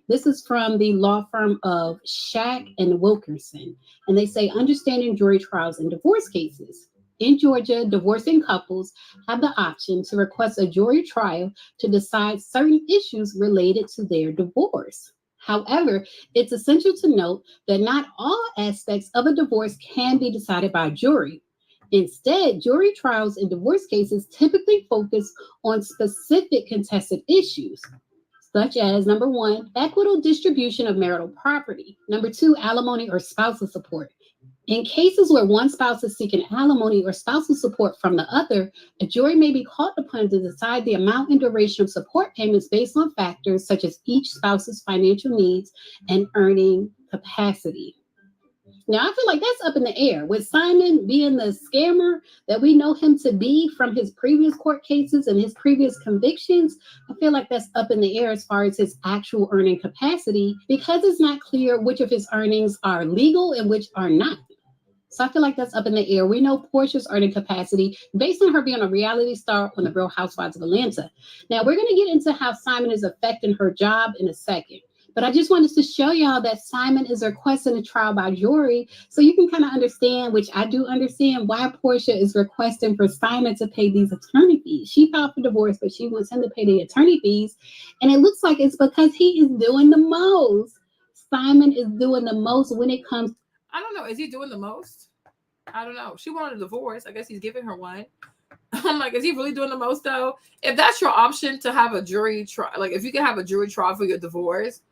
This is from the law firm of Shaq and Wilkerson. And they say, understanding jury trials in divorce cases. In Georgia, divorcing couples have the option to request a jury trial to decide certain issues related to their divorce. However, it's essential to note that not all aspects of a divorce can be decided by jury. Instead, jury trials in divorce cases typically focus on specific contested issues, such as, number one, equitable distribution of marital property. Number two, alimony or spousal support. In cases where one spouse is seeking alimony or spousal support from the other, a jury may be called upon to decide the amount and duration of support payments based on factors such as each spouse's financial needs and earning capacity. Now, I feel like that's up in the air. With Simon being the scammer that we know him to be from his previous court cases and his previous convictions, I feel like that's up in the air as far as his actual earning capacity, because it's not clear which of his earnings are legal and which are not. So I feel like that's up in the air. We know Porsha's earning capacity based on her being a reality star on The Real Housewives of Atlanta. Now, we're going to get into how Simon is affecting her job in a second. But I just wanted to show y'all that Simon is requesting a trial by jury, so you can kind of understand, which I do understand, why Porsha is requesting for Simon to pay these attorney fees. She filed for divorce, but she wants him to pay the attorney fees. And it looks like it's because he is doing the most. Simon is doing the most when it comes. I don't know. Is he doing the most? I don't know. She wanted a divorce. I guess he's giving her one. I'm like, is he really doing the most though? If that's your option to have a jury trial, like if you can have a jury trial for your divorce,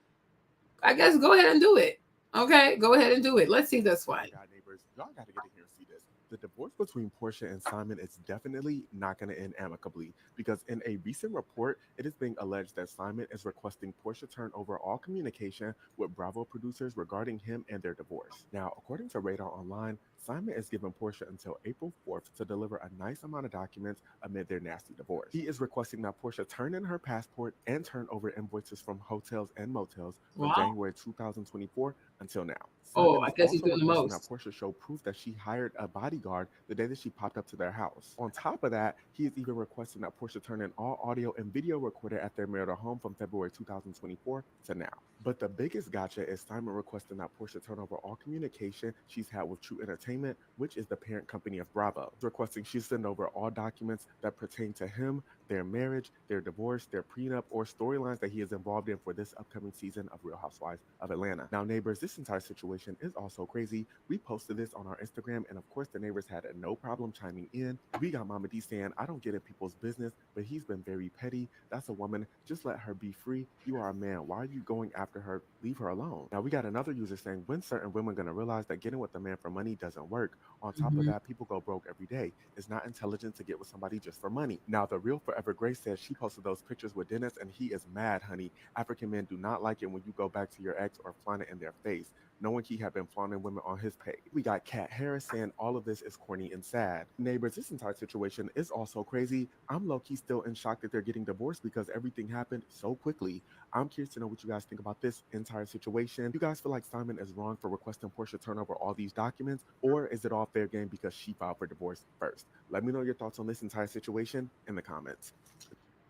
I guess go ahead and do it. Okay, go ahead and do it. Let's see this one. Neighbors, y'all gotta get in here and see this. The divorce between Porsha and Simon is definitely not going to end amicably, because in a recent report, it is being alleged that Simon is requesting Porsha turn over all communication with Bravo producers regarding him and their divorce. Now, according to Radar Online, Simon is giving Porsha until April 4th to deliver a nice amount of documents amid their nasty divorce. He is requesting that Porsha turn in her passport and turn over invoices from hotels and motels from January 2024 until now. Simon I is guess he's also doing the requesting most. that Porsha show proof that she hired a bodyguard the day that she popped up to their house. On top of that, he is even requesting that Porsha turn in all audio and video recorded at their marital home from February 2024 to now. But the biggest gotcha is Simon requesting that Porsha turn over all communication she's had with True Entertainment, which is the parent company of Bravo. He's requesting she send over all documents that pertain to him, their marriage, their divorce, their prenup, or storylines that he is involved in for this upcoming season of Real Housewives of Atlanta. Now, neighbors, this entire situation is also crazy. We posted this on our Instagram, and of course, the neighbors had no problem chiming in. We got Mama D saying, I don't get in people's business, but he's been very petty. That's a woman. Just let her be free. You are a man. Why are you going after her? Leave her alone. Now, we got another user saying, when certain women going to realize that getting with a man for money doesn't work? On top of that, people go broke every day. It's not intelligent to get with somebody just for money. Now, the real Forever Grace says she posted those pictures with Dennis, and he is mad, honey. African men do not like it when you go back to your ex or flaunt it in their face, knowing he had been flaunting women on his page. We got Kat Harris saying all of this is corny and sad. Neighbors, this entire situation is also crazy. I'm low-key still in shock that they're getting divorced because everything happened so quickly. I'm curious to know what you guys think about this entire situation. You guys feel like Simon is wrong for requesting Porsha turn over all these documents, or is it all fair game because she filed for divorce first? Let me know your thoughts on this entire situation in the comments.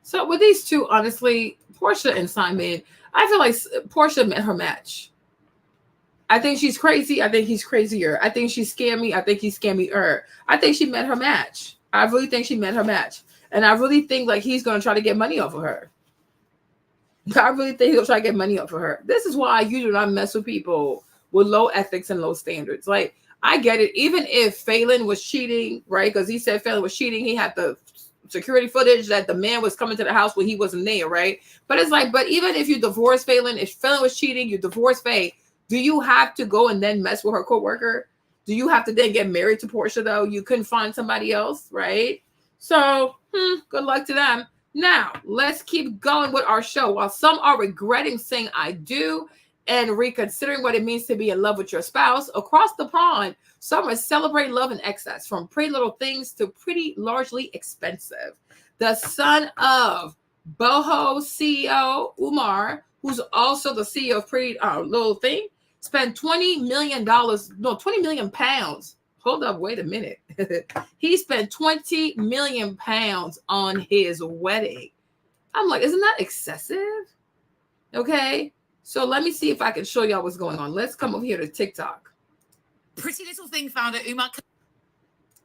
So with these two, honestly, Porsha and Simon, I feel like Porsha met her match. I think she's crazy. I think he's crazier. I think she's scammy. I think he's scammier. I think she met her match. I really think she met her match. And I really think like he's going to try to get money off of her. I really think he'll try to get money off of her. This is why you do not mess with people with low ethics and low standards. Like, I get it. Even if Phelan was cheating, right? Because he said Phelan was cheating. He had the security footage that the man was coming to the house when he wasn't there, right? But it's like, but even if you divorce Phelan, if Phelan was cheating, you divorce Faye, do you have to go and then mess with her coworker? Do you have to then get married to Porsha, though? You couldn't find somebody else, right? So, good luck to them. Now, let's keep going with our show. While some are regretting saying I do and reconsidering what it means to be in love with your spouse, across the pond, some are celebrating love in excess, from pretty little things to pretty largely expensive. The son of Boho CEO Umar, who's also the CEO of Pretty Little Thing, spent $20 million, no, 20 million pounds. Hold up, wait a minute. He spent 20 million pounds on his wedding. I'm like, isn't that excessive? Okay, so let me see if I can show y'all what's going on. Let's come over here to TikTok. Pretty Little Thing founder Umar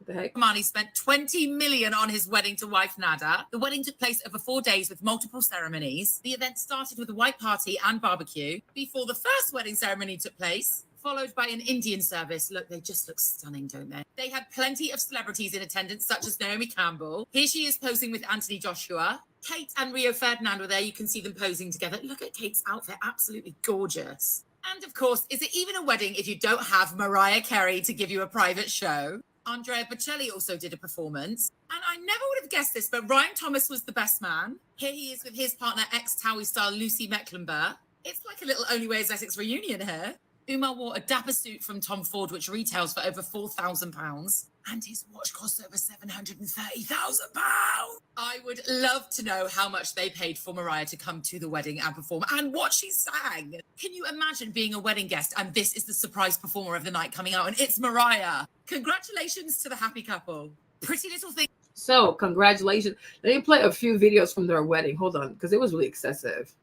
the heck? Kamani spent 20 million on his wedding to wife Nada. The wedding took place over 4 days with multiple ceremonies. The event started with a white party and barbecue before the first wedding ceremony took place, followed by an Indian service. Look, they just look stunning, don't they? They had plenty of celebrities in attendance, such as Naomi Campbell. Here she is posing with Anthony Joshua. Kate and Rio Ferdinand were there. You can see them posing together. Look at Kate's outfit, absolutely gorgeous. And of course, is it even a wedding if you don't have Mariah Carey to give you a private show? Andrea Bocelli also did a performance. And I never would have guessed this, but Ryan Thomas was the best man. Here he is with his partner, ex-Towie star Lucy Mecklenburg. It's like a little Only Way is Essex reunion here. Umar wore a dapper suit from Tom Ford, which retails for over £4,000. And his watch cost over £730,000. I would love to know how much they paid for Mariah to come to the wedding and perform and what she sang. Can you imagine being a wedding guest and this is the surprise performer of the night coming out and it's Mariah? Congratulations to the happy couple. Pretty Little Thing. So, congratulations. Let me play a few videos from their wedding. Hold on, because it was really excessive.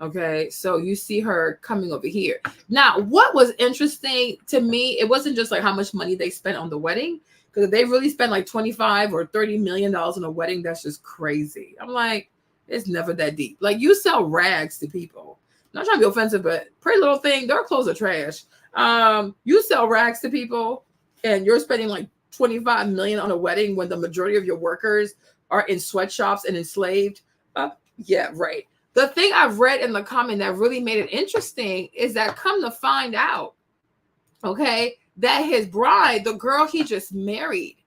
Okay, so you see her coming over here. Now, what was interesting to me, it wasn't just like how much money they spent on the wedding, because they really spent like 25 or 30 million dollars on a wedding. That's just crazy. I'm like, it's never that deep. Like, you sell rags to people. I'm not trying to be offensive, but Pretty Little Thing, their clothes are trash. You sell rags to people and you're spending like 25 million on a wedding when the majority of your workers are in sweatshops and enslaved. Yeah, right. The thing I've read in the comment that really made it interesting is that, come to find out, okay, that his bride, the girl he just married,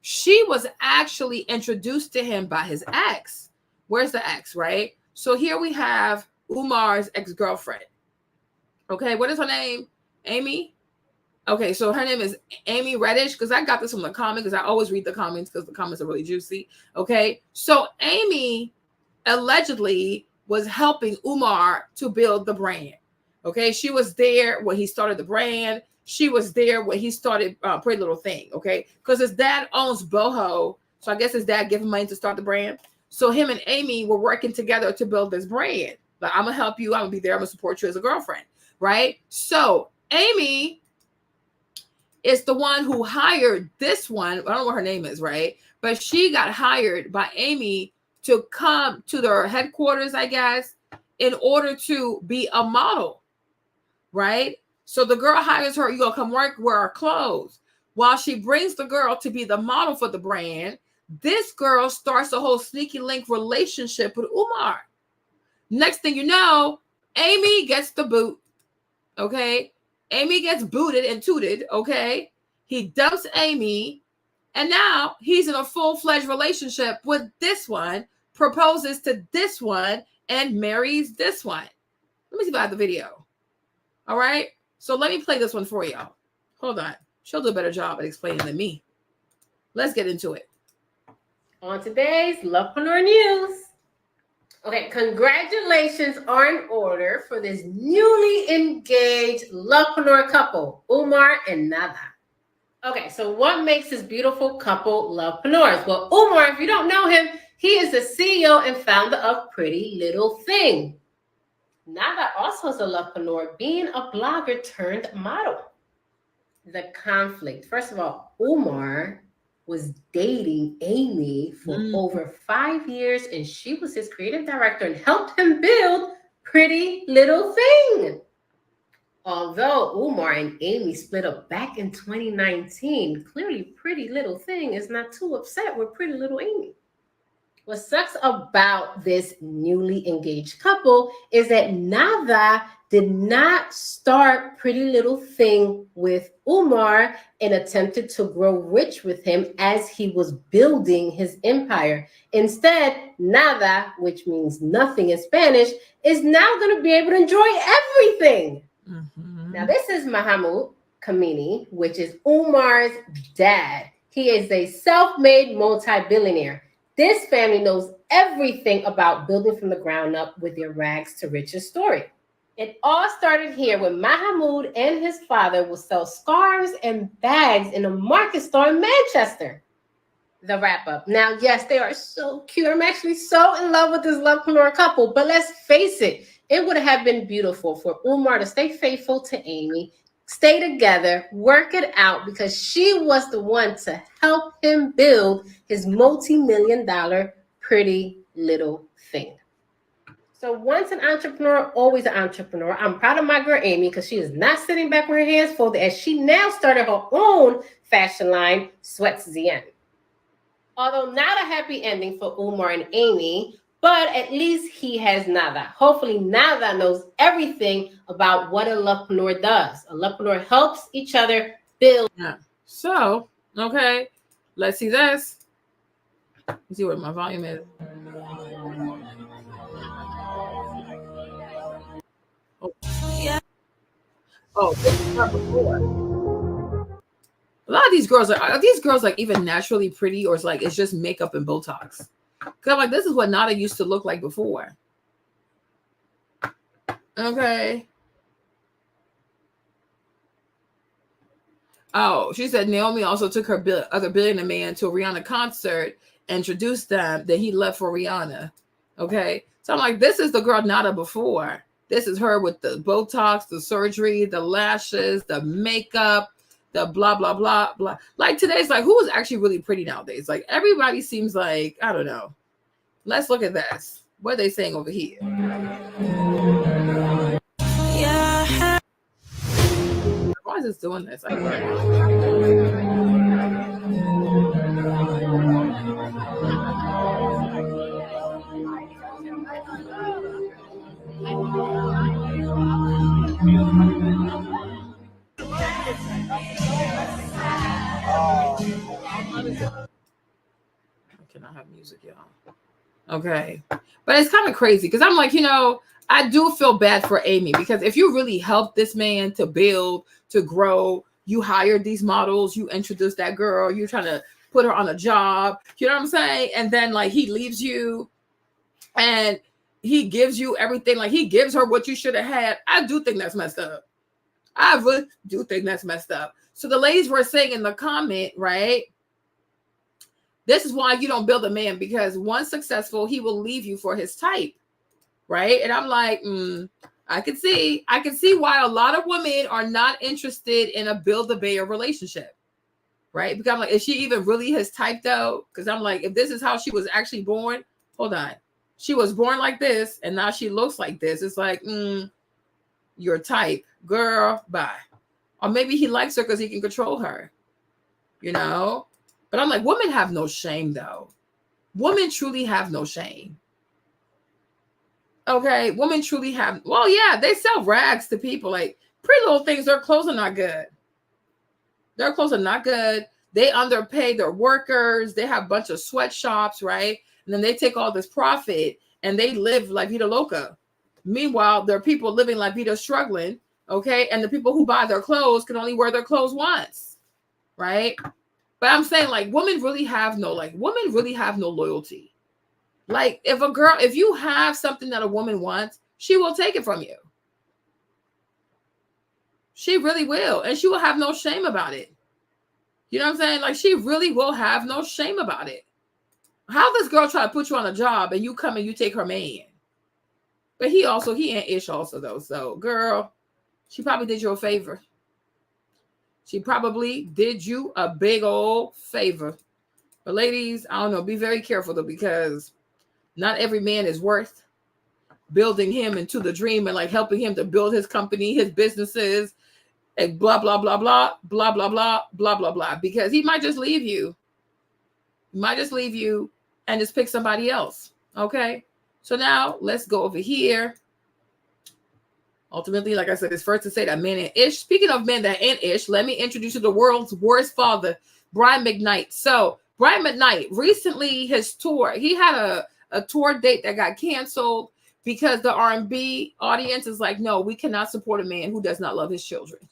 she was actually introduced to him by his ex. Where's the ex, right? So here we have Umar's ex-girlfriend. Okay, what is her name? Amy? Okay, so her name is Amy Reddish, because I got this from the comments, because I always read the comments because the comments are really juicy. Okay, so Amy allegedly was helping Umar to build the brand. Okay, she was there when he started the brand. She was there when he started Pretty Little Thing. Okay, because his dad owns Boho, so I guess his dad gave him money to start the brand. So him and Amy were working together to build this brand. Like, I'm gonna help you. I'm gonna be there. I'm gonna support you as a girlfriend, right? So Amy is the one who hired this one. I don't know what her name is, right? But she got hired by Amy to come to their headquarters, I guess, in order to be a model, right? So the girl hires her, you gonna come work, wear our clothes. While she brings the girl to be the model for the brand, this girl starts a whole sneaky link relationship with Umar. Next thing you know, Amy gets the boot, okay? Amy gets booted and tooted, okay? He dumps Amy, and now he's in a full-fledged relationship with this one, proposes to this one, and marries this one. Let me see if I have the video. All right? So let me play this one for y'all. Hold on. She'll do a better job at explaining than me. Let's get into it. On today's Lovepreneur News. Okay, congratulations are in order for this newly engaged lovepreneur couple, Umar and Nada. Okay, so what makes this beautiful couple lovepreneurs? Well, Umar, if you don't know him, he is the CEO and founder of Pretty Little Thing. Nada also is a lovepreneur, being a blogger turned model. The conflict. First of all, Umar was dating Amy for over 5 years, and she was his creative director and helped him build Pretty Little Thing. Although Umar and Amy split up back in 2019, clearly Pretty Little Thing is not too upset with Pretty Little Amy. What sucks about this newly engaged couple is that Nada did not start Pretty Little Thing with Umar and attempted to grow rich with him as he was building his empire. Instead, Nada, which means nothing in Spanish, is now going to be able to enjoy everything. Now, this is Mahmoud Kamini, which is Umar's dad. He is a self-made multi-billionaire. This family knows everything about building from the ground up with their rags to riches story. It all started here when Mahmoud and his father would sell scarves and bags in a market store in Manchester. The wrap up. Now, yes, they are so cute. I'm actually so in love with this lovepreneur couple, but let's face it, it would have been beautiful for Umar to stay faithful to Amy, stay together, work it out, because she was the one to help him build his multi-million-dollar Pretty Little Thing. So once an entrepreneur, always an entrepreneur. I'm proud of my girl Amy because she is not sitting back with her hands folded, as she now started her own fashion line, Sweats ZN. Although not a happy ending for Umar and Amy, but at least he has Nada. Hopefully Nada knows everything about what a lovepreneur does. A lovepreneur helps each other build. Yeah. So, okay, let's see this. Let's see what my volume is. Oh, this is her before. A lot of these girls are these girls like even naturally pretty, or it's just makeup and Botox? Because I'm like, this is what Nada used to look like before. Okay. Oh, she said Naomi also took her other billionaire man to a Rihanna concert, introduced them, then he left for Rihanna. Okay. So I'm like, this is the girl Nada before. This is her with the Botox, the surgery, the lashes, the makeup, the blah, blah, blah, blah. Like today's like, who is actually really pretty nowadays? Like everybody seems like, I don't know. Let's look at this. What are they saying over here? Yeah. Why is this doing this? I cannot have music, y'all. Okay. But it's kind of crazy because I'm like, I do feel bad for Amy, because if you really help this man to build, to grow, You hired these models, you introduced that girl, you're trying to put her on a job, you know what I'm saying? And then like he leaves you and he gives you everything, like he gives her what you should have had. I do think that's messed up. I really do think that's messed up. So the ladies were saying in the comment, right? This is why you don't build a man, because once successful, he will leave you for his type, right? And I'm like, I can see why a lot of women are not interested in a build-a-bear relationship, right? Because I'm like, is she even really his type though? Because I'm like, if this is how she was actually born, hold on, she was born like this, and now she looks like this. It's like, your type, girl, bye. Or maybe he likes her because he can control her, you know? But I'm like, women have no shame though. Women truly have no shame. Okay, women truly have, well, yeah, they sell rags to people. Like Pretty Little Things, their clothes are not good. Their clothes are not good. They underpay their workers. They have a bunch of sweatshops, right? And then they take all this profit and they live La Vida Loca. Meanwhile, there are people living La Vida struggling, okay? And the people who buy their clothes can only wear their clothes once, right? But I'm saying, like, women really have no loyalty. Like, if you have something that a woman wants, she will take it from you. She really will. And she will have no shame about it. You know what I'm saying? Like, she really will have no shame about it. How this girl try to put you on a job and you come and you take her man? But he ain't ish also though. So, girl, she probably did you a favor. She probably did you a big old favor. But ladies, I don't know, be very careful though, because not every man is worth building him into the dream and like helping him to build his company, his businesses, and blah, blah, blah, blah, blah, blah, blah, blah, blah, blah, because he might just leave you. He might just leave you and just pick somebody else. Okay. So now let's go over here. Ultimately, like I said, it's first to say that men and ish. Speaking of men that and ish, let me introduce you to the world's worst father, Brian McKnight. So Brian McKnight, recently his tour, he had a tour date that got canceled because the R&B audience is like, no, we cannot support a man who does not love his children.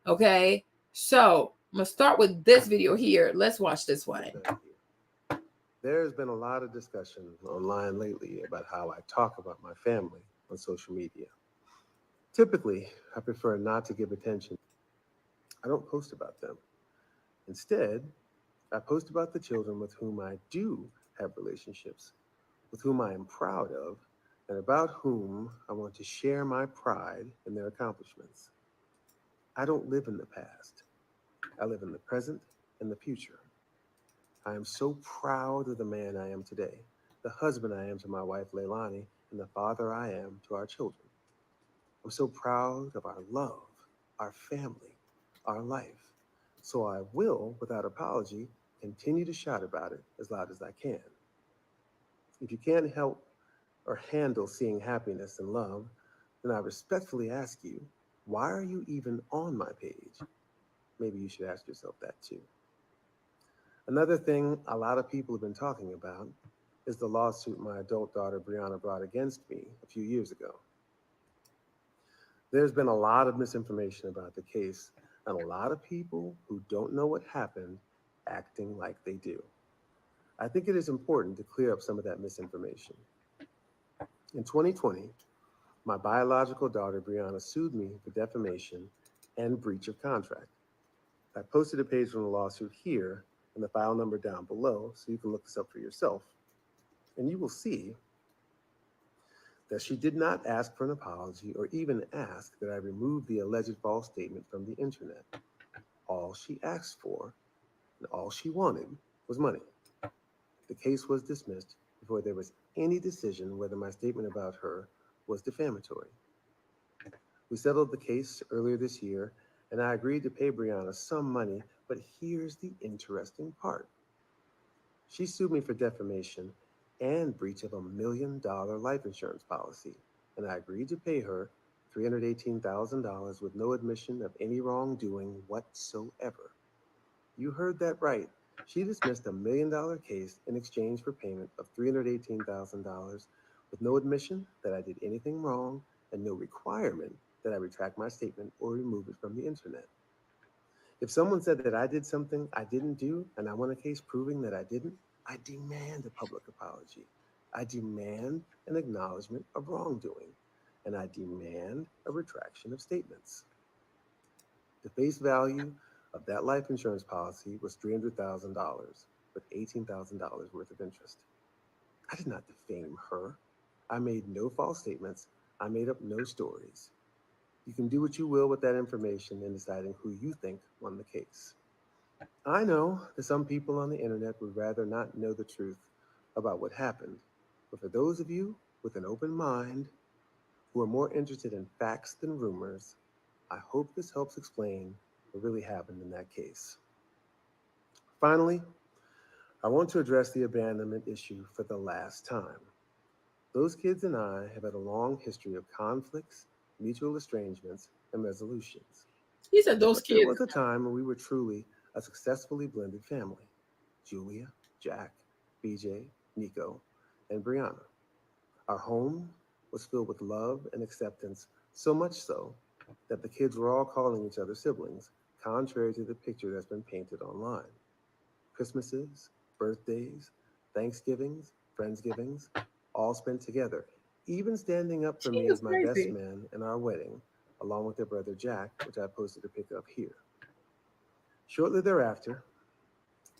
Okay. So I'm going to start with this video here. Let's watch this one. There's been a lot of discussion online lately about how I talk about my family on social media. Typically, I prefer not to give attention. I don't post about them. Instead, I post about the children with whom I do have relationships, with whom I am proud of, and about whom I want to share my pride in their accomplishments. I don't live in the past. I live in the present and the future. I am so proud of the man I am today, the husband I am to my wife, Leilani, and the father I am to our children. I'm so proud of our love, our family, our life. So I will, without apology, continue to shout about it as loud as I can. If you can't help or handle seeing happiness and love, then I respectfully ask you, why are you even on my page? Maybe you should ask yourself that too. Another thing a lot of people have been talking about is the lawsuit my adult daughter Brianna brought against me a few years ago. There's been a lot of misinformation about the case and a lot of people who don't know what happened acting like they do. I think it is important to clear up some of that misinformation. In 2020, my biological daughter Brianna sued me for defamation and breach of contract. I posted a page from the lawsuit here and the file number down below so you can look this up for yourself. And you will see that she did not ask for an apology or even ask that I remove the alleged false statement from the internet. All she asked for and all she wanted was money. The case was dismissed before there was any decision whether my statement about her was defamatory. We settled the case earlier this year, and I agreed to pay Brianna some money, but here's the interesting part. She sued me for defamation and breach of $1 million life insurance policy, and I agreed to pay her $318,000 with no admission of any wrongdoing whatsoever. You heard that right. She dismissed $1 million case in exchange for payment of $318,000 with no admission that I did anything wrong and no requirement that I retract my statement or remove it from the internet. If someone said that I did something I didn't do and I won a case proving that I didn't, I demand a public apology. I demand an acknowledgement of wrongdoing. And I demand a retraction of statements. The face value of that life insurance policy was $300,000 with $18,000 worth of interest. I did not defame her. I made no false statements. I made up no stories. You can do what you will with that information in deciding who you think won the case. I know that some people on the internet would rather not know the truth about what happened, but for those of you with an open mind who are more interested in facts than rumors, I hope this helps explain what really happened in that case. Finally, I want to address the abandonment issue for the last time. Those kids and I have had a long history of conflicts, mutual estrangements, and resolutions. He said those kids. There was a time when we were truly a successfully blended family. Julia, Jack, BJ, Nico, and Brianna. Our home was filled with love and acceptance, so much so that the kids were all calling each other siblings, contrary to the picture that's been painted online. Christmases, birthdays, Thanksgivings, Friendsgivings, all spent together, even standing up for me as my best man in our wedding, along with their brother Jack, which I posted a pic of here. Shortly thereafter,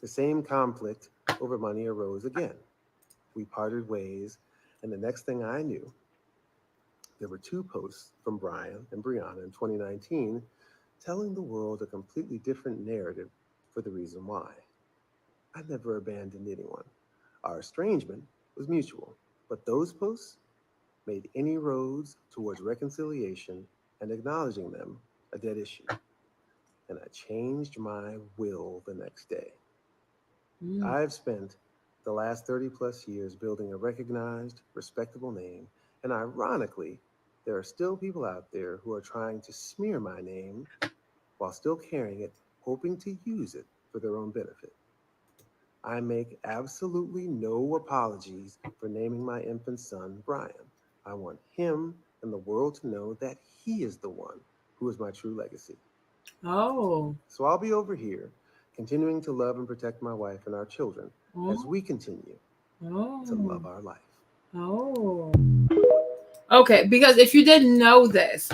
the same conflict over money arose again. We parted ways, and the next thing I knew, there were 2 posts from Brian and Brianna in 2019 telling the world a completely different narrative for the reason why. I never abandoned anyone. Our estrangement was mutual, but those posts made any roads towards reconciliation and acknowledging them a dead issue. And I changed my will the next day. I've spent the last 30 plus years building a recognized, respectable name, and ironically, there are still people out there who are trying to smear my name while still carrying it, hoping to use it for their own benefit. I make absolutely no apologies for naming my infant son Brian. I want him and the world to know that he is the one who is my true legacy. Oh. So I'll be over here, continuing to love and protect my wife and our children as we continue to love our life. Oh. Okay, because if you didn't know this,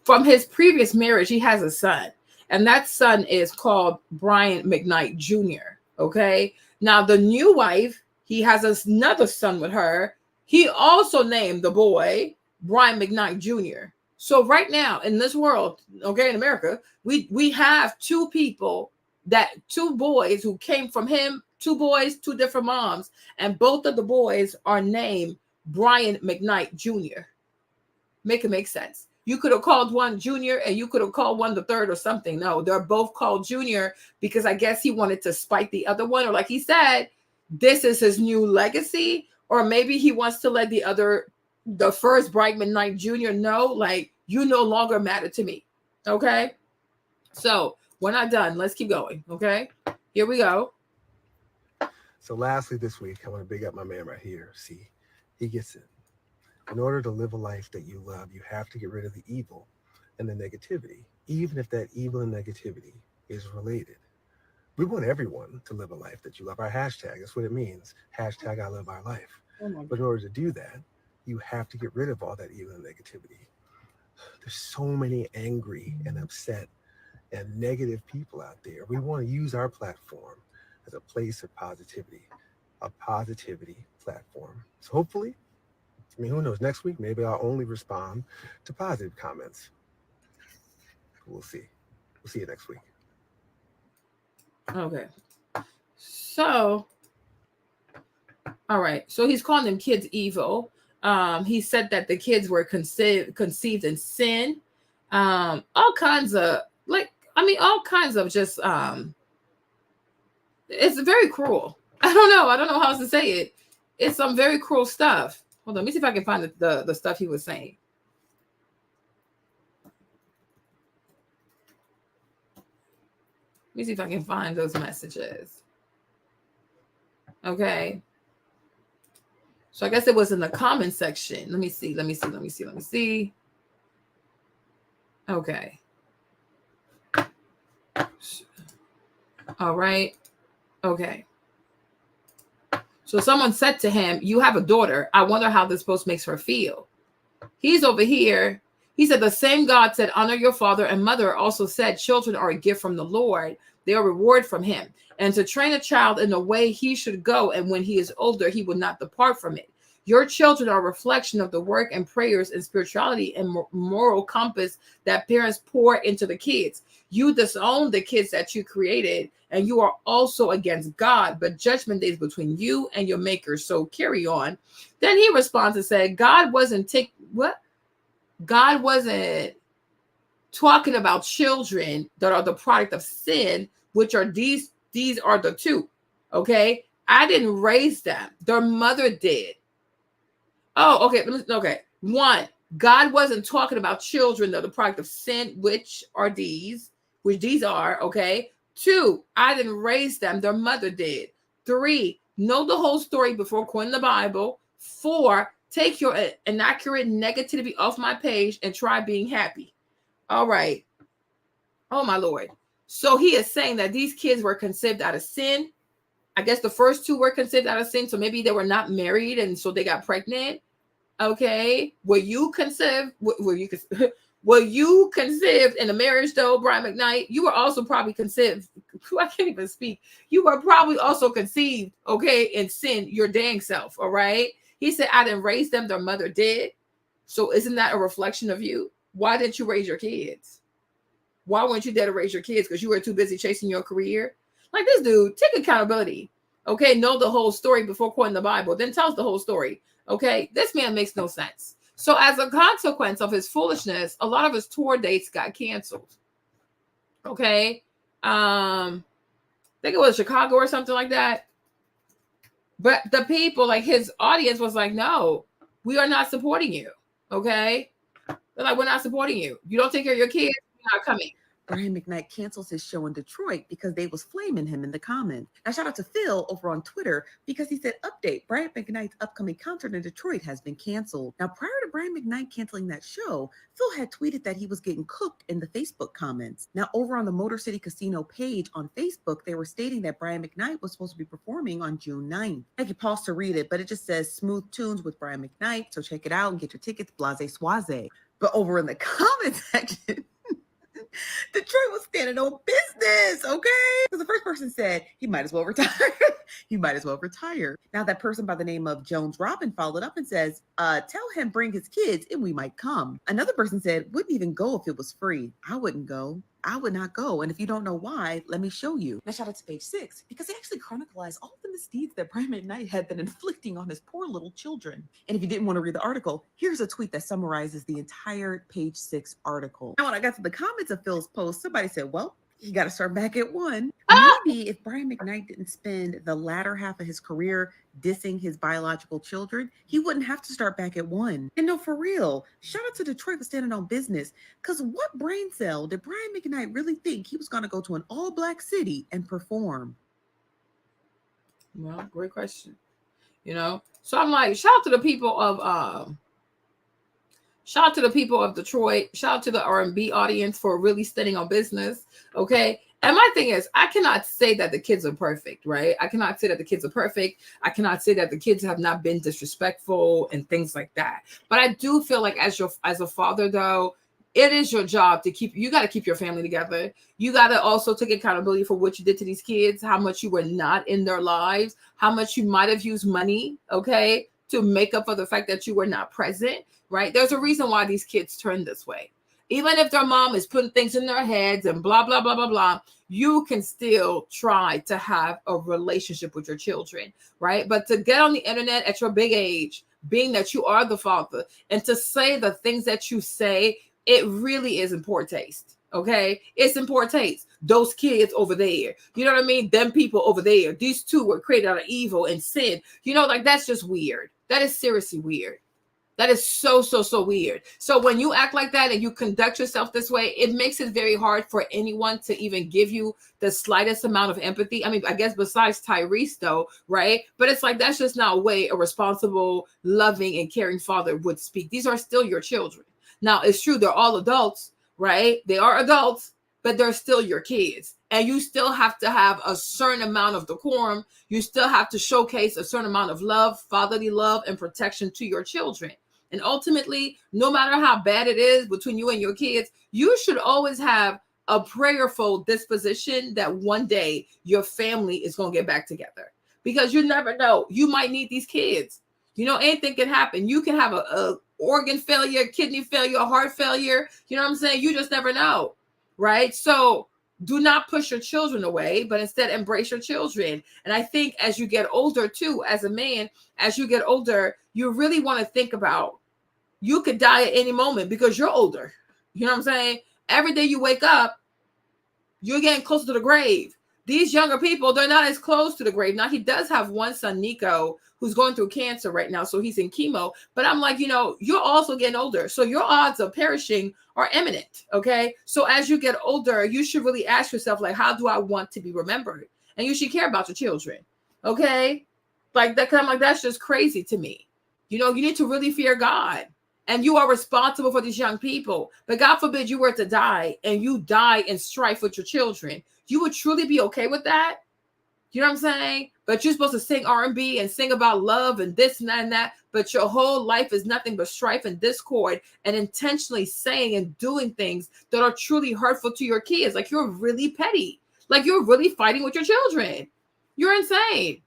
from his previous marriage, he has a son, and that son is called Brian McKnight Jr. Okay. Now, the new wife, he has another son with her. He also named the boy Brian McKnight Jr. So right now in this world, okay, in America, we have 2 people, 2 boys who came from him, 2 boys, 2 different moms, and both of the boys are named Brian McKnight Jr. Make it make sense. You could have called one Junior and you could have called one the third or something. No, they're both called Junior because I guess he wanted to spite the other one, or like he said, this is his new legacy, or maybe he wants to let the first Brian McKnight Jr. know, like, you no longer matter to me. Okay. So we're not done. Let's keep going. Okay. Here we go. So lastly, this week, I want to big up my man right here. See, he gets it. In order to live a life that you love, you have to get rid of the evil and the negativity, even if that evil and negativity is related. We want everyone to live a life that you love. Our hashtag, that's what it means. Hashtag I love our life. But in order to do that, you have to get rid of all that evil and negativity. There's so many angry and upset and negative people out there. We want to use our platform as a place of positivity, a positivity platform. So hopefully, I mean, who knows, next week, maybe I'll only respond to positive comments. We'll see. We'll see you next week. Okay. So, all right. So he's calling them kids evil. He said that the kids were conceived in sin. All kinds of, all kinds of just, it's very cruel. I don't know how else to say it. It's some very cruel stuff. Hold on, let me see if I can find the stuff he was saying. Let me see if I can find those messages. Okay. So I guess it was in the comment section. Let me see. Okay. All right. Okay. So someone said to him, you have a daughter. I wonder how this post makes her feel. He's over here. He said, the same God said, honor your father and mother, also said, children are a gift from the Lord. They are reward from him. And to train a child in the way he should go, and when he is older, he will not depart from it. Your children are a reflection of the work and prayers and spirituality and moral compass that parents pour into the kids. You disown the kids that you created, and you are also against God, but judgment day is between you and your maker. So carry on. Then he responds and said, God wasn't talking about children that are the product of sin, which are these are the two. Okay. I didn't raise them. Their mother did. Oh, okay. Okay. One, God wasn't talking about children that are the product of sin, which these are, okay. Two, I didn't raise them. Their mother did. Three, know the whole story before quoting the Bible. Four, take your inaccurate negativity off my page and try being happy. All right. Oh, my Lord. So he is saying that these kids were conceived out of sin. I guess the first two were conceived out of sin. So maybe they were not married and so they got pregnant. Okay. Were you conceived? Were you conceived in a marriage though, Brian McKnight? You were also probably conceived. I can't even speak. You were probably also conceived, okay, in sin, your dang self. All right. He said, I didn't raise them. Their mother did. So isn't that a reflection of you? Why didn't you raise your kids? Why weren't you there to raise your kids? Because you were too busy chasing your career? Like this dude, take accountability. Okay, know the whole story before quoting the Bible. Then tell us the whole story. Okay, this man makes no sense. So as a consequence of his foolishness, a lot of his tour dates got canceled. Okay. I think it was Chicago or something like that. But the people, like his audience was like, no, we are not supporting you. Okay. They're like, we're not supporting you. You don't take care of your kids, we're not coming. Brian McKnight cancels his show in Detroit because they was flaming him in the comments. Now, shout out to Phil over on Twitter because he said, update, Brian McKnight's upcoming concert in Detroit has been canceled. Now, prior to Brian McKnight canceling that show, Phil had tweeted that he was getting cooked in the Facebook comments. Now, over on the Motor City Casino page on Facebook, they were stating that Brian McKnight was supposed to be performing on June 9th. I can pause to read it, but it just says smooth tunes with Brian McKnight. So check it out and get your tickets, blase swaze. But over in the comment section, Detroit was standing on business, okay? Because the first person said he might as well retire. He might as well retire. Now that person by the name of Jones Robin followed up and says, tell him bring his kids and we might come. Another person said, wouldn't even go if it was free. I wouldn't go. I would not go. And if you don't know why, let me show you. Now shout out to page 6 because they actually chronicalized all the misdeeds that Brian McKnight had been inflicting on his poor little children. And if you didn't want to read the article, here's a tweet that summarizes the entire page 6 article. Now when I got to the comments of Phil's post, somebody said, well, you got to start back at 1. Maybe if Brian McKnight didn't spend the latter half of his career dissing his biological children, he wouldn't have to start back at 1. And no, for real, shout out to Detroit for standing on business. Because what brain cell did Brian McKnight really think he was going to go to an all-black city and perform? Well, great question. You know, so I'm like, shout out to the people of Detroit. Shout out to the R&B audience for really standing on business. Okay. And my thing is, I cannot say that the kids are perfect, right? I cannot say that the kids are perfect. I cannot say that the kids have not been disrespectful and things like that. But I do feel like as a father, though, it is your job to you got to keep your family together. You got to also take accountability for what you did to these kids, how much you were not in their lives, how much you might have used money, okay, to make up for the fact that you were not present, right? There's a reason why these kids turn this way. Even if their mom is putting things in their heads and blah, blah, blah, blah, blah, you can still try to have a relationship with your children, right? But to get on the internet at your big age, being that you are the father, and to say the things that you say, it really is in poor taste, okay? It's in poor taste. Those kids over there, you know what I mean? Them people over there, these two were created out of evil and sin. You know, like that's just weird. That is seriously weird. That is so weird. So when you act like that and you conduct yourself this way, it makes it very hard for anyone to even give you the slightest amount of empathy. I mean, I guess besides Tyrese though, right? But it's like, that's just not a way a responsible, loving, and caring father would speak. These are still your children. Now, it's true, they're all adults, right? They are adults, but they're still your kids. And you still have to have a certain amount of decorum. You still have to showcase a certain amount of love, fatherly love, and protection to your children. And ultimately, no matter how bad it is between you and your kids, you should always have a prayerful disposition that one day your family is going to get back together. Because you never know. You might need these kids. You know, anything can happen. You can have a organ failure, kidney failure, heart failure. You know what I'm saying? You just never know, right? So do not push your children away, but instead embrace your children. And I think as you get older too, as a man, as you get older, you really want to think about, you could die at any moment because you're older. You know what I'm saying? Every day you wake up, you're getting closer to the grave. These younger people, they're not as close to the grave. Now, he does have one son, Nico, who's going through cancer right now. So he's in chemo. But I'm like, you know, you're also getting older. So your odds of perishing are imminent. Okay. So as you get older, you should really ask yourself, like, how do I want to be remembered? And you should care about your children. Okay. Like that, kind of like, that's just crazy to me. You know, you need to really fear God. And you are responsible for these young people. But God forbid you were to die and you die in strife with your children. You would truly be okay with that? You know what I'm saying? But you're supposed to sing R&B and sing about love and this and that and that. But your whole life is nothing but strife and discord and intentionally saying and doing things that are truly hurtful to your kids. Like, you're really petty. Like, you're really fighting with your children. You're insane.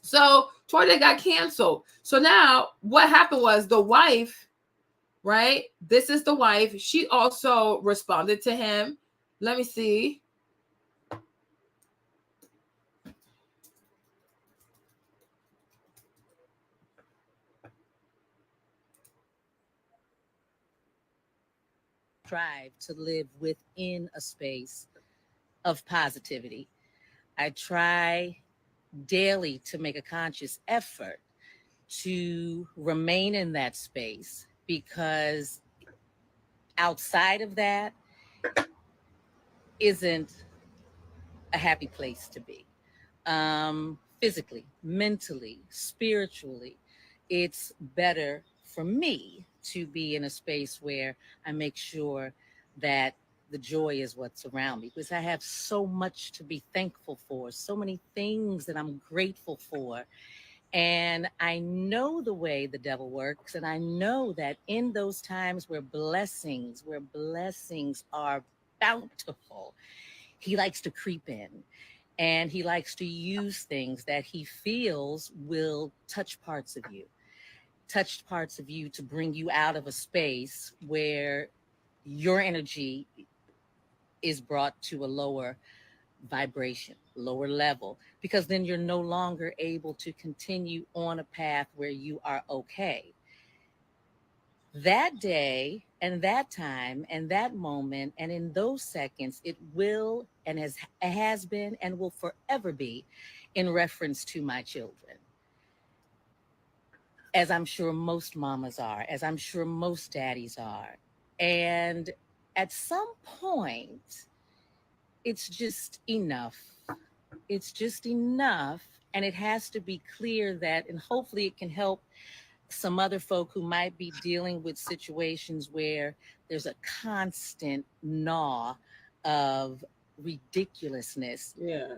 So Toya got canceled. So now what happened was the wife, right? This is the wife. She also responded to him. Let me see. Strive to live within a space of positivity. I try daily to make a conscious effort to remain in that space, because outside of that isn't a happy place to be. Physically, mentally, spiritually, it's better for me to be in a space where I make sure that the joy is what's around me, because I have so much to be thankful for, so many things that I'm grateful for. And I know the way the devil works. And I know that in those times where blessings are bountiful, he likes to creep in. And he likes to use things that he feels will touch parts of you to bring you out of a space where your energy is brought to a lower vibration, lower level, because then you're no longer able to continue on a path where you are okay. That day and that time and that moment and in those seconds, it will and has been and will forever be in reference to my children. As I'm sure most mamas are, as I'm sure most daddies are. And at some point, it's just enough. It's just enough. And it has to be clear that, and hopefully it can help some other folk who might be dealing with situations where there's a constant gnaw of ridiculousness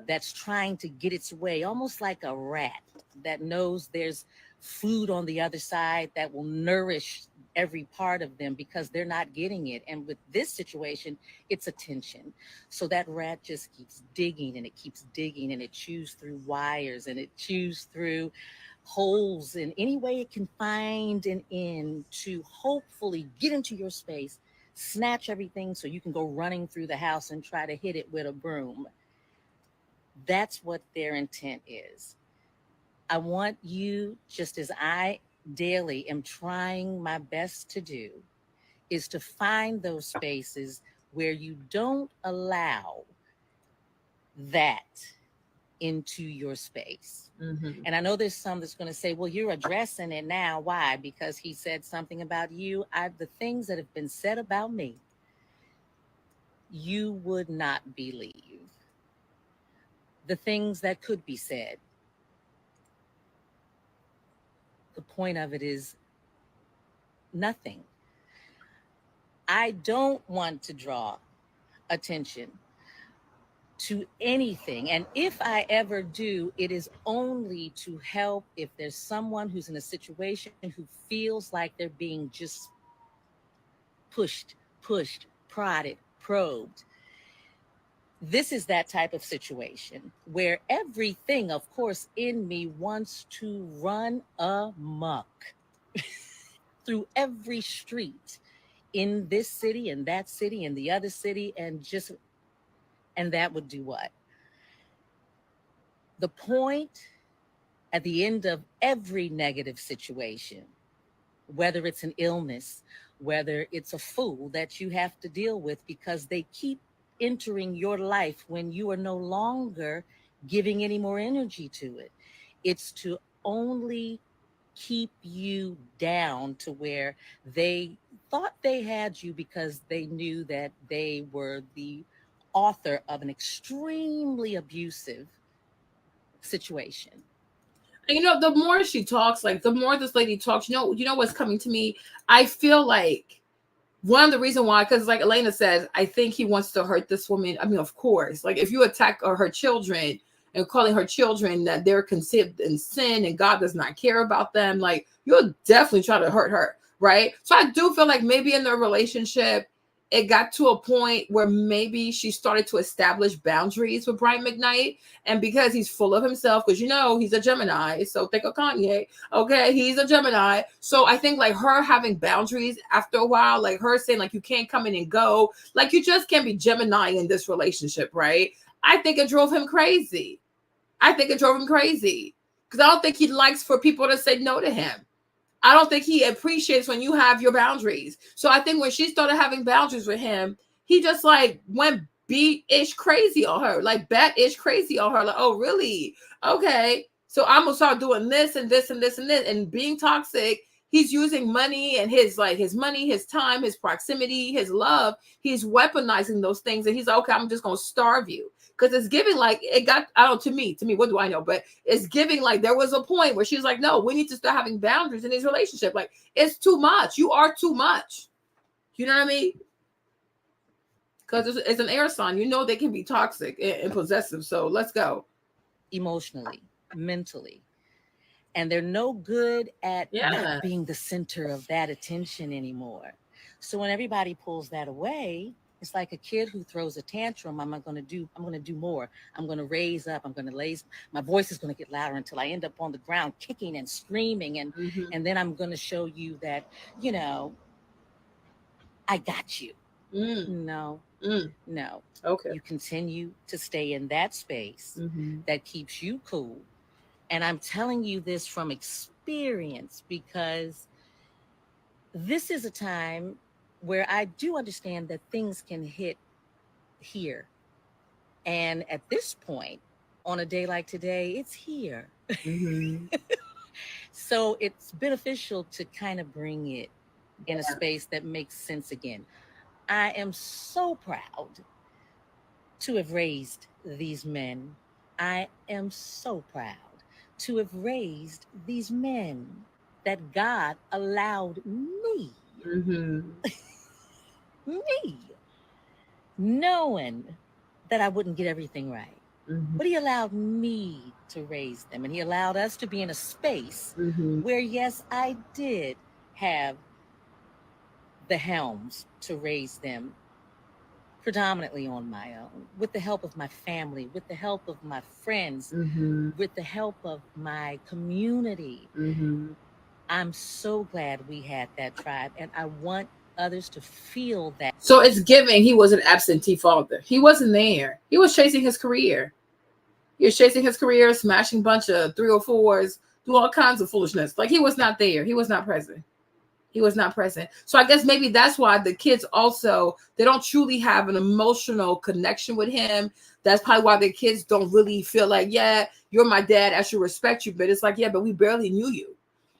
that's trying to get its way, almost like a rat that knows there's food on the other side that will nourish every part of them because they're not getting it. And with this situation, it's attention. So that rat just keeps digging and it keeps digging and it chews through wires and it chews through holes in any way it can find an end to hopefully get into your space, snatch everything so you can go running through the house and try to hit it with a broom. That's what their intent is. I want you, just as I daily am trying my best to do, is to find those spaces where you don't allow that into your space. Mm-hmm. And I know there's some that's going to say, well, you're addressing it now. Why? Because he said something about you. The things that have been said about me, you would not believe. The things that could be said. The point of it is nothing. I don't want to draw attention to anything. And if I ever do, it is only to help if there's someone who's in a situation who feels like they're being just pushed, prodded, probed. This is that type of situation where everything, of course, in me wants to run amok through every street in this city and that city and the other city, and that would do what? The point at the end of every negative situation, whether it's an illness, whether it's a fool that you have to deal with because they keep entering your life when you are no longer giving any more energy to it. It's to only keep you down to where they thought they had you because they knew that they were the author of an extremely abusive situation. And you know, the more she talks, like the more this lady talks, you know what's coming to me? I feel like one of the reasons why, because like Elena says, I think he wants to hurt this woman. I mean, of course, like if you attack her children and calling her children that they're conceived in sin and God does not care about them, like you'll definitely try to hurt her, right? So I do feel like maybe in their relationship, it got to a point where maybe she started to establish boundaries with Brian McKnight. And because he's full of himself, because you know he's a Gemini, so think of Kanye, okay? He's a Gemini. So I think like her having boundaries after a while, like her saying like you can't come in and go, like you just can't be Gemini in this relationship, right? I think it drove him crazy. Because I don't think he likes for people to say no to him. I don't think he appreciates when you have your boundaries. So I think when she started having boundaries with him, he just like went B-ish crazy on her, like bat-ish crazy on her. Like, oh, really? Okay. So I'm gonna start doing this and this and this and this and being toxic. He's using money and his money, his time, his proximity, his love. He's weaponizing those things. And he's like, okay, I'm just gonna starve you. Because it's giving like it got, I don't know, to me, what do I know? But it's giving like there was a point where she was like, no, we need to start having boundaries in this relationship. Like, it's too much. You are too much. You know what I mean? Because it's an air sign. You know they can be toxic and possessive. So let's go. Emotionally, mentally. And they're no good at not being the center of that attention anymore. So when everybody pulls that away, it's like a kid who throws a tantrum. I'm going to do more. I'm going to raise up. I'm going to raise. My voice is going to get louder until I end up on the ground kicking and screaming. And then I'm going to show you that, you know, I got you. No. Okay. You continue to stay in that space that keeps you cool. And I'm telling you this from experience because this is a time where I do understand that things can hit here. And at this point, on a day like today, it's here. So it's beneficial to kind of bring it in a space that makes sense again. I am so proud to have raised these men. I am so proud to have raised these men that God allowed me. Me, knowing that I wouldn't get everything right. But he allowed me to raise them. And he allowed us to be in a space where, yes, I did have the helms to raise them predominantly on my own, with the help of my family, with the help of my friends, with the help of my community. I'm so glad we had that tribe. And I want others to feel that. So it's giving he was an absentee father. He wasn't there. He was chasing his career. He was chasing his career, smashing a bunch of 304s, do all kinds of foolishness. Like he was not there. He was not present. So I guess maybe that's why the kids also, they don't truly have an emotional connection with him. That's probably why the kids don't really feel like, yeah, you're my dad, I should respect you. But it's like, yeah, but we barely knew you.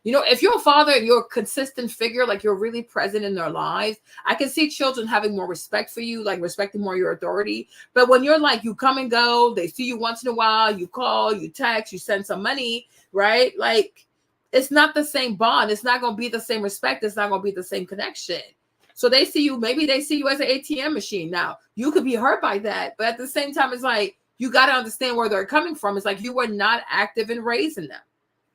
You know, if you're a father and you're a consistent figure, like you're really present in their lives, I can see children having more respect for you, like respecting more your authority. But when you're like, you come and go, they see you once in a while, you call, you text, you send some money, right? Like, it's not the same bond. It's not going to be the same respect. It's not going to be the same connection. So they see you, maybe they see you as an ATM machine. Now, you could be hurt by that, but at the same time, it's like, you got to understand where they're coming from. It's like you were not active in raising them.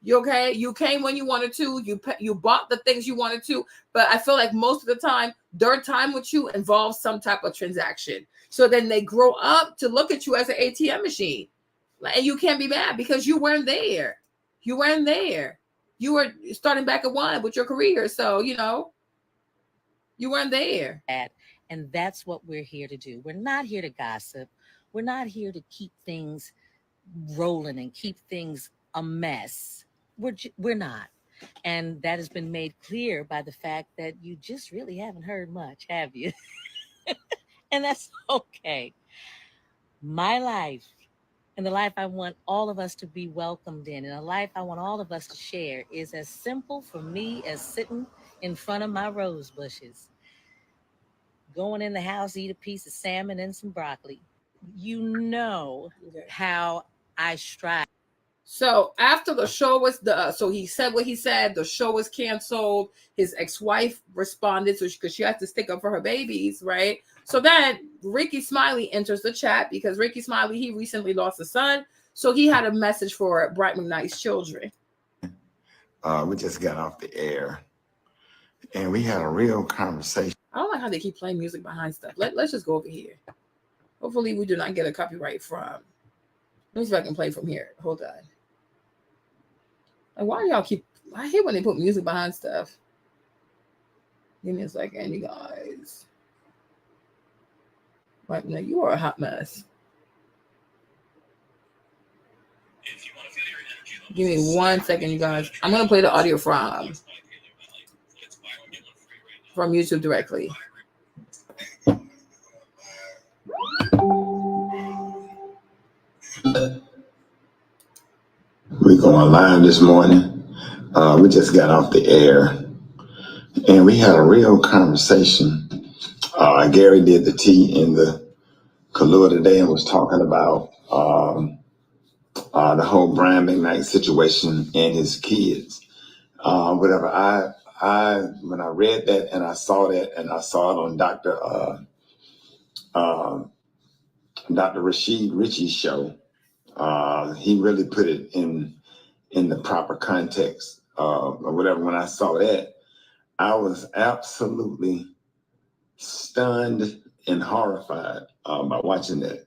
You okay? You came when you wanted to. You bought the things you wanted to. But I feel like most of the time, their time with you involves some type of transaction. So then they grow up to look at you as an ATM machine. And you can't be mad because you weren't there. You weren't there. You were starting back at one with your career. So, you know, you weren't there. And that's what we're here to do. We're not here to gossip. We're not here to keep things rolling and keep things a mess. We're not. And that has been made clear by the fact that you just really haven't heard much, have you? And that's okay. My life and the life I want all of us to be welcomed in, and a life I want all of us to share, is as simple for me as sitting in front of my rose bushes, going in the house, eat a piece of salmon and some broccoli. You know how I strive. So after the show was so he said what he said, the show was canceled. His ex-wife responded, so because she had to stick up for her babies, right? So then Rickey Smiley enters the chat because Rickey Smiley, he recently lost a son. So he had a message for Bright McKnight's children. We just got off the air and we had a real conversation. I don't like how they keep playing music behind stuff. Let's just go over here. Hopefully we do not get a copyright from. Let me see if I can play from here. Hold on. Like, why y'all keep? I hate when they put music behind stuff. Give me a second, you guys. Right now, you are a hot mess. Give me 1 second, you guys. I'm gonna play the audio from YouTube directly. We going live this morning. We just got off the air and we had a real conversation. Gary did the tea in the Kahlua today and was talking about the whole Brian McKnight situation and his kids. Whatever. When I read that and I saw that and I saw it on Dr. Rashid Richie's show, he really put it in the proper context or whatever. When I saw that, I was absolutely stunned and horrified by watching that.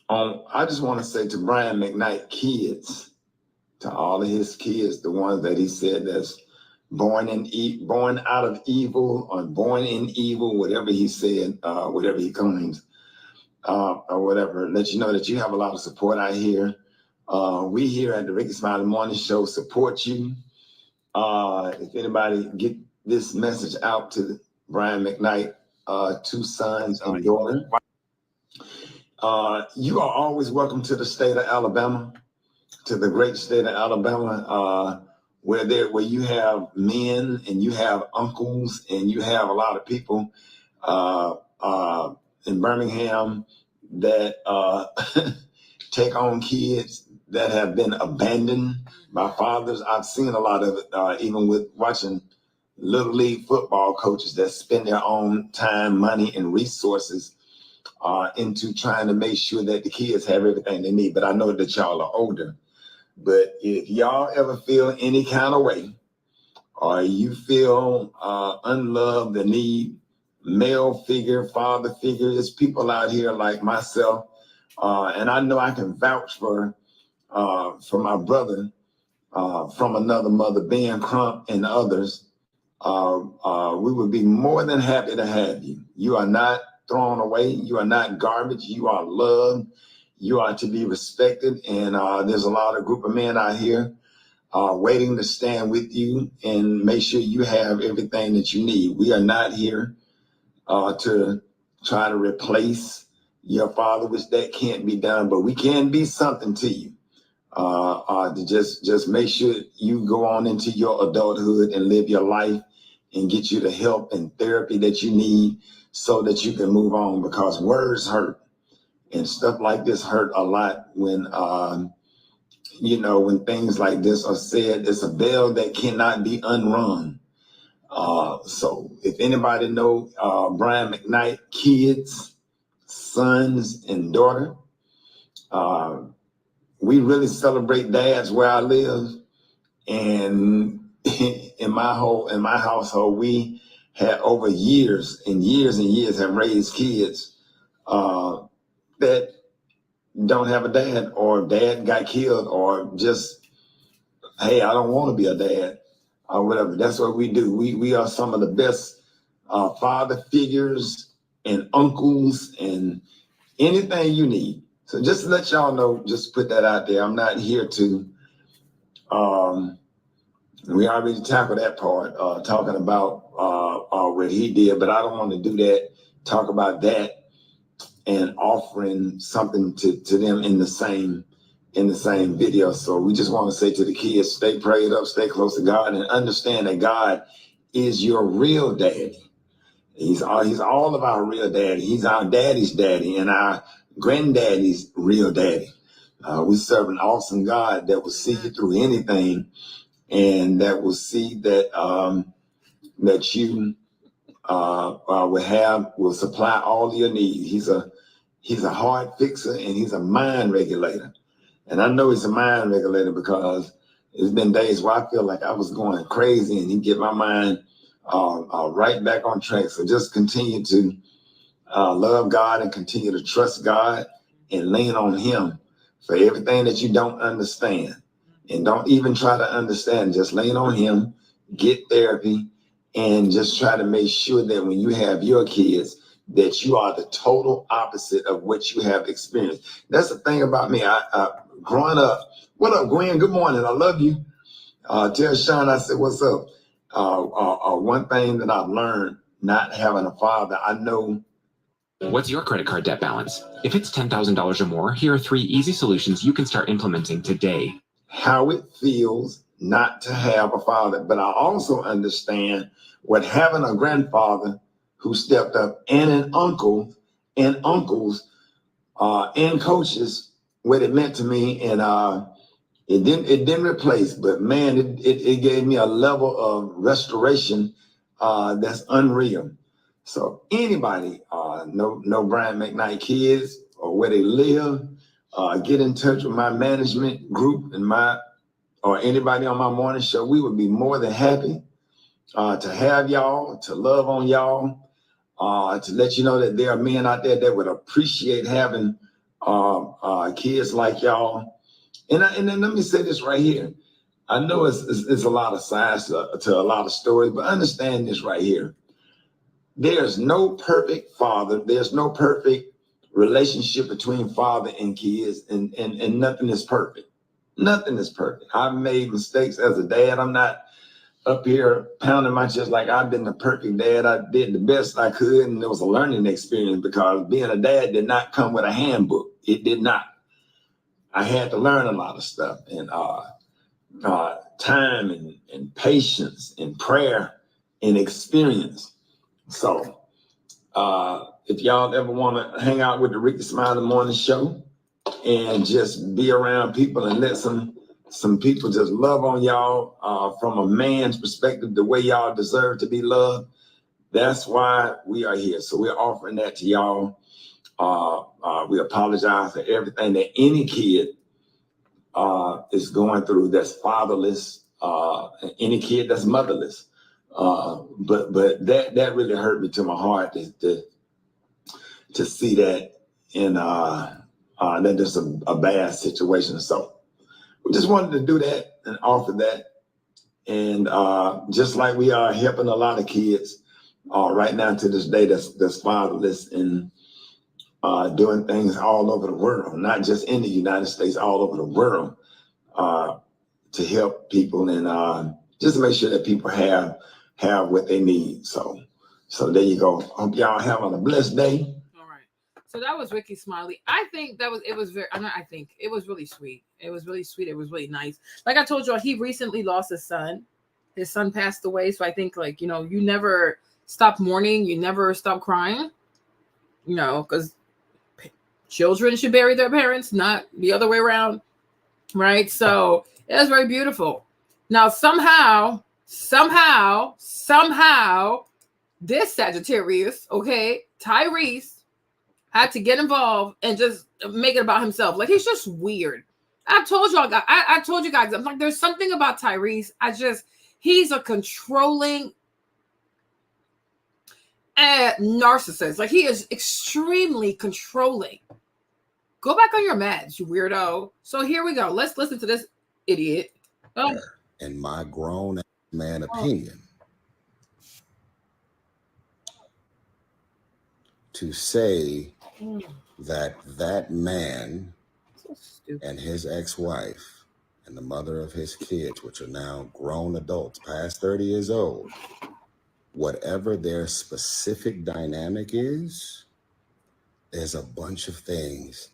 I just want to say to Brian McKnight kids, to all of his kids, the ones that he said that's born out of evil or born in evil, whatever he said, whatever he claims, or whatever, let you know that you have a lot of support out here. We here at the Rickey Smiley Morning Show support you. If anybody get this message out to Brian McKnight, 2 sons and daughter, you are always welcome to the state of Alabama, to the great state of Alabama, where you have men and you have uncles and you have a lot of people in Birmingham that take on kids that have been abandoned by fathers. I've seen a lot of it, even with watching Little League football coaches that spend their own time, money, and resources into trying to make sure that the kids have everything they need. But I know that y'all are older. But if y'all ever feel any kind of way, or you feel unloved, the need male figure, father figure, there's people out here like myself, and I know I can vouch for my brother from another mother, Ben Crump and others. We would be more than happy to have you. You are not thrown away. You are not garbage. You are loved. You are to be respected. And there's a lot of group of men out here waiting to stand with you and make sure you have everything that you need. We are not here to try to replace your father, which that can't be done, but we can be something to you. To just make sure you go on into your adulthood and live your life and get you the help and therapy that you need so that you can move on, because words hurt and stuff like this hurt a lot when, when things like this are said. It's a bell that cannot be unrung. So if anybody know Brian McKnight, kids, sons, and daughter, we really celebrate dads where I live. And in my household, we had over years and years and years have raised kids that don't have a dad, or dad got killed, or just, hey, I don't want to be a dad, or whatever. That's what we do. We are some of the best father figures and uncles and anything you need. So just to let y'all know, just put that out there. I'm not here to, we already tackled that part, talking about what he did, but I don't want to do that, talk about that and offering something to them in the same video. So we just want to say to the kids, stay prayed up, stay close to God, and understand that God is your real daddy. He's all of our real daddy. He's our daddy's daddy and our granddaddy's real daddy. We serve an awesome God that will see you through anything, and that will see that that you will supply all your needs. He's a heart fixer, and he's a mind regulator. And I know he's a mind regulator because there's been days where I feel like I was going crazy, and he get my mind right back on track. So just continue to love God and continue to trust God and lean on him for everything that you don't understand. And don't even try to understand, just lean on him, get therapy, and just try to make sure that when you have your kids, that you are the total opposite of what you have experienced. That's the thing about me. I growing up, what up, Gwen? Good morning. I love you. Tell Sean I said, what's up? One thing that I've learned, not having a father, I know. What's your credit card debt balance? If it's $10,000 or more, here are 3 easy solutions you can start implementing today. How it feels not to have a father, but I also understand what having a grandfather who stepped up and an uncle and uncles and coaches, what it meant to me. And it didn't replace, but man, it gave me a level of restoration that's unreal. So anybody know Brian McKnight kids or where they live, get in touch with my management group and or anybody on my morning show. We would be more than happy to have y'all, to love on y'all, to let you know that there are men out there that would appreciate having kids like y'all. And then let me say this right here. I know it's a lot of sides to a lot of stories, but understand this right here. There's no perfect father. There's no perfect relationship between father and kids, and nothing is perfect. Nothing is perfect. I've made mistakes as a dad. I'm not up here pounding my chest like I've been the perfect dad. I did the best I could, and it was a learning experience because being a dad did not come with a handbook. It did not. I had to learn a lot of stuff, and time and patience and prayer and experience. So if y'all ever want to hang out with the Rickey Smiley Morning Show and just be around people and let some people just love on y'all from a man's perspective, the way y'all deserve to be loved, that's why we are here. So we're offering that to y'all. We apologize for everything that any kid is going through that's fatherless, any kid that's motherless. But that really hurt me to my heart to see that in that there's a bad situation. So we just wanted to do that and offer that. And just like we are helping a lot of kids right now to this day that's fatherless and doing things all over the world, not just in the United States, all over the world, to help people and just to make sure that people have what they need. So there you go. Hope y'all having a blessed day. All right. So that was Rickey Smiley. I think it was really sweet. It was really sweet. It was really nice. Like I told y'all, he recently lost his son. His son passed away. So I think you never stop mourning. You never stop crying, because children should bury their parents, not the other way around. Right. So it was very beautiful. Now, somehow somehow, this Sagittarius, okay, Tyrese, had to get involved and just make it about himself. Like, he's just weird. I told y'all guys, I told you guys, I'm like, there's something about Tyrese. He's a controlling narcissist. Like, he is extremely controlling. Go back on your meds, you weirdo. So here we go. Let's listen to this idiot. Oh. In my grown man opinion, to say that man and his ex-wife and the mother of his kids, which are now grown adults, past 30 years old, whatever their specific dynamic is, there's a bunch of things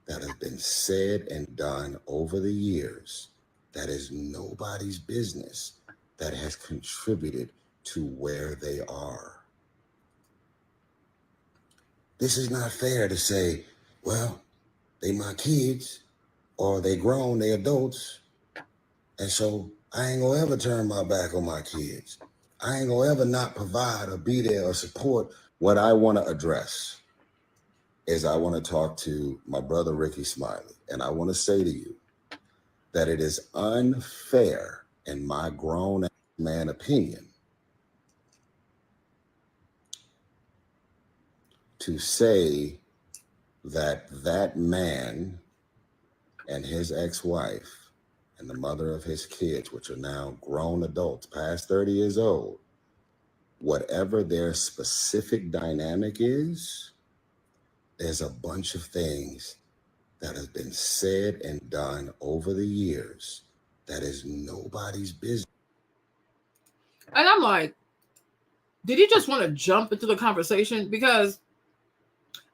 that have been said and done over the years that is nobody's business, that has contributed to where they are. This is not fair to say, well, they my kids, or they grown, they adults, and so I ain't gonna ever turn my back on my kids. I ain't gonna ever not provide or be there or support. What I want to address is I want to talk to my brother Rickey Smiley, and I want to say to you that it is unfair, in my grown man opinion, to say that man and his ex-wife and the mother of his kids, which are now grown adults, past 30 years old, whatever their specific dynamic is, there's a bunch of things that have been said and done over the years that is nobody's business. And I'm like, did he just want to jump into the conversation? Because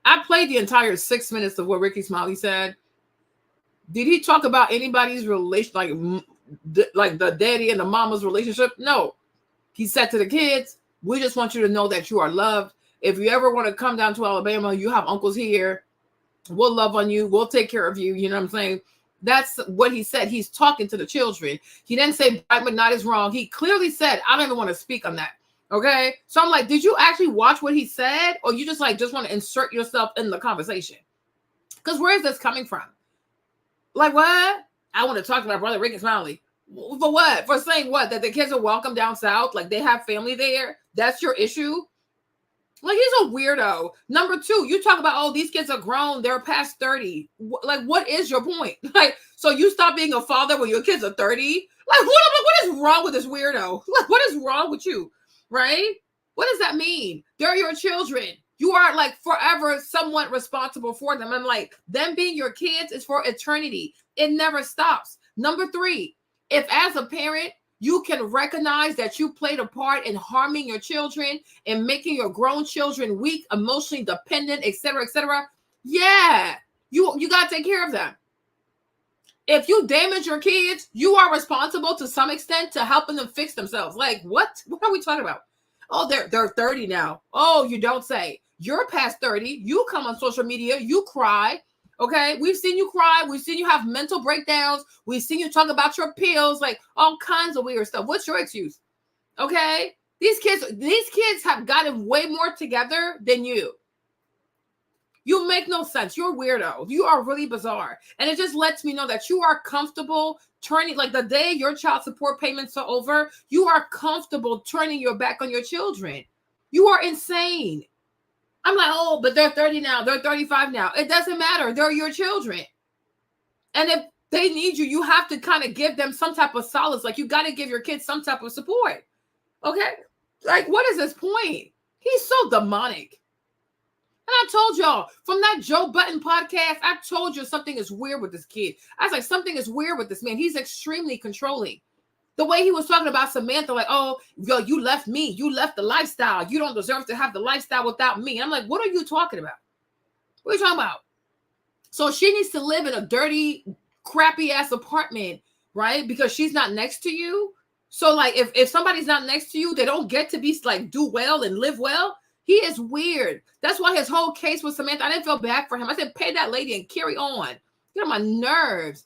I played the entire 6 minutes of what Rickey Smiley said. Did he talk about anybody's relation, like the daddy and the mama's relationship? No. He said to the kids, we just want you to know that you are loved. If you ever want to come down to Alabama, you have uncles here. We'll love on you. We'll take care of you. You know what I'm saying? That's what he said. He's talking to the children. He didn't say McKnight is wrong. He clearly said, I don't even want to speak on that. Okay. So I'm like, did you actually watch what he said? Or you just want to insert yourself in the conversation? Because where is this coming from? Like, what? I want to talk to my brother Rickey Smiley. For what? For saying what? That the kids are welcome down south? Like, they have family there? That's your issue? Like, he's a weirdo. Number two, you talk about, oh, these kids are grown. They're past 30. Like, what is your point? Like, so you stop being a father when your kids are 30? Like, what is wrong with this weirdo? Like, what is wrong with you? Right? What does that mean? They're your children. You are, like, forever somewhat responsible for them. I'm like, them being your kids is for eternity. It never stops. Number three, if as a parent, you can recognize that you played a part in harming your children and making your grown children weak, emotionally dependent, etc., etc. Yeah, you got to take care of them. If you damage your kids, you are responsible to some extent to helping them fix themselves. Like, what? What are we talking about? Oh, they're 30 now. Oh, you don't say. You're past 30. You come on social media. You cry. Okay, we've seen you cry. We've seen you have mental breakdowns. We've seen you talk about your pills, like all kinds of weird stuff. What's your excuse? Okay, these kids have gotten way more together than you. You make no sense. You're a weirdo. You are really bizarre. And it just lets me know that you are comfortable turning, like the day your child support payments are over, you are comfortable turning your back on your children. You are insane. I'm like, oh, but they're 30 now. They're 35 now. It doesn't matter. They're your children. And if they need you, you have to kind of give them some type of solace. Like, you got to give your kids some type of support. Okay? Like, what is his point? He's so demonic. And I told y'all, from that Joe Budden podcast, I told you something is weird with this kid. I was like, something is weird with this man. He's extremely controlling. The way he was talking about Samantha, like, oh, yo, you left me. You left the lifestyle. You don't deserve to have the lifestyle without me. I'm like, what are you talking about? What are you talking about? So she needs to live in a dirty, crappy ass apartment, right? Because she's not next to you. So like, if somebody's not next to you, they don't get to be like, do well and live well. He is weird. That's why his whole case with Samantha, I didn't feel bad for him. I said, pay that lady and carry on. Get on my nerves.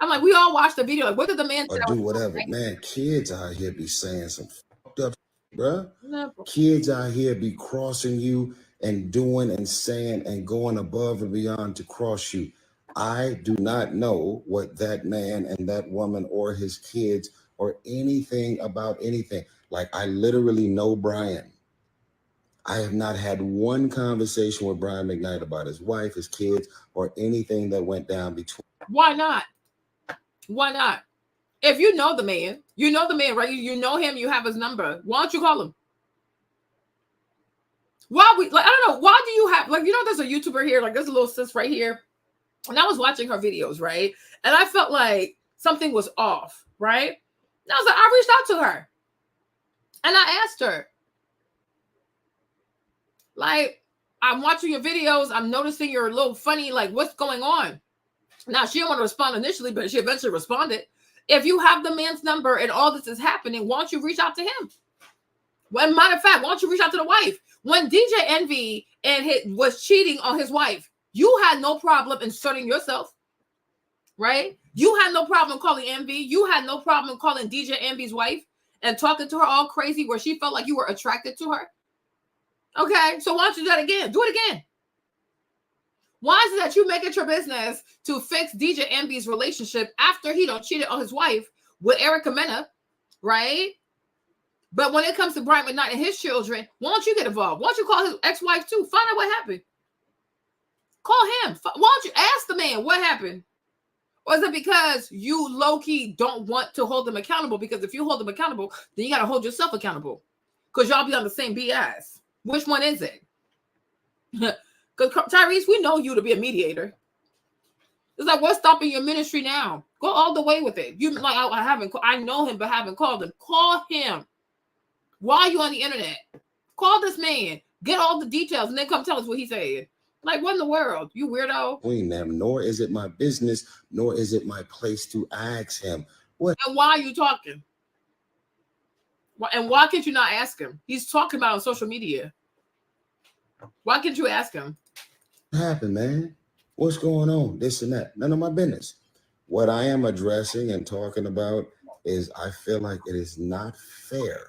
I'm like, we all watched the video. Like, what did the man or say? do whatever. Man, kids out here be saying some fucked up shit, bruh. Kids out here be crossing you and doing and saying and going above and beyond to cross you. I do not know what that man and that woman or his kids or anything about anything. Like, I literally know Brian. I have not had one conversation with Brian McKnight about his wife, his kids, or anything that went down between. Why not? Why not? If you know the man, right? You know him, you have his number. Why don't you call him? Why I don't know. Why do you have, there's a YouTuber here, like there's a little sis right here. And I was watching her videos, right? And I felt like something was off, right? And I was like, I reached out to her. And I asked her, like, I'm watching your videos. I'm noticing you're a little funny. Like, what's going on? Now, she didn't want to respond initially, but she eventually responded. If you have the man's number and all this is happening, why don't you reach out to him? Well, matter of fact, why don't you reach out to the wife? When DJ Envy was cheating on his wife, you had no problem inserting yourself, right? You had no problem calling Envy. You had no problem calling DJ Envy's wife and talking to her all crazy where she felt like you were attracted to her. Okay, so why don't you do that again? Do it again. Why is it that you make it your business to fix DJ Envy's relationship after he done cheated on his wife with Erica Mena, right? But when it comes to Brian McKnight and his children, why don't you get involved? Why don't you call his ex-wife too? Find out what happened. Call him. Why don't you ask the man what happened? Or is it because you low-key don't want to hold them accountable? Because if you hold them accountable, then you got to hold yourself accountable. Because y'all be on the same BS. Which one is it? Because Tyrese, we know you to be a mediator. It's like, what's stopping your ministry now? Go all the way with it. You like, I know him, but haven't called him. Call him. Why are you on the internet? Call this man. Get all the details, and then come tell us what he said. Like, what in the world? You weirdo. Between them, nor is it my business, nor is it my place to ask him. What? And why are you talking? And why can't you not ask him? He's talking about on social media. Why can't you ask him? What happened, man? What's going on? This and that. None of my business. What I am addressing and talking about is I feel like it is not fair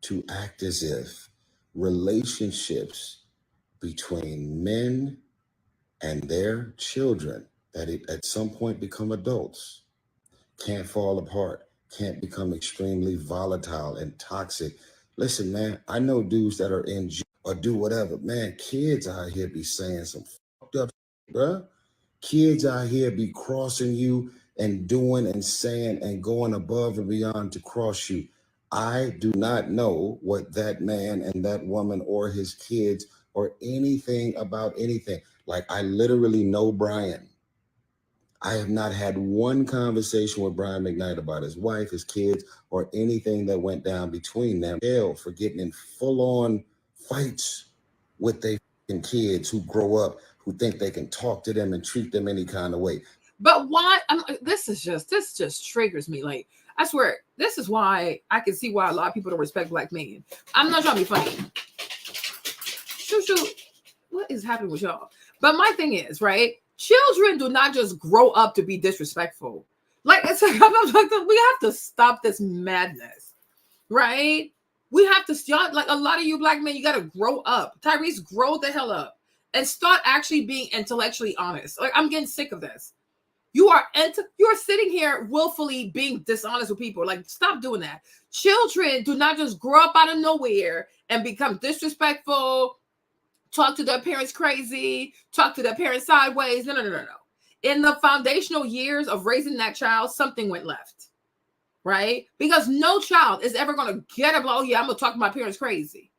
to act as if relationships between men and their children that at some point become adults can't fall apart, can't become extremely volatile and toxic. Listen, man, I know dudes that are in jail or do whatever. Man, kids out here be saying some fucked up shit, bruh. Kids out here be crossing you and doing and saying and going above and beyond to cross you. I do not know what that man and that woman or his kids or anything about anything. Like, I literally know Brian. I have not had one conversation with Brian McKnight about his wife, his kids, or anything that went down between them. Hell, for getting in full-on fights with their kids who grow up, who think they can talk to them and treat them any kind of way. But why? This just triggers me. Like, I swear, this is why I can see why a lot of people don't respect black men. I'm not trying to be funny. Shoot. What is happening with y'all? But my thing is, right? Children do not just grow up to be disrespectful. Like, it's like, we have to stop this madness, right? We have to start, like, a lot of you black men, you got to grow up. Tyrese, grow the hell up and start actually being intellectually honest. Like, I'm getting sick of this. You're sitting here willfully being dishonest with people. Like, stop doing that. Children do not just grow up out of nowhere and become disrespectful, talk to their parents crazy, talk to their parents sideways. No. In the foundational years of raising that child, something went left, right? Because no child is ever going to get up, oh yeah, I'm going to talk to my parents crazy,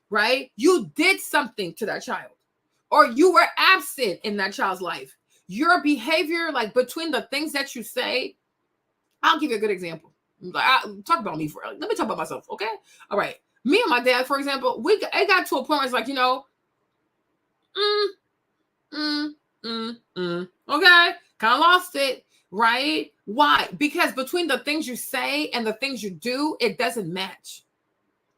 right? You did something to that child, or you were absent in that child's life. Your behavior, like between the things that you say, I'll give you a good example. Talk about me let me talk about myself, okay? All right. Me and my dad, for example, it got to a point where it's like, you know, okay, kind of lost it, right? Why? Because between the things you say and the things you do, it doesn't match.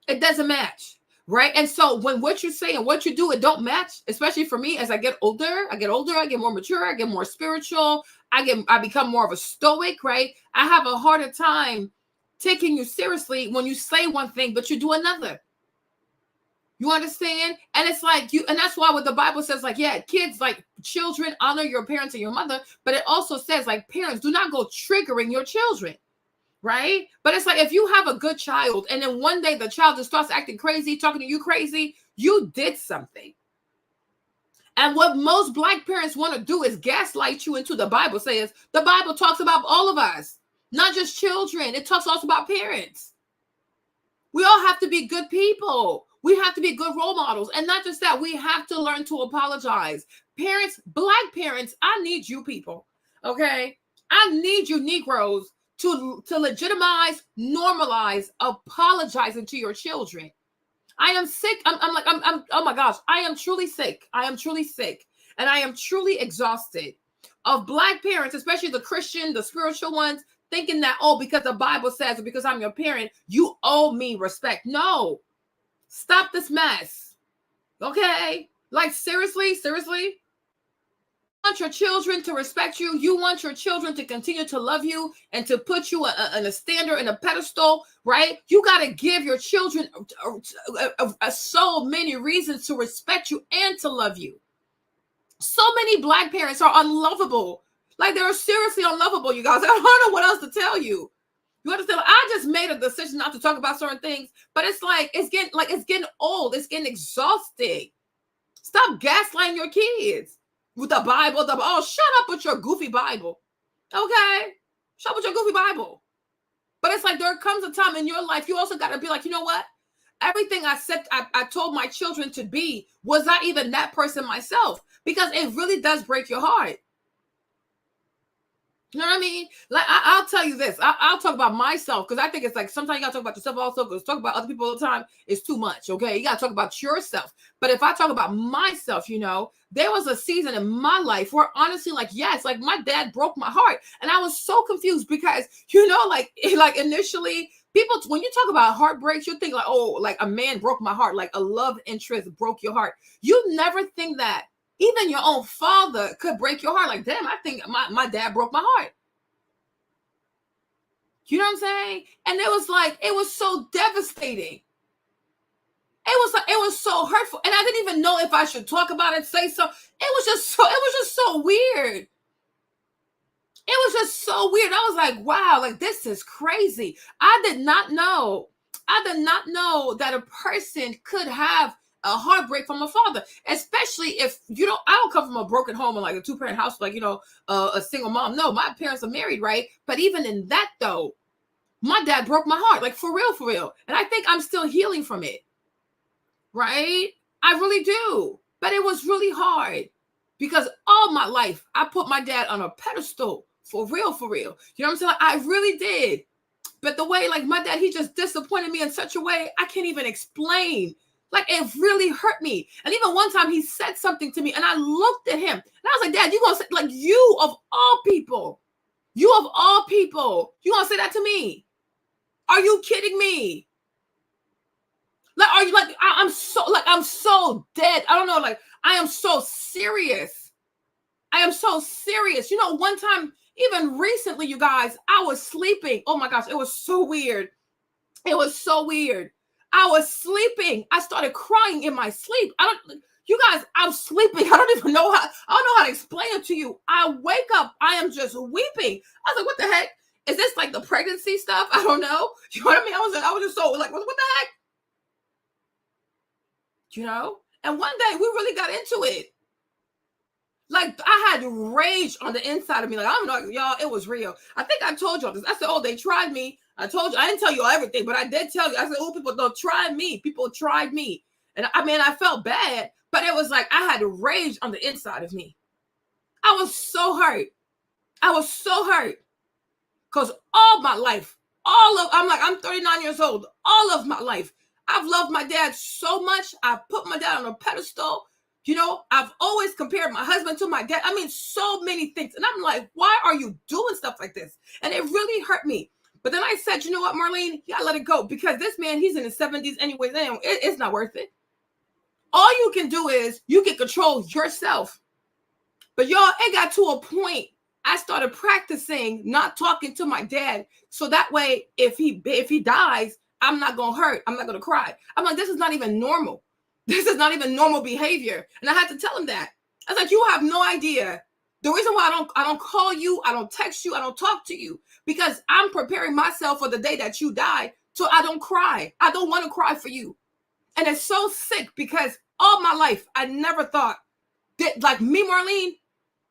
It doesn't match. right? And so when what you say and what you do, it don't match, especially for me, as I get older, I get more mature, I get more spiritual, I become more of a stoic, right? I have a harder time taking you seriously when you say one thing, but you do another. You understand? And it's like and that's why what the Bible says, like, yeah, kids, like children, honor your parents and your mother, but it also says, like, parents, do not go triggering your children, right? But it's like, if you have a good child and then one day the child just starts acting crazy, talking to you crazy, you did something. And what most Black parents want to do is gaslight you into the Bible says. The Bible talks about all of us, not just children. It talks also about parents. We all have to be good people. We have to be good role models. And not just that, we have to learn to apologize. Parents, Black parents, I need you people, okay? I need you Negroes to legitimize, normalize, apologizing to your children. I am sick. I'm oh my gosh, I am truly sick. I am truly sick. And I am truly exhausted of Black parents, especially the Christian, the spiritual ones, thinking that, oh, because the Bible says, or because I'm your parent, you owe me respect. No, stop this mess. Okay? Like, seriously? You want your children to respect you. You want your children to continue to love you and to put you in a standard, in a pedestal, right? You got to give your children so many reasons to respect you and to love you. So many Black parents are unlovable. Like, they're seriously unlovable, you guys. I don't know what else to tell you. You understand? I just made a decision not to talk about certain things, but it's like, it's getting old. It's getting exhausting. Stop gaslighting your kids with the Bible. Oh, shut up with your goofy Bible. Okay? Shut up with your goofy Bible. But it's like, there comes a time in your life, you also got to be like, you know what? Everything I said, I told my children to be, was I even that person myself? Because it really does break your heart. You know what I mean? Like, I'll tell you this. I'll talk about myself, because I think it's like, sometimes you got to talk about yourself also, because talk about other people all the time is too much, okay? You got to talk about yourself. But if I talk about myself, you know, there was a season in my life where honestly, like, yes, like my dad broke my heart. And I was so confused because, you know, like initially, people, when you talk about heartbreaks, you think like, oh, like a man broke my heart, like a love interest broke your heart. You never think that even your own father could break your heart. Like, damn, I think my dad broke my heart. You know what I'm saying? And it was so devastating. It was so hurtful. And I didn't even know if I should talk about it, say so. It was just so weird. It was just so weird. I was like, wow, like, this is crazy. I did not know that a person could have a heartbreak from a father, especially if I don't come from a broken home and like a 2-parent house, like, you know, a single mom. No, my parents are married, right? But even in that though, my dad broke my heart, like for real. And I think I'm still healing from it, right? I really do. But it was really hard because all my life, I put my dad on a pedestal for real. You know what I'm saying? I really did. But the way, like, my dad, he just disappointed me in such a way I can't even explain. Like, it really hurt me. And even one time he said something to me and I looked at him and I was like, Dad, you gonna say, like, you of all people, you gonna say that to me? Are you kidding me? Like, are you like, I'm so dead. I don't know. Like, I am so serious. You know, one time, even recently, you guys, I was sleeping. Oh my gosh, it was so weird. I was sleeping. I started crying in my sleep. I'm sleeping. I don't know how to explain it to you. I wake up. I am just weeping. I was like, what the heck? Is this like the pregnancy stuff? I don't know. You know what I mean? I was just so like, what the heck? You know? And one day we really got into it. Like, I had rage on the inside of me. Like, I don't know, y'all, it was real. I think I told y'all this. I said, oh, they tried me. I told you, I didn't tell you everything, but I did tell you. I said, oh, people don't try me. People tried me. And I mean, I felt bad, but it was like I had rage on the inside of me. I was so hurt. Because all my life, I'm 39 years old. All of my life, I've loved my dad so much. I've put my dad on a pedestal. You know, I've always compared my husband to my dad. I mean, so many things. And I'm like, why are you doing stuff like this? And it really hurt me But then I said, you know what, Marlene? You gotta let it go because this man, he's in his 70s anyways. It's not worth it. All you can do is you can control yourself. But y'all, it got to a point I started practicing not talking to my dad. So that way, if he dies, I'm not gonna hurt. I'm not gonna cry. I'm like, this is not even normal. This is not even normal behavior. And I had to tell him that. I was like, you have no idea. The reason why I don't call you, I don't text you, I don't talk to you, because I'm preparing myself for the day that you die, so I don't cry. I don't want to cry for you. And it's so sick because all my life, I never thought that, like me, Marlene,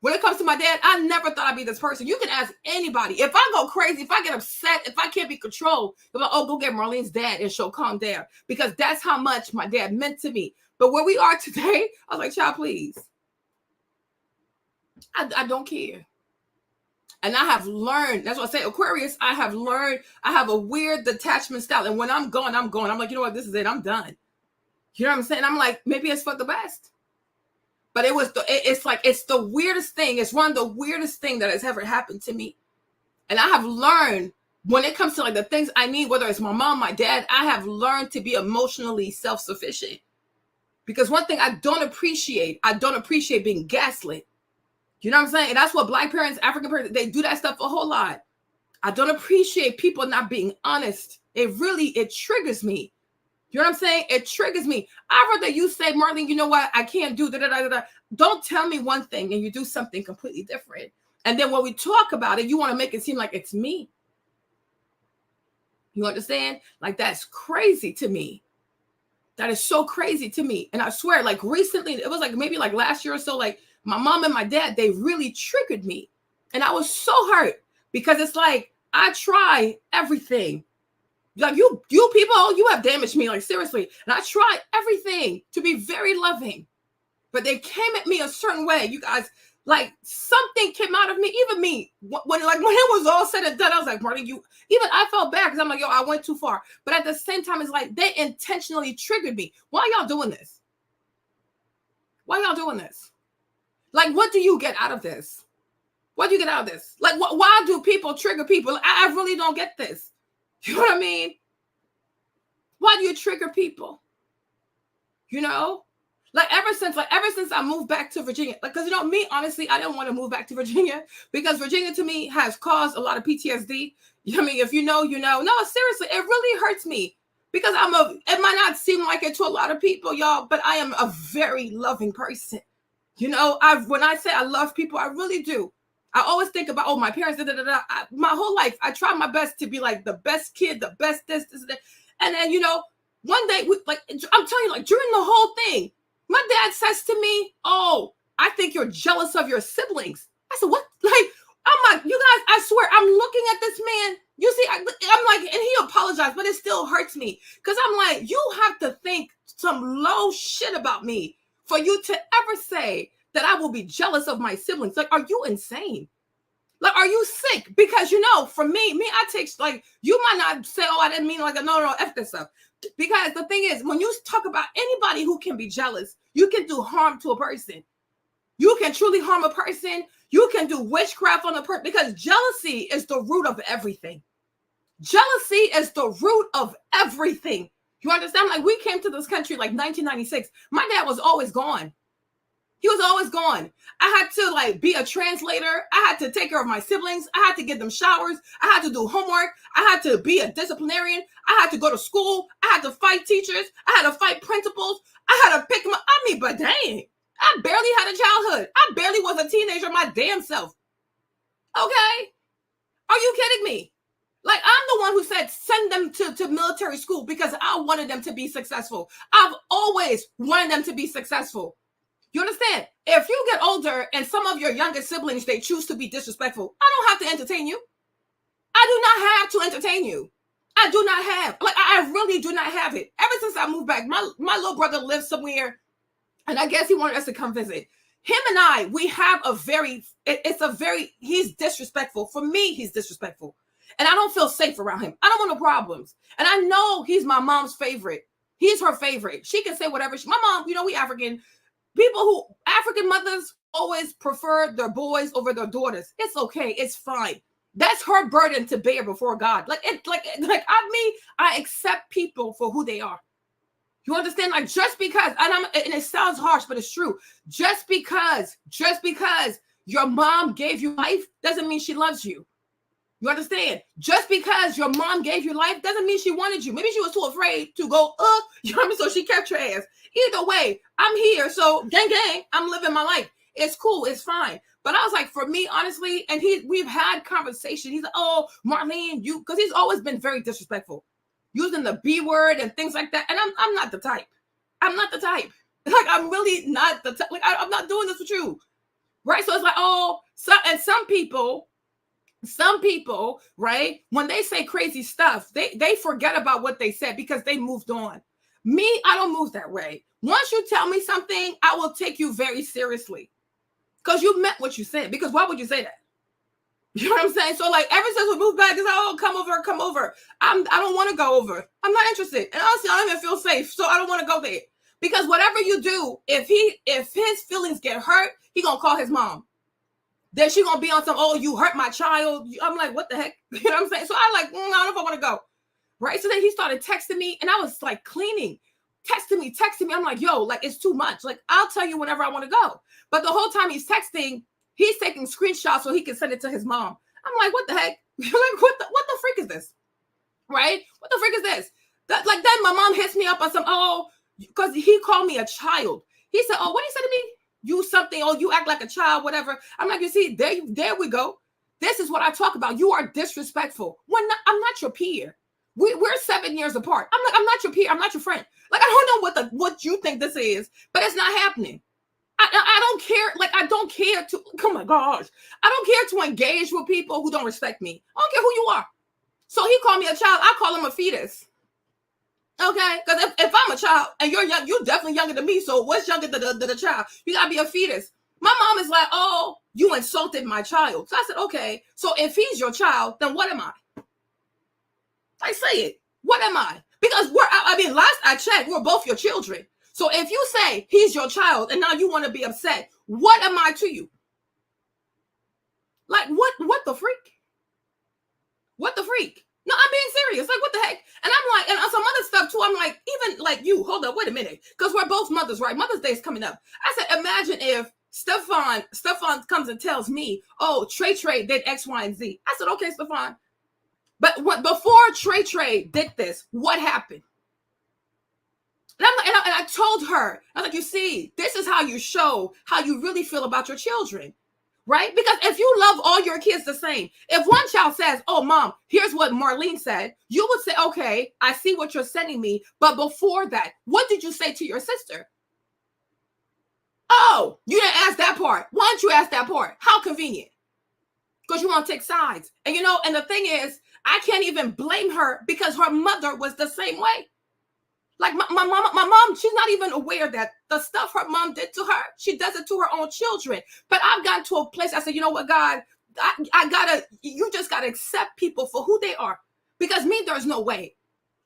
when it comes to my dad, I never thought I'd be this person. You can ask anybody. If I go crazy, if I get upset, if I can't be controlled, they're like, oh, go get Marlene's dad and she'll calm down. Because that's how much my dad meant to me. But where we are today, I was like, child, please. I don't care. And I have learned, that's what I say, Aquarius, I have learned, I have a weird detachment style. And when I'm gone, I'm going. I'm like, you know what, this is it, I'm done. You know what I'm saying? I'm like, maybe it's for the best. But it's the weirdest thing. It's one of the weirdest things that has ever happened to me. And I have learned when it comes to like the things I need, whether it's my mom, my dad, I have learned to be emotionally self-sufficient. Because one thing I don't appreciate being gaslit. You know what I'm saying? And that's what Black parents, African parents, they do that stuff a whole lot. I don't appreciate people not being honest. It triggers me. You know what I'm saying? It triggers me. I'd rather you say, Marlene, you know what? I can't do da-da-da-da-da. Don't tell me one thing and you do something completely different. And then when we talk about it, you want to make it seem like it's me. You understand? Like, that's crazy to me. That is so crazy to me. And I swear, like recently, it was like maybe like last year or so, like my mom and my dad, they really triggered me. And I was so hurt because it's like, I try everything. Like you people, you have damaged me, like seriously. And I tried everything to be very loving, but they came at me a certain way. You guys, like something came out of me, even me. When it was all said and done, I was like, Marty, I felt bad because I'm like, yo, I went too far. But at the same time, it's like they intentionally triggered me. Why y'all doing this? Why y'all doing this? Like, what do you get out of this? What do you get out of this? Like, why do people trigger people? I really don't get this. You know what I mean? Why do you trigger people? You know, ever since I moved back to Virginia, because you know me, honestly, I didn't want to move back to Virginia because Virginia to me has caused a lot of PTSD. You know what I mean? If you know, you know. No, seriously, it really hurts me because it might not seem like it to a lot of people, y'all, but I am a very loving person. You know, when I say I love people, I really do. I always think about, my parents, my whole life, I try my best to be like the best kid, the best this, that. And then, you know, one day, I'm telling you, like during the whole thing, my dad says to me, oh, I think you're jealous of your siblings. I said, what? Like, I'm like, you guys, I swear, I'm looking at this man. You see, I'm like, and he apologized, but it still hurts me. Because I'm like, you have to think some low shit about me for you to ever say that I will be jealous of my siblings. Like, are you insane? Like, are you sick? Because, you know, for me, I take, like, you might not say, oh, I didn't mean like, no, F this stuff. Because the thing is, when you talk about anybody who can be jealous, you can do harm to a person. You can truly harm a person. You can do witchcraft on a person because jealousy is the root of everything. Jealousy is the root of everything. You understand? Like, we came to this country like 1996. My dad was always gone. He was always gone. I had to like be a translator. I had to take care of my siblings. I had to give them showers. I had to do homework. I had to be a disciplinarian. I had to go to school. I had to fight teachers. I had to fight principals. I had to pick them up. I mean, but dang, I barely had a childhood. I barely was a teenager my damn self. Okay? Are you kidding me? Like, I'm the one who said send them to military school because I wanted them to be successful. I've always wanted them to be successful. You understand? If you get older and some of your younger siblings, they choose to be disrespectful, I don't have to entertain you. I do not have to entertain you. I do not have. Like, I really do not have it. Ever since I moved back, my little brother lives somewhere, and I guess he wanted us to come visit. Him and we have he's disrespectful. For me, he's disrespectful. And I don't feel safe around him. I don't want no problems. And I know he's my mom's favorite. He's her favorite. She can say whatever. My mom, you know, we African. African mothers always prefer their boys over their daughters. It's okay. It's fine. That's her burden to bear before God. I accept people for who they are. You understand? Like, just because, and it sounds harsh, but it's true. Just because your mom gave you life doesn't mean she loves you. You understand? Just because your mom gave you life doesn't mean she wanted you. Maybe she was too afraid to go, you know what I mean? So she kept your ass. Either way, I'm here. So gang, I'm living my life. It's cool. It's fine. But I was like, for me, honestly, and we've had conversation. He's like, oh, Marlene, because he's always been very disrespectful, using the B word and things like that. And I'm not the type. I'm not the type. Like, I'm really not the type. Like, I'm not doing this with you. Right? So it's like, some people, right, when they say crazy stuff, they forget about what they said because they moved on. Me, I don't move that way. Once you tell me something, I will take you very seriously because you meant what you said. Because why would you say that? You know what I'm saying? So, like, ever since we moved back, it's like, oh, come over. I don't want to go over. I'm not interested. And honestly, I don't even feel safe. So I don't want to go there. Because whatever you do, if his feelings get hurt, he gonna call his mom. Then she gonna be on some, oh, you hurt my child. I'm like, what the heck? You know what I'm saying? So I like, I don't know if I want to go. Right? So then he started texting me, and I was like cleaning, texting me. I'm like, yo, like, it's too much. Like, I'll tell you whenever I want to go. But the whole time he's texting, he's taking screenshots so he can send it to his mom. I'm like, what the heck? Like, what the freak is this? Right? What the freak is this? Then my mom hits me up on some, because he called me a child. He said, oh, what did he say to me? You something, you act like a child, whatever. I'm like, you see, there we go. This is what I talk about. You are disrespectful. I'm not your peer. We're 7 years apart. I'm not your peer. I'm not your friend. Like, I don't know what you think this is, but it's not happening. I don't care. Like, I don't care to, oh my gosh. I don't care to engage with people who don't respect me. I don't care who you are. So he called me a child. I call him a fetus. Okay? Because if I'm a child and you're young, you're definitely younger than me. So what's younger than the child? You got to be a fetus. My mom is like, oh, you insulted my child. So I said, okay. So if he's your child, then what am I? I say it. What am I? Because last I checked, we're both your children. So if you say he's your child and now you want to be upset, what am I to you? Like, what the freak? What the freak? No, I'm being serious. Like, what the heck? And I'm like, and some other stuff too. I'm like, even like you, hold up, wait a minute. Because we're both mothers, right? Mother's Day is coming up. I said, imagine if Stefan comes and tells me, oh, Trey did X, Y, and Z. I said, okay, Stefan. But before Trey did this, what happened? And I told her, I was like, you see, this is how you show how you really feel about your children. Right? Because if you love all your kids the same, if one child says, oh, mom, here's what Marlene said, you would say, okay, I see what you're sending me. But before that, what did you say to your sister? Oh, you didn't ask that part. Why don't you ask that part? How convenient. Because you want to take sides. And and the thing is, I can't even blame her because her mother was the same way. Like my mom, she's not even aware that the stuff her mom did to her, she does it to her own children. But I've gotten to a place, I said, you know what, God, you just gotta accept people for who they are. Because me, there's no way.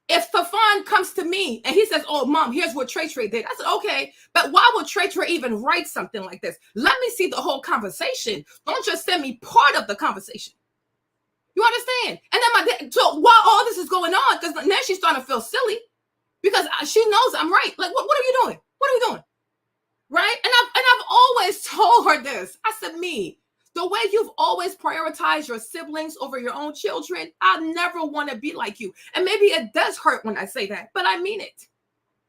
If Stefan comes to me and he says, oh, mom, here's what Trey did. I said, okay, but why would Trey even write something like this? Let me see the whole conversation. Don't just send me part of the conversation. You understand? And then so while all this is going on, because now she's starting to feel silly, because she knows I'm right. Like, what are you doing? What are we doing? Right? And I've always told her this. I said, the way you've always prioritized your siblings over your own children, I never want to be like you. And maybe it does hurt when I say that, but I mean it.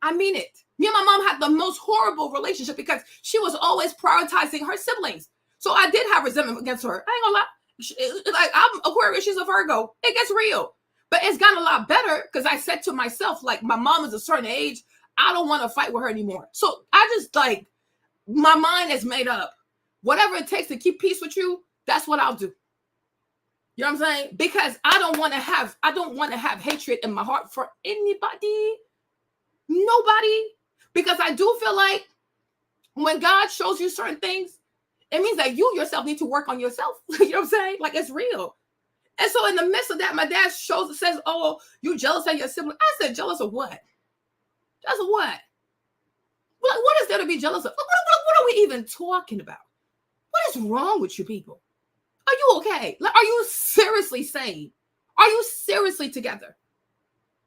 I mean it. Me and my mom had the most horrible relationship because she was always prioritizing her siblings. So I did have resentment against her. I ain't gonna lie. Like, I'm Aquarius, she's a Virgo. It gets real. But it's gotten a lot better because I said to myself, like, my mom is a certain age. I don't want to fight with her anymore. So I just, like, my mind is made up. Whatever it takes to keep peace with you, that's what I'll do. You know what I'm saying? Because I don't want to have hatred in my heart for anybody. Nobody. Because I do feel like when God shows you certain things, it means that you yourself need to work on yourself. You know what I'm saying? Like, it's real. And so in the midst of that, my dad says, oh, you jealous of your sibling? I said, jealous of what? Jealous of what? What is there to be jealous of? What are we even talking about? What is wrong with you people? Are you you okay? Like, are you seriously sane? Are you seriously together?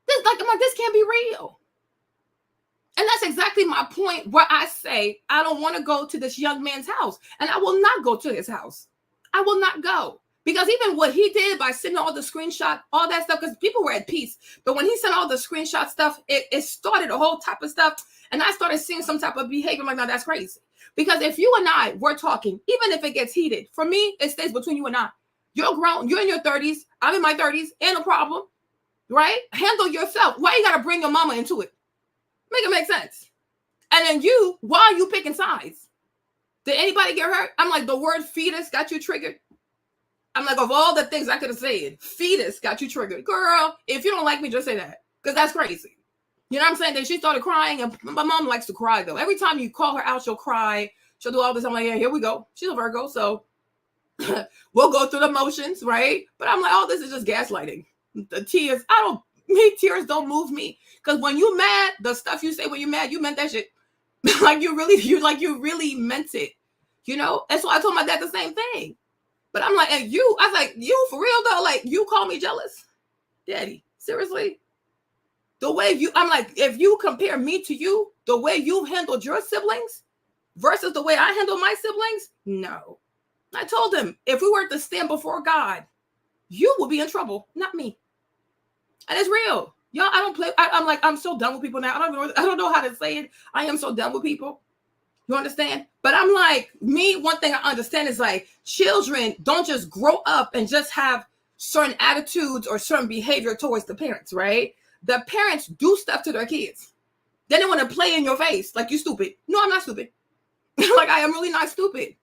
I'm like, this can't be real. And that's exactly my point where I say, I don't want to go to this young man's house. And I will not go to his house. I will not go. Because even what he did by sending all the screenshot, all that stuff, because people were at peace. But when he sent all the screenshot stuff, it started a whole type of stuff. And I started seeing some type of behavior. I'm like, no, that's crazy. Because if you and I were talking, even if it gets heated, for me, it stays between you and I. You're grown. You're in your 30s. I'm in my 30s. Ain't no problem. Right? Handle yourself. Why you got to bring your mama into it? Make it make sense. And then you, why are you picking sides? Did anybody get hurt? I'm like, the word fetus got you triggered. I'm like, of all the things I could have said, fetus got you triggered. Girl, if you don't like me, just say that. Because that's crazy. You know what I'm saying? Then she started crying. And my mom likes to cry, though. Every time you call her out, she'll cry. She'll do all this. I'm like, yeah, here we go. She's a Virgo, so we'll go through the motions, right? But I'm like, oh, this is just gaslighting. The tears, tears don't move me. Because when you mad, the stuff you say when you're mad, you meant that shit. you really meant it. You know? And so I told my dad the same thing. But I'm like, and you, I was like, you for real though? Like, you call me jealous? Daddy, seriously? The way you, I'm like, if you compare me to you, the way you've handled your siblings versus the way I handle my siblings, no. I told him, if we were to stand before God, you will be in trouble, not me. And it's real. Y'all, I don't play. I'm like, I'm so done with people now. I don't know how to say it. I am so done with people. You understand? But I'm like, one thing I understand is like, children don't just grow up and just have certain attitudes or certain behavior towards the parents, right? The parents do stuff to their kids. Then they want to play in your face like you stupid. No, I'm not stupid. Like, I am really not stupid.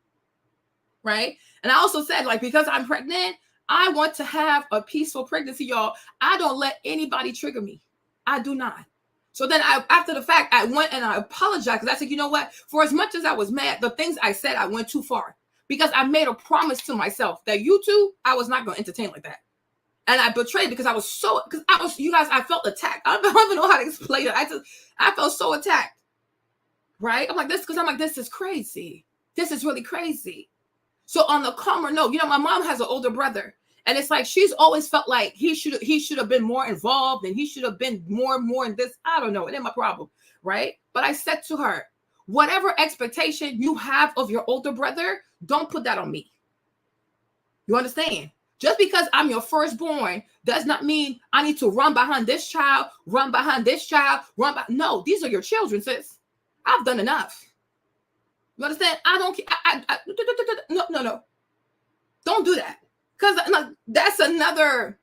Right? And I also said, like, because I'm pregnant, I want to have a peaceful pregnancy, y'all. I don't let anybody trigger me. I do not. So then after the fact, I went and I apologized because I said, you know what? For as much as I was mad, the things I said, I went too far because I made a promise to myself that you two, I was not going to entertain like that. And I betrayed because you guys, I felt attacked. I don't even know how to explain it. I felt so attacked. Right? I'm like, this is crazy. This is really crazy. So on the calmer note, you know, my mom has an older brother. And it's like, she's always felt like he should have been more involved and he should have been more in this. I don't know. It ain't my problem. Right. But I said to her, whatever expectation you have of your older brother, don't put that on me. You understand? Just because I'm your firstborn does not mean I need to run behind this child, No, these are your children, sis. I've done enough. You understand? I don't care. No. Don't do that. Because that's another,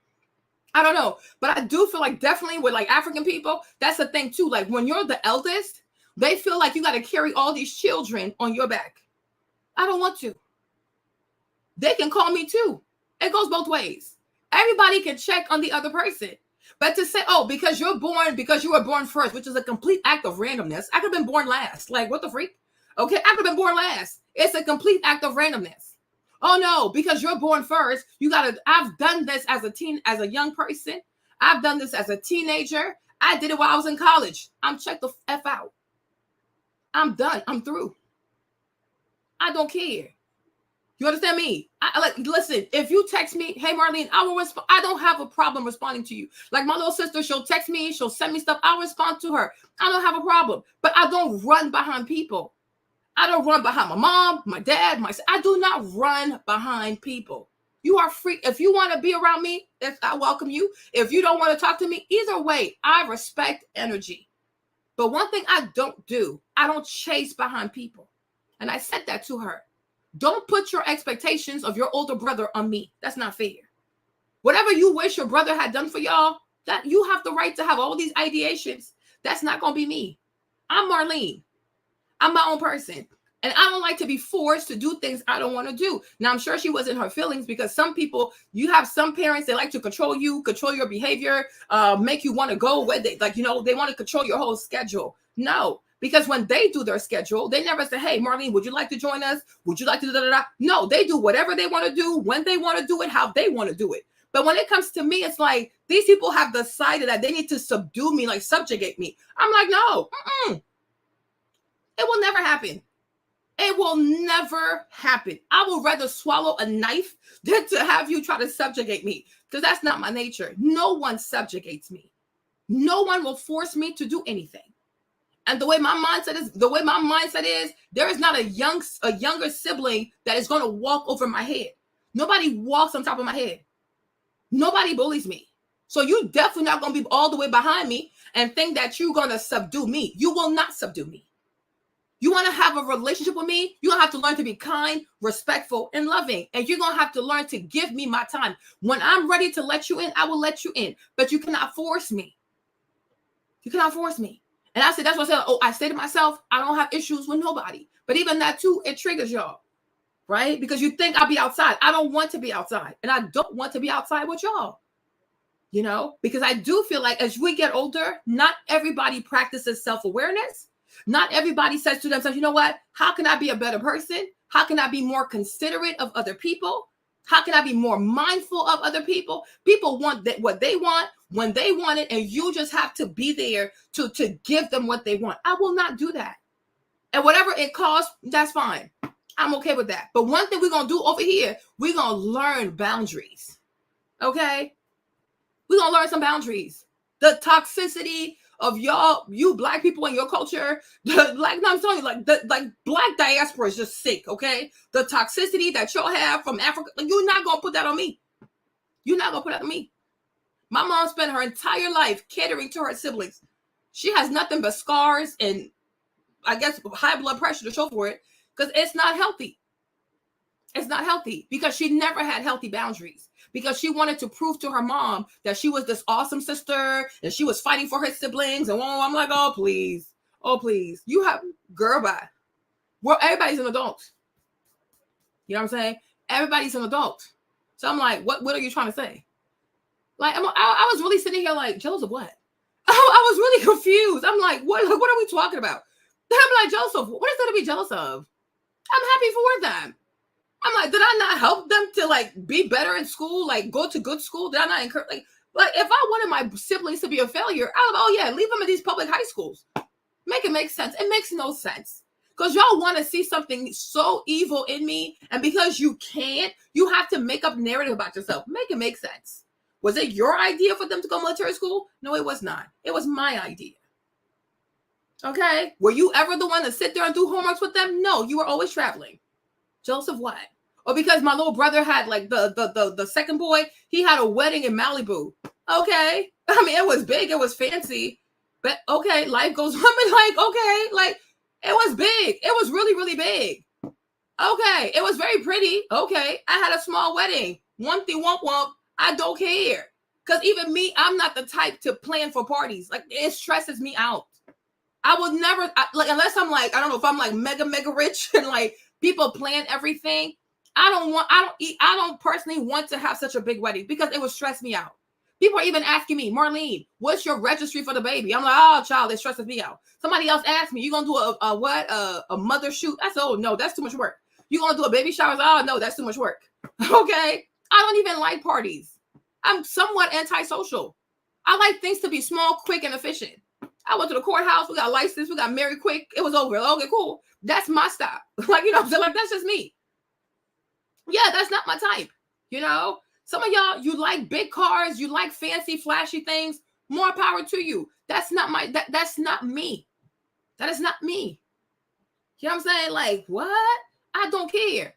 I don't know. But I do feel like definitely with like African people, that's the thing too. Like when you're the eldest, they feel like you got to carry all these children on your back. I don't want to. They can call me too. It goes both ways. Everybody can check on the other person. But to say, oh, because you were born first, which is a complete act of randomness. I could have been born last. Like, what the freak? Okay, I could have been born last. It's a complete act of randomness. Oh no, because you're born first, I've done this as a young person. I've done this as a teenager. I did it while I was in college. I'm checked the F out. I'm done. I'm through. I don't care. You understand me? Listen, if you text me, hey Marlene, I will respond. I don't have a problem responding to you. Like my little sister, she'll text me, she'll send me stuff. I'll respond to her. I don't have a problem. But I don't run behind people. I don't run behind my mom, my dad, I do not run behind people. You are free. If you want to be around me, I welcome you. If you don't want to talk to me, either way, I respect energy. But one thing I don't do, I don't chase behind people. And I said that to her. Don't put your expectations of your older brother on me. That's not fair. Whatever you wish your brother had done for y'all, that you have the right to have all these ideations. That's not going to be me. I'm Marlene. I'm my own person. And I don't like to be forced to do things I don't want to do. Now, I'm sure she was in her feelings because some people, you have some parents, they like to control you, control your behavior, make you want to go where they want to control your whole schedule. No, because when they do their schedule, they never say, hey, Marlene, would you like to join us? Would you like to da-da-da? No, they do whatever they want to do, when they want to do it, how they want to do it. But when it comes to me, it's like these people have decided that they need to subdue me, like subjugate me. I'm like, no, it will never happen. It will never happen. I would rather swallow a knife than to have you try to subjugate me, because that's not my nature. No one subjugates me. No one will force me to do anything. And the way my mindset is, there is not a younger sibling that is going to walk over my head. Nobody walks on top of my head. Nobody bullies me. So you definitely not going to be all the way behind me and think that you're going to subdue me. You will not subdue me. You want to have a relationship with me, you're going to have to learn to be kind, respectful, and loving. And you're going to have to learn to give me my time. When I'm ready to let you in, I will let you in. But you cannot force me. You cannot force me. And I said, that's what I said. Oh, I say to myself, I don't have issues with nobody. But even that too, it triggers y'all, right? Because you think I'll be outside. I don't want to be outside. And I don't want to be outside with y'all. You know, because I do feel like as we get older, not everybody practices self-awareness. Not everybody says to themselves, you know what? How can I be a better person? How can I be more considerate of other people? How can I be more mindful of other people? People want what they want when they want it, and you just have to be there to give them what they want. I will not do that. And whatever it costs, that's fine. I'm okay with that. But one thing we're going to do over here, we're going to learn boundaries. Okay? We're going to learn some boundaries. The toxicity of you black people in your culture, I'm telling you, like black diaspora is just sick, okay? The toxicity that y'all have from Africa, you're not gonna put that on me. You're not gonna put that on me. My mom spent her entire life catering to her siblings. She has nothing but scars and I guess high blood pressure to show for it, because it's not healthy. It's not healthy because she never had healthy boundaries, because she wanted to prove to her mom that she was this awesome sister and she was fighting for her siblings. And I'm like, oh, please. Oh, please. You have, girl, bye. Well, everybody's an adult. You know what I'm saying? Everybody's an adult. So I'm like, what are you trying to say? Like, I was really sitting here like, jealous of what? I was really confused. I'm like, what are we talking about? I'm like, Joseph, what is there to be jealous of? I'm happy for them. I'm like, did I not help them to like be better in school, like go to good school? Did I not encourage? Like if I wanted my siblings to be a failure, I would, oh yeah, leave them in these public high schools. Make it make sense. It makes no sense because y'all want to see something so evil in me, and because you can't, you have to make up narrative about yourself. Make it make sense. Was it your idea for them to go military school? No, it was not. It was my idea. Okay, were you ever the one to sit there and do homeworks with them? No, you were always traveling. Jealous of what? Or because my little brother had like the second boy, he had a wedding in Malibu. Okay. I mean, it was big, it was fancy, but okay, life goes on. Like, okay, like it was big. It was really, really big. Okay. It was very pretty. Okay. I had a small wedding. One thing, womp. I don't care. Because even me, I'm not the type to plan for parties. Like it stresses me out. I would never, unless I'm like, I don't know if I'm like mega rich and like people plan everything. I don't personally want to have such a big wedding because it would stress me out. People are even asking me, Marlene, what's your registry for the baby? I'm like, oh, child, it stresses me out. Somebody else asked me, you gonna do a mother shoot? I said, oh no, that's too much work. You gonna do a baby shower? Oh no, that's too much work. Okay, I don't even like parties. I'm somewhat antisocial. I like things to be small, quick, and efficient. I went to the courthouse. We got licensed. We got married quick. It was over. Okay, cool. That's my style. Like, you know, so like that's just me. Yeah, that's not my type. You know, some of y'all, you like big cars. You like fancy, flashy things. More power to you. That's not that's not me. That is not me. You know what I'm saying? Like, what? I don't care.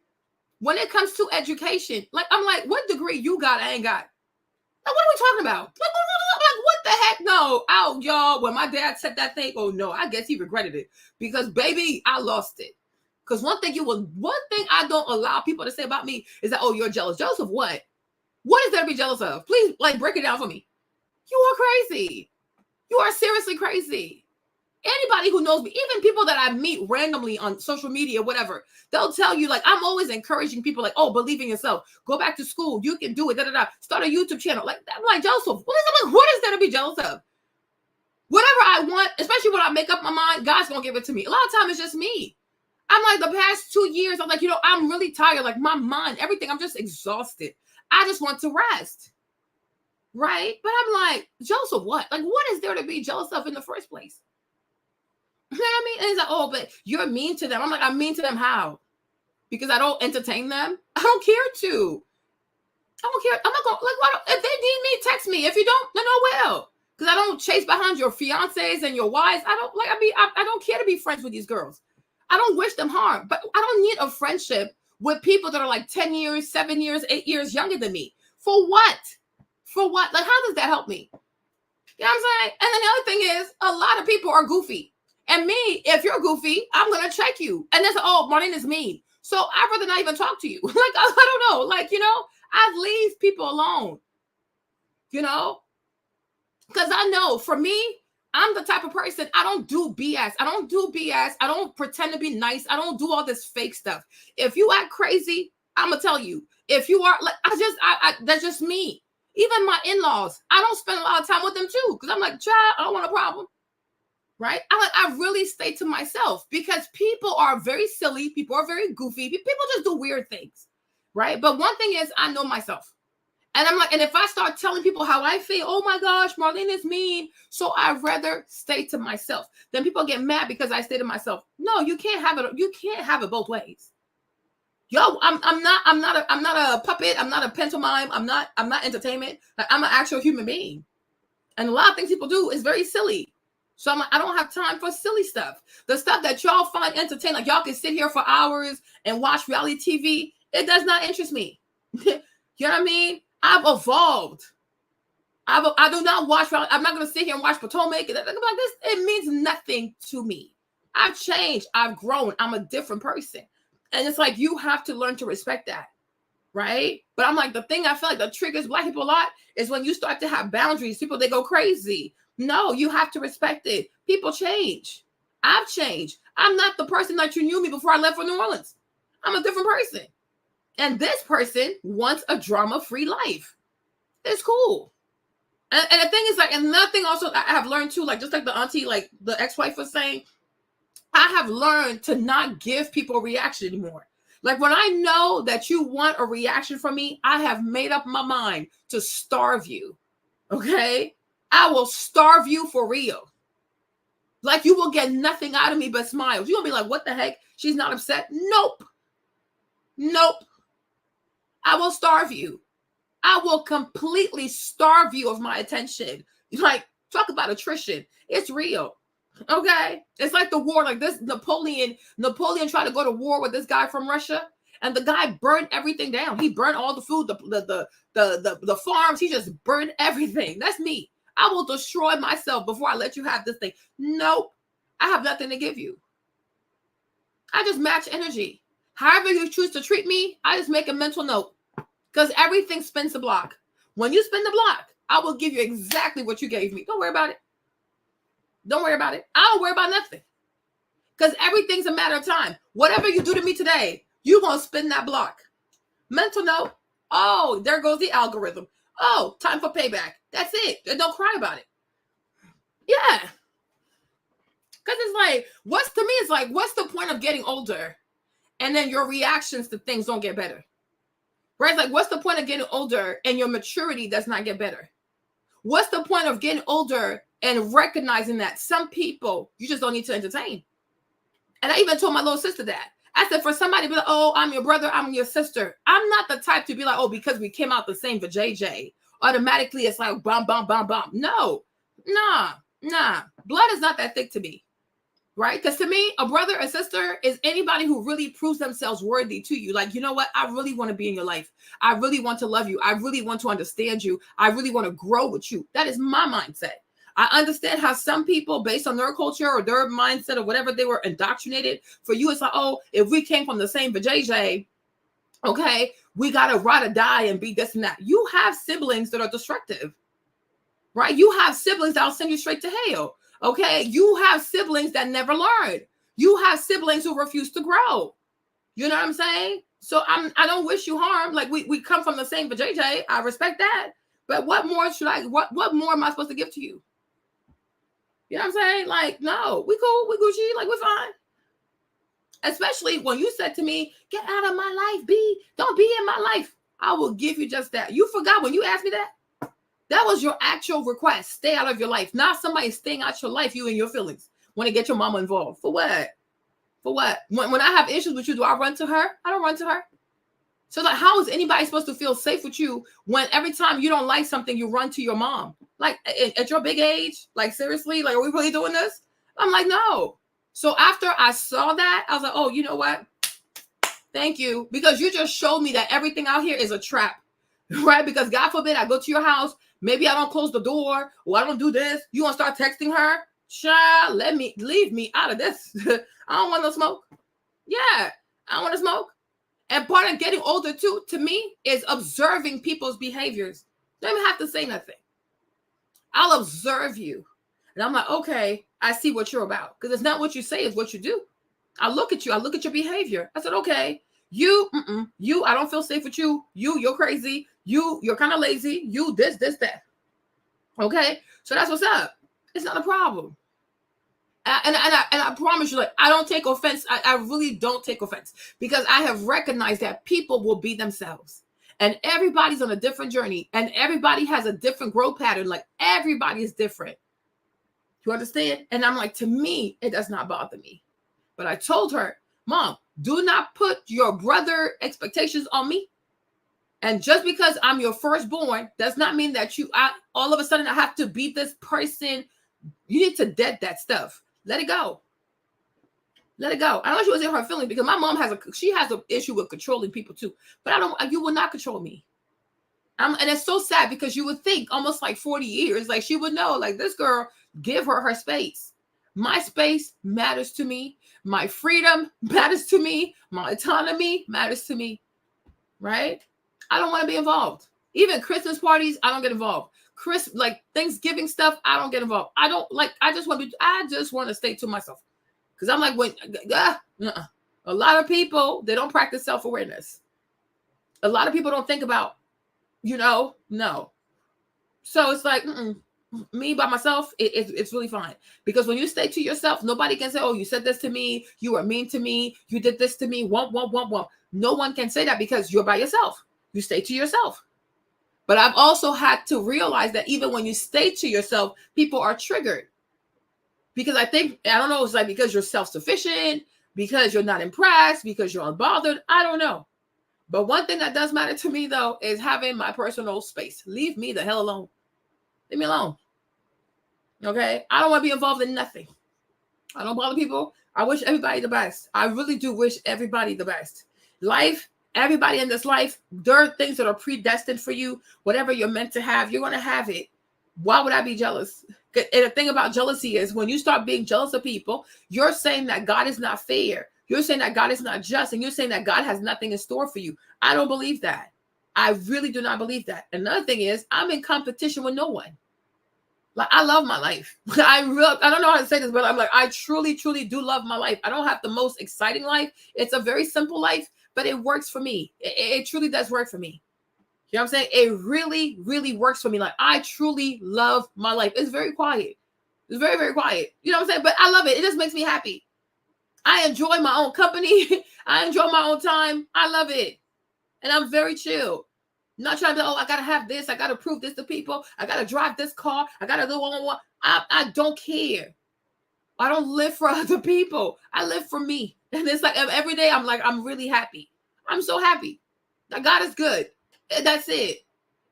When it comes to education, like, I'm like, what degree you got? I ain't got. Like, what are we talking about? Like, what the heck? No, out, y'all. When my dad said that thing, oh no, I guess he regretted it because baby, I lost it. Because one thing I don't allow people to say about me is that, oh, you're jealous. Jealous of what? What is there to be jealous of? Please, like, break it down for me. You are crazy. You are seriously crazy. Anybody who knows me, even people that I meet randomly on social media, whatever, they'll tell you, like, I'm always encouraging people, like, oh, believe in yourself. Go back to school. You can do it. Start a YouTube channel. Like, I'm like, Joseph, what is there to be jealous of? Whatever I want, especially when I make up my mind, God's going to give it to me. A lot of times it's just me. I'm like, the past 2 years, I'm like, you know, I'm really tired. Like, my mind, everything, I'm just exhausted. I just want to rest. Right? But I'm like, Joseph, what? Like, what is there to be jealous of in the first place? You know what I mean? And he's like, oh, but you're mean to them. I'm like, I'm mean to them how? Because I don't entertain them? I don't care to. I don't care. I'm not going, like, what? If they need me, text me. If you don't, then oh well. Because I don't chase behind your fiancés and your wives. I don't, like, I don't care to be friends with these girls. I don't wish them harm. But I don't need a friendship with people that are like 10 years, 7 years, 8 years younger than me. For what? For what? Like, how does that help me? You know what I'm saying? And then the other thing is, a lot of people are goofy. And me, if you're goofy, I'm going to check you. And that's, oh, Marlene is mean. So I'd rather not even talk to you. Like, I don't know. Like, you know, I leave people alone. You know? Because I know, for me, I'm the type of person, I don't do BS. I don't do BS. I don't pretend to be nice. I don't do all this fake stuff. If you act crazy, I'm going to tell you. If you are, like, that's just me. Even my in-laws, I don't spend a lot of time with them too. Because I'm like, child, I don't want a problem. Right? I really stay to myself because people are very silly. People are very goofy. People just do weird things. Right? But one thing is, I know myself. And I'm like, and if I start telling people how I feel, oh my gosh, Marlene is mean. So I'd rather stay to myself. Then people get mad because I stay to myself. No, you can't have it. You can't have it both ways. Yo, I'm not a puppet. I'm not a pantomime. I'm not entertainment. Like, I'm an actual human being. And a lot of things people do is very silly. So I'm like, I don't have time for silly stuff. The stuff that y'all find entertaining, like y'all can sit here for hours and watch reality TV. It does not interest me. You know what I mean? I've evolved. I do not watch. I'm not going to sit here and watch Potomac. Like this, it means nothing to me. I've changed. I've grown. I'm a different person. And it's like, you have to learn to respect that. Right? But I'm like, the thing I feel like that triggers Black people a lot is when you start to have boundaries, people, they go crazy. No, you have to respect it. People change. I've changed. I'm not the person that you knew me before I left for New Orleans. I'm a different person. And this person wants a drama-free life. It's cool. And the thing is, like, and another thing also I have learned too, like, just like the auntie, like the ex-wife was saying, I have learned to not give people a reaction anymore. Like, when I know that you want a reaction from me, I have made up my mind to starve you. Okay? I will starve you for real. Like, you will get nothing out of me but smiles. You're going to be like, what the heck? She's not upset? Nope. Nope. I will starve you. I will completely starve you of my attention. Like, talk about attrition. It's real. Okay? It's like the war. Like this Napoleon tried to go to war with this guy from Russia, and the guy burned everything down. He burned all the food, the farms. He just burned everything. That's me. I will destroy myself before I let you have this thing. Nope. I have nothing to give you. I just match energy. However you choose to treat me, I just make a mental note. Because everything spins the block. When you spin the block, I will give you exactly what you gave me. Don't worry about it. Don't worry about it. I don't worry about nothing. Because everything's a matter of time. Whatever you do to me today, you're going to spin that block. Mental note. Oh, there goes the algorithm. Oh, time for payback. That's it. And don't cry about it. Yeah. Because it's like, what's the point of getting older and then your reactions to things don't get better? Right? It's like, what's the point of getting older and your maturity does not get better? What's the point of getting older and recognizing that some people you just don't need to entertain? And I even told my little sister that. I said, for somebody to be like, oh, I'm your brother, I'm your sister. I'm not the type to be like, oh, because we came out the same for JJ, automatically it's like, bum, bum, bum, bum. No, nah. Blood is not that thick to me. Right? Because to me, a brother or sister is anybody who really proves themselves worthy to you. Like, you know what? I really want to be in your life. I really want to love you. I really want to understand you. I really want to grow with you. That is my mindset. I understand how some people, based on their culture or their mindset or whatever they were indoctrinated, for you, it's like, oh, if we came from the same vajayjay, okay, we got to ride or die and be this and that. You have siblings that are destructive, right? You have siblings that will send you straight to hell. Okay, you have siblings that never learn. You have siblings who refuse to grow. You know what I'm saying? So I don't wish you harm. Like we come from the same vajayjay. I respect that. But what more am I supposed to give to you? You know what I'm saying? Like, no, we cool, we Gucci, like we're fine. Especially when you said to me, get out of my life, B. Don't be in my life. I will give you just that. You forgot when you asked me that? That was your actual request. Stay out of your life. Not somebody staying out your life, you and your feelings. want to get your mama involved. For what? For what? When I have issues with you, do I run to her? I don't run to her. So like, how is anybody supposed to feel safe with you when every time you don't like something, you run to your mom? Like at your big age, like seriously, like, are we really doing this? I'm like, no. So after I saw that, I was like, oh, you know what? Thank you. Because you just showed me that everything out here is a trap, right? Because God forbid I go to your house, maybe I don't close the door or I don't do this. You want to start texting her? Child, leave me out of this. I don't want no smoke. Yeah, I don't want to smoke. And part of getting older too, to me, is observing people's behaviors. Don't even have to say nothing. I'll observe you. And I'm like, okay, I see what you're about. Because it's not what you say, it's what you do. I look at you. I look at your behavior. I said, okay, you, I don't feel safe with you. You're crazy. You're kind of lazy. You, this, that. Okay? So that's what's up. It's not a problem. And I promise you, like, I don't take offense. I really don't take offense because I have recognized that people will be themselves and everybody's on a different journey and everybody has a different growth pattern. Like everybody is different. You understand? And I'm like, to me, it does not bother me. But I told her, Mom, do not put your brother expectations on me. And just because I'm your firstborn does not mean that all of a sudden I have to be this person. You need to dead that stuff. Let it go. Let it go. I don't know if she was in her feeling because my mom has an issue with controlling people too. But you will not control me. And it's so sad because you would think almost like 40 years, like she would know, like this girl, give her space. My space matters to me. My freedom matters to me. My autonomy matters to me. Right? I don't want to be involved. Even Christmas parties, I don't get involved. Like Thanksgiving stuff, I don't get involved. I just want to stay to myself. Because I'm like, a lot of people, they don't practice self-awareness. A lot of people don't think about, no. So it's like, me by myself, it's really fine. Because when you stay to yourself, nobody can say, oh, you said this to me. You were mean to me. You did this to me. Womp. No one can say that because you're by yourself. You stay to yourself. But I've also had to realize that even when you stay to yourself, people are triggered. Because I don't know, it's like because you're self-sufficient, because you're not impressed, because you're unbothered. I don't know. But one thing that does matter to me, though, is having my personal space. Leave me the hell alone. Leave me alone. Okay? I don't want to be involved in nothing. I don't bother people. I wish everybody the best. I really do wish everybody the best. Life, everybody in this life, there are things that are predestined for you. Whatever you're meant to have, you're going to have it. Why would I be jealous? And the thing about jealousy is when you start being jealous of people, you're saying that God is not fair. You're saying that God is not just. And you're saying that God has nothing in store for you. I don't believe that. I really do not believe that. Another thing is I'm in competition with no one. Like, I love my life. I don't know how to say this, but I'm like, I truly, truly do love my life. I don't have the most exciting life. It's a very simple life, but it works for me. It truly does work for me. You know what I'm saying? It really, really works for me. Like, I truly love my life. It's very quiet. It's very, very quiet. You know what I'm saying? But I love it. It just makes me happy. I enjoy my own company. I enjoy my own time. I love it. And I'm very chill. I'm not trying to, I got to have this. I got to prove this to people. I got to drive this car. I got to do one. I don't care. I don't live for other people. I live for me. And it's like every day I'm really happy. I'm so happy. That God is good. That's it.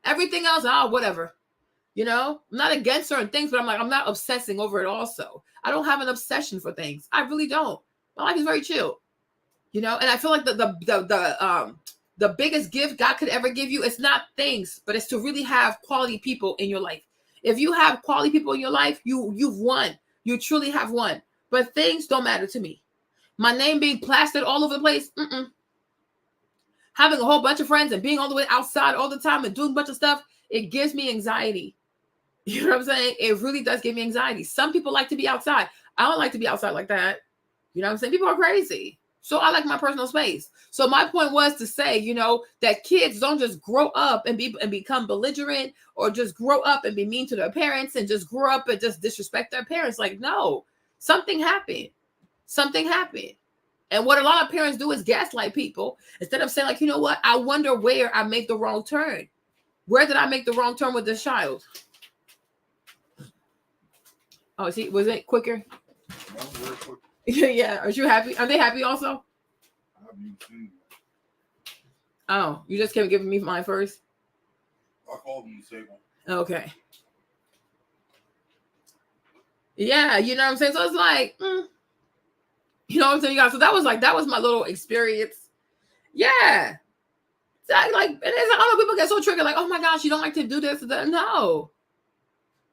Everything else, whatever. You know, I'm not against certain things, but I'm not obsessing over it also. I don't have an obsession for things. I really don't. My life is very chill. You know, and I feel like the biggest gift God could ever give you is not things, but it's to really have quality people in your life. If you have quality people in your life, you've won. You truly have won. But things don't matter to me. My name being plastered all over the place, having a whole bunch of friends and being all the way outside all the time and doing a bunch of stuff, it gives me anxiety. You know what I'm saying? It really does give me anxiety. Some people like to be outside. I don't like to be outside like that. You know what I'm saying? People are crazy. So I like my personal space. So my point was to say, you know, that kids don't just grow up and become belligerent or just grow up and be mean to their parents and just grow up and just disrespect their parents. Like, no, something happened. Something happened. And what a lot of parents do is gaslight people instead of saying, like, you know what? I wonder where I made the wrong turn. Where did I make the wrong turn with this child? Oh, see, was it quicker? Yeah. Are you happy? Are they happy also? Oh, you just kept giving me mine first? I called him the same one. Okay. Yeah, you know what I'm saying? So it's like, you know what I'm saying, you guys? So that was my little experience. Yeah. So I like, and it's other people get so triggered, like, oh my gosh, you don't like to do this. No.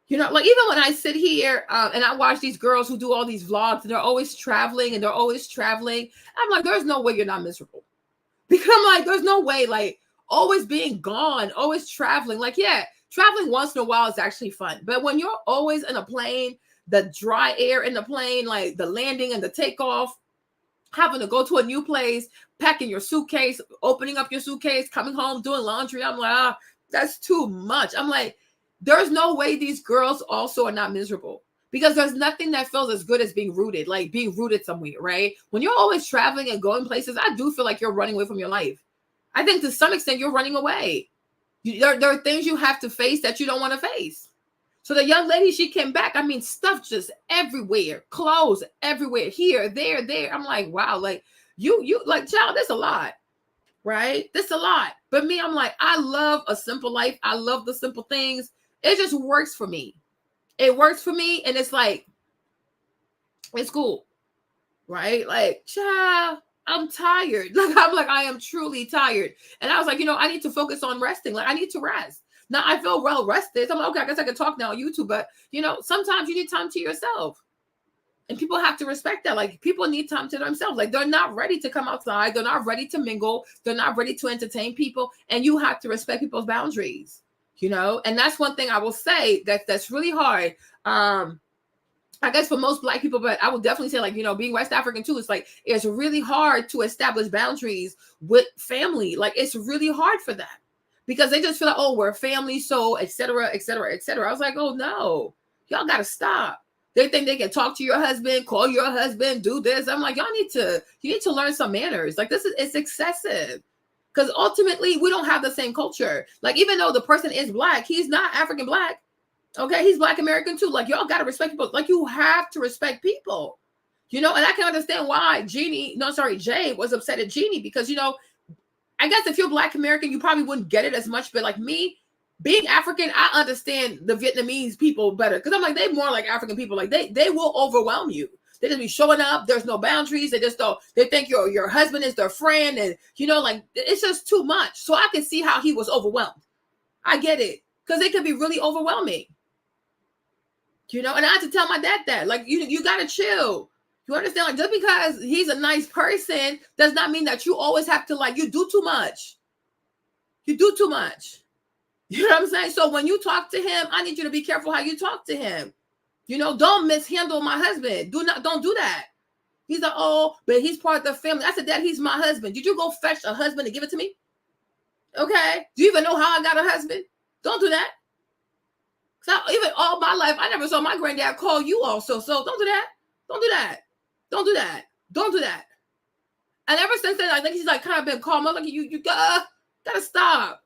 You know, like even when I sit here and I watch these girls who do all these vlogs and they're always traveling, I'm like, there's no way you're not miserable. Because I'm like, there's no way, like, always being gone, always traveling. Like, yeah, traveling once in a while is actually fun. But when you're always in a plane, the dry air in the plane, like the landing and the takeoff, having to go to a new place, packing your suitcase, opening up your suitcase, coming home, doing laundry, I'm like, that's too much. I'm like, there's no way these girls also are not miserable. Because there's nothing that feels as good as being rooted, like being rooted somewhere, right? When you're always traveling and going places, I do feel like you're running away from your life. I think to some extent you're running away. There are things you have to face that you don't want to face. So the young lady, she came back. I mean, stuff just everywhere, clothes everywhere, here, there. I'm like, wow, like you like, child, that's a lot, right? That's a lot. But me, I'm like, I love a simple life. I love the simple things. It just works for me. It works for me, and it's like, it's cool, right? Like, child, I'm tired. I am truly tired. And I was like, I need to focus on resting. Like, I need to rest. Now I feel well rested. So I'm like, okay, I guess I can talk now on YouTube. But, sometimes you need time to yourself. And people have to respect that. Like, people need time to themselves. Like, they're not ready to come outside. They're not ready to mingle. They're not ready to entertain people. And you have to respect people's boundaries. And that's one thing I will say that's really hard. I guess for most Black people, but I would definitely say, like, being West African too, it's really hard to establish boundaries with family. Like, it's really hard for them because they just feel like, oh, we're family, so et cetera, et cetera, et cetera. I was like, oh no, y'all got to stop. They think they can talk to your husband, call your husband, do this. I'm like, you need to learn some manners. Like, it's excessive. Because ultimately, we don't have the same culture. Like, even though the person is Black, he's not African Black. Okay, he's Black American too. Like, y'all got to respect people. Like, you have to respect people. And I can understand why Jay was upset at Jeannie because, I guess if you're Black American, you probably wouldn't get it as much. But like me, being African, I understand the Vietnamese people better. Because I'm like, they're more like African people. Like, they will overwhelm you. They just be showing up. There's no boundaries. They think your husband is their friend. And, like, it's just too much. So I can see how he was overwhelmed. I get it. Because it can be really overwhelming. And I had to tell my dad that. Like, you got to chill. You understand? Like, just because he's a nice person does not mean that you always have to, like, you do too much. You do too much. You know what I'm saying? So when you talk to him, I need you to be careful how you talk to him. Don't mishandle my husband. Don't do that. He's like, oh, but he's part of the family. I said, Dad, he's my husband. Did you go fetch a husband and give it to me? Okay. Do you even know how I got a husband? Don't do that. Because even all my life, I never saw my granddad call you also. So don't do that. Don't do that. Don't do that. Don't do that. And ever since then, I think he's like kind of been calm. I'm like, you gotta stop.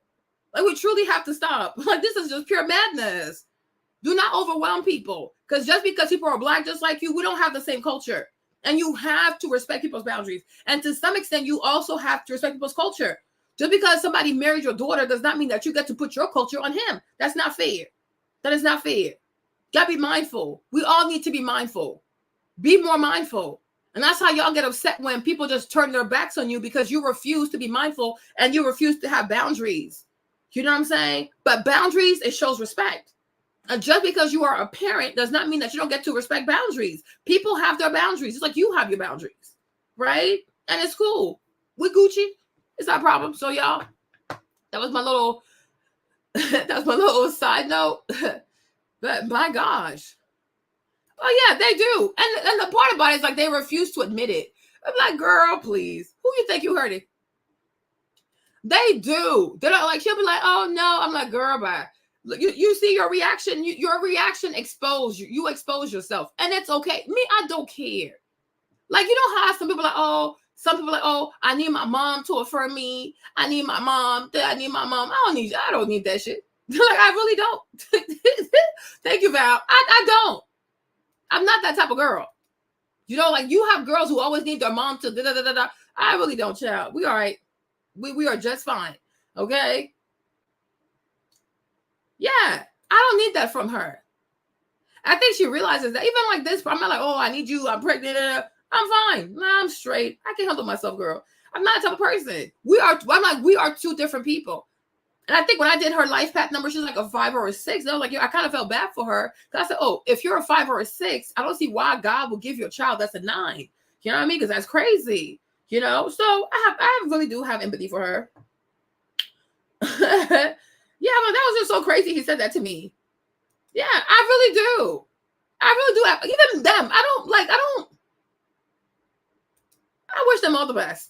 Like, we truly have to stop. Like, this is just pure madness. Do not overwhelm people. Because just because people are Black just like you, we don't have the same culture. And you have to respect people's boundaries. And to some extent, you also have to respect people's culture. Just because somebody married your daughter does not mean that you get to put your culture on him. That's not fair. That is not fair. You gotta be mindful. We all need to be mindful. Be more mindful. And that's how y'all get upset when people just turn their backs on you because you refuse to be mindful and you refuse to have boundaries. You know what I'm saying? But boundaries, it shows respect. And just because you are a parent does not mean that you don't get to respect boundaries. People have their boundaries. It's like you have your boundaries, right? And it's cool. We Gucci. It's not a problem. So y'all, that was my little side note. But my gosh. Oh yeah, they do. And the part about it is like they refuse to admit it. I'm like, girl, please. Who you think you hurting? They do. They're not like, she'll be like, oh no. I'm like, girl, bye. You see your reaction. Your reaction exposed you. You expose yourself. And it's okay. Me, I don't care. Like, you know how some people are like, oh, I need my mom to affirm me. I need my mom. I don't need that shit. Like, I really don't. Thank you, Val. I don't. I'm not that type of girl. You know, like you have girls who always need their mom to da da da da da. I really don't, child. We all right. We are just fine. Okay. Yeah, I don't need that from her. I think she realizes that even like this, I'm not like, oh, I need you. I'm pregnant. I'm fine. Nah, I'm straight. I can handle myself, girl. I'm not a type of person. We are two different people. And I think when I did her life path number, she's like a 5 or a 6. And I was like, I kind of felt bad for her. Because I said, oh, if you're a 5 or a 6, I don't see why God will give you a child that's a 9. You know what I mean? Because that's crazy. You know? So I really do have empathy for her. Yeah, but that was just so crazy. He said that to me. Yeah, I really do. I really do have, even them. I wish them all the best.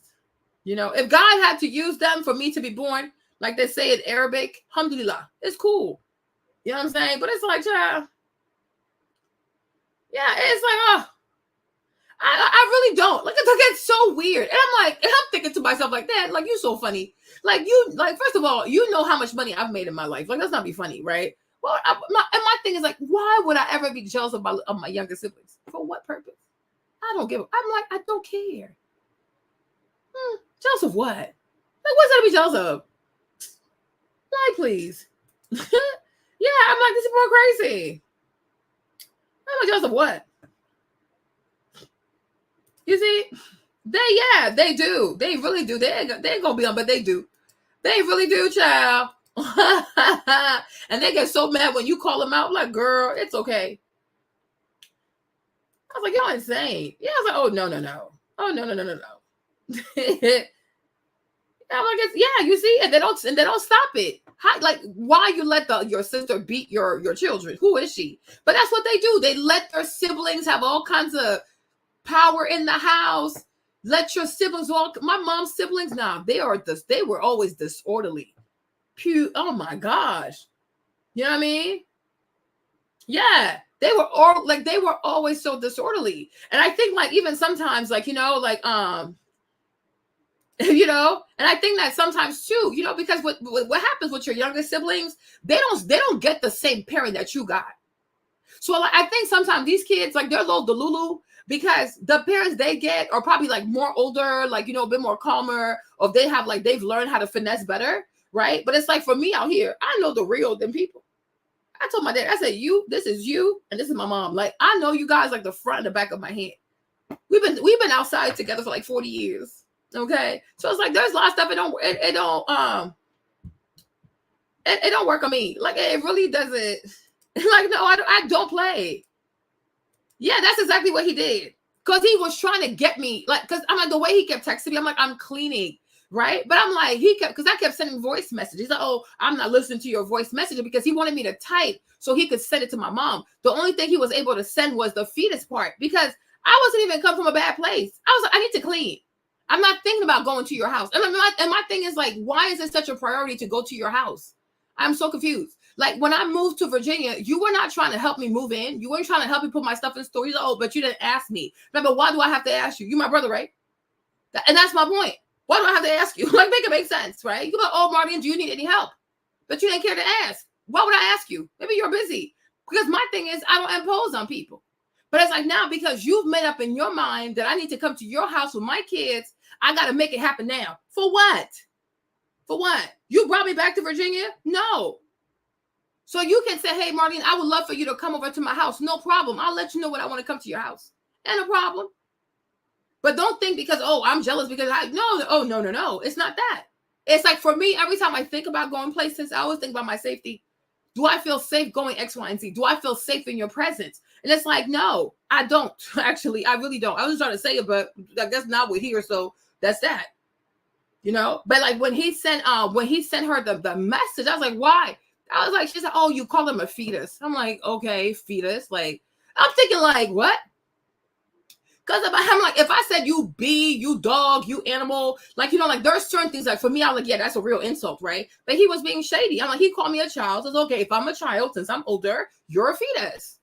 You know, if God had to use them for me to be born, like they say in Arabic, alhamdulillah, it's cool. You know what I'm saying? But it's like, child, yeah, it's like, oh, I really don't. Like, it's so weird. And I'm thinking to myself like that, like, you so funny. Like, first of all, you know how much money I've made in my life. Like, let's not be funny, right? Well, my thing is like, why would I ever be jealous of my younger siblings? For what purpose? I don't give a, I'm like, I don't care. Jealous of what? Like, what's that to be jealous of? Like, please. Yeah, I'm like, this is more crazy. I'm like, jealous of what? You see, they do. They really do. They ain't gonna be on, but they do. They really do, child. And they get so mad when you call them out. Like, girl, it's okay. I was like, y'all insane. Yeah, I was like, oh no. Oh no. I'm like, yeah, you see, and they don't stop it. How, like, why you let your sister beat your children? Who is she? But that's what they do. They let their siblings have all kinds of power in the house. Let your siblings my mom's siblings now, they were always disorderly. Oh my gosh. You know what I mean? Yeah. They were always so disorderly. And I think like even sometimes like, you know, like you know, and I think that sometimes too, you know, because what happens with your younger siblings, they don't get the same parent that you got. So like, I think sometimes these kids, like, they're a little delulu because the parents they get are probably like more older, like, you know, a bit more calmer, or they've learned how to finesse better, right? But it's like for me out here, I know the real them people. I told my dad, I said, this is you, and this is my mom. Like, I know you guys like the front and the back of my hand. We've been outside together for like 40 years. Okay, so it's like there's a lot of stuff it don't work on me. Like, it really doesn't. Like, no, I don't play. Yeah, that's exactly what he did. Because he was trying to get me, like, because I'm like, the way he kept texting me, I'm like, I'm cleaning, right? But I'm like, because I kept sending voice messages. He's like, oh, I'm not listening to your voice message, because he wanted me to type so he could send it to my mom. The only thing he was able to send was the fetus part, because I wasn't even come from a bad place. I was like, I need to clean. I'm not thinking about going to your house. And my thing is like, why is it such a priority to go to your house? I'm so confused. Like, when I moved to Virginia, you were not trying to help me move in. You weren't trying to help me put my stuff in storage. Oh, but you didn't ask me. But why do I have to ask you? You're my brother, right? And that's my point. Why do I have to ask you? Like, make it make sense, right? You go, oh, Martin, do you need any help? But you didn't care to ask. Why would I ask you? Maybe you're busy. Because my thing is, I don't impose on people. But it's like, now, because you've made up in your mind that I need to come to your house with my kids, I got to make it happen now. For what? For what? You brought me back to Virginia? No. So you can say, hey, Marlene, I would love for you to come over to my house. No problem. I'll let you know when I want to come to your house. And no problem. But don't think because, oh, I'm jealous because no. It's not that. It's like, for me, every time I think about going places, I always think about my safety. Do I feel safe going X, Y, and Z? Do I feel safe in your presence? And it's like, no, I don't. Actually, I really don't. I was trying to say it, but I guess now we're here. So that's that. You know? But like when he sent her the message, I was like, why? I was like, she's like, oh, you call him a fetus. I'm like, okay, fetus. Like, I'm thinking like, what? Because I'm like, if I said you bee, you dog, you animal, like, you know, like there's certain things like for me, I'm like, yeah, that's a real insult, right? But he was being shady. I'm like, he called me a child. So it's okay, if I'm a child, since I'm older, you're a fetus.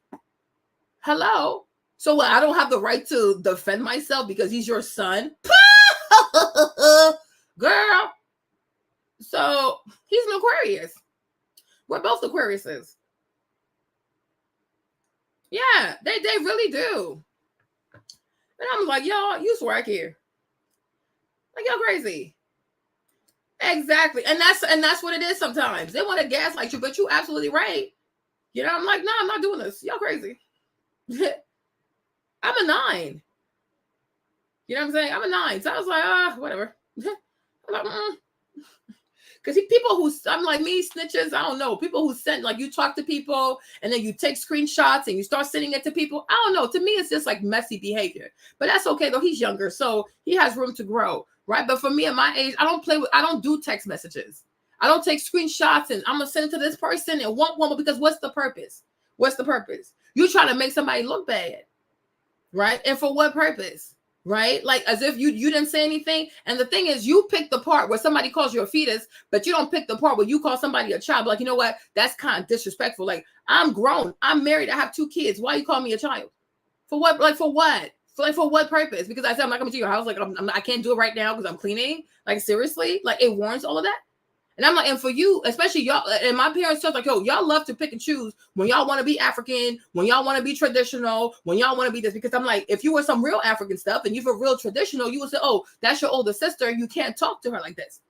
Hello? So what, I don't have the right to defend myself because he's your son? Girl. So he's an Aquarius. We're both Aquariuses. Yeah, they really do. And I'm like, y'all, you swear I care. Like, y'all crazy. Exactly. And that's what it is sometimes. They want to gaslight you, but you absolutely right. You know, I'm like, no, I'm not doing this. Y'all crazy. I'm a 9. You know what I'm saying? I'm a 9. So I was like, whatever. I'm like, because people who, I'm like, me, snitches, I don't know. People who send, like, you talk to people and then you take screenshots and you start sending it to people. I don't know. To me, it's just like messy behavior. But that's okay, though. He's younger, so he has room to grow, right? But for me at my age, I don't do text messages. I don't take screenshots and I'm going to send it to this person and want one, because what's the purpose? What's the purpose? You're trying to make somebody look bad, right? And for what purpose? Right? Like, as if you didn't say anything. And the thing is, you pick the part where somebody calls you a fetus, but you don't pick the part where you call somebody a child. Like, you know what? That's kind of disrespectful. Like, I'm grown. I'm married. I have 2 kids. Why you call me a child? For what? Like, for what? For what purpose? Because I said I'm not coming to your house. Like, I can't do it right now because I'm cleaning. Like, seriously? Like, it warrants all of that? And I'm like, and for you, especially y'all, and my parents told like, yo, y'all love to pick and choose when y'all want to be African, when y'all want to be traditional, when y'all want to be this. Because I'm like, if you were some real African stuff and you were real traditional, you would say, oh, that's your older sister. You can't talk to her like this.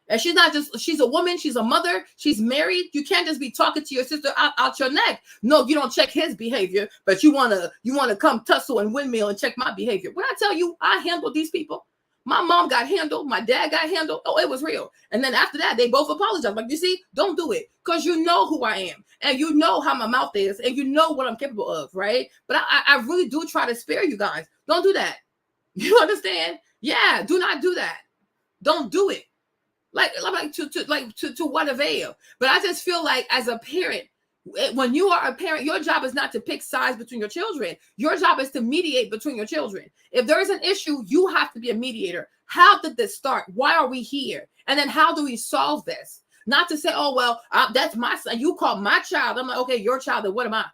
And she's not just, she's a woman, she's a mother, she's married. You can't just be talking to your sister out your neck. No, you don't check his behavior, but you wanna come tussle and windmill and check my behavior. When I tell you, I handled these people. My mom got handled. My dad got handled. Oh, it was real. And then after that, they both apologized. Like, you see, don't do it. Because you know who I am. And you know how my mouth is. And you know what I'm capable of, right? But I really do try to spare you guys. Don't do that. You understand? Yeah, do not do that. Don't do it. Like to what avail? But I just feel like as a parent, when you are a parent, your job is not to pick sides between your children. Your job is to mediate between your children. If there is an issue, you have to be a mediator. How did this start? Why are we here? And then how do we solve this? Not to say, oh, well, that's my son. You call my child. I'm like, okay, your child. Then what am I?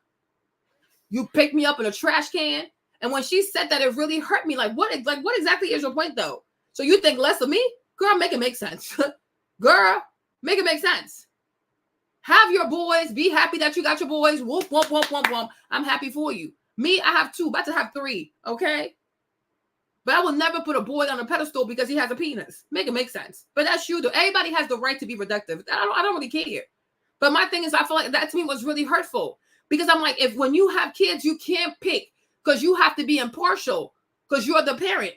You picked me up in a trash can. And when she said that, it really hurt me. Like, what exactly is your point, though? So you think less of me? Girl, make it make sense. Girl, make it make sense. Have your boys. Be happy that you got your boys. Whoop, whoop, whoop, whoop, whoop. I'm happy for you. Me, I have 2, about to have 3. Okay? But I will never put a boy on a pedestal because he has a penis. Make it make sense. But that's you, though. Everybody has the right to be reductive. I don't really care. But my thing is, I feel like that to me was really hurtful. Because I'm like, if when you have kids, you can't pick because you have to be impartial because you're the parent.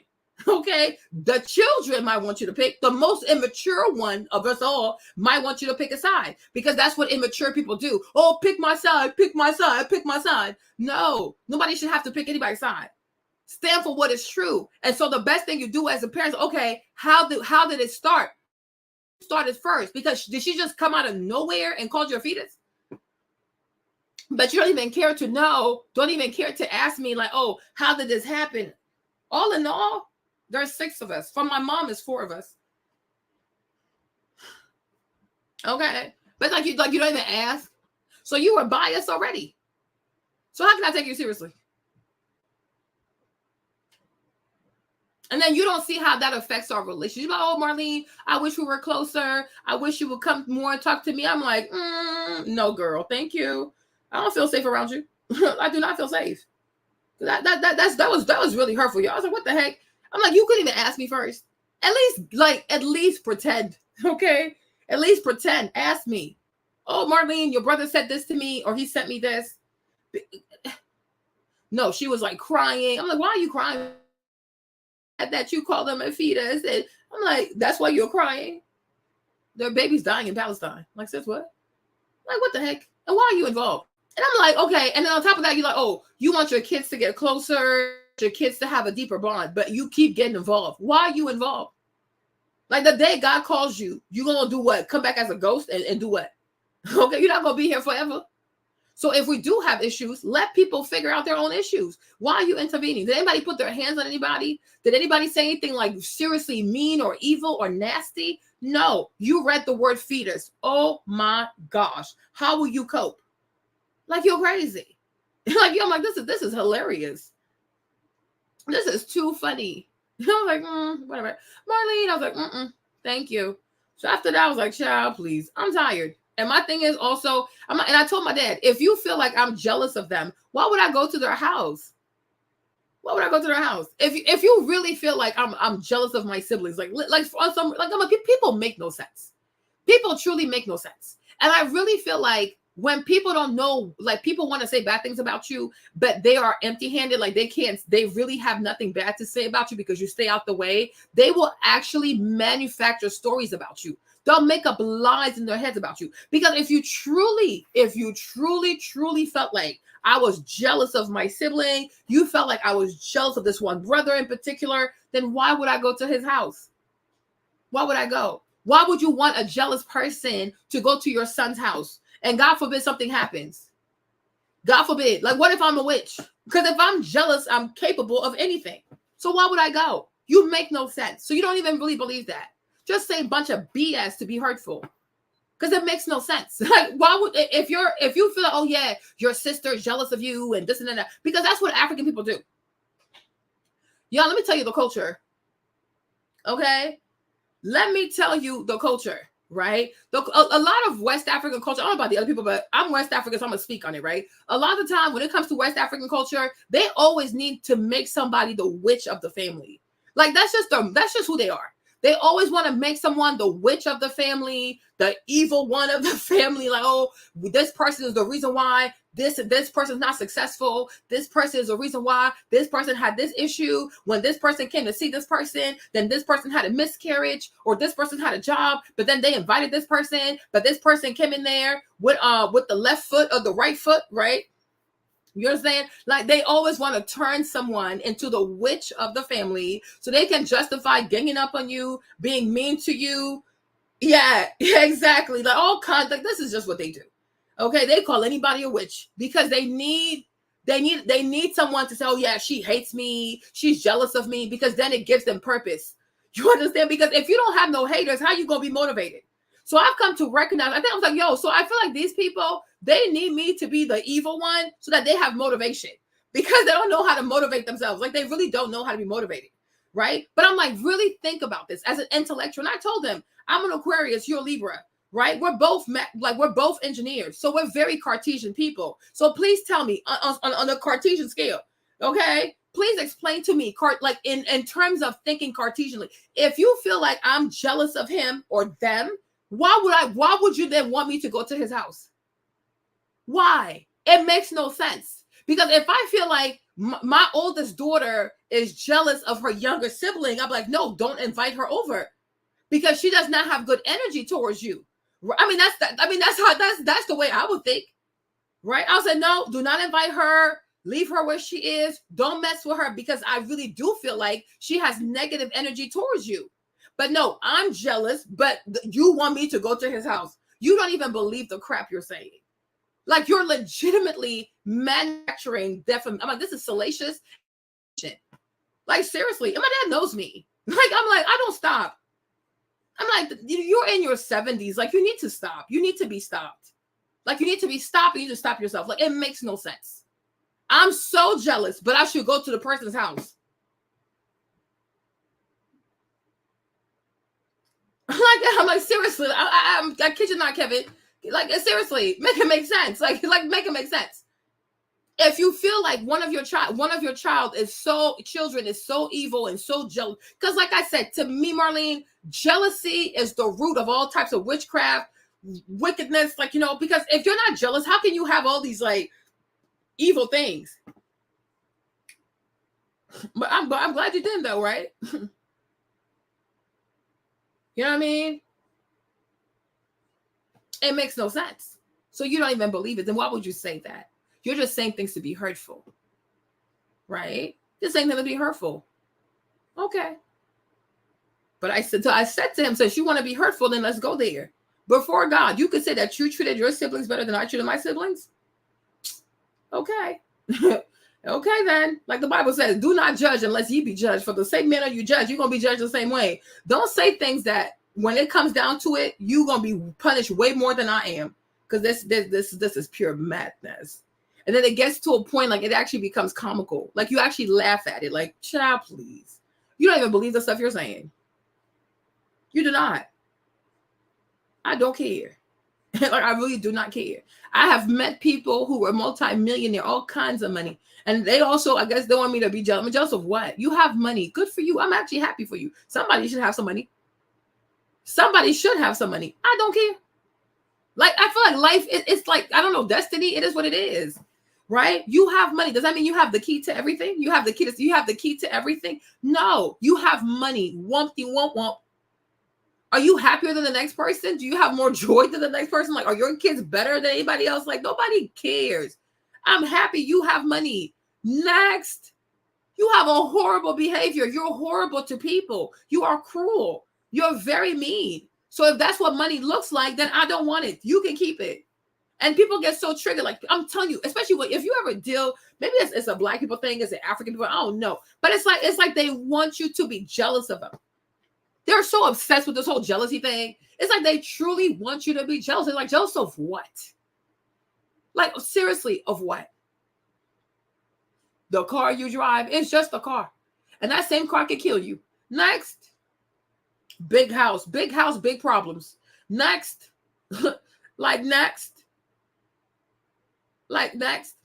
Okay, the children might want you to pick. The most immature one of us all might want you to pick a side because that's what immature people do. Oh, pick my side, pick my side, pick my side. No, nobody should have to pick anybody's side. Stand for what is true. And so the best thing you do as a parent is, okay, how did it start? Started first because did she just come out of nowhere and called you a fetus? But you don't even care to know, don't even care to ask me like, oh, how did this happen? All in all, there's 6 of us. From my mom, is 4 of us. Okay. But like you don't even ask. So you were biased already. So how can I take you seriously? And then you don't see how that affects our relationship. Like, oh, Marlene, I wish we were closer. I wish you would come more and talk to me. I'm like, no, girl, thank you. I don't feel safe around you. I do not feel safe. That was really hurtful. Y'all. I was like, what the heck? I'm like, you couldn't even ask me first. At least pretend. Okay? At least pretend. Ask me. Oh, Marlene, your brother said this to me, or he sent me this. No, she was like crying. I'm like, why are you crying? That you call them a fetus. And I'm like, that's why you're crying. Their baby's dying in Palestine. Like, sis, what? Like, what the heck? And why are you involved? And I'm like, okay. And then on top of that, you're like, oh, you want your kids to get closer, your kids to have a deeper bond, but you keep getting involved. Why are you involved? Like the day God calls you, you're going to do what? Come back as a ghost and do what? Okay, you're not going to be here forever. So if we do have issues, let people figure out their own issues. Why are you intervening? Did anybody put their hands on anybody? Did anybody say anything like seriously mean or evil or nasty? No, you read the word fetus. Oh my gosh. How will you cope? Like you're crazy. Like I'm like, this is hilarious. This is too funny. I was like, whatever. Marlene, I was like, thank you. So after that, I was like, child, please. I'm tired. And my thing is also, and I told my dad, if you feel like I'm jealous of them, why would I go to their house? Why would I go to their house? If you really feel like I'm jealous of my siblings, like on some like I'm like, people make no sense. People truly make no sense. And I really feel like when people don't know, like people want to say bad things about you, but they are empty-handed, like they really have nothing bad to say about you because you stay out the way, they will actually manufacture stories about you. They'll make up lies in their heads about you. Because if you truly felt like I was jealous of my sibling, you felt like I was jealous of this one brother in particular, then why would I go to his house? Why would I go? Why would you want a jealous person to go to your son's house? And God forbid something happens. God forbid. Like, what if I'm a witch? Because if I'm jealous, I'm capable of anything. So why would I go? You make no sense. So you don't even really believe that. Just say a bunch of BS to be hurtful. Because it makes no sense. Like, why would, if you feel like, oh yeah, your sister is jealous of you and this and that, because that's what African people do. Y'all, let me tell you the culture. Okay? Let me tell you the culture, right? A lot of West African culture, I don't know about the other people, but I'm West African, so I'm going to speak on it, right? A lot of the time when it comes to West African culture, they always need to make somebody the witch of the family. Like, that's just who they are. They always want to make someone the witch of the family, the evil one of the family. Like, oh, this person is the reason why this person's not successful. This person is the reason why this person had this issue. When this person came to see this person, then this person had a miscarriage, or this person had a job, but then they invited this person, but this person came in there with the left foot or the right foot, right? You understand? Like, they always want to turn someone into the witch of the family so they can justify ganging up on you, being mean to you. Yeah, exactly. Like, all kinds. Like, this is just what they do. Okay, they call anybody a witch because they need someone to say, oh yeah, she hates me, she's jealous of me, because then it gives them purpose. You understand? Because if you don't have no haters, how you gonna be motivated? So I've come to recognize, I think I was like, yo, so I feel like these people, they need me to be the evil one so that they have motivation, because they don't know how to motivate themselves. Like, they really don't know how to be motivated, right? But I'm like, really think about this as an intellectual. And I told them, I'm an Aquarius, you're a Libra, right? We're both engineers. So we're very Cartesian people. So please tell me on a Cartesian scale, okay? Please explain to me, like in terms of thinking Cartesianly, if you feel like I'm jealous of him or them, why would you then want me to go to his house? Why? It makes no sense. Because if I feel like my oldest daughter is jealous of her younger sibling, I'm like, no, don't invite her over, because she does not have good energy towards you. I mean, that's the way I would think, right? I said, no, do not invite her. Leave her where she is. Don't mess with her, because I really do feel like she has negative energy towards you. But no, I'm jealous, but you want me to go to his house. You don't even believe the crap you're saying. Like, you're legitimately manufacturing defamation. I'm like, this is salacious shit. Like, seriously. And my dad knows me. Like, I'm like, I don't stop. I'm like, you're in your 70s. Like, you need to stop. You need to be stopped. Like, you need to be stopped. You need to stop yourself. Like, it makes no sense. I'm so jealous, but I should go to the person's house. I'm like, seriously, I kid you not, Kevin. Like, seriously, make it make sense. Like make it make sense. If you feel like one of your children is so evil and so jealous, because like I said, to me, Marlene, jealousy is the root of all types of witchcraft, wickedness. Like, because if you're not jealous, how can you have all these like evil things? But I'm glad you didn't, though, right? You know what I mean? It makes no sense. So you don't even believe it. Then why would you say that? You're just saying things to be hurtful, right? Just saying things to be hurtful. Okay. But I said to him, since you want to be hurtful, then let's go there. Before God, you could say that you treated your siblings better than I treated my siblings. Okay. Okay, then. Like the Bible says, do not judge unless ye be judged. For the same manner you judge, you're going to be judged the same way. Don't say things that when it comes down to it, you're going to be punished way more than I am. Because this is pure madness. And then it gets to a point like it actually becomes comical. Like you actually laugh at it. Like, child, please. You don't even believe the stuff you're saying. You do not. I don't care. Like, I really do not care. I have met people who were multi-millionaire, all kinds of money. And they also, I guess, they want me to be jealous. I'm jealous of what? You have money. Good for you. I'm actually happy for you. Somebody should have some money. Somebody should have some money. I don't care. Like, I feel like life, it's like, I don't know, destiny. It is what it is, right? You have money. Does that mean you have the key to everything? You have the key to everything? No, you have money. Wumpty wump wump. Are you happier than the next person? Do you have more joy than the next person? Like, are your kids better than anybody else? Like, nobody cares. I'm happy you have money. Next, you have a horrible behavior. You're horrible to people. You are cruel. You're very mean. So if that's what money looks like, then I don't want it. You can keep it. And people get so triggered. Like, I'm telling you, especially if you ever deal, maybe it's a black people thing, it's an African people, I don't know. But it's like they want you to be jealous of them. They're so obsessed with this whole jealousy thing. It's like they truly want you to be jealous. They're like, jealous of what? Like, seriously, of what? The car you drive, it's just a car. And that same car can kill you. Next. Big house, big problems. Next. Like, next. Like this,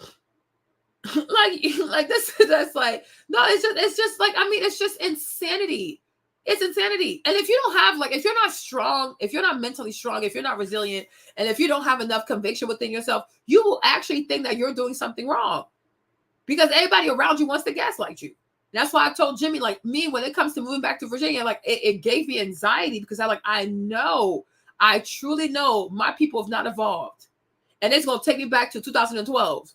that's like, no, it's just like, I mean, it's just insanity. It's insanity. And if you don't have, like, if you're not strong, if you're not mentally strong, if you're not resilient, and if you don't have enough conviction within yourself, you will actually think that you're doing something wrong because everybody around you wants to gaslight you. That's why I told Jimmy, like, me, when it comes to moving back to Virginia, like, it gave me anxiety because I truly know my people have not evolved. And it's going to take me back to 2012,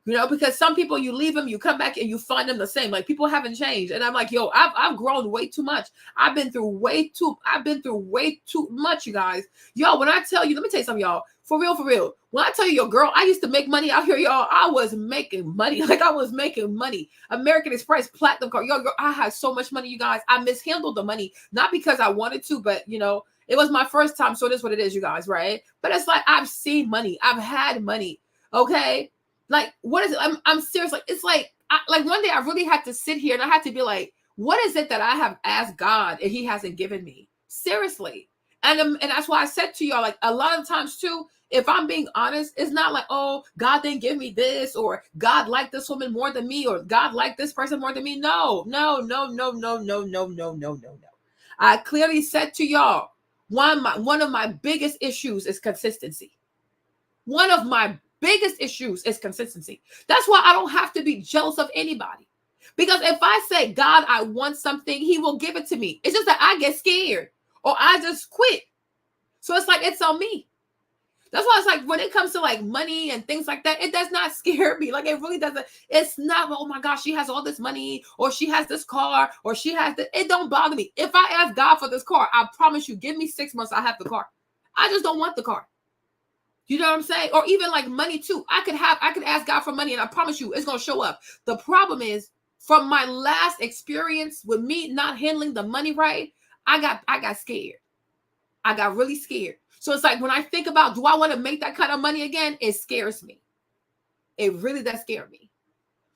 you know, because some people, you leave them, you come back and you find them the same. Like, people haven't changed. And I'm like, yo, I've grown way too much. I've been through way too much, you guys. Yo, when I tell you, let me tell you something, y'all, for real. When I tell you, your girl, I used to make money out here, y'all. I was making money. Like, I was making money. American Express Platinum card. Yo, I had so much money, you guys. I mishandled the money, not because I wanted to, but, you know, it was my first time, so it is what it is, you guys, right? But it's like, I've seen money. I've had money, okay? Like, what is it? I'm serious. Like, it's like, like one day I really had to sit here and I had to be like, what is it that I have asked God and he hasn't given me? Seriously. And that's why I said to y'all, like, a lot of times too, if I'm being honest, it's not like, oh, God didn't give me this, or God liked this woman more than me, or God liked this person more than me. No. I clearly said to y'all, one of my biggest issues is consistency. One of my biggest issues is consistency. That's why I don't have to be jealous of anybody. Because if I say, God, I want something, he will give it to me. It's just that I get scared or I just quit. So it's like, it's on me. That's why it's like, when it comes to like money and things like that, it does not scare me. Like, it really doesn't. It's not, oh my gosh, she has all this money, or she has this car, or she has this. It don't bother me. If I ask God for this car, I promise you, give me 6 months, I have the car. I just don't want the car. You know what I'm saying? Or even like money too. I could ask God for money and I promise you it's going to show up. The problem is, from my last experience with me not handling the money right, I got scared. I got really scared. So it's like, when I think about, do I want to make that kind of money again? It scares me. It really does scare me.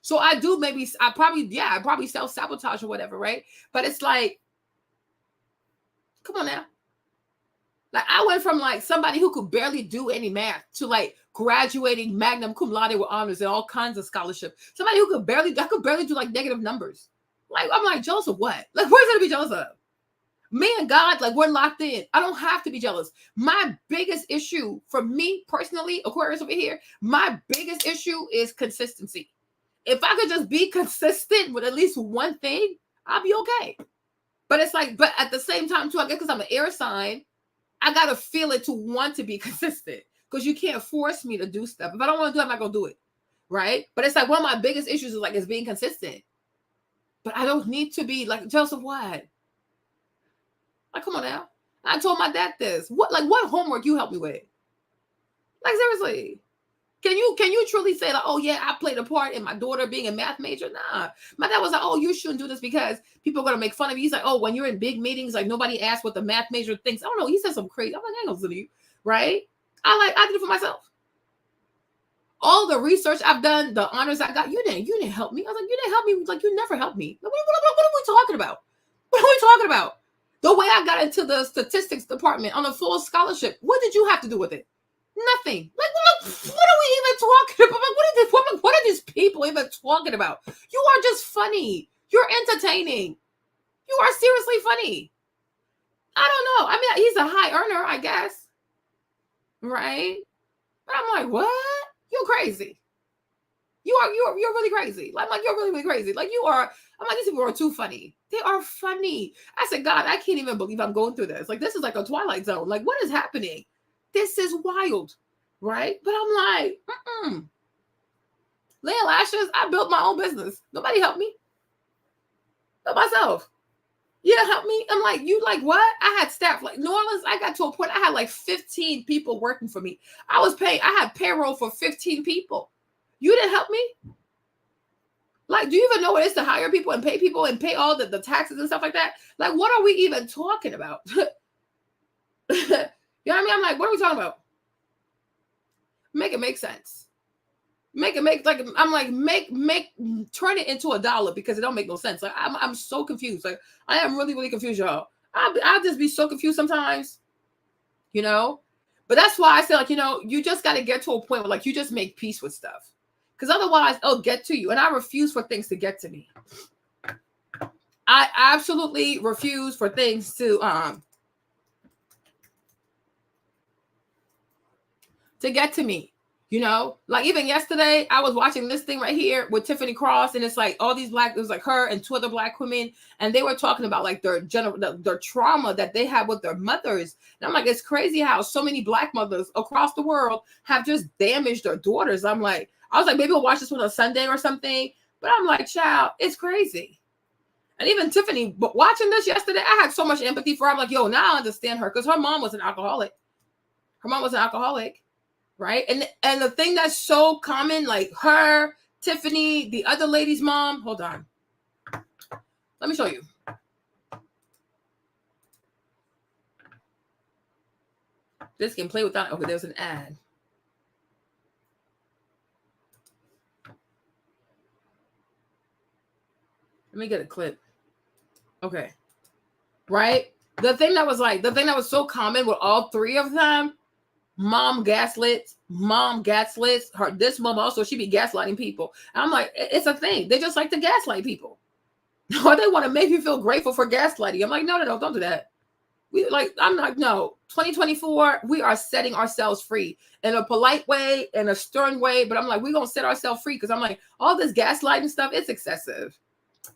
So I do, I probably self-sabotage or whatever, right? But it's like, come on now. Like, I went from like somebody who could barely do any math to like graduating magna cum laude with honors and all kinds of scholarship. Somebody who could barely do like negative numbers. Like, I'm like, jealous of what? Like, where's there to be jealous of? Me and God, like, we're locked in. I don't have to be jealous. My biggest issue for me personally, Aquarius over here, my biggest issue is consistency. If I could just be consistent with at least one thing, I'll be okay. But it's like, but at the same time too, I guess because I'm an air sign, I got to feel it to want to be consistent, because you can't force me to do stuff. If I don't want to do it, I'm not going to do it. Right. But it's like, one of my biggest issues is being consistent. But I don't need to be like, jealous of what? Like, come on now. I told my dad this. What homework you helped me with? Like, seriously. Can you truly say, like, oh yeah, I played a part in my daughter being a math major? Nah. My dad was like, oh, you shouldn't do this because people are gonna make fun of you. He's like, oh, when you're in big meetings, like, nobody asks what the math major thinks. I don't know. He said some crazy. I'm like, I ain't gonna listen to you, right? I did it for myself. All the research I've done, the honors I got, you didn't help me. I was like, you didn't help me. Like, you never helped me. Like, what are we talking about? What are we talking about? The way I got into the statistics department on a full scholarship, what did you have to do with it? Nothing. Like, what are we even talking about? Like, what are these people even talking about? You are just funny. You're entertaining. You are seriously funny. I don't know. I mean, he's a high earner, I guess. Right? But I'm like, what? You're crazy. You're really crazy. Like, you're really, really crazy. Like, you are. I'm like, these people are too funny. They are funny. I said, God, I can't even believe I'm going through this. Like, this is like a Twilight Zone. Like, what is happening? This is wild. Right? But I'm like, Laying lashes, I built my own business. Nobody helped me. But myself. You didn't help me. I'm like, you like what? I had staff. Like New Orleans, I got to a point, I had like 15 people working for me. I had payroll for 15 people. You didn't help me? Like, do you even know what it is to hire people and pay all the taxes and stuff like that? Like, what are we even talking about? You know what I mean? I'm like, what are we talking about? Make it make sense. Make turn it into $1 because it don't make no sense. Like, I'm so confused. Like, I am really, really confused, y'all. I'll just be so confused sometimes, you know? But that's why I say, like, you know, you just got to get to a point where, like, you just make peace with stuff. Because otherwise, it'll get to you. And I refuse for things to get to me. I absolutely refuse for things to get to me. You know, like even yesterday, I was watching this thing right here with Tiffany Cross, and it's like all these it was like her and 2 other Black women, and they were talking about like their trauma that they had with their mothers. And I'm like, it's crazy how so many Black mothers across the world have just damaged their daughters. I was like, maybe we'll watch this one on Sunday or something. But I'm like, child, it's crazy. And even Tiffany, but watching this yesterday, I had so much empathy for her. I'm like, yo, now I understand her because her mom was an alcoholic. Right. And the thing that's so common, like her, Tiffany, the other lady's mom. Hold on. Let me show you. This can play without. Okay, there's an ad. Let me get a clip. Okay. Right. The thing that was so common with all 3 of them. Mom gaslits. This mom also, she be gaslighting people. And I'm like, it's a thing. They just like to gaslight people. Or they want to make you feel grateful for gaslighting. I'm like, no, don't do that. I'm like, no. 2024, we are setting ourselves free in a polite way, in a stern way. But I'm like, we're going to set ourselves free because I'm like, all this gaslighting stuff, it's excessive.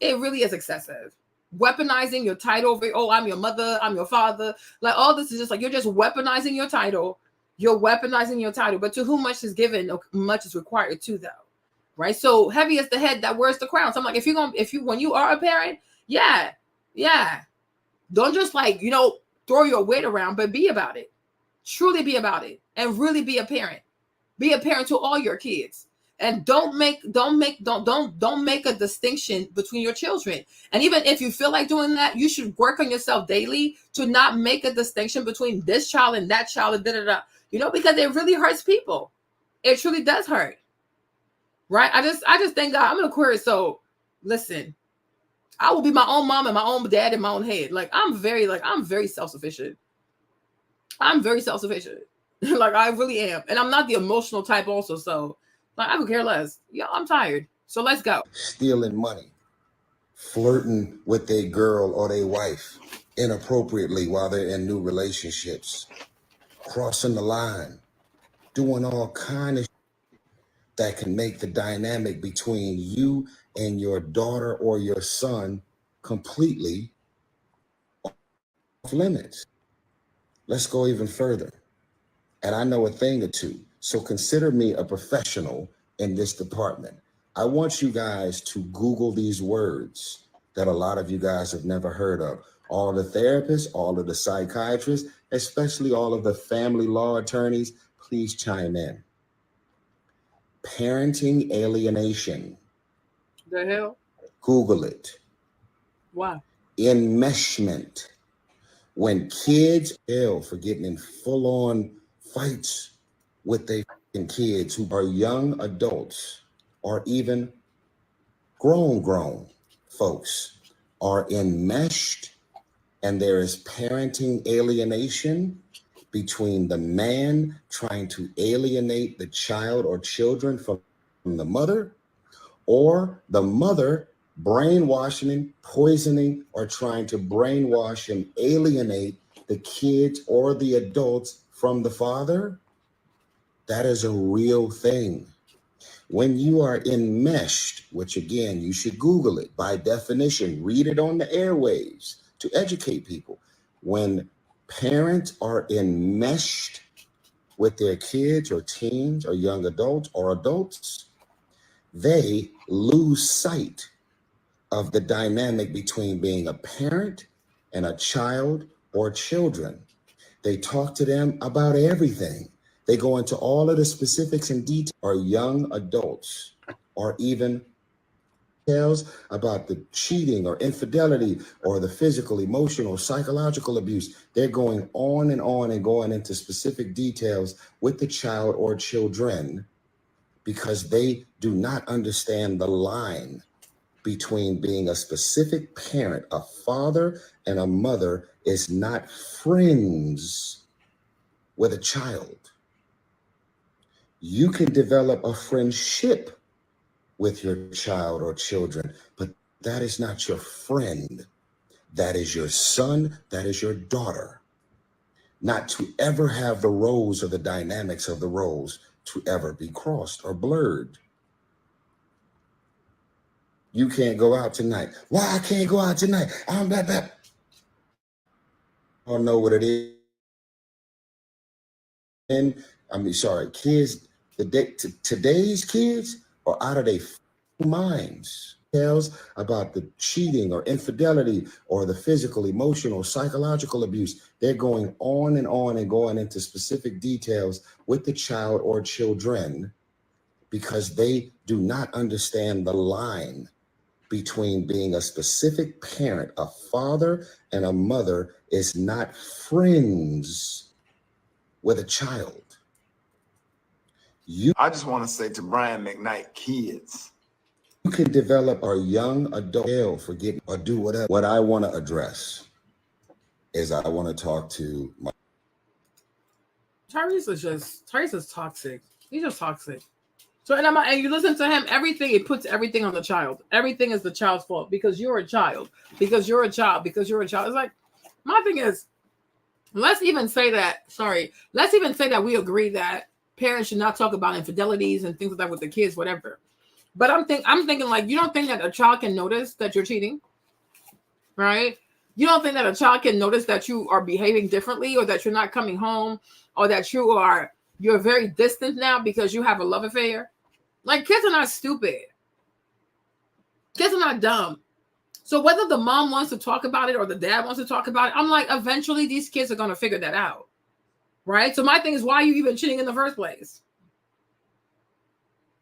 It really is excessive. Weaponizing your title. Oh, I'm your mother. I'm your father. Like all this is just like, you're just weaponizing your title. You're weaponizing your title, but to whom much is given, much is required too, though, right? So heavy is the head that wears the crown. So I'm like, when you are a parent, yeah, don't just like, you know, throw your weight around, but be about it, truly be about it, and really be a parent to all your kids, and don't make a distinction between your children. And even if you feel like doing that, you should work on yourself daily to not make a distinction between this child and that child and da-da-da. You know, because it really hurts people. It truly does hurt. Right? I just thank God. I'm an Aquarius, so listen. I will be my own mom and my own dad in my own head. Like I'm very self-sufficient. I'm very self-sufficient. Like I really am. And I'm not the emotional type also, so like I could care less. Yeah, I'm tired. So let's go. Stealing money, flirting with their girl or their wife inappropriately while they're in new relationships, crossing the line, doing all kind of that can make the dynamic between you and your daughter or your son completely off limits. Let's go even further. And I know a thing or two, so consider me a professional in this department. I want you guys to Google these words that a lot of you guys have never heard of. All the therapists, all of the psychiatrists, especially all of the family law attorneys, please chime in. Parenting alienation. The hell? Google it. Why? Enmeshment. When kids fail for getting in full-on fights with their kids who are young adults or even grown folks are enmeshed and there is parenting alienation, between the man trying to alienate the child or children from the mother, or the mother brainwashing, poisoning, or trying to brainwash and alienate the kids or the adults from the father. That is a real thing. When you are enmeshed, which again, you should Google it by definition, read it on the airwaves to educate people. When parents are enmeshed with their kids or teens or young adults or adults, they lose sight of the dynamic between being a parent and a child or children. They talk to them about everything. They go into all of the specifics and details, or young adults, or even details about the cheating or infidelity or the physical, emotional, psychological abuse. They're going on and going into specific details with the child or children because they do not understand the line between being a specific parent. A father and a mother is not friends with a child. You can develop a friendship with your child or children, but that is not your friend. That is your son, that is your daughter. Not to ever have the roles or the dynamics of the roles to ever be crossed or blurred. You can't go out tonight. Why I can't go out tonight? I'm blah, blah. I don't know what it is. And kids, today's kids are out of their minds. Tells about the cheating or infidelity or the physical, emotional, psychological abuse. They're going on and going into specific details with the child or children because they do not understand the line between being a specific parent. A father and a mother is not friends with a child. I just want to say to Brian McKnight, kids, you can develop a young adult, forget or do whatever. What I want to address is I want to talk to my Tyrese is toxic. He's just toxic. So and you listen to him, he puts everything on the child. Everything is the child's fault because you're a child. Because you're a child. Because you're a child. It's like, my thing is, let's even say that we agree that parents should not talk about infidelities and things like that with the kids, whatever. But I'm thinking like, you don't think that a child can notice that you're cheating, right? You don't think that a child can notice that you are behaving differently, or that you're not coming home, or that you're very distant now because you have a love affair? Like, kids are not stupid. Kids are not dumb. So whether the mom wants to talk about it or the dad wants to talk about it, I'm like, eventually these kids are going to figure that out, right? So my thing is, why are you even cheating in the first place?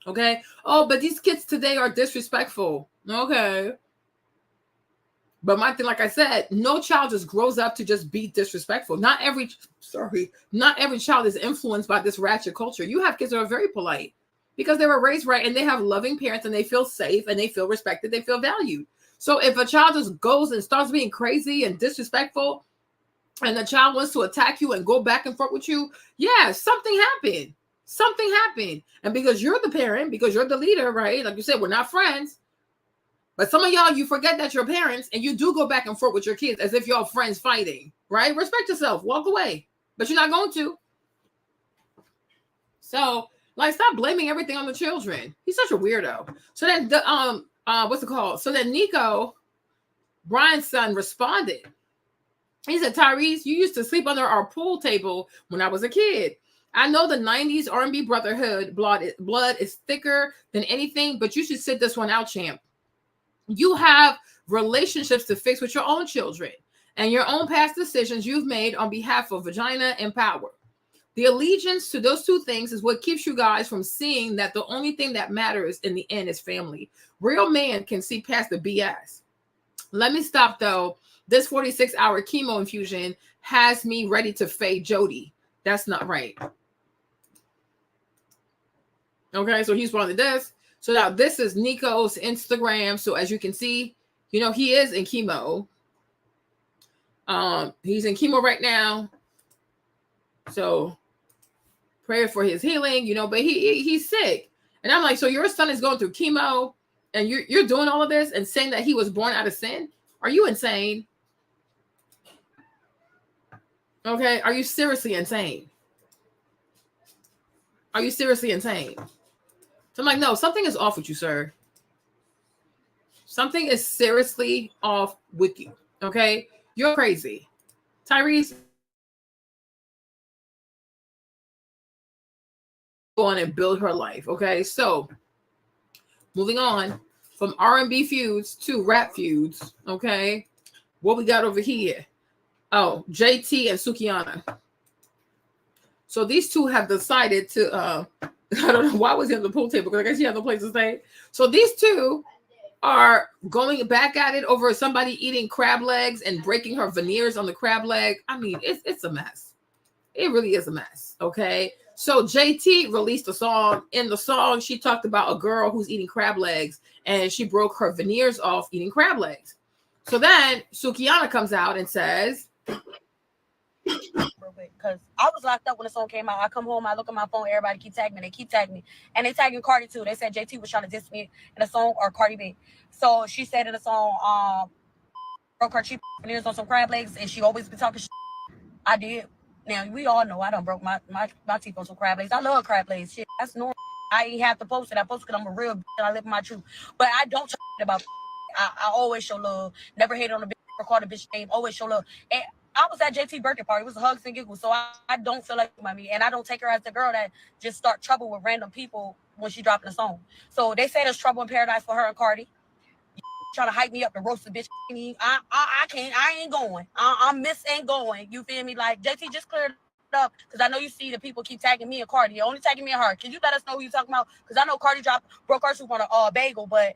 Okay. Oh, but these kids today are disrespectful. Okay. But my thing, like I said, no child just grows up to just be disrespectful. Not every child is influenced by this ratchet culture. You have kids that are very polite because they were raised right and they have loving parents and they feel safe and they feel respected. They feel valued. So if a child just goes and starts being crazy and disrespectful and the child wants to attack you and go back and forth with you, yeah, something happened. Something happened. And because you're the parent, because you're the leader, right? Like you said, we're not friends. But some of y'all, you forget that you're parents and you do go back and forth with your kids as if y'all friends fighting, right? Respect yourself. Walk away. But you're not going to. So, like, stop blaming everything on the children. He's such a weirdo. So then, what's it called? So then Nico, Brian's son, responded. He said, Tyrese, you used to sleep under our pool table when I was a kid. I know the 90s R&B brotherhood blood is thicker than anything, but you should sit this one out, champ. You have relationships to fix with your own children and your own past decisions you've made on behalf of vagina and power. The allegiance to those two things is what keeps you guys from seeing that the only thing that matters in the end is family. Real man can see past the BS. Let me stop, though. This 46-hour chemo infusion has me ready to fade Jody. That's not right. Okay, so he's one of this. So now this is Nico's Instagram. So as you can see, you know, he is in chemo. He's in chemo right now. So prayer for his healing, you know, but he's sick. And I'm like, so your son is going through chemo and you're doing all of this and saying that he was born out of sin? Are you insane? Okay, are you seriously insane? Are you seriously insane? So I'm like, no, something is off with you, sir. Something is seriously off with you. Okay, you're crazy. Tyrese, go on and build her life. Okay, so moving on from R&B feuds to rap feuds. Okay, what we got over here? Oh, JT and Sukiana. So these two have decided to, I don't know why was he on the pool table because I guess he had no place to stay. So these two are going back at it over somebody eating crab legs and breaking her veneers on the crab leg. I mean, it's a mess. It really is a mess. Okay. So JT released a song. In the song, she talked about a girl who's eating crab legs and she broke her veneers off eating crab legs. So then Sukiana comes out and says, because I was locked up when the song came out. I come home, I look at my phone, everybody keep tagging me. They keep tagging me. And they tagging Cardi too. They said JT was trying to diss me in a song or Cardi B. So she said in the song, broke her cheap veneers on some crab legs and she always been talking shit. I did. Now, we all know I done broke my teeth on some crab legs. I love crab legs. Shit, that's normal. I ain't have to post it. I post it because I'm a real bitch and I live my truth. But I don't talk about I always show love. Never hate on a bitch or call a bitch name. Always show love. And I was at JT's birthday party. It was hugs and giggles. So I don't feel like my me. And I don't take her as the girl that just start trouble with random people when she dropping a song. So they say there's trouble in paradise for her and Cardi. Trying to hype me up to roast the bitch. I can't. I ain't going. I'm ain't going. You feel me? Like, JT, just clear it up. Because I know you see the people keep tagging me and Cardi. You're only tagging me and her. Can you let us know who you're talking about? Because I know Cardi broke her soup on a bagel. But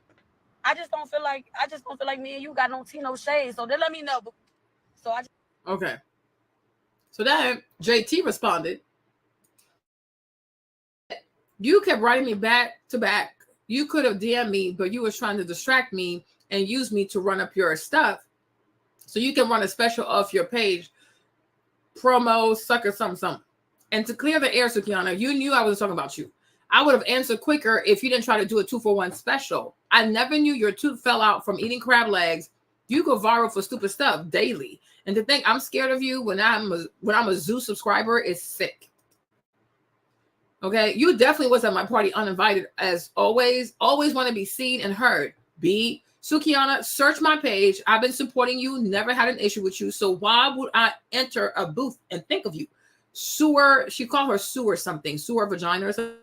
I just don't feel like me and you got no tea, no shade. So they let me know. So I just... Okay. So then JT responded, you kept writing me back to back. You could have DM'd me, but you was trying to distract me and use me to run up your stuff so you can run a special off your page, promo, sucker, something. And to clear the air, Sukiana, you knew I was talking about you. I would have answered quicker if you didn't try to do a 2-for-1 special. I never knew your tooth fell out from eating crab legs. You go viral for stupid stuff daily. And to think I'm scared of you when I'm a Zoo subscriber is sick. Okay, you definitely was at my party uninvited as always. Always want to be seen and heard. B. Sukiana, search my page. I've been supporting you. Never had an issue with you. So why would I enter a booth and think of you? Sewer. She called her sewer something. Sewer vagina or something.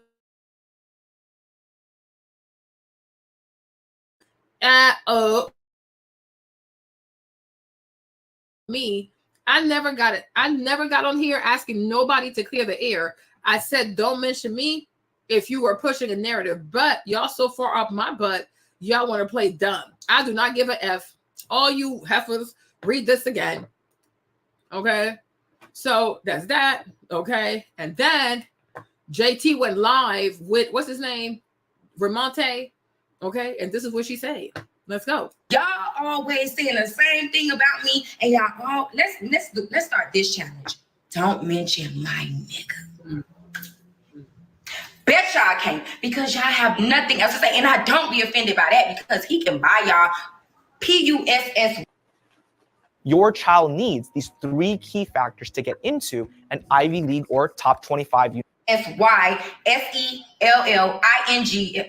Me, I never got it. I never got on here asking nobody to clear the air. I said, don't mention me if you were pushing a narrative, but y'all so far up my butt, y'all want to play dumb. I do not give a F. All you heifers, read this again. Okay. So that's that. Okay. And then JT went live with, what's his name? Ramonte. Okay. And this is what she said. Let's go. Y'all always saying the same thing about me, and y'all all let's start this challenge. Don't mention my nigga. Bet y'all can't, because y'all have nothing else to say, and I don't be offended by that because he can buy y'all PUSS. Your child needs these 3 key factors to get into an Ivy League or top 25 university. SYSELLING.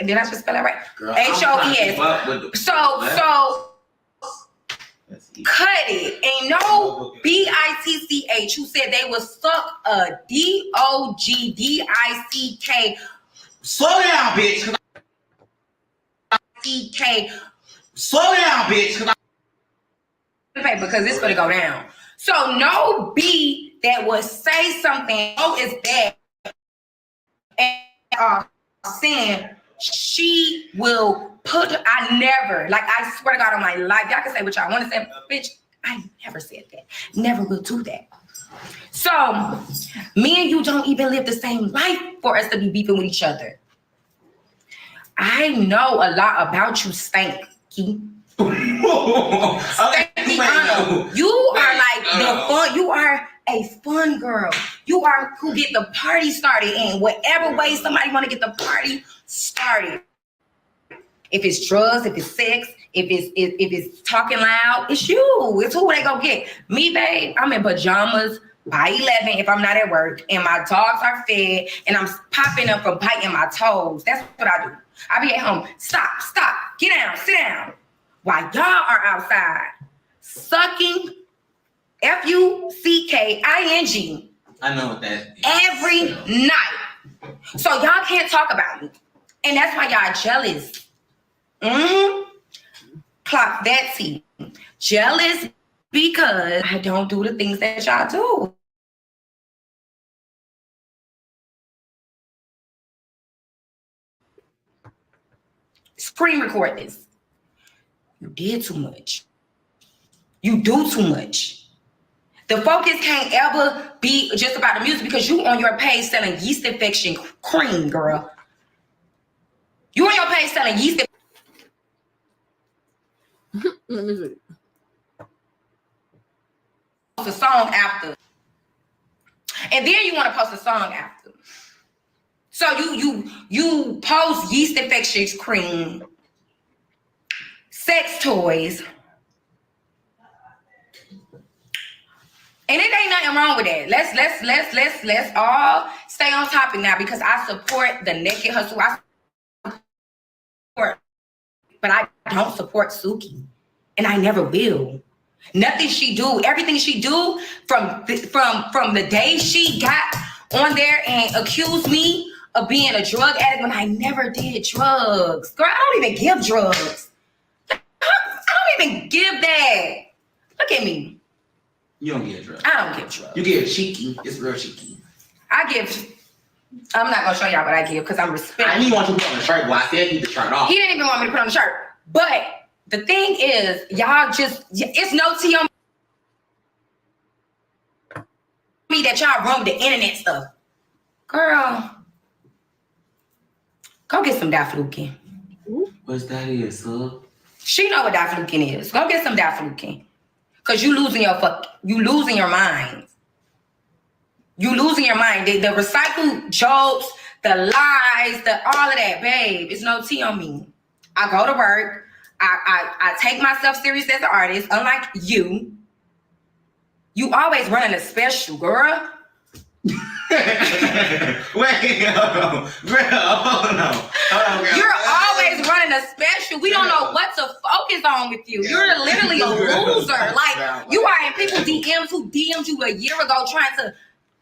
Did I just spell that right? HOES. So cut it. Ain't no BITCH who said they would suck a DOGDICK. Slow down, bitch. CK. Slow down, bitch. Because it's gonna go down. So no B that would say something. Oh, it's bad. And saying she will put. I never, like, I swear to God on my life, y'all can say what y'all want to say, bitch. I never said that. Never will do that. So me and you don't even live the same life for us to be beefing with each other. I know a lot about you, Stanky. Stanky, you are like the fun. You are a fun girl. You are who get the party started in whatever way somebody want to get the party started. If it's drugs, if it's sex, if it's talking loud, it's you. It's who they go get. Me, babe, I'm in pajamas by 11 if I'm not at work, and my dogs are fed, and I'm popping up from biting my toes. That's what I do. I be at home. Stop, get down, sit down. While y'all are outside sucking Fucking. I know what that is. Every night. So y'all can't talk about me. And that's why y'all jealous. Clock that T. Jealous because I don't do the things that y'all do. Screen record this. You did too much. You do too much. The focus can't ever be just about the music because you on your page selling yeast infection cream, girl. You on your page selling yeast. Let me see. Post a song after, and then you want to post a song after. So you post yeast infection cream, sex toys. And it ain't nothing wrong with that. Let's all stay on topic now because I support the naked hustle. I support, but I don't support Suki, and I never will. Nothing she do, everything she do from the day she got on there and accused me of being a drug addict when I never did drugs. Girl, I don't even give drugs. I don't even give that. Look at me. You don't give drugs. I don't give drugs. You give cheeky. It's real cheeky. I give. I'm not gonna show y'all what I give because I'm respectful. I didn't want you to put on the shirt, boy. I said you need to shirt off. He didn't even want me to put on the shirt. But the thing is, y'all just, it's no tea on me that y'all run with the internet stuff. Girl, go get some diflucan. What's that is, sir? She know what diflucan is. Go get some diflucan. Cause you losing your mind. You losing your mind. The recycled jokes, the lies, all of that, babe. It's no tea on me. I go to work. I take myself serious as an artist, unlike you. You always running a special, girl. Wait, hold on. You're always running a special. We don't know what to focus on with you. You're literally a loser. Like, you are in people's DMs who DM'd you a year ago trying to,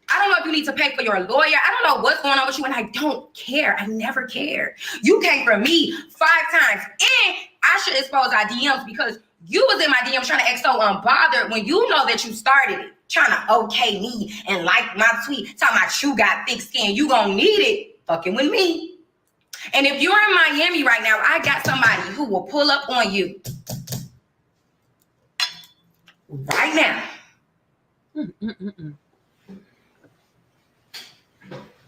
I don't know if you need to pay for your lawyer. I don't know what's going on with you, and I don't care. I never care. You came for me 5 times, and I should expose our DMs because you was in my DM trying to act so unbothered when you know that you started it. Trying to okay me and like my tweet, talking about you got thick skin. You gonna need it fucking with me. And if you're in Miami right now, I got somebody who will pull up on you right now.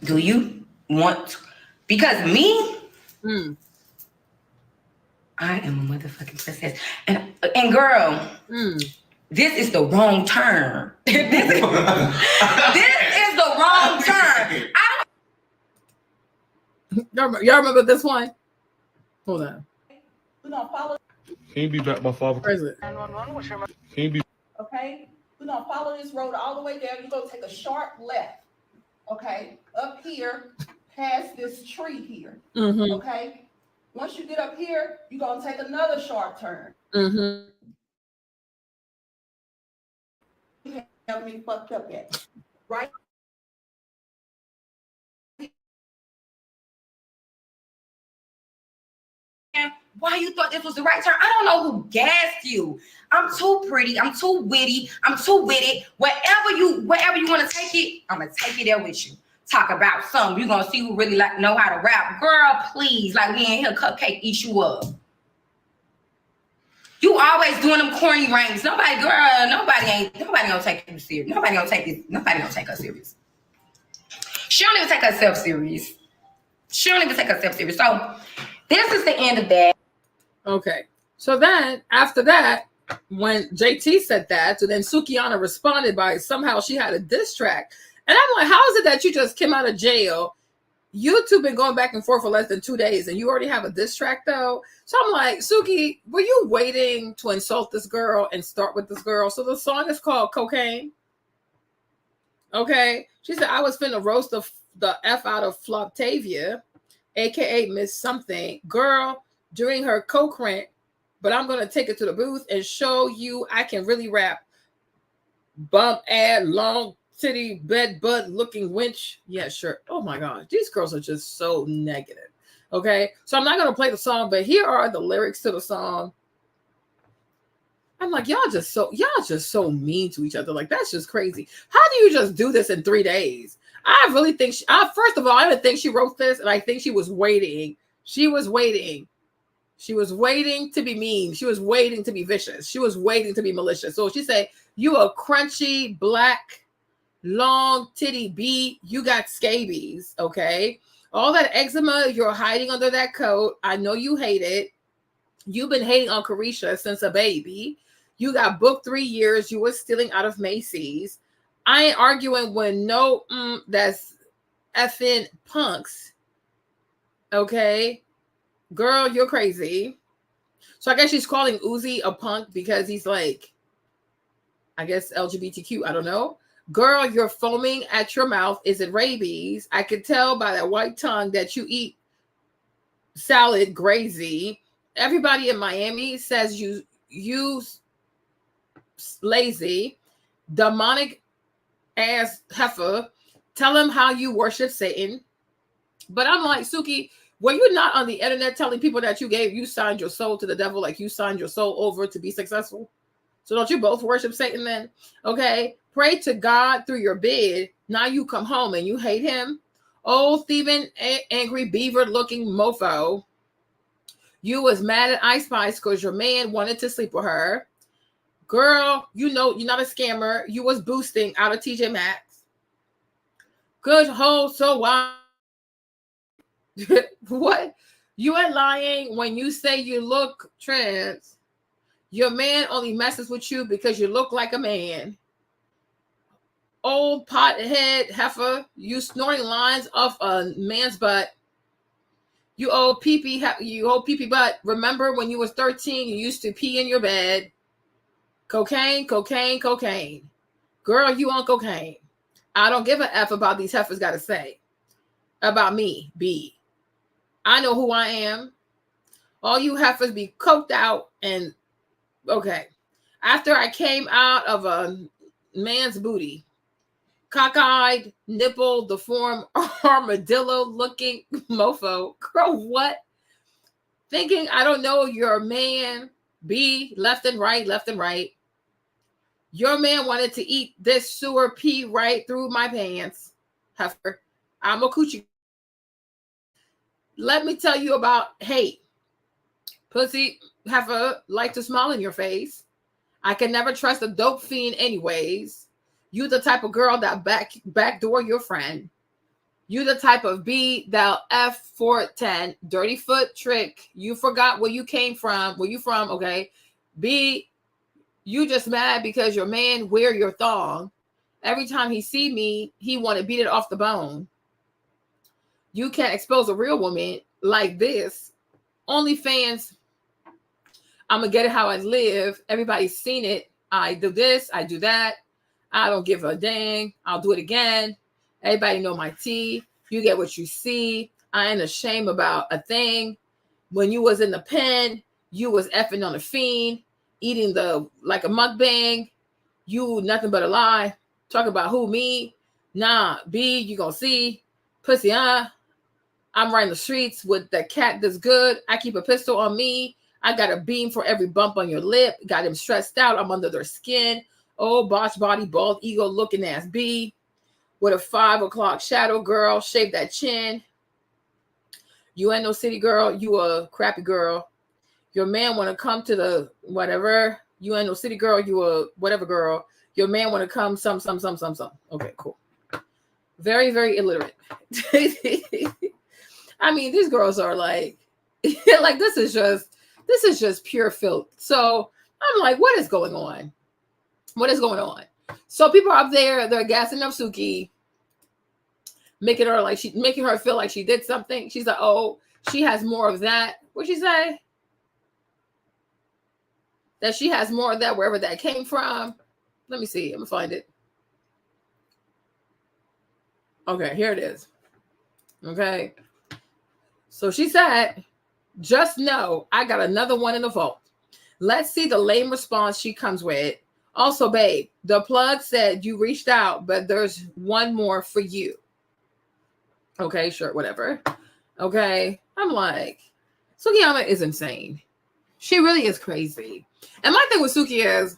Do you want to? Because me, I am a motherfucking princess. And girl, this is the wrong turn. This is the wrong turn. Y'all remember this one? Hold on. We're gonna follow. Can you be back, my father? Where is it? Can you be? Okay, we're gonna follow this road all the way down. You're gonna take a sharp left. Okay, up here, past this tree here. Okay. Once you get up here, you're gonna take another sharp turn. You have me fucked up yet, right? Why you thought this was the right turn? I don't know who gassed you. I'm too pretty. I'm too witty. I'm too witty. Wherever you want to take it, I'm gonna take it there with you. Talk about something. You're gonna see who really know how to rap. Girl, please, like we in here, cupcake eat you up. You always doing them corny rings. Nobody gonna take you serious. Nobody gonna take her serious. She don't even take herself serious. So this is the end of that. Okay. So then after that, when JT said that, so then Sukiana responded by somehow she had a diss track. And I'm like, how is it that you just came out of jail? You two been going back and forth for less than 2 days and you already have a diss track though? So I'm like, Suki, were you waiting to insult this girl and start with this girl? So the song is called Cocaine. Okay. She said, I was finna roast the F out of Floptavia, aka Miss Something, girl, during her coke rant, but I'm gonna take it to the booth and show you I can really rap. Bump ad, long titty, bed butt looking wench. Yeah, sure. Oh my God, these girls are just so negative. Okay, so I'm not gonna play the song, but here are the lyrics to the song. I'm like, y'all just so mean to each other. Like, that's just crazy. How do you just do this in 3 days? I really think first of all, I didn't think she wrote this, and I think she was waiting. She was waiting to be mean. She was waiting to be vicious. She was waiting to be malicious. So she said, you a crunchy, black, long titty B, you got scabies, okay? All that eczema you're hiding under that coat, I know you hate it. You've been hating on Carisha since a baby. You got booked 3 years. You were stealing out of Macy's. I ain't arguing with no that's effing punks. Okay? Girl, you're crazy. So I guess she's calling Uzi a punk because he's like, I guess LGBTQ. I don't know. Girl, you're foaming at your mouth. Is it rabies? I could tell by that white tongue that you eat salad crazy. Everybody in Miami says you lazy, demonic ass heifer. Tell him how you worship Satan. But I'm like, Suki, were you not on the internet telling people that you signed your soul to the devil, like you signed your soul over to be successful? So don't you both worship Satan then? Okay. Pray to God through your bed. Now you come home and you hate him. Old thieving, angry beaver looking mofo. You was mad at Ice Spice because your man wanted to sleep with her. Girl, you know you're not a scammer. You was boosting out of TJ Maxx. Good hole, so why? What? You ain't lying when you say you look trans. Your man only messes with you because you look like a man. Old pothead heifer, you snorting lines off a man's butt. You old pee-pee butt. Remember when you was 13, you used to pee in your bed. Cocaine, cocaine, cocaine. Girl, you on cocaine. I don't give a F about these heifers got to say. About me, B. I know who I am. All you heifers be coked out and okay. After I came out of a man's booty, cockeyed, nipple, deformed, armadillo-looking mofo. Girl, what? Thinking I don't know your man. B, left and right, left and right. Your man wanted to eat this sewer pee right through my pants. Heifer, I'm a coochie. Let me tell you about hate. Pussy heifer like to smile in your face. I can never trust a dope fiend anyways. You the type of girl that backdoor your friend. You the type of B that F410 dirty foot trick. You forgot where you came from. Where you from? Okay. B, you just mad because your man wear your thong. Every time he see me, he want to beat it off the bone. You can't expose a real woman like this. OnlyFans, I'm going to get it how I live. Everybody's seen it. I do this. I do that. I don't give a dang. I'll do it again. Everybody know my tea. You get what you see. I ain't ashamed about a thing. When you was in the pen, you was effing on a fiend, eating like a mukbang. You nothing but a lie. Talk about who, me? Nah, B, you gonna see. Pussy, I'm riding the streets with the cat that's good. I keep a pistol on me. I got a beam for every bump on your lip. Got him stressed out. I'm under their skin. Oh, botch body, bald ego looking ass B. With a 5 o'clock shadow girl. Shave that chin. You ain't no city girl. You a crappy girl. Your man want to come to the whatever. You ain't no city girl. You a whatever girl. Your man want to come some. Okay, cool. Very, very illiterate. I mean, these girls are like, like this is just pure filth. So I'm like, what is going on? What is going on? So people are up there, they're gassing up Suki, making her feel like she did something. She's like, oh, she has more of that. What'd she say? That she has more of that wherever that came from. Let me see. I'm gonna find it. Okay, here it is. Okay. So she said, just know I got another one in the vault. Let's see the lame response she comes with. Also, babe, the plug said you reached out, but there's one more for you. Okay, sure, whatever. Okay. I'm like, Sukiana is insane. She really is crazy. And my thing with Suki is,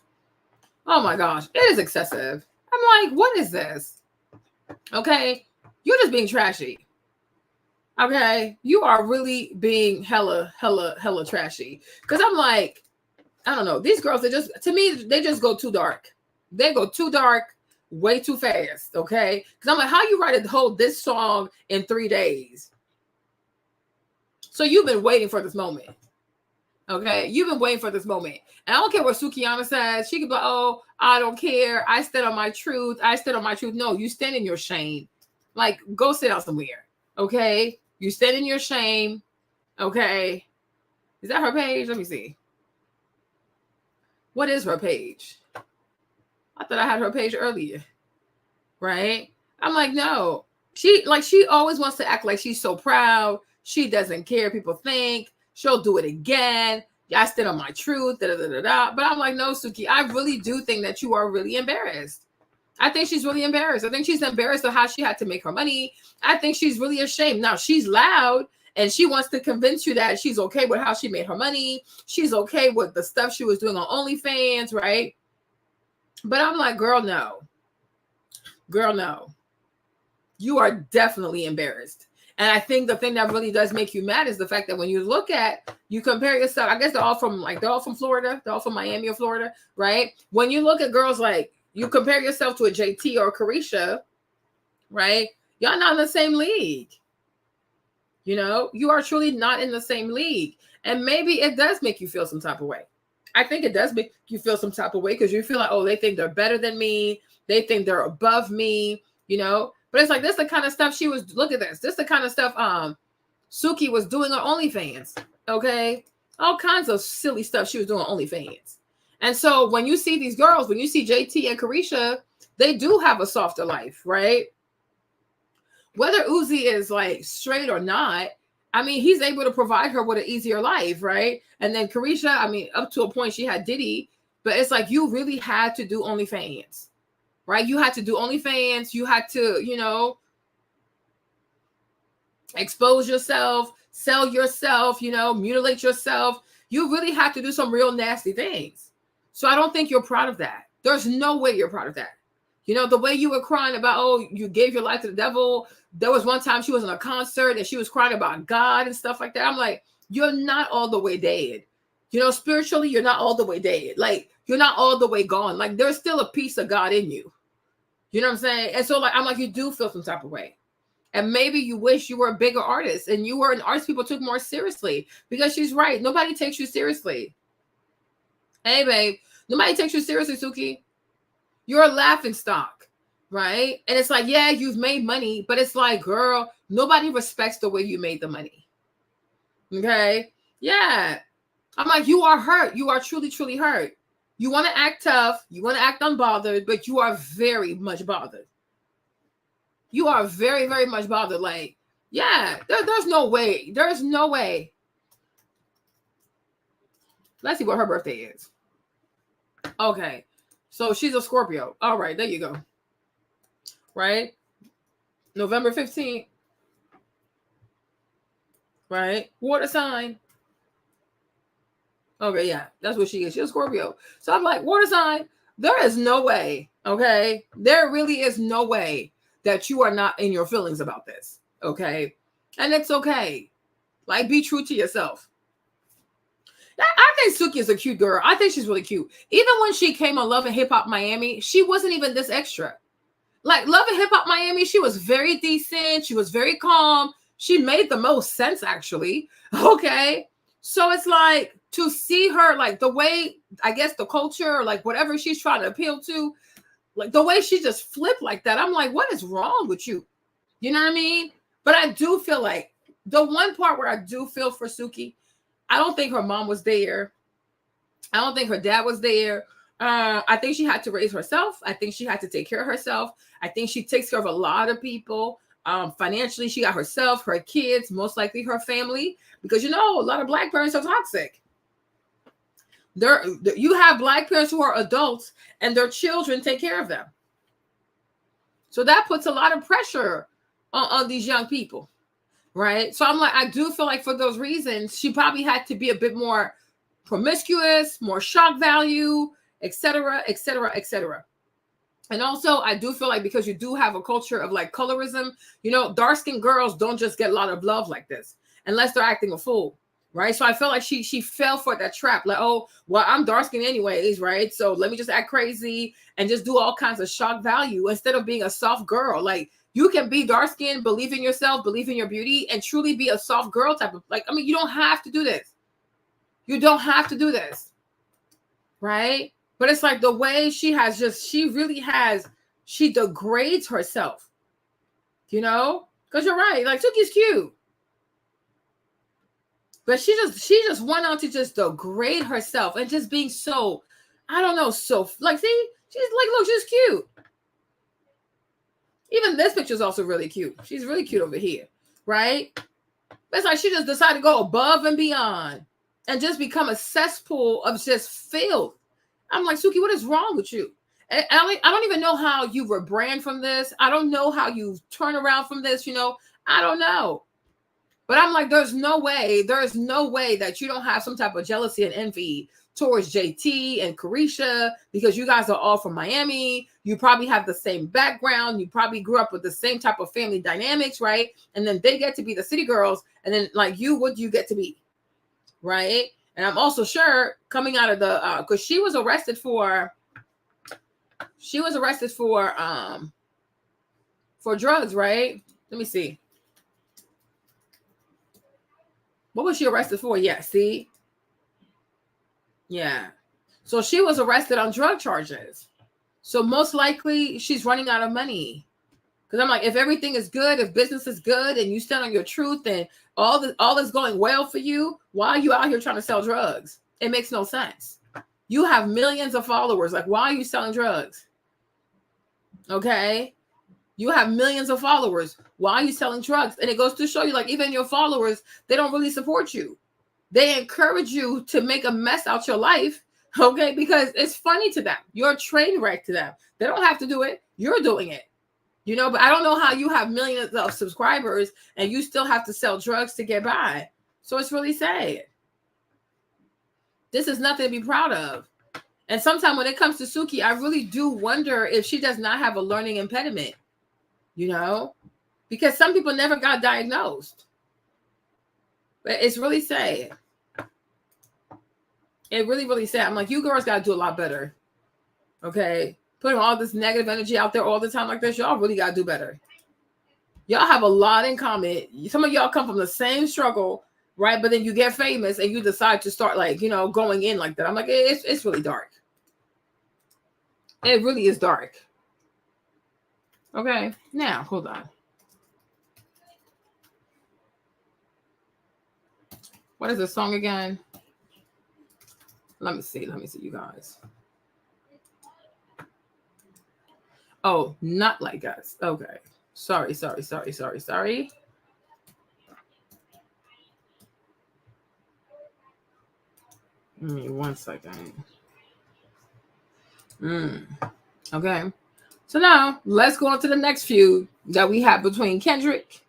oh my gosh, it is excessive. I'm like, what is this? Okay. You're just being trashy. Okay. You are really being hella trashy. Because I'm like, I don't know. These girls, they just go too dark. They go too dark way too fast. Okay. Because I'm like, how you write this song in 3 days? So you've been waiting for this moment. Okay, you've been waiting for this moment. And I don't care what Sukiana says. She could be like, oh, I don't care. I stand on my truth. I stand on my truth. No, you stand in your shame. Like, go sit down somewhere. Okay? You stand in your shame. Okay? Is that her page? Let me see. What is her page? I thought I had her page earlier. Right? I'm like, no. She always wants to act like she's so proud. She doesn't care. People think. She'll do it again. I stand on my truth. But I'm like, no, Suki, I really do think that you are really embarrassed. I think she's really embarrassed. I think she's embarrassed of how she had to make her money. I think she's really ashamed. Now, she's loud and she wants to convince you that she's okay with how she made her money. She's okay with the stuff she was doing on OnlyFans, right? But I'm like, girl, no. Girl, no. You are definitely embarrassed. And I think the thing that really does make you mad is the fact that when you compare yourself, I guess they're all from Florida. They're all from Miami or Florida, right? When you look at girls like, you compare yourself to a JT or a Carisha, right? Y'all not in the same league. You know, you are truly not in the same league. And maybe it does make you feel some type of way. I think it does make you feel some type of way because you feel like, oh, they think they're better than me. They think they're above me, you know? But it's like, this is the kind of stuff look at this. This is the kind of stuff Suki was doing on OnlyFans, okay? All kinds of silly stuff she was doing on OnlyFans. And so when you see these girls, when you see JT and Carisha, they do have a softer life, right? Whether Uzi is like straight or not, I mean, he's able to provide her with an easier life, right? And then Carisha, I mean, up to a point she had Diddy, but it's like you really had to do OnlyFans. Right? You had to do OnlyFans. You had to, you know, expose yourself, sell yourself, you know, mutilate yourself. You really have to do some real nasty things. So I don't think you're proud of that. There's no way you're proud of that. You know, the way you were crying about, oh, you gave your life to the devil. There was one time she was in a concert and she was crying about God and stuff like that. I'm like, you're not all the way dead. You know, spiritually, you're not all the way dead. Like, you're not all the way gone. Like, there's still a piece of God in you. You know what I'm saying? And so, like, I'm like, you do feel some type of way. And maybe you wish you were a bigger artist and you were an artist people took more seriously. Because she's right. Nobody takes you seriously. Hey, babe. Nobody takes you seriously, Suki. You're a laughing stock, right? And it's like, yeah, you've made money. But it's like, girl, nobody respects the way you made the money. Okay? Yeah. I'm like, you are hurt. You are truly, truly hurt. You want to act tough. You want to act unbothered, but you are very much bothered. You are very, very much bothered. Like, yeah, there's no way. There's no way. Let's see what her birthday is. Okay. So she's a Scorpio. All right. There you go. Right? November 15th. Right? Water sign. Okay, yeah, that's what she is. She's a Scorpio. So I'm like, water sign, there is no way, okay? There really is no way that you are not in your feelings about this, okay? And it's okay. Like, be true to yourself. I think Suki is a cute girl. I think she's really cute. Even when she came on Love and Hip Hop Miami, she wasn't even this extra. Like, Love and Hip Hop Miami, she was very decent. She was very calm. She made the most sense, actually, okay? So it's like to see her, like the way, I guess the culture, or like whatever she's trying to appeal to, like the way she just flipped like that. I'm like, what is wrong with you? You know what I mean? But I do feel like the one part where I do feel for Suki, I don't think her mom was there. I don't think her dad was there. I think she had to raise herself. I think she had to take care of herself. I think she takes care of a lot of people. Financially, she got herself, her kids, most likely her family, because you know, a lot of Black parents are toxic. You have Black parents who are adults and their children take care of them. So that puts a lot of pressure on these young people, right? So I'm like, I do feel like for those reasons, she probably had to be a bit more promiscuous, more shock value, etc., etc., etc. And also, I do feel like because you do have a culture of like colorism, you know, dark-skinned girls don't just get a lot of love like this unless they're acting a fool, right? So I feel like she fell for that trap. Like, oh, well, I'm dark-skinned anyways, right? So let me just act crazy and just do all kinds of shock value instead of being a soft girl. Like, you can be dark-skinned, believe in yourself, believe in your beauty, and truly be a soft girl type of, like, I mean, you don't have to do this. You don't have to do this, right? But it's like the way she degrades herself, you know? Because you're right, like Suki's cute. But she just went on to just degrade herself and just being so, I don't know, so, like, see? She's like, look, she's cute. Even this picture is also really cute. She's really cute over here, right? But it's like she just decided to go above and beyond and just become a cesspool of just filth. I'm like, Suki, what is wrong with you? And I don't even know how you rebrand from this. I don't know how you turn around from this, you know? I don't know. But I'm like, there's no way that you don't have some type of jealousy and envy towards JT and Carisha because you guys are all from Miami. You probably have the same background. You probably grew up with the same type of family dynamics, right? And then they get to be the city girls. And then like you, what do you get to be? Right? And I'm also sure coming out of the because she was arrested for drugs, right? Let me see. What was she arrested for? Yeah, see? Yeah. So she was arrested on drug charges. So most likely she's running out of money. Because I'm like, if everything is good, if business is good and you stand on your truth and all is going well for you, why are you out here trying to sell drugs? It makes no sense. You have millions of followers. Like, why are you selling drugs? Okay? You have millions of followers. Why are you selling drugs? And it goes to show you, like, even your followers, they don't really support you. They encourage you to make a mess out your life, okay? Because it's funny to them. You're a train wreck to them. They don't have to do it. You're doing it. You know, but I don't know how you have millions of subscribers and you still have to sell drugs to get by. So it's really sad. This is nothing to be proud of. And sometimes when it comes to Suki, I really do wonder if she does not have a learning impediment, you know, because some people never got diagnosed. But it's really sad. It really, really sad. I'm like, you girls got to do a lot better. Okay. Putting all this negative energy out there all the time like this, y'all really got to do better. Y'all have a lot in common. Some of y'all come from the same struggle, right? But then you get famous and you decide to start, like, you know, going in like that. I'm like, it's really dark. It really is dark. Okay. Now, hold on. What is the song again? Let me see, you guys. Oh, not like us. Okay. Sorry. Give me 1 second. Okay. So now let's go on to the next feud that we have between Kendrick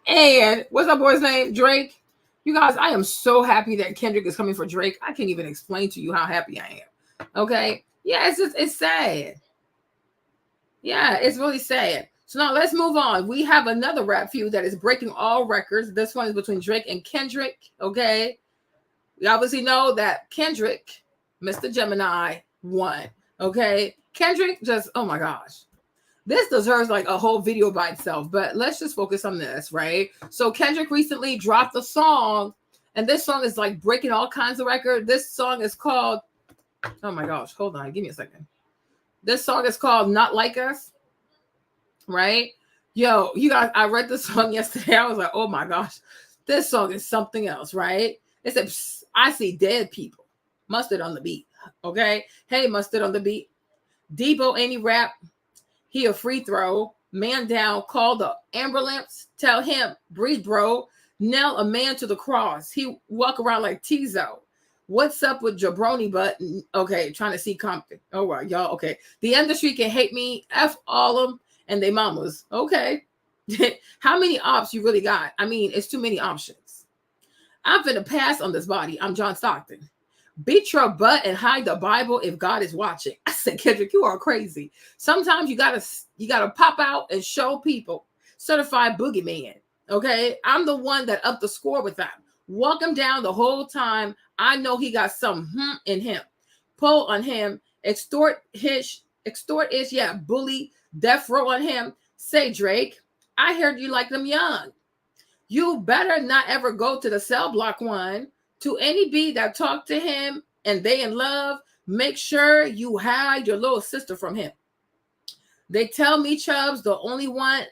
and what's that boy's name? Drake. You guys, I am so happy that Kendrick is coming for Drake. I can't even explain to you how happy I am. Okay. Yeah, it's sad. Yeah, it's really sad. So now let's move on. We have another rap feud that is breaking all records. This one is between Drake and Kendrick. Okay. We obviously know that Kendrick, Mr. Gemini, won. Okay. Kendrick just, oh my gosh. This deserves like a whole video by itself, but let's just focus on this, right? So Kendrick recently dropped a song, and this song is like breaking all kinds of records. This song is called, oh my gosh, hold on, give me a second. This song is called Not Like Us, right? Yo, you guys, I read this song yesterday. I was like, oh my gosh, this song is something else, right? It said, I see dead people. Mustard on the beat, okay? Hey, Mustard on the beat. Debo, any rap? He a free throw. Man down, call the ambulance. Tell him, breathe, bro. Nail a man to the cross. He walk around like Tizo. What's up with jabroni butt? Okay, trying to see Compton. All right, y'all, okay. The industry can hate me. F all them and they mamas. Okay. How many ops you really got? I mean, it's too many options. I'm finna pass on this body. I'm John Stockton. Beat your butt and hide the Bible if God is watching. I said, Kendrick, you are crazy. Sometimes you gotta pop out and show people. Certified boogeyman. Okay. I'm the one that upped the score with that. Walk him down the whole time. I know he got some in him. Pull on him. Extort-ish, yeah, bully, death row on him. Say, Drake, I heard you like them young. You better not ever go to the cell block one. To any bee that talk to him and they in love, make sure you hide your little sister from him. They tell me Chubb's the only one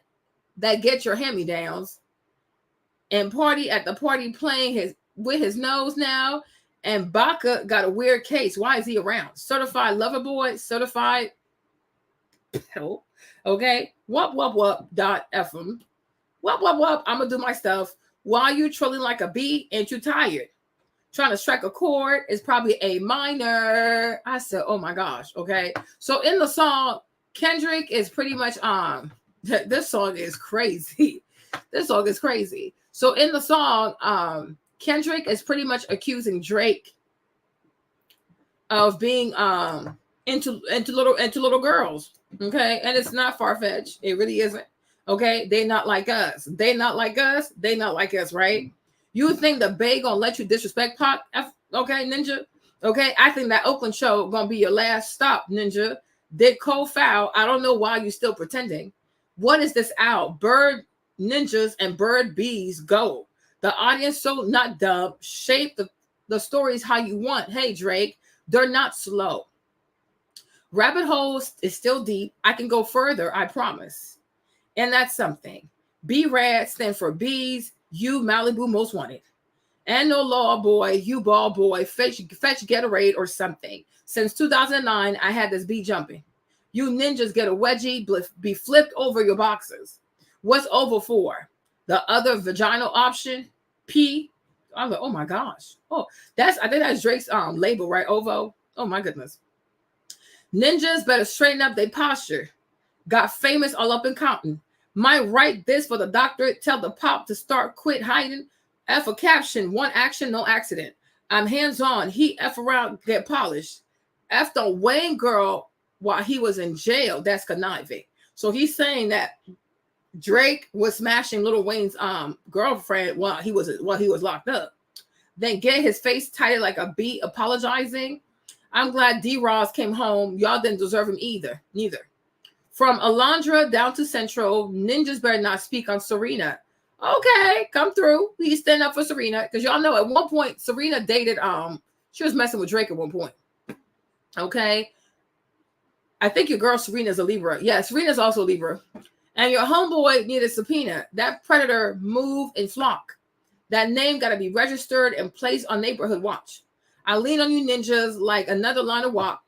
that gets your hand-me-downs. And party at the party playing with his nose now. And Baca got a weird case. Why is he around? Certified lover boy, certified. Okay. Wop. Wop. I'm gonna do my stuff. While you trolling like a bee, ain't you tired? Trying to strike a chord is probably a minor. I said, oh my gosh. Okay. So in the song, Kendrick is pretty much this song is crazy. This song is crazy. So in the song, Kendrick is pretty much accusing Drake of being into little girls. Okay. And it's not far-fetched. It really isn't. Okay. They not like us. They not like us. They not like us, right? You think the Bay gonna let you disrespect Pac? Okay, Ninja. Okay, I think that Oakland show gonna be your last stop, Ninja. Did Cole foul? I don't know why you still pretending. What is this out? Bird ninjas and bird bees go. The audience so not dumb. Shape the stories how you want. Hey, Drake, they're not slow. Rabbit holes is still deep. I can go further, I promise. And that's something. B-Rad stand for bees. You Malibu most wanted. And no law boy, you ball boy, fetch Gatorade or something. Since 2009, I had this beat jumping. You ninjas get a wedgie, be flipped over your boxes. What's over for? The other vaginal option? P. I was like, oh my gosh. Oh, I think that's Drake's label, right? Ovo. Oh my goodness. Ninjas better straighten up their posture. Got famous all up in Compton. Might write this for the doctorate. Tell the pop to start quit hiding. F a caption. One action, no accident. I'm hands-on. He F around, get polished. F the Wayne girl while he was in jail. That's conniving. So he's saying that Drake was smashing Lil Wayne's girlfriend while he was locked up. Then get his face tighter like a bee apologizing. I'm glad D-Ross came home. Y'all didn't deserve him either. Neither. From Alondra down to Central, ninjas better not speak on Serena. Okay, come through. Please stand up for Serena. Because y'all know at one point, Serena dated, she was messing with Drake at one point. Okay. I think your girl Serena's a Libra. Yeah, Serena's also Libra. And your homeboy needed subpoena. That predator move and flock. That name got to be registered and placed on neighborhood watch. I lean on you ninjas like another line of walk.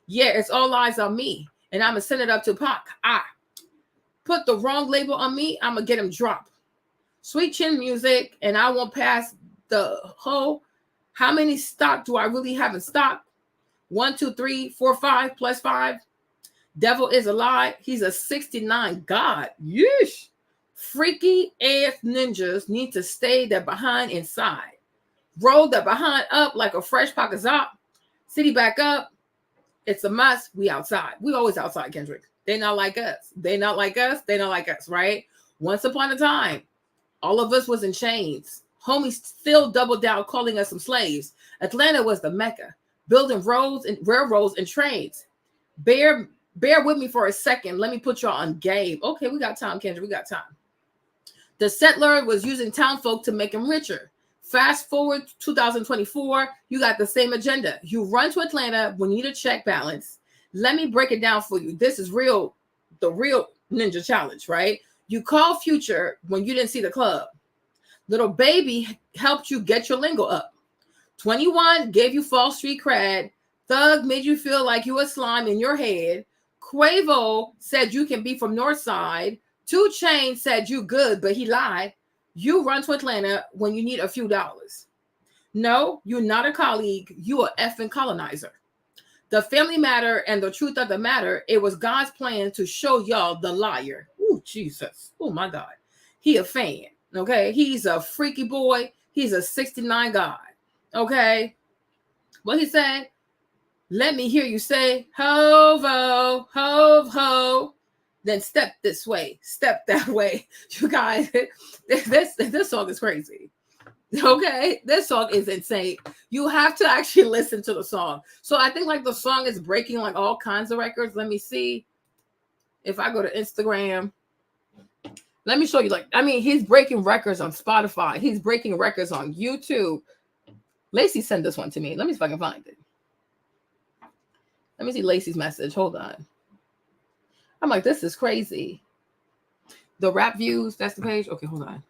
Yeah, it's all eyes on me. And I'm going to send it up to Pac. Put the wrong label on me, I'm going to get him dropped. Sweet chin music, and I won't pass the hoe. How many stock do I really have in stock? 1, 2, 3, 4, 5 plus 5. Devil is a lie. He's a 69 God. Yeesh. Freaky ass ninjas need to stay their behind inside. Roll their behind up like a fresh pocket zop. City back up. It's a must. We outside. We always outside, Kendrick. They not like us. They not like us. They not like us, right? Once upon a time, all of us was in chains. Homies still doubled down, calling us some slaves. Atlanta was the Mecca, building roads and railroads and trains. Bare Bear with me for a second. Let me put y'all on game. Okay, we got time, Kendra. We got time. The settler was using townfolk to make him richer. Fast forward 2024, you got the same agenda. You run to Atlanta when you need a check balance. Let me break it down for you. This is real, the real ninja challenge, right? You call Future when you didn't see the club. Little Baby helped you get your lingo up. 21 gave you false street cred. Thug made you feel like you a slime in your head. Quavo said you can be from Northside. 2 Chainz said you good, but he lied. You run to Atlanta when you need a few dollars. No, you're not a colleague. You a effing colonizer. The family matter and the truth of the matter, it was God's plan to show y'all the liar. Oh, Jesus. Oh, my God. He a fan, okay? He's a freaky boy. He's a 69 guy, okay? What he said? Let me hear you say, ho-vo, ho-ho. Then step this way, step that way. You guys, this song is crazy. Okay, this song is insane. You have to actually listen to the song. So I think like the song is breaking like all kinds of records. Let me see if I go to Instagram. Let me show you. Like, I mean, he's breaking records on Spotify. He's breaking records on YouTube. Lacey sent this one to me. Let me see if I can find it. Let me see Lacey's message. Hold on. I'm like, this is crazy. The rap views, that's the page. Okay, hold on.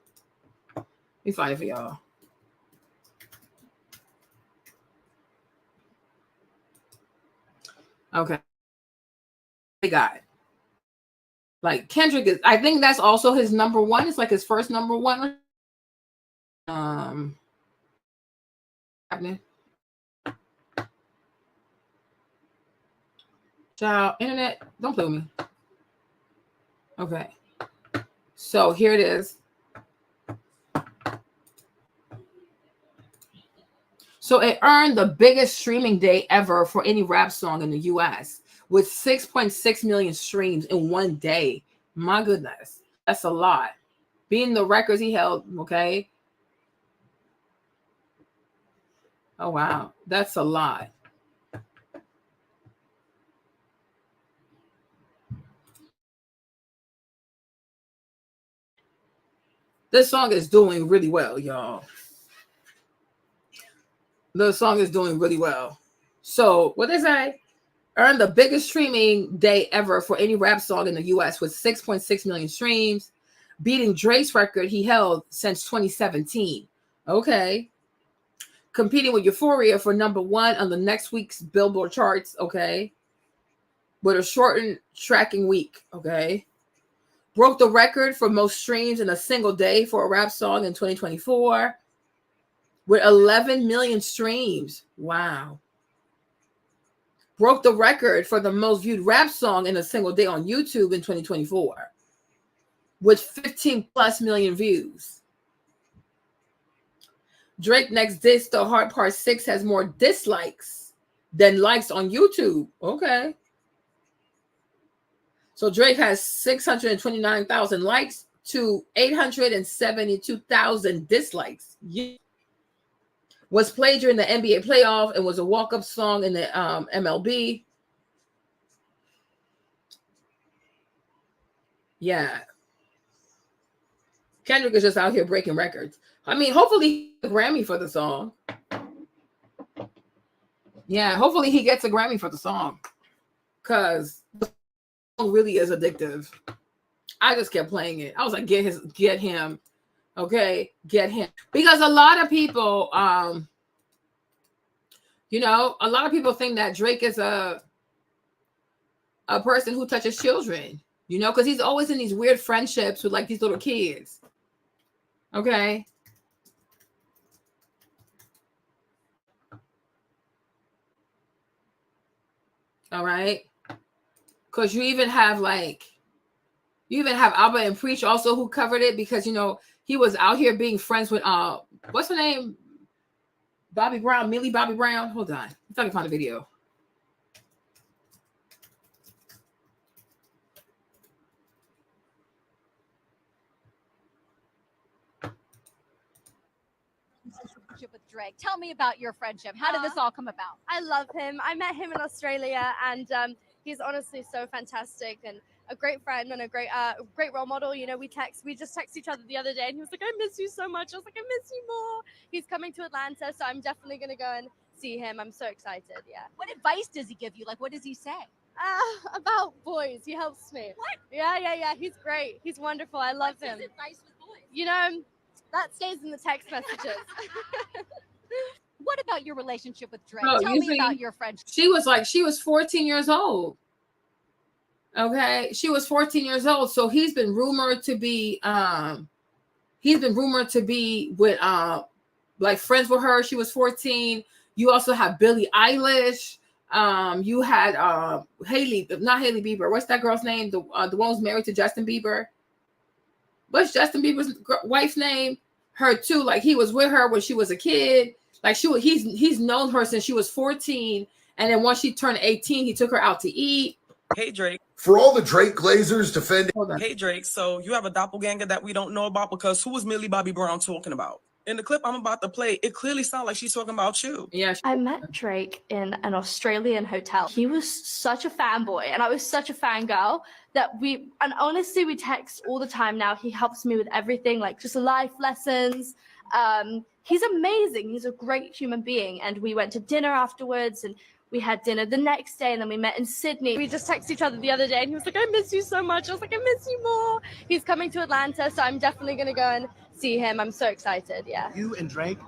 Let me find it for y'all. Okay. They got it. Like Kendrick is, I think that's also his number one. It's like his first number one. Happening. Child, internet, don't play with me. Okay. So here it is. So it earned the biggest streaming day ever for any rap song in the US with 6.6 million streams in one day. My goodness. That's a lot. Being the records he held, okay? Oh, wow. That's a lot. This song is doing really well, y'all. The song is doing really well. So what they say? Earned the biggest streaming day ever for any rap song in the US with 6.6 million streams, beating Drake's record he held since 2017. Okay. Competing with Euphoria for number one on the next week's Billboard charts. Okay. With a shortened tracking week. Okay. Broke the record for most streams in a single day for a rap song in 2024 with 11 million streams. Wow. Broke the record for the most viewed rap song in a single day on YouTube in 2024 with 15 plus million views. Drake next diss, The Hard Part 6, has more dislikes than likes on YouTube. Okay. So Drake has 629,000 likes to 872,000 dislikes. Yeah. Was played during the NBA playoff and was a walk-up song in the MLB. Yeah. Kendrick is just out here breaking records. I mean, hopefully he gets a Grammy for the song. Yeah, hopefully he gets a Grammy for the song. Because the song really is addictive. I just kept playing it. I was like, get him. Okay, get him. Because a lot of people, you know, a lot of people think that Drake is a person who touches children, you know, because he's always in these weird friendships with like these little kids. Okay. All right. Because you even have Alba and Preach also who covered it because, you know, he was out here being friends with, what's her name? Bobby Brown, Millie Bobby Brown. Hold on. If I can find a video. With Drake. Tell me about your friendship. How did this all come about? I love him. I met him in Australia and He's honestly so fantastic and a great friend and a great role model. You know, we just texted each other the other day and he was like, I miss you so much. I was like, I miss you more. He's coming to Atlanta, so I'm definitely going to go and see him. I'm so excited. Yeah. What advice does he give you? Like, what does he say? About boys. He helps me. What? Yeah. He's great. He's wonderful. I love him. What's his advice with boys? You know, that stays in the text messages. What about your relationship with Drake? No, Tell you me see, about your friendship. she was 14 years old. Okay, she was 14 years old. So he's been rumored to be with like friends with her. She was 14. You also have Billie Eilish. You had not Haley Bieber. What's that girl's name? The one who's married to Justin Bieber. What's Justin Bieber's wife's name? Her too. Like he was with her when she was a kid. Like he's known her since she was 14. And then once she turned 18, he took her out to eat. Hey, Drake. For all the Drake Glazers defending. Hey, Drake. So you have a doppelganger that we don't know about, because who was Millie Bobby Brown talking about? In the clip I'm about to play, it clearly sounds like she's talking about you. Yeah. I met Drake in an Australian hotel. He was such a fanboy and I was such a fangirl that honestly we text all the time now. He helps me with everything, like just life lessons. He's amazing. He's a great human being. And we went to dinner afterwards and we had dinner the next day and then we met in Sydney. We just texted each other the other day and he was like, I miss you so much. I was like, I miss you more. He's coming to Atlanta, so I'm definitely going to go and see him. I'm so excited. Yeah. You and Drake?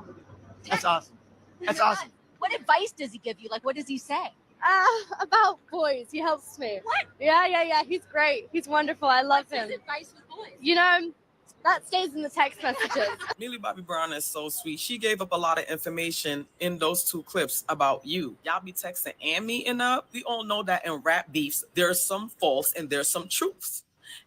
That's awesome. That's awesome. What advice does he give you? Like, what does he say? About boys. He helps me. What? Yeah. He's great. He's wonderful. I love him. What's his advice with boys? You know, that stays in the text messages. Millie Bobby Brown is so sweet. She gave up a lot of information in those two clips about you. Y'all be texting and meeting up. We all know that in rap beefs, there's some false and there's some truths.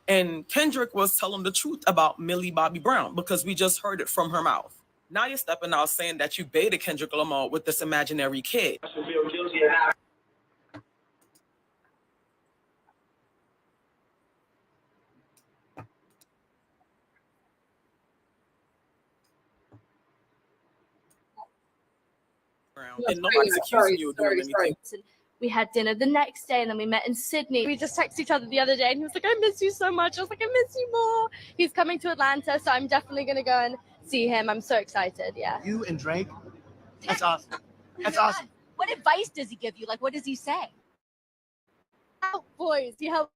And Kendrick was telling the truth about Millie Bobby Brown because we just heard it from her mouth. Now you're stepping out saying that you baited Kendrick Lamar with this imaginary kid. I should feel guilty and happy. And nobody's accusing you of doing anything. We had dinner the next day and then we met in Sydney. We just texted each other the other day and he was like, I miss you so much. I was like, I miss you more. He's coming to Atlanta, so I'm definitely going to go and see him. I'm so excited. Yeah. You and Drake? That's awesome. That's awesome. What advice does he give you? Like, what does he say? About boys. He helps.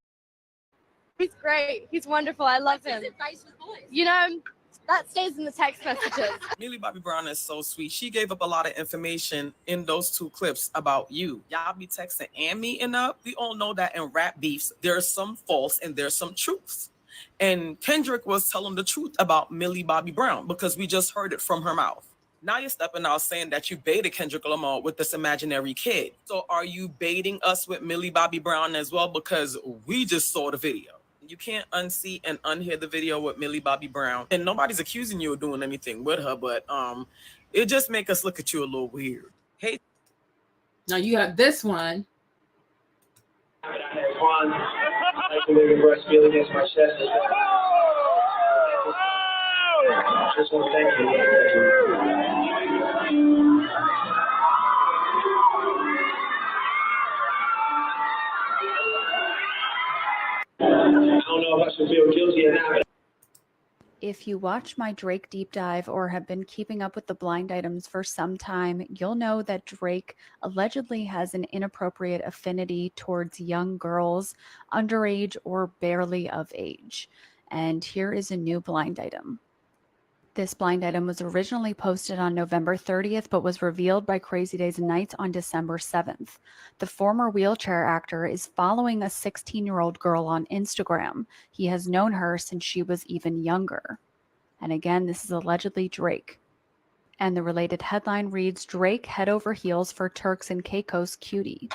He's great. He's wonderful. I love him. What's his advice with boys? You know, that stays in the text messages. Millie Bobby Brown is so sweet. She gave up a lot of information in those two clips about you. Y'all be texting and meeting up. We all know that in rap beefs, there's some false and there's some truths. And Kendrick was telling the truth about Millie Bobby Brown because we just heard it from her mouth. Now you're stepping out saying that you baited Kendrick Lamar with this imaginary kid. So are you baiting us with Millie Bobby Brown as well? Because we just saw the video. You can't unsee and unhear the video with Millie Bobby Brown. And nobody's accusing you of doing anything with her, but it just make us look at you a little weird. Hey. Now you have this one. I had one, like the living breast feel against my chest. Just want to thank you. I don't know if I should feel guilty or not. If you watch my Drake deep dive or have been keeping up with the blind items for some time, you'll know that Drake allegedly has an inappropriate affinity towards young girls, underage or barely of age. And here is a new blind item. This blind item was originally posted on November 30th, but was revealed by Crazy Days and Nights on December 7th. The former wheelchair actor is following a 16-year-old girl on Instagram. He has known her since she was even younger. And again, this is allegedly Drake. And the related headline reads, Drake head over heels for Turks and Caicos cutie.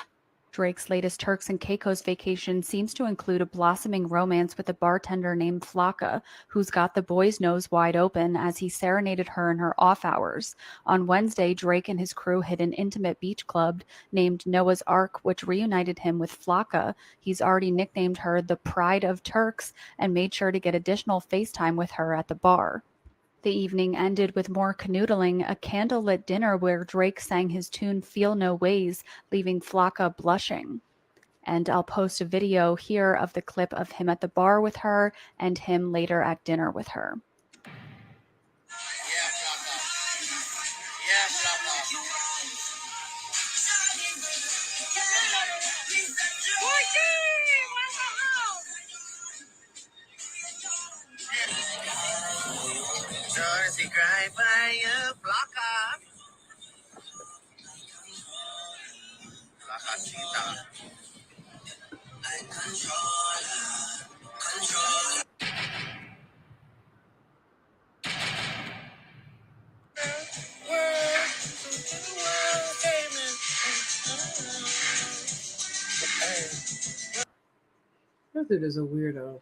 Drake's latest Turks and Caicos vacation seems to include a blossoming romance with a bartender named Flocka, who's got the boy's nose wide open as he serenaded her in her off hours. On Wednesday, Drake and his crew hit an intimate beach club named Noah's Ark, which reunited him with Flocka. He's already nicknamed her the Pride of Turks and made sure to get additional FaceTime with her at the bar. The evening ended with more canoodling, a candlelit dinner where Drake sang his tune Feel No Ways, leaving Flocka blushing. And I'll post a video here of the clip of him at the bar with her and him later at dinner with her. That dude is a weirdo.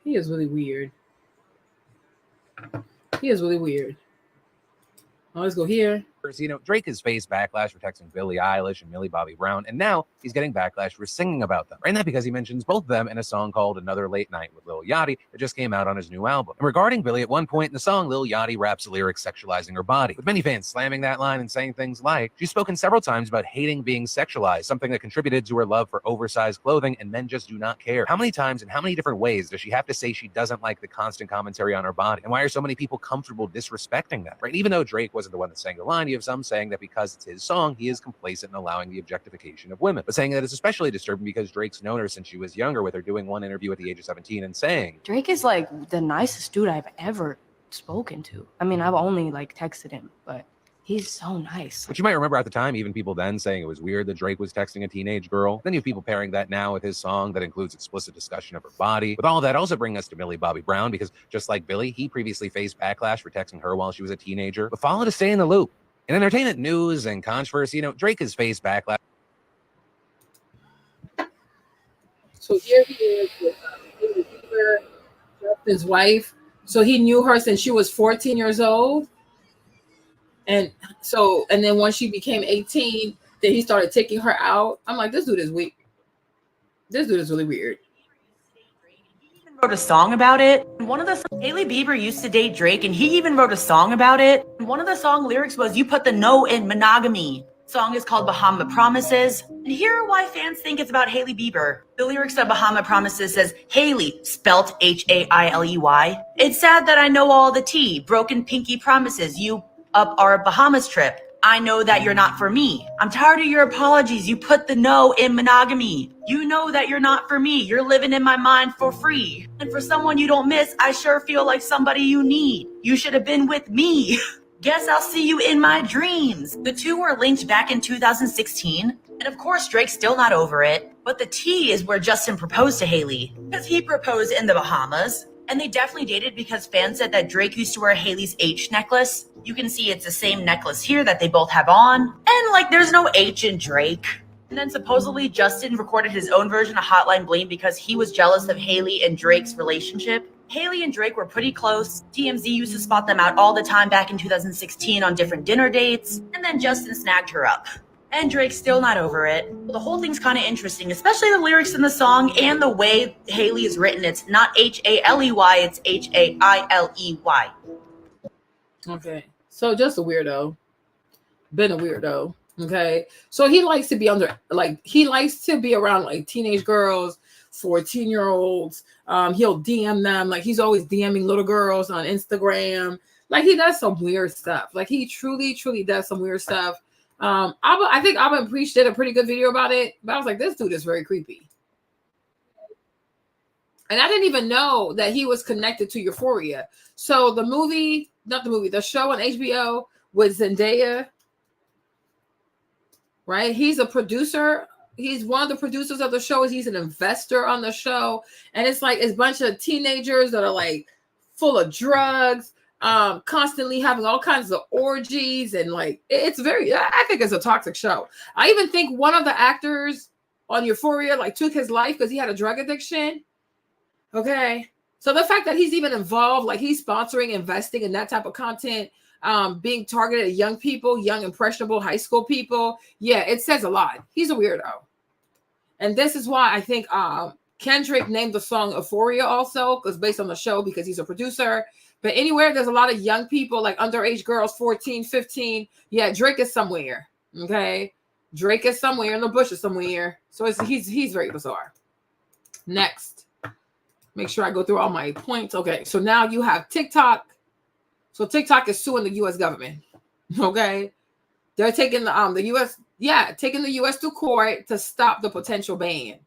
He is really weird. He is really weird. Oh, let's go here. You know, Drake has faced backlash for texting Billie Eilish and Millie Bobby Brown, and now he's getting backlash for singing about them. And that because he mentions both of them in a song called Another Late Night with Lil Yachty that just came out on his new album. And regarding Billie, at one point in the song, Lil Yachty raps the lyrics sexualizing her body, with many fans slamming that line and saying things like, she's spoken several times about hating being sexualized, something that contributed to her love for oversized clothing, and men just do not care. How many times and how many different ways does she have to say she doesn't like the constant commentary on her body? And why are so many people comfortable disrespecting that, right? Even though Drake wasn't the one that sang the line, you have some saying that because it's his song, he is complacent in allowing the objectification of women, but saying that it's especially disturbing because Drake's known her since she was younger, with her doing one interview at the age of 17 and saying, Drake is like the nicest dude I've ever spoken to. I mean, I've only like texted him, but he's so nice. Which you might remember at the time, even people then saying it was weird that Drake was texting a teenage girl. Then you have people pairing that now with his song that includes explicit discussion of her body. With all of that also bring us to Millie Bobby Brown, because just like Billie, he previously faced backlash for texting her while she was a teenager. But follow to stay in the loop. In entertainment news and controversy, you know, Drake has faced backlash. So here he is with Hailey Bieber, Justin's wife. So he knew her since she was 14 years old. And then once she became 18, then he started taking her out. I'm like, this dude is weak. This dude is really weird. Wrote a song about it. One of the Hailey Bieber used to date Drake, and he even wrote a song about it. One of the song lyrics was, "You put the no in monogamy." The song is called Bahama Promises. And here are why fans think it's about Hailey Bieber. The lyrics of Bahama Promises says, Hailey, spelt Hailey. It's sad that I know all the tea. Broken pinky promises. You up our Bahamas trip. I know that you're not for me. I'm tired of your apologies. You put the no in monogamy. You know that you're not for me. You're living in my mind for free. And for someone you don't miss, I sure feel like somebody you need. You should have been with me. Guess I'll see you in my dreams. The two were linked back in 2016. And of course, Drake's still not over it. But the tea is where Justin proposed to Hailey. Because he proposed in the Bahamas. And they definitely dated because fans said that Drake used to wear Hailey's H necklace. You can see it's the same necklace here that they both have on. And like, there's no H in Drake. And then supposedly Justin recorded his own version of Hotline Bling because he was jealous of Hailey and Drake's relationship. Hailey and Drake were pretty close. TMZ used to spot them out all the time back in 2016 on different dinner dates. And then Justin snagged her up. And Drake's still not over it. The whole thing's kind of interesting, especially the lyrics in the song and the way Hailey is written. It's not Haley, it's Hailey. Okay, so just a weirdo. Been a weirdo. Okay, so he likes to be around like teenage girls, 14-year-olds. He'll DM them, like he's always DMing little girls on Instagram. Like he does some weird stuff. Like he truly does some weird stuff. I think Abba Preach did a pretty good video about it, but I was like, this dude is very creepy. And I didn't even know that he was connected to Euphoria. So the show on HBO with Zendaya, right? He's a producer. He's one of the producers of the show. He's an investor on the show. And it's like, it's a bunch of teenagers that are like full of drugs, constantly having all kinds of orgies, and like I think it's a toxic show. I even think one of the actors on Euphoria like took his life because he had a drug addiction. Okay, so the fact that he's even involved, like he's sponsoring, investing in that type of content, being targeted at young people, young impressionable high school people, yeah, it says a lot. He's a weirdo, and this is why I think Kendrick named the song Euphoria also, because based on the show, because he's a producer. But anywhere there's a lot of young people, like underage girls, 14, 15. Yeah, Drake is somewhere. Okay. Drake is somewhere in the bushes somewhere. So he's very bizarre. Next. Make sure I go through all my points. Okay, so now you have TikTok. So TikTok is suing the U.S. government. Okay, they're taking the U.S. taking the U.S. to court to stop the potential ban.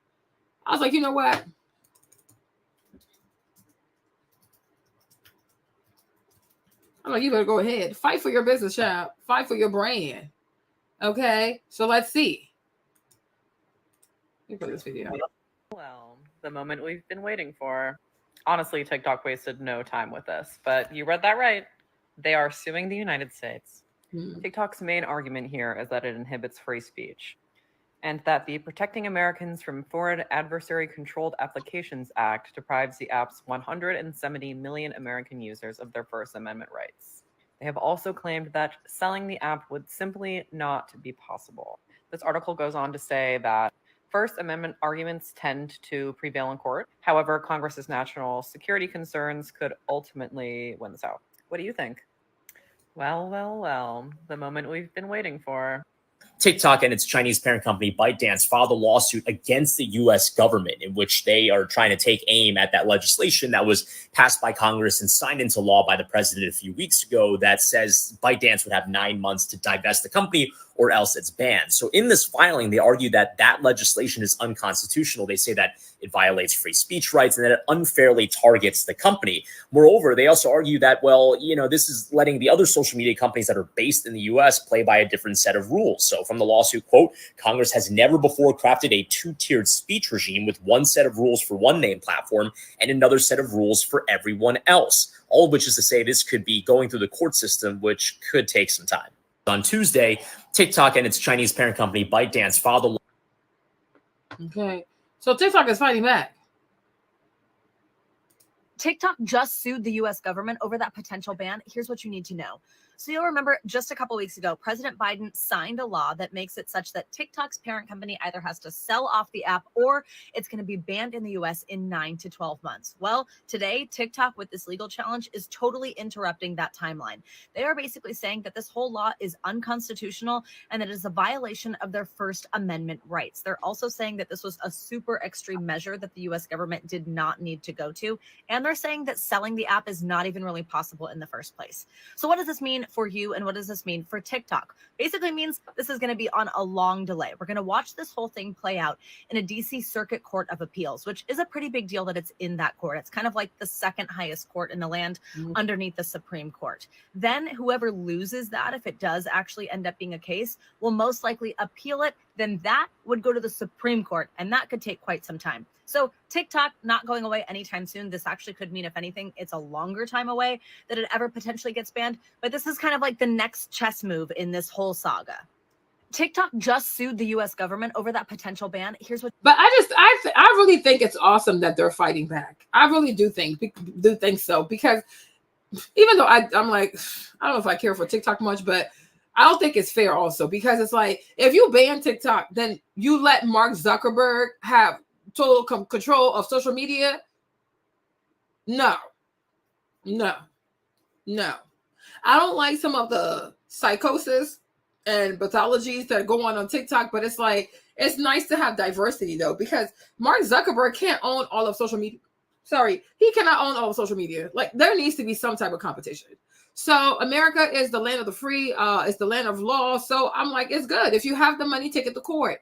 I was like, you know what? I'm like, you better go ahead, fight for your business, child. Fight for your brand. Okay, so let's see. Let me play this video. Well, the moment we've been waiting for. Honestly, TikTok wasted no time with this, but you read that right. They are suing the United States. TikTok's main argument here is that it inhibits free speech, and that the Protecting Americans from Foreign Adversary Controlled Applications Act deprives the app's 170 million American users of their First Amendment rights. They have also claimed that selling the app would simply not be possible. This article goes on to say that First Amendment arguments tend to prevail in court. However, Congress's national security concerns could ultimately win this out. What do you think? Well, the moment we've been waiting for. TikTok and its Chinese parent company ByteDance filed a lawsuit against the U.S. government in which they are trying to take aim at that legislation that was passed by Congress and signed into law by the president a few weeks ago that says ByteDance would have 9 months to divest the company or else it's banned. So in this filing, they argue that that legislation is unconstitutional. They say that it violates free speech rights and that it unfairly targets the company. Moreover, they also argue that, well, this is letting the other social media companies that are based in the U.S. play by a different set of rules. So from the lawsuit, quote, Congress has never before crafted a two-tiered speech regime with one set of rules for one named platform and another set of rules for everyone else. All of which is to say this could be going through the court system, which could take some time. On Tuesday, TikTok and its Chinese parent company ByteDance filed a... Okay, so TikTok is fighting back. TikTok just sued the U.S. government over that potential ban. Here's what you need to know. So you'll remember just a couple weeks ago, President Biden signed a law that makes it such that TikTok's parent company either has to sell off the app or it's going to be banned in the U.S. in 9 to 12 months. Well, today, TikTok with this legal challenge is totally interrupting that timeline. They are basically saying that this whole law is unconstitutional and that it is a violation of their First Amendment rights. They're also saying that this was a super extreme measure that the U.S. government did not need to go to. And they're saying that selling the app is not even really possible in the first place. So what does this mean for you and what does this mean for TikTok? Basically means this is going to be on a long delay. We're going to watch this whole thing play out in a DC Circuit Court of Appeals, which is a pretty big deal that it's in that court. It's kind of like the second highest court in the land underneath the Supreme Court. Then whoever loses that, if it does actually end up being a case, will most likely appeal it. Then that would go to the Supreme Court, and that could take quite some time. So TikTok not going away anytime soon. This actually could mean, if anything, it's a longer time away that it ever potentially gets banned. But this is kind of like the next chess move in this whole saga. TikTok just sued the U.S. government over that potential ban. Here's what. But I really think it's awesome that they're fighting back. I really do think so, because even though I'm like, I don't know if I care for TikTok much, but I don't think it's fair also, because it's like, if you ban TikTok, then you let Mark Zuckerberg have total control of social media. No. I don't like some of the psychosis and pathologies that go on TikTok, but it's like, it's nice to have diversity though, because Mark Zuckerberg can't own all of social media. Sorry, he cannot own all of social media. Like, there needs to be some type of competition. So America is the land of the free, it's the land of law. So I'm like, it's good. If you have the money, take it to court.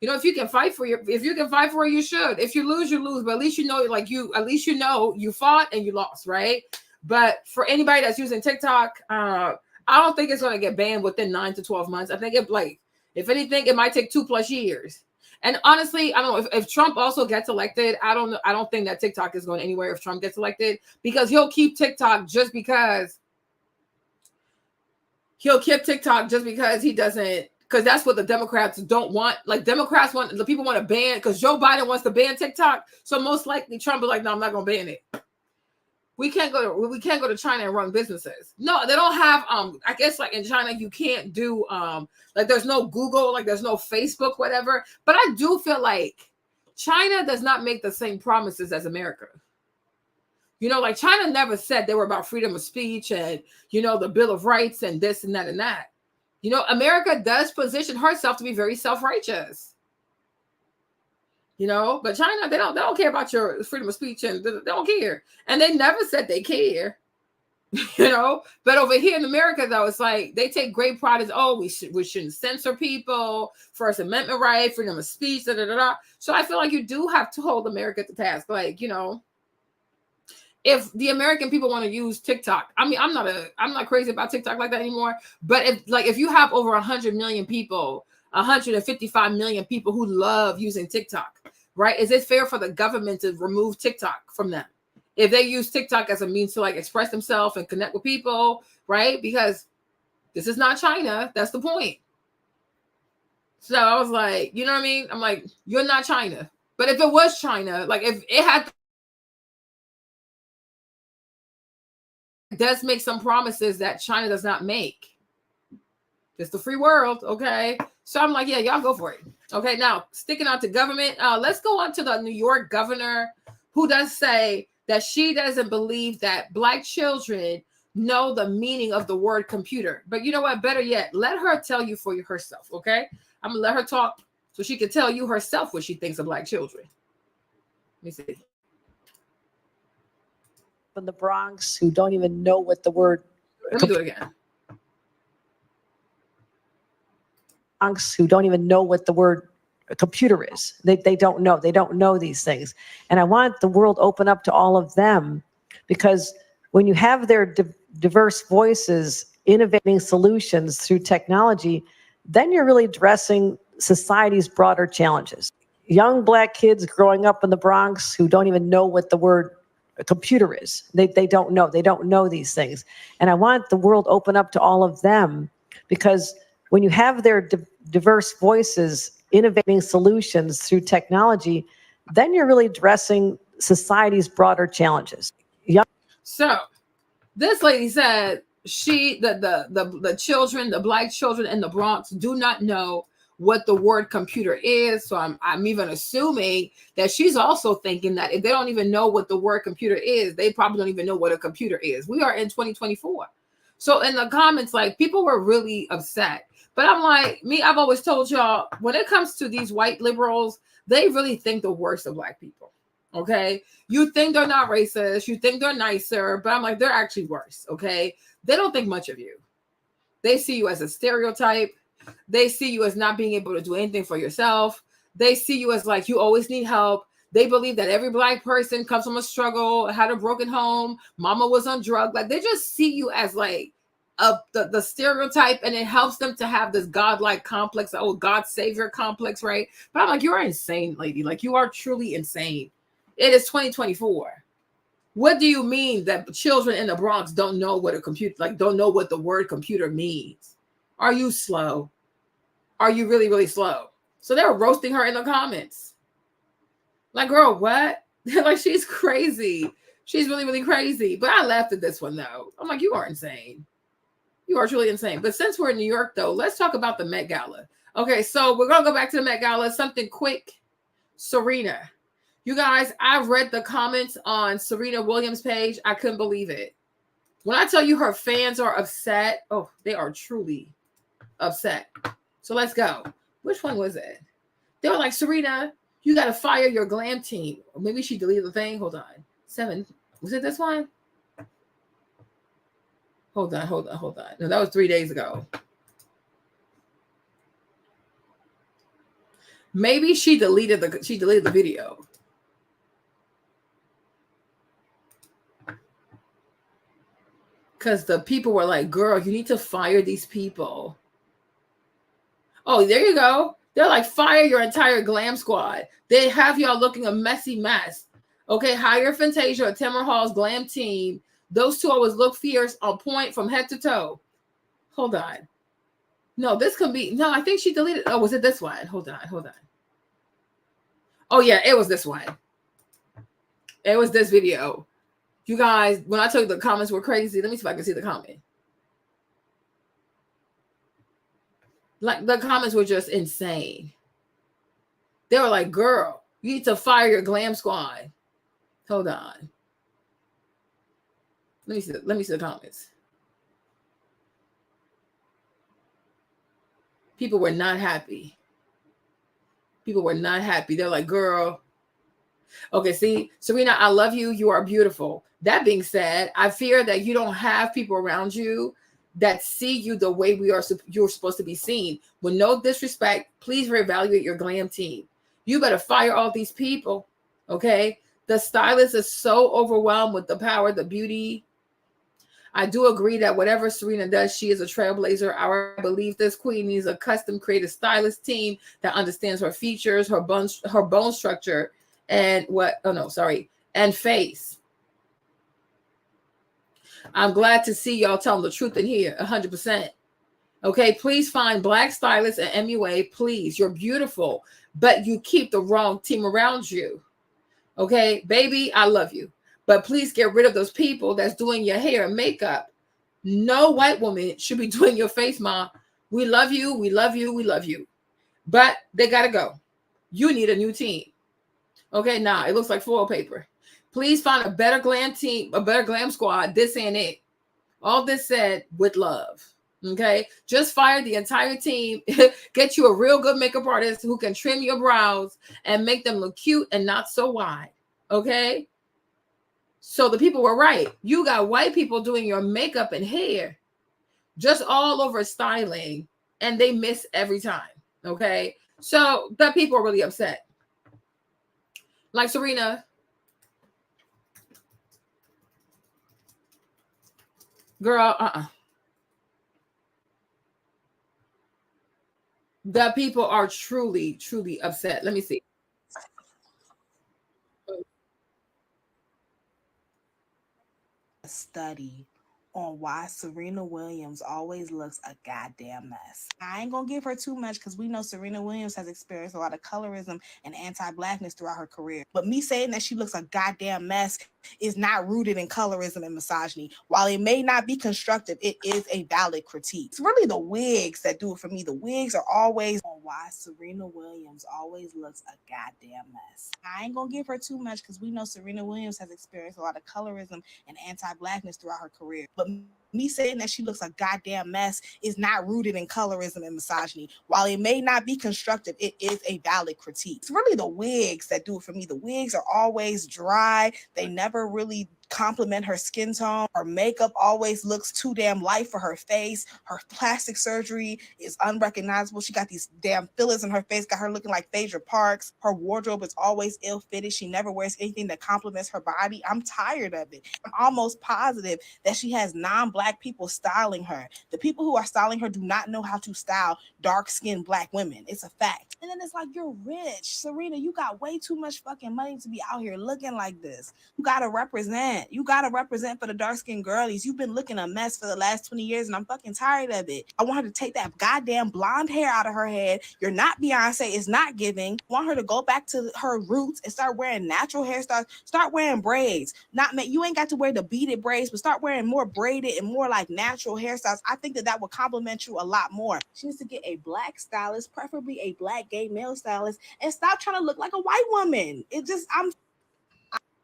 If you can fight for it, you should. If you lose, you lose. But at least you fought and you lost, right? But for anybody that's using TikTok, I don't think it's going to get banned within 9 to 12 months. I think if anything, it might take 2+ years. And honestly, I don't know if Trump also gets elected. I don't think that TikTok is going anywhere if Trump gets elected, because he'll keep TikTok just because he doesn't. Because that's what the Democrats don't want. Like, the people want to ban, because Joe Biden wants to ban TikTok. So most likely Trump is like, no, I'm not going to ban it. We can't go to China and run businesses. No, they don't have, I guess like in China, you can't do, like there's no Google, like there's no Facebook, whatever. But I do feel like China does not make the same promises as America. Like China never said they were about freedom of speech and, the Bill of Rights and this and that and that. You know, America does position herself to be very self-righteous. You know, but China, they don't care about your freedom of speech, and they don't care. And they never said they care. You know, but over here in America, though, it's like they take great pride in, oh, we shouldn't censor people, First Amendment right, freedom of speech, da, da, da, da. So I feel like you do have to hold America to task. Like, you know, if the American people want to use TikTok, I mean, I'm not crazy about TikTok like that anymore. But if you have over 100 million people, 155 million people who love using TikTok, right? Is it fair for the government to remove TikTok from them? If they use TikTok as a means to like express themselves and connect with people, right? Because this is not China. That's the point. So I was like, you know what I mean? I'm like, you're not China. But if it was China, like if it had, it does make some promises that China does not make. It's the free world, okay? So I'm like, yeah, y'all go for it. Okay, now sticking out to government, let's go on to the New York governor who does say that she doesn't believe that Black children know the meaning of the word computer. But you know what? Better yet, let her tell you for herself, okay? I'm going to let her talk so she can tell you herself what she thinks of Black children. Let me see. From the Bronx who don't even know what the word... Let me do it again. Bronx who don't even know what the word computer is. They don't know. They don't know these things. And I want the world open up to all of them, because when you have their diverse voices innovating solutions through technology, then you're really addressing society's broader challenges. Young Black kids growing up in the Bronx who don't even know what the word computer is. They don't know. They don't know these things. And I want the world open up to all of them, because when you have their diverse voices innovating solutions through technology, then you're really addressing society's broader challenges. So this lady said the children, the Black children in the Bronx do not know what the word computer is. So I'm even assuming that she's also thinking that if they don't even know what the word computer is, they probably don't even know what a computer is. We are in 2024. So in the comments, like, people were really upset. But I'm like, I've always told y'all, when it comes to these white liberals, they really think the worst of Black people. Okay. You think they're not racist. You think they're nicer, but I'm like, they're actually worse. Okay. They don't think much of you. They see you as a stereotype. They see you as not being able to do anything for yourself. They see you as like, you always need help. They believe that every Black person comes from a struggle, had a broken home, mama was on drugs. Like, they just see you as like the stereotype, and it helps them to have this godlike complex, God savior complex, right? But I'm like, you're insane, lady. Like, you are truly insane. It is 2024. What do you mean that children in the Bronx don't know what a computer, like, don't know what the word computer means? Are you slow? Are you really, really slow? So they were roasting her in the comments. Like, girl, what? Like, she's crazy. She's really, really crazy. But I laughed at this one, though. I'm like, you are insane. You are truly insane. But since we're in New York, though, let's talk about the Met Gala. Okay, so we're going to go back to the Met Gala. Something quick. Serena. You guys, I've read the comments on Serena Williams' page. I couldn't believe it. When I tell you her fans are upset, oh, they are truly upset. So let's go. Which one was it? They were like, Serena, you got to fire your glam team. Or maybe she deleted the thing. Hold on. 7. Was it this one? Hold on. No, that was 3 days ago. Maybe she deleted the video. Because the people were like, girl, you need to fire these people. Oh, there you go. They're like, fire your entire glam squad. They have y'all looking a messy mess. Okay, hire Fantasia or Tamara Hall's glam team. Those two always look fierce, on point from head to toe. Hold on. No, this can be. No, I think she deleted. Oh, was it this one? Hold on. Oh, yeah, it was this one. It was this video. You guys, when I told you the comments were crazy, let me see if I can see the comment. Like, the comments were just insane. They were like, girl, you need to fire your glam squad. Hold on. Let me see the comments. people were not happy. People were not happy. They're like, girl. Okay, see, Serena, I love you. You are beautiful. That being said, I fear that you don't have people around you that see you the way you're supposed to be seen. With no disrespect, please reevaluate your glam team. You better fire all these people, okay? The stylist is so overwhelmed with the power, the beauty. I do agree that whatever Serena does, she is a trailblazer. I believe this queen needs a custom creative stylist team that understands her features, her bone structure, and and face. I'm glad to see y'all telling the truth in here, 100%. Okay, please find black stylists at MUA, please. You're beautiful, but you keep the wrong team around you. Okay, baby, I love you. But please get rid of those people that's doing your hair and makeup. No white woman should be doing your face, Ma. We love you, we love you, we love you. But they gotta go. You need a new team. Okay, nah, it looks like foil paper. Please find a better glam team, a better glam squad. This ain't it. All this said with love. Okay, just fire the entire team. Get you a real good makeup artist who can trim your brows and make them look cute and not so wide. Okay, so the people were right. You got white people doing your makeup and hair, just all over styling, and they miss every time. Okay, so the people are really upset. Like Serena, girl, The people are truly, truly upset. Let me see. A study on why Serena Williams always looks a goddamn mess. I ain't gonna give her too much because we know Serena Williams has experienced a lot of colorism and anti-blackness throughout her career. But me saying that she looks a goddamn mess is not rooted in colorism and misogyny. While it may not be constructive, it is a valid critique. It's really the wigs that do it for me. The wigs are always on why Serena Williams always looks a goddamn mess. I ain't gonna give her too much because we know Serena Williams has experienced a lot of colorism and anti-blackness throughout her career. But me saying that she looks a goddamn mess is not rooted in colorism and misogyny. While it may not be constructive, it is a valid critique. It's really the wigs that do it for me. The wigs are always dry. They never really compliment her skin tone. Her makeup always looks too damn light for her face. Her plastic surgery is unrecognizable. She got these damn fillers in her face, got her looking like Phaedra Parks. Her wardrobe is always ill-fitted. She never wears anything that complements her body. I'm tired of it. I'm almost positive that she has non-black people styling her. The people who are styling her do not know how to style dark-skinned black women. It's a fact. And then it's like, you're rich. Serena, you got way too much fucking money to be out here looking like this. You gotta represent. You gotta represent for the dark-skinned girlies. You've been looking a mess for the last 20 years, and I'm fucking tired of it. I want her to take that goddamn blonde hair out of her head. You're not Beyonce. It's not giving. I want her to go back to her roots and start wearing natural hairstyles. Start wearing braids. You ain't got to wear the beaded braids, but start wearing more braided and more like natural hairstyles. I think that would compliment you a lot more. She needs to get a black stylist, preferably a black gay male stylist, and stop trying to look like a white woman.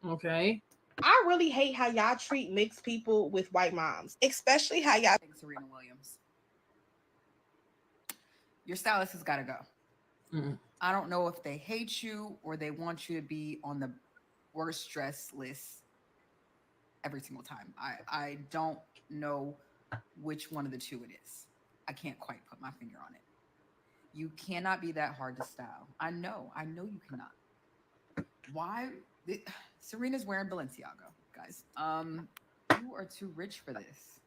Okay. I really hate how y'all treat mixed people with white moms, especially how y'all. Serena Williams. Your stylist has got to go. Mm-hmm. I don't know if they hate you or they want you to be on the worst dress list every single time. I don't know which one of the two it is. I can't quite put my finger on it. You cannot be that hard to style. I know you cannot. Why? Serena's wearing Balenciaga, guys. You are too rich for this.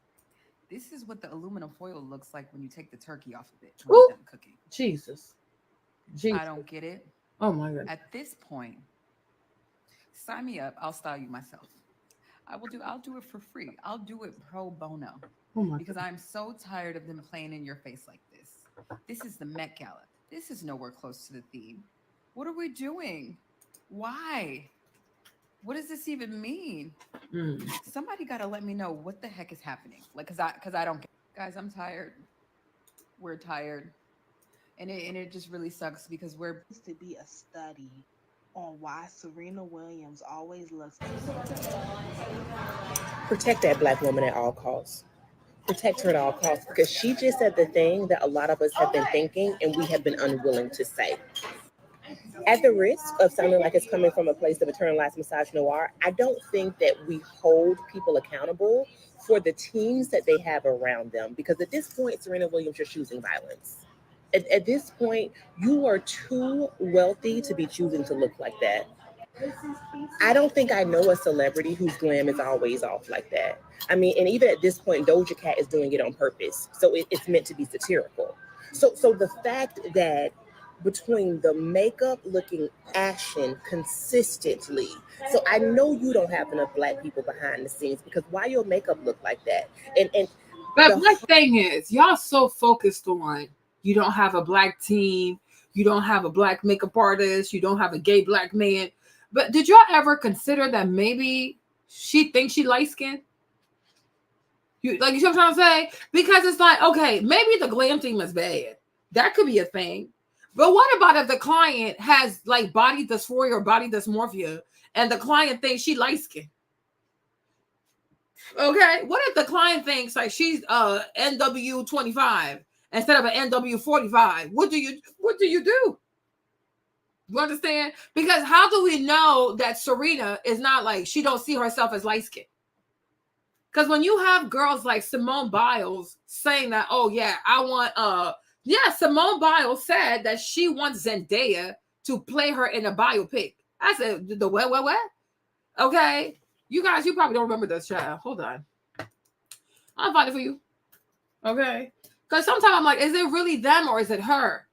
This is what the aluminum foil looks like when you take the turkey off of it when it's done cooking. Jesus. I don't get it. Oh my God. At this point, sign me up. I'll style you myself. I'll do it for free. I'll do it pro bono. Because I'm so tired of them playing in your face like this. This is the Met Gala. This is nowhere close to the theme. What are we doing? Why? What does this even mean? Somebody got to let me know what the heck is happening. Like, cause I don't get it. Guys, I'm tired. We're tired. And it just really sucks because we're to be a study on why Serena Williams always looks. Protect that black woman at all costs. protect her at all costs, because she just said the thing that a lot of us have been thinking and we have been unwilling to say. At the risk of sounding like it's coming from a place of internalized misogynoir, I don't think that we hold people accountable for the teams that they have around them. Because at this point, Serena Williams, you're choosing violence. At this point, you are too wealthy to be choosing to look like that. I don't think I know a celebrity whose glam is always off like that. I mean, and even at this point, Doja Cat is doing it on purpose. So it's meant to be satirical. So the fact that between the makeup looking ashen consistently, so I know you don't have enough black people behind the scenes, because why your makeup look like that? But my thing is, y'all so focused on you don't have a black team, you don't have a black makeup artist, you don't have a gay black man. But did y'all ever consider that maybe she thinks she light skinned? You know what I'm trying to say? Because it's like, okay, maybe the glam theme is bad. That could be a thing. But what about if the client has like body dysphoria or body dysmorphia and the client thinks she light skinned? Okay, what if the client thinks like she's NW25 instead of an NW45? What do you do? You understand? Because how do we know that Serena is not like, she don't see herself as light skinned? Because when you have girls like Simone Biles saying that, oh yeah, I want Simone Biles said that she wants Zendaya to play her in a biopic. I said, the what? Okay. You guys, you probably don't remember this, child. Hold on. I'll find it for you. Okay. Because sometimes I'm like, is it really them or is it her?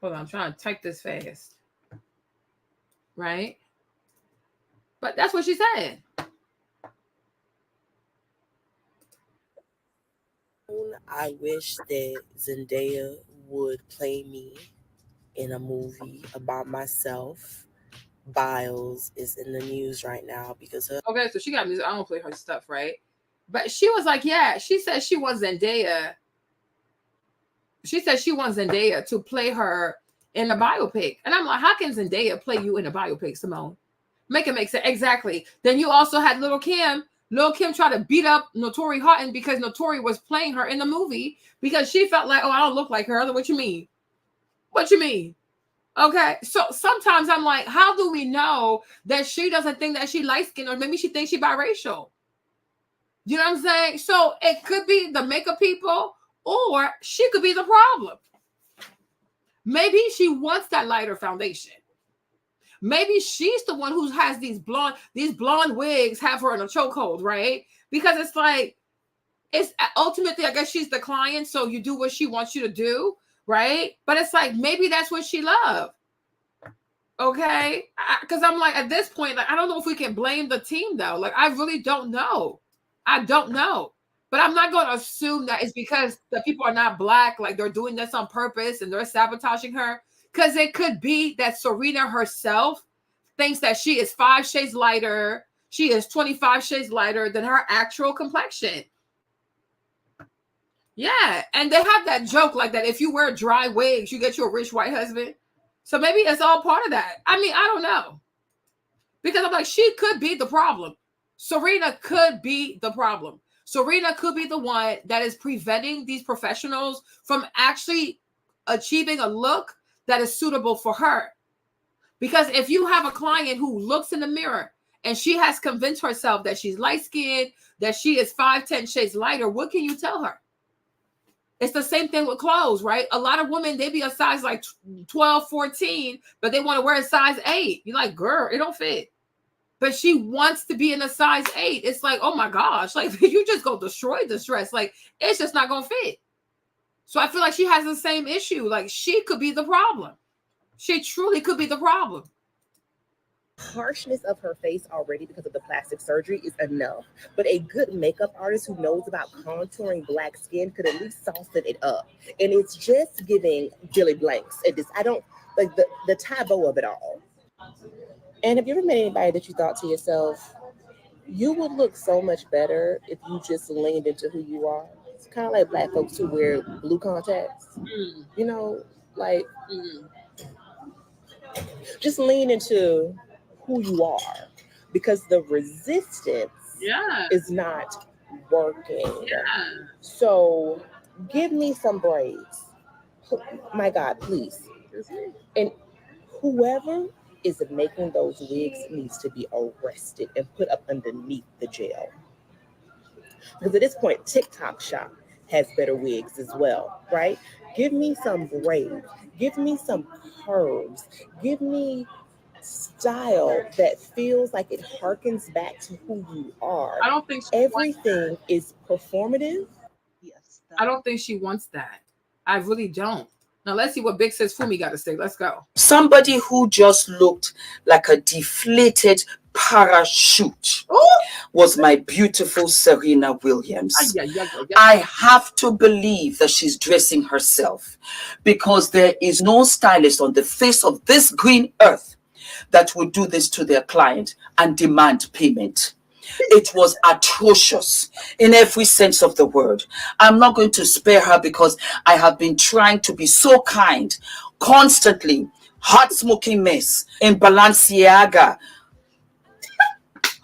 Hold on, I'm trying to type this fast. Right? But that's what she said. I wish that Zendaya would play me in a movie about myself. Biles is in the news right now because her. Okay, so she got music. I don't play her stuff, right? But she was like, yeah, she said she wants Zendaya. She said she wants Zendaya to play her in a biopic. And I'm like, how can Zendaya play you in a biopic, Simone? Make it make sense. Exactly. Then you also had Lil' Kim. Lil' Kim tried to beat up Notori Houghton because Notori was playing her in the movie because she felt like, oh, I don't look like her. What you mean? What you mean? Okay. So sometimes I'm like, how do we know that she doesn't think that she light-skinned, or maybe she thinks she biracial? You know what I'm saying? So it could be the makeup people, or she could be the problem. Maybe she wants that lighter foundation. Maybe she's the one who has these blonde wigs have her in a chokehold, right? Because it's like, it's ultimately, I guess she's the client, so you do what she wants you to do, right? But it's like, maybe that's what she loved. Okay? Because I'm like, at this point, like, I don't know if we can blame the team, though. Like, I really don't know. I don't know. But I'm not going to assume that it's because the people are not black, like they're doing this on purpose and they're sabotaging her. Because it could be that Serena herself thinks that she is 5 shades lighter. She is 25 shades lighter than her actual complexion. Yeah. And they have that joke like that. If you wear dry wigs, you get you a rich white husband. So maybe it's all part of that. I mean, I don't know. Because I'm like, she could be the problem. Serena could be the problem. Serena could be the one that is preventing these professionals from actually achieving a look that is suitable for her. Because if you have a client who looks in the mirror and she has convinced herself that she's light-skinned, that she is 5-10 shades lighter, what can you tell her? It's the same thing with clothes, right? A lot of women, they be a size like 12, 14, but they want to wear a size 8. You're like, girl, it don't fit. But she wants to be in a size 8. It's like, oh my gosh, like you just go destroy this dress. Like, it's just not going to fit. So I feel like she has the same issue. Like, she could be the problem. She truly could be the problem. Harshness of her face already because of the plastic surgery is enough. But a good makeup artist who knows about contouring black skin could at least soften it up. And it's just giving Billy Blanks. I don't like the taboo of it all. And have you ever met anybody that you thought to yourself, you would look so much better if you just leaned into who you are? It's kind of like black folks who wear blue contacts. You know, like Just lean into who you are, because the resistance is not working. So give me some braids. My God, please. And whoever is making those wigs needs to be arrested and put up underneath the jail. Because at this point, TikTok Shop has better wigs as well, right? Give me some braids. Give me some curves. Give me style that feels like it harkens back to who you are. I don't think everything is performative. Yes. I don't think she wants that. I really don't. Now let's see what Big Sis Fumi got to say. Let's go. Somebody who just looked like a deflated parachute was my beautiful Serena Williams. I have to believe that she's dressing herself, because there is no stylist on the face of this green earth that would do this to their client and demand payment. It was atrocious in every sense of the word. I'm not going to spare her because I have been trying to be so kind, constantly. Hot smoking mess in Balenciaga.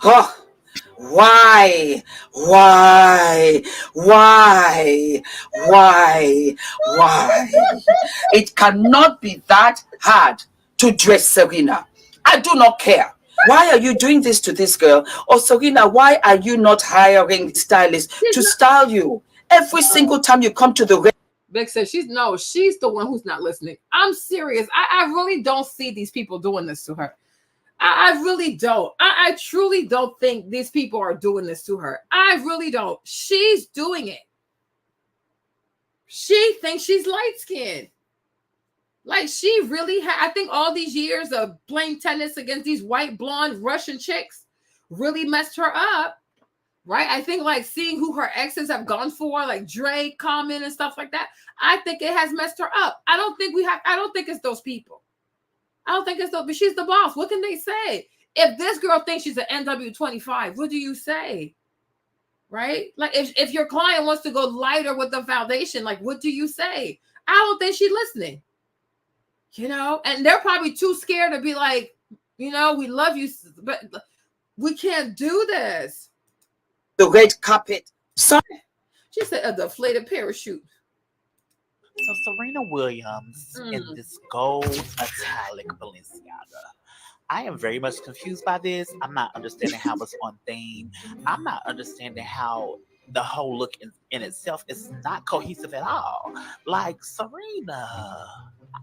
Oh, why? It cannot be that hard to dress Serena. I do not care. Why are you doing this to this girl? Or Serena, why are you not hiring stylists to style you? Every single time you come to the Big says she's the one who's not listening. I'm serious. I really don't see these people doing this to her. I really don't. I truly don't think these people are doing this to her. I really don't. She's doing it. She thinks she's light-skinned. Like she really I think all these years of playing tennis against these white, blonde Russian chicks really messed her up. Right? I think like seeing who her exes have gone for, like Drake, Common, and stuff like that, I think it has messed her up. I don't think it's those people. I don't think it's those, but she's the boss. What can they say? If this girl thinks she's an NW25, what do you say? Right? Like if your client wants to go lighter with the foundation, like what do you say? I don't think she's listening. You know, and they're probably too scared to be like, you know, we love you, but we can't do this. The red carpet. She said a deflated parachute. So Serena Williams in this gold metallic Balenciaga. I am very much confused by this. I'm not understanding how it's on theme. I'm not understanding how the whole look in itself is not cohesive at all. Like Serena,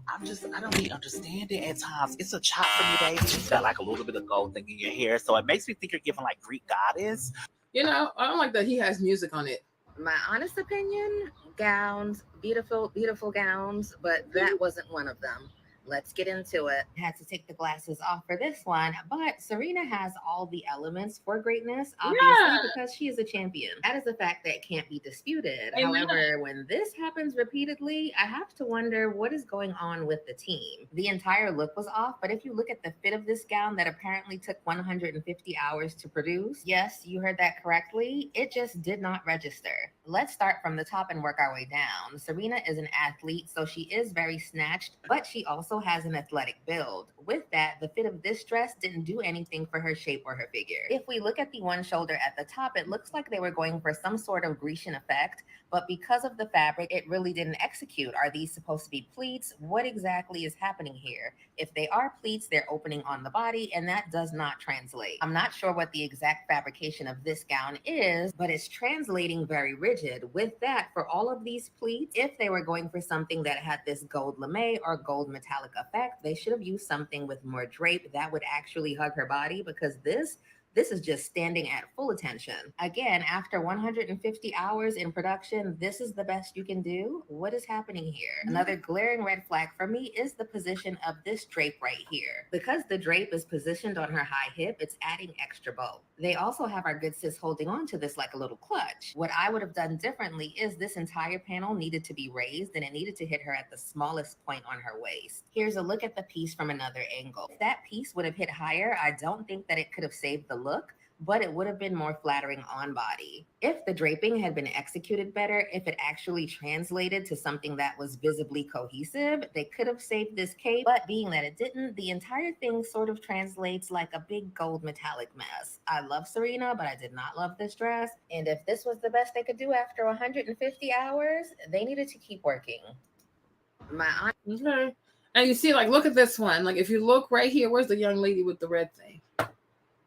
I don't really understand it at times. It's a chop for me, baby. She's got like a little bit of gold thing in your hair, so it makes me think you're giving like Greek goddess. You know, I don't like that he has music on it. My honest opinion, gowns, beautiful, beautiful gowns, but that wasn't one of them. Let's get into it. Had to take the glasses off for this one, but Serena has all the elements for greatness, obviously, because she is a champion. That is a fact that can't be disputed. However, when this happens repeatedly, I have to wonder what is going on with the team. The entire look was off, but if you look at the fit of this gown that apparently took 150 hours to produce, yes, you heard that correctly, it just did not register. Let's start from the top and work our way down. Serena is an athlete, so she is very snatched, but she also has an athletic build. With that, the fit of this dress didn't do anything for her shape or her figure. If we look at the one shoulder at the top, it looks like they were going for some sort of Grecian effect, but because of the fabric, it really didn't execute. Are these supposed to be pleats? What exactly is happening here? If they are pleats, they're opening on the body, and that does not translate. I'm not sure what the exact fabrication of this gown is, but it's translating very rigid. With that, for all of these pleats, if they were going for something that had this gold lame or gold metallic effect, they should have used something with more drape that would actually hug her body, because this is just standing at full attention. Again, after 150 hours in production, this is the best you can do. What is happening here? Another glaring red flag for me is the position of this drape right here. Because the drape is positioned on her high hip, it's adding extra bow. They also have our good sis holding on to this like a little clutch. What I would have done differently is this entire panel needed to be raised, and it needed to hit her at the smallest point on her waist. Here's a look at the piece from another angle. If that piece would have hit higher, I don't think that it could have saved the look, but it would have been more flattering on body. If the draping had been executed better, if it actually translated to something that was visibly cohesive, they could have saved this cape. But being that it didn't, the entire thing sort of translates like a big gold metallic mess. I love Serena, but I did not love this dress. And if this was the best they could do after 150 hours, they needed to keep working. Okay. And you see, like, look at this one. Like, if you look right here, where's the young lady with the red thing?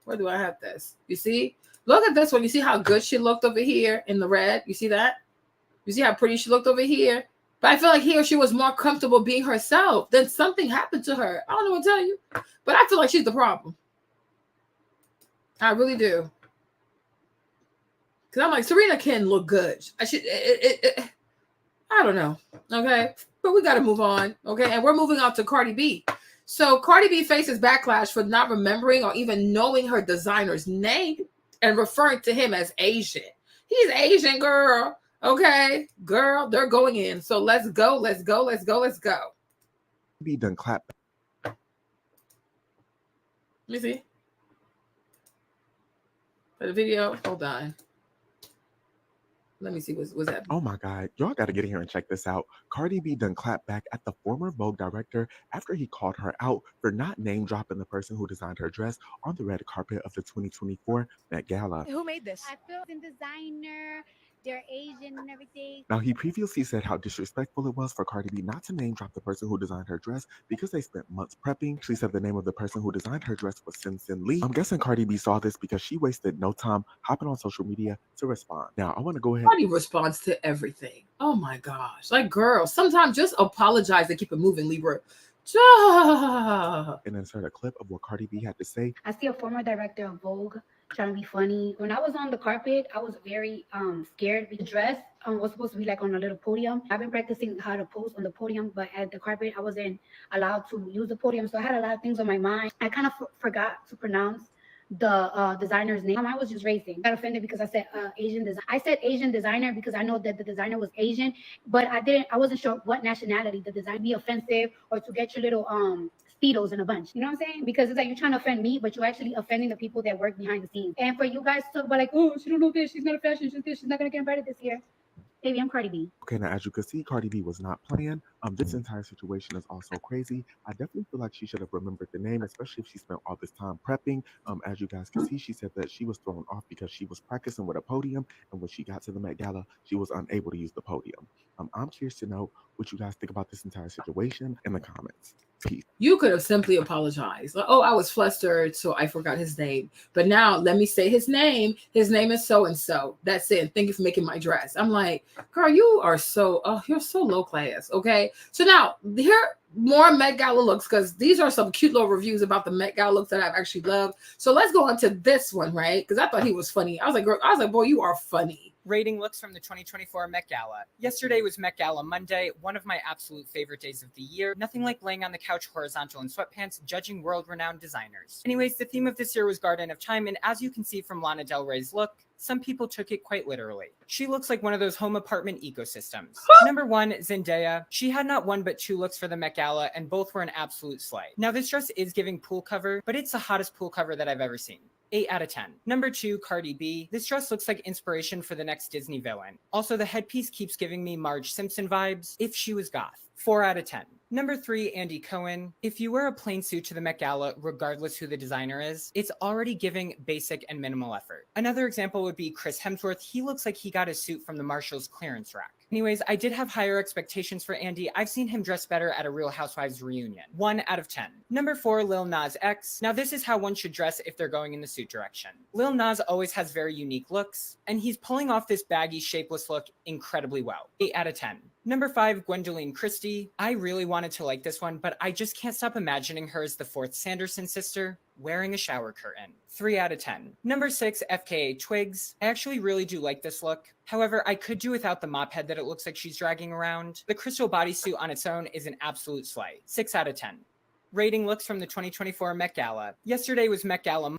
Where do I have this? You see? Look at this one. You see how good she looked over here in the red? You see that? You see how pretty she looked over here? But I feel like here she was more comfortable being herself. Then something happened to her. I don't know what to tell you. But I feel like she's the problem. I really do. Because I'm like, Serena can look good. I don't know. Okay? But we got to move on. Okay? And we're moving on to Cardi B. So Cardi B faces backlash for not remembering or even knowing her designer's name and referring to him as Asian. He's Asian, girl. Okay, girl, they're going in. So let's go, let's go, let's go, let's go. Be done clap. Let me see. For the video, hold on. Let me see what's that. Oh my God, y'all got to get in here and check this out. Cardi B done clapped back at the former Vogue director after he called her out for not name dropping the person who designed her dress on the red carpet of the 2024 Met Gala. Who made this? I feel in designer, they're Asian and everything. Now, he previously said how disrespectful it was for Cardi B not to name drop the person who designed her dress because they spent months prepping. She said the name of the person who designed her dress was Sin Lee. I'm guessing Cardi B saw this because she wasted no time hopping on social media to respond. Now, I want to go ahead. Cardi responds to everything. Oh my gosh. Like, girl, sometimes just apologize and keep it moving, Libra. And insert a clip of what Cardi B had to say. I see a former director of Vogue trying to be funny. When I was on the carpet, I was very scared. The dress was supposed to be like on a little podium. I've been practicing how to pose on the podium, but at the carpet, I wasn't allowed to use the podium. So I had a lot of things on my mind. I kind of forgot to pronounce the designer's name. I was just racing. I got offended because I said Asian design. I said Asian designer because I know that the designer was Asian, but I wasn't sure what nationality the design be offensive or to get your little Speedos in a bunch. You know what I'm saying? Because it's like you're trying to offend me, but you're actually offending the people that work behind the scenes. And for you guys to talk about like, oh, she don't know this, she's not a fashion, she's this, she's not gonna get invited this year. Baby, I'm Cardi B. Okay, now as you can see, Cardi B was not playing. This entire situation is also crazy. I definitely feel like she should have remembered the name, especially if she spent all this time prepping. As you guys can see, she said that she was thrown off because she was practicing with a podium, and when she got to the Met Gala, she was unable to use the podium. I'm curious to know what you guys think about this entire situation in the comments. Peace. You could have simply apologized. Like, oh, I was flustered, so I forgot his name. But now let me say his name. His name is so-and-so. That's it. And thank you for making my dress. I'm like, girl, you are you're so low class. Okay. So now here are more Met Gala looks, because these are some cute little reviews about the Met Gala looks that I've actually loved. So let's go on to this one, right? Because I thought he was funny. I was like, boy, you are funny. Rating looks from the 2024 Met Gala. Yesterday was Met Gala Monday, one of my absolute favorite days of the year. Nothing like laying on the couch horizontal in sweatpants, judging world-renowned designers. Anyways, the theme of this year was Garden of Time, and as you can see from Lana Del Rey's look, some people took it quite literally. She looks like one of those home apartment ecosystems. Number 1, Zendaya. She had not one but 2 looks for the Met Gala, and both were an absolute slay. Now this dress is giving pool cover, but it's the hottest pool cover that I've ever seen. 8 out of 10. Number 2, Cardi B. This dress looks like inspiration for the next Disney villain. Also, the headpiece keeps giving me Marge Simpson vibes, if she was goth. 4 out of 10. Number 3, Andy Cohen. If you wear a plain suit to the Met Gala, regardless who the designer is, it's already giving basic and minimal effort. Another example would be Chris Hemsworth. He looks like he got his suit from the Marshall's clearance rack. Anyways, I did have higher expectations for Andy. I've seen him dress better at a Real Housewives reunion. 1 out of 10. Number 4, Lil Nas X. Now this is how one should dress if they're going in the suit direction. Lil Nas always has very unique looks, and he's pulling off this baggy, shapeless look incredibly well. 8 out of 10. Number 5, Gwendolyn Christie. I really wanted to like this one, but I just can't stop imagining her as the 4th Sanderson sister, wearing a shower curtain. 3 out of 10. Number 6, FKA Twigs. I actually really do like this look. However, I could do without the mop head that it looks like she's dragging around. The crystal bodysuit on its own is an absolute slay. 6 out of 10. Rating looks from the 2024 Met Gala. Yesterday was Met Gala.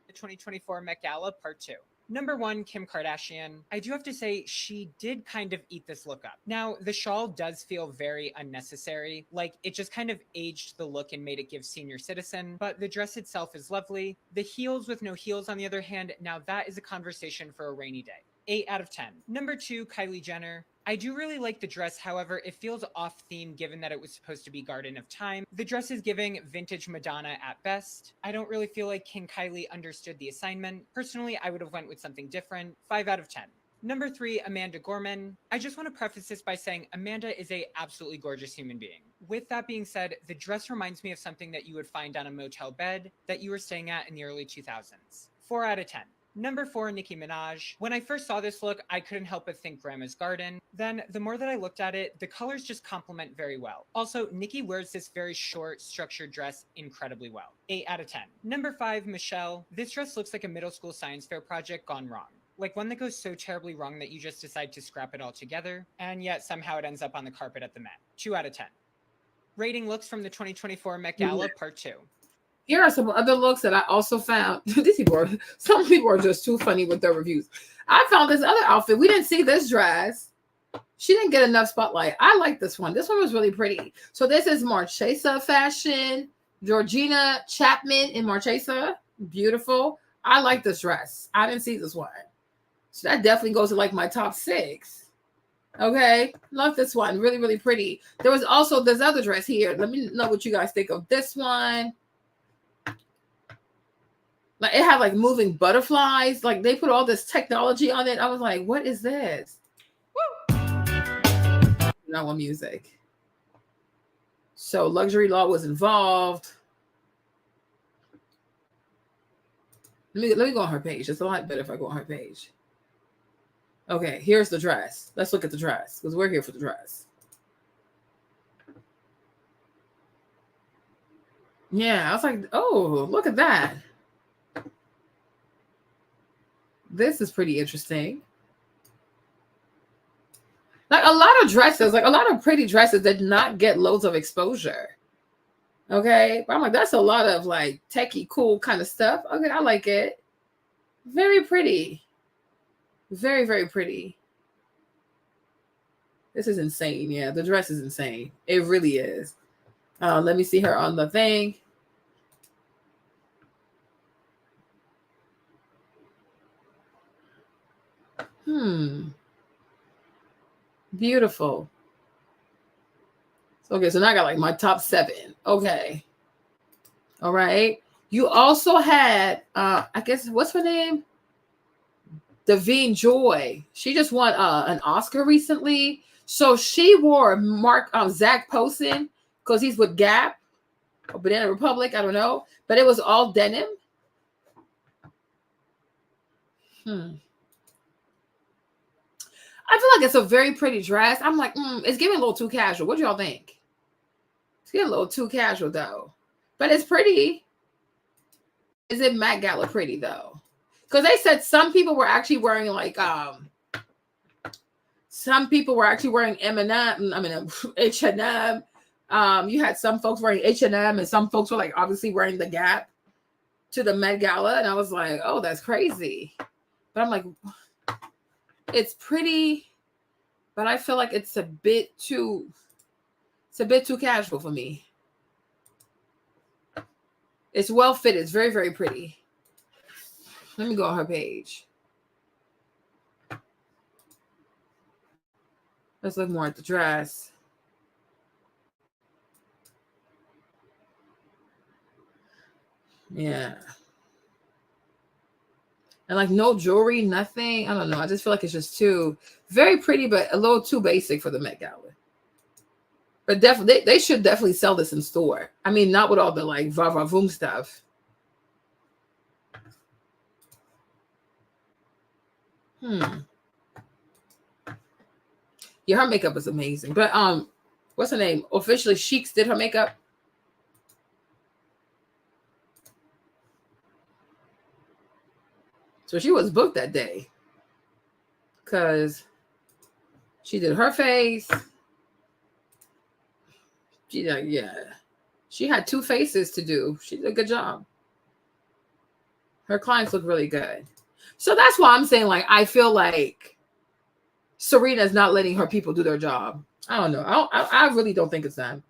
The 2024 Met Gala Part 2. Number 1, Kim Kardashian. I do have to say, she did kind of eat this look up. Now, the shawl does feel very unnecessary. Like, it just kind of aged the look and made it give senior citizen, but the dress itself is lovely. The heels with no heels, on the other hand, now that is a conversation for a rainy day. 8 out of 10. Number 2, Kylie Jenner. I do really like the dress, however, it feels off theme given that it was supposed to be Garden of Time. The dress is giving vintage Madonna at best. I don't really feel like King Kylie understood the assignment. Personally, I would have went with something different. 5 out of 10. Number 3, Amanda Gorman. I just want to preface this by saying Amanda is a absolutely gorgeous human being. With that being said, the dress reminds me of something that you would find on a motel bed that you were staying at in the early 2000s. 4 out of 10. Number 4, Nicki Minaj. When I first saw this look, I couldn't help but think Grandma's Garden. Then, the more that I looked at it, the colors just complement very well. Also, Nicki wears this very short, structured dress incredibly well. 8 out of 10. Number 5, Michelle. This dress looks like a middle school science fair project gone wrong. Like one that goes so terribly wrong that you just decide to scrap it all together, and yet somehow it ends up on the carpet at the Met. 2 out of 10. Rating looks from the 2024 Met Gala, Part 2. Here are some other looks that I also found. Some people are just too funny with their reviews. I found this other outfit. We didn't see this dress. She didn't get enough spotlight. I like this one. This one was really pretty. So this is Marchesa fashion. Georgina Chapman in Marchesa. Beautiful. I like this dress. I didn't see this one. So that definitely goes to like my top 6. Okay. Love this one. Really, really pretty. There was also this other dress here. Let me know what you guys think of this one. Like it had like moving butterflies. Like they put all this technology on it. I was like, what is this? Woo! Not one music. So luxury law was involved. Let me go on her page. It's a lot better if I go on her page. Okay, here's the dress. Let's look at the dress because we're here for the dress. Yeah, I was like, oh, look at that. This is pretty interesting. Like a lot of dresses, like a lot of pretty dresses did not get loads of exposure. Okay. But I'm like, that's a lot of like techie, cool kind of stuff. Okay, I like it. Very pretty. Very, very pretty. This is insane. Yeah, the dress is insane. It really is. Let me see her on the thing. Beautiful. Okay, so now I got like my top 7. Okay. All right. You also had, I guess, what's her name? Davine Joy. She just won an Oscar recently. So she wore Zach Posen because he's with Gap or Banana Republic. I don't know. But it was all denim. I feel like it's a very pretty dress. I'm like, it's getting a little too casual. What do y'all think? It's getting a little too casual, though. But it's pretty. Is it Met Gala pretty, though? Because they said some people were actually wearing, like, some people were actually wearing H&M. You had some folks wearing H&M, and some folks were, like, obviously wearing the Gap to the Met Gala. And I was like, oh, that's crazy. But I'm like... It's pretty, but I feel like it's a bit too casual for me. It's well fitted. It's very, very pretty. Let me go on her page. Let's look more at the dress. Yeah. And like no jewelry, nothing. I don't know. I just feel like it's just too very pretty, but a little too basic for the Met Gala. But definitely, they should definitely sell this in store. I mean, not with all the like va-va-voom stuff. Yeah, her makeup is amazing. But what's her name? Officially, Sheeks did her makeup. So she was booked that day because she did her face. She had 2 faces to do. She did a good job. Her clients look really good. So that's why I'm saying, like, I feel like Serena's not letting her people do their job. I don't know. I really don't think it's that.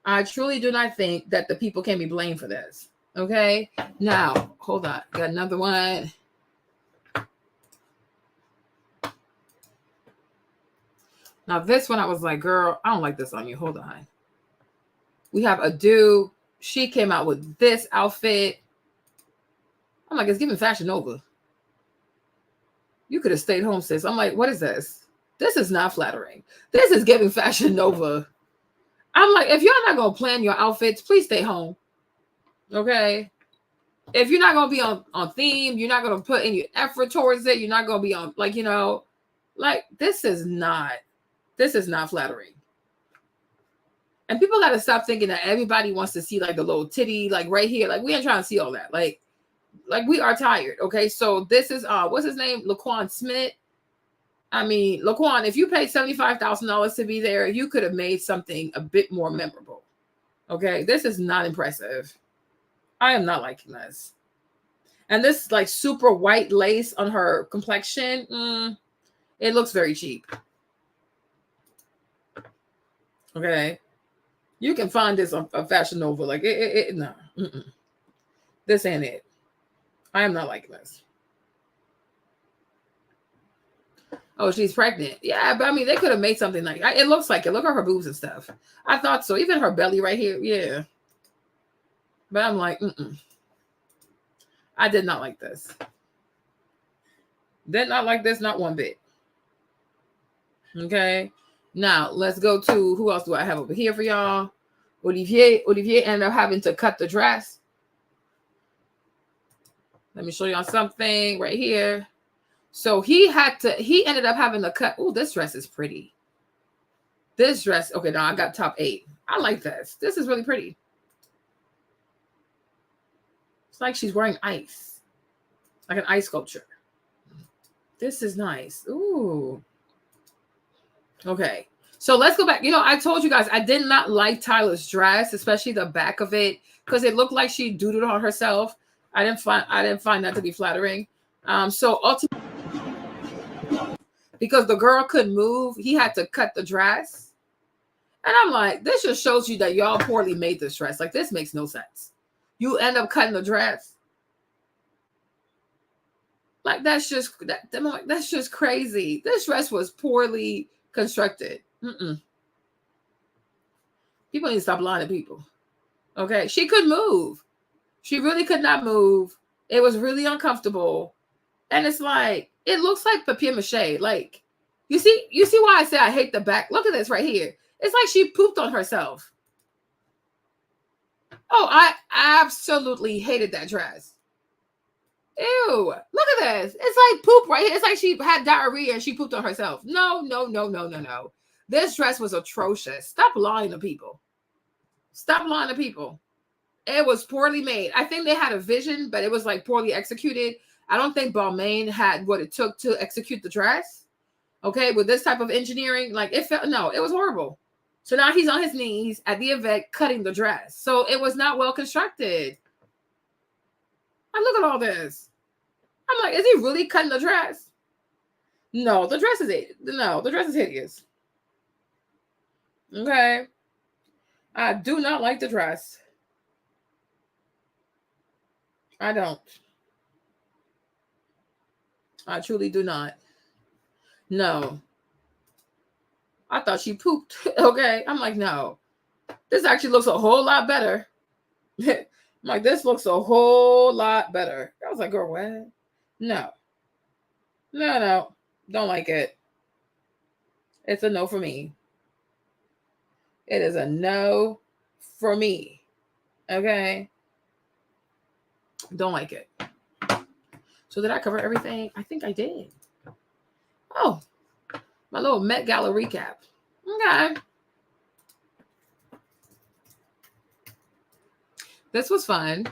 I truly do not think that the people can be blamed for this. Okay. Now, hold on. Got another one. Now, this one, I was like, girl, I don't like this on you. Hold on. We have Adu. She came out with this outfit. I'm like, it's giving Fashion Nova. You could have stayed home, sis. I'm like, what is this? This is not flattering. This is giving Fashion Nova. I'm like, if you're not going to plan your outfits, please stay home. Okay? If you're not going to be on theme, you're not going to put any effort towards it, you're not going to be on, like, you know, like, this is not flattering. And people got to stop thinking that everybody wants to see, like, the little titty, like, right here. Like, we ain't trying to see all that. Like we are tired. Okay? So this is, what's his name? Laquan Smith. I mean, Laquan, if you paid $75,000 to be there, you could have made something a bit more memorable. Okay? This is not impressive. I am not liking this. And this, like, super white lace on her complexion, it looks very cheap. Okay? You can find this on Fashion Nova. Like, no. This ain't it. I am not liking this. Oh, she's pregnant. Yeah, but I mean, they could have made something like it. Looks like it. Look at her boobs and stuff. I thought so. Even her belly right here. Yeah. But I'm like, I did not like this. Did not like this, not one bit. Okay. Now, let's go to, who else do I have over here for y'all? Olivier ended up having to cut the dress. Let me show y'all something right here. So he ended up having to cut. Oh, this dress is pretty. This dress, okay, now I got top 8. I like this. This is really pretty. It's like she's wearing ice. Like an ice sculpture. This is nice. Ooh. Okay. So let's go back. You know, I told you guys I did not like Tyler's dress, especially the back of it, because it looked like she doodled on herself. I didn't find that to be flattering. So ultimately, because the girl couldn't move, he had to cut the dress. And I'm like, this just shows you that y'all poorly made this dress. Like, this makes no sense. You end up cutting the dress. Like, that's just crazy. This dress was poorly constructed. People need to stop lying to people. Okay, she could move. She really could not move. It was really uncomfortable. And it's like, it looks like papier-mâché. Like, you see why I say I hate the back? Look at this right here. It's like she pooped on herself. Oh, I absolutely hated that dress. Ew, look at this. It's like poop right here. It's like she had diarrhea and she pooped on herself. No. This dress was atrocious. Stop lying to people. Stop lying to people. It was poorly made. I think they had a vision, but it was like poorly executed. I don't think Balmain had what it took to execute the dress. Okay, with this type of engineering, like it was horrible. So now he's on his knees at the event cutting the dress. So it was not well constructed. I look at all this. I'm like, is he really cutting the dress? No, the dress is hideous. Okay. I do not like the dress. I don't. I truly do not. No. I thought she pooped. Okay. I'm like, no. This actually looks a whole lot better. I'm like, this looks a whole lot better. I was like, girl, what? No. Don't like it. It's a no for me. It is a no for me. Okay. Don't like it. So did I cover everything? I think I did. Oh, my little Met Gala recap. Okay. This was fun.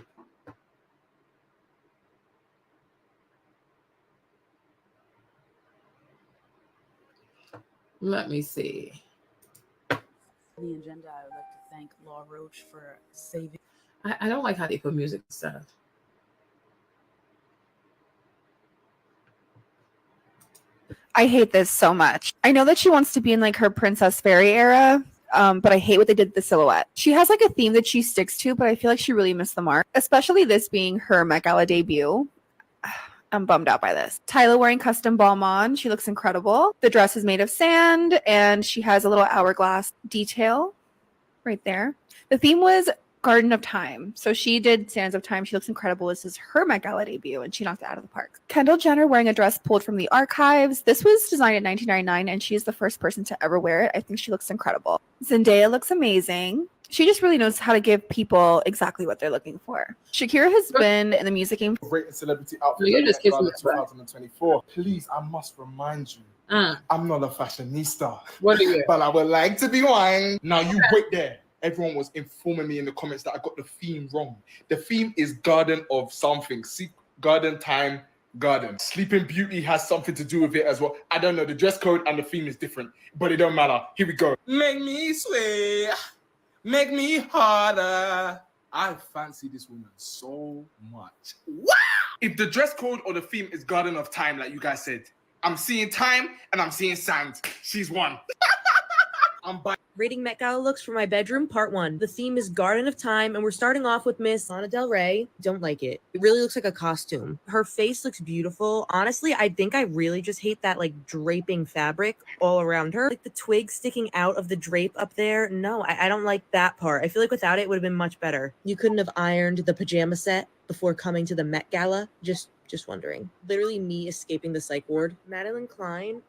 Let me see. The agenda, I would like to thank Law Roach for saving. I don't like how they put music and stuff. I hate this so much. I know that she wants to be in like her Princess Fairy era, but I hate what they did with the silhouette. She has like a theme that she sticks to, but I feel like she really missed the mark, especially this being her Met Gala debut. I'm bummed out by this. Tyla wearing custom balm on. She looks incredible. The dress is made of sand and she has a little hourglass detail right there. The theme was Garden of Time. So she did Sands of Time. She looks incredible. This is her Met Gala debut and she knocked it out of the park. Kendall Jenner wearing a dress pulled from the archives. This was designed in 1999 and she is the first person to ever wear it. I think she looks incredible. Zendaya looks amazing. She just really knows how to give people exactly what they're looking for. Shakira has been in the music game. Great celebrity outfit. You're just kissing 2024. Please, I must remind you, I'm not a fashionista. What are you? But I would like to be one. Now you wait there. Everyone was informing me in the comments that I got the theme wrong. The theme is Garden of something. See, Garden Time, Garden. Sleeping Beauty has something to do with it as well. I don't know. The dress code and the theme is different, but it don't matter. Here we go. Make me sway. Make me harder. I fancy this woman so much. Wow! If the dress code or the theme is Garden of Time, like you guys said, I'm seeing time and I'm seeing sand. She's one. I'm by. Rating Met Gala looks for my bedroom, part 1. The theme is Garden of Time, and we're starting off with Miss Lana Del Rey. Don't like it. It really looks like a costume. Her face looks beautiful. Honestly, I think I really just hate that like draping fabric all around her. Like the twig sticking out of the drape up there. No, I don't like that part. I feel like without it, it would have been much better. You couldn't have ironed the pajama set before coming to the Met Gala. Just wondering. Literally me escaping the psych ward. Madeline Klein.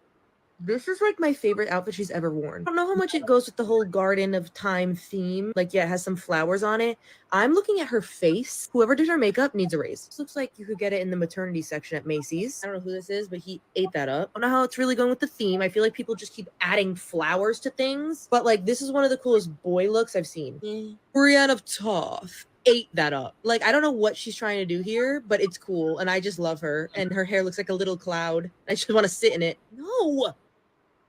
This is like my favorite outfit she's ever worn. I don't know how much it goes with the whole Garden of Time theme. Like, yeah, it has some flowers on it. I'm looking at her face. Whoever did her makeup needs a raise. This looks like you could get it in the maternity section at Macy's. I don't know who this is, but he ate that up. I don't know how it's really going with the theme. I feel like people just keep adding flowers to things. But like, this is one of the coolest boy looks I've seen. Brienne of Tarth ate that up. Like, I don't know what she's trying to do here, but it's cool. And I just love her. And her hair looks like a little cloud. I just want to sit in it.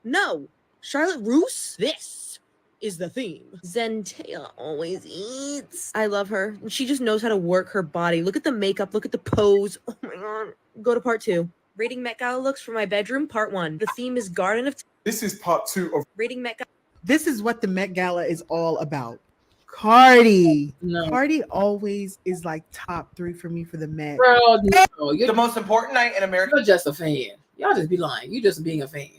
No, Charlotte Roos, this is the theme. Zendaya always eats. I love her. She just knows how to work her body. Look at the makeup, look at the pose. Oh my God. Go to part 2. Rating Met Gala looks for my bedroom, part 1. The theme is Garden of... This is part 2 of... Rating Met Gala. This is what the Met Gala is all about. Cardi. No. Cardi always is like top 3 for me for the Met. Bro, no. You're the most important night in America. You're just a fan. Y'all just be lying. You just being a fan.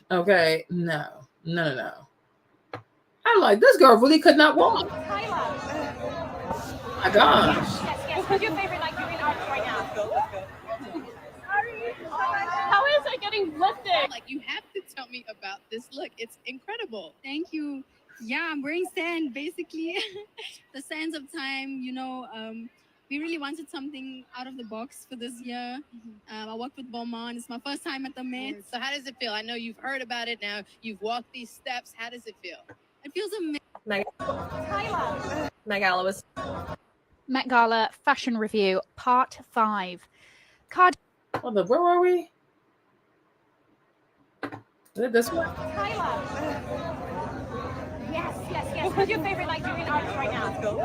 Okay, no. I'm like, this girl really could not walk. Oh my gosh. Yes. Who's your favorite Nigerian artist right now? How is it getting lifted? Like, you have to tell me about this look. It's incredible. Thank you. Yeah, I'm wearing sand, basically. The sands of time, we really wanted something out of the box for this year. I worked with Beaumont. It's my first time at the Met. So how does it feel? I know you've heard about it now. You've walked these steps. How does it feel? It feels amazing. Met Gala was... Met Gala Fashion Review, Part 5. Cardi... Where were we? Is it this one? Yes. Who's your favorite Nigerian artist right now? Let's go.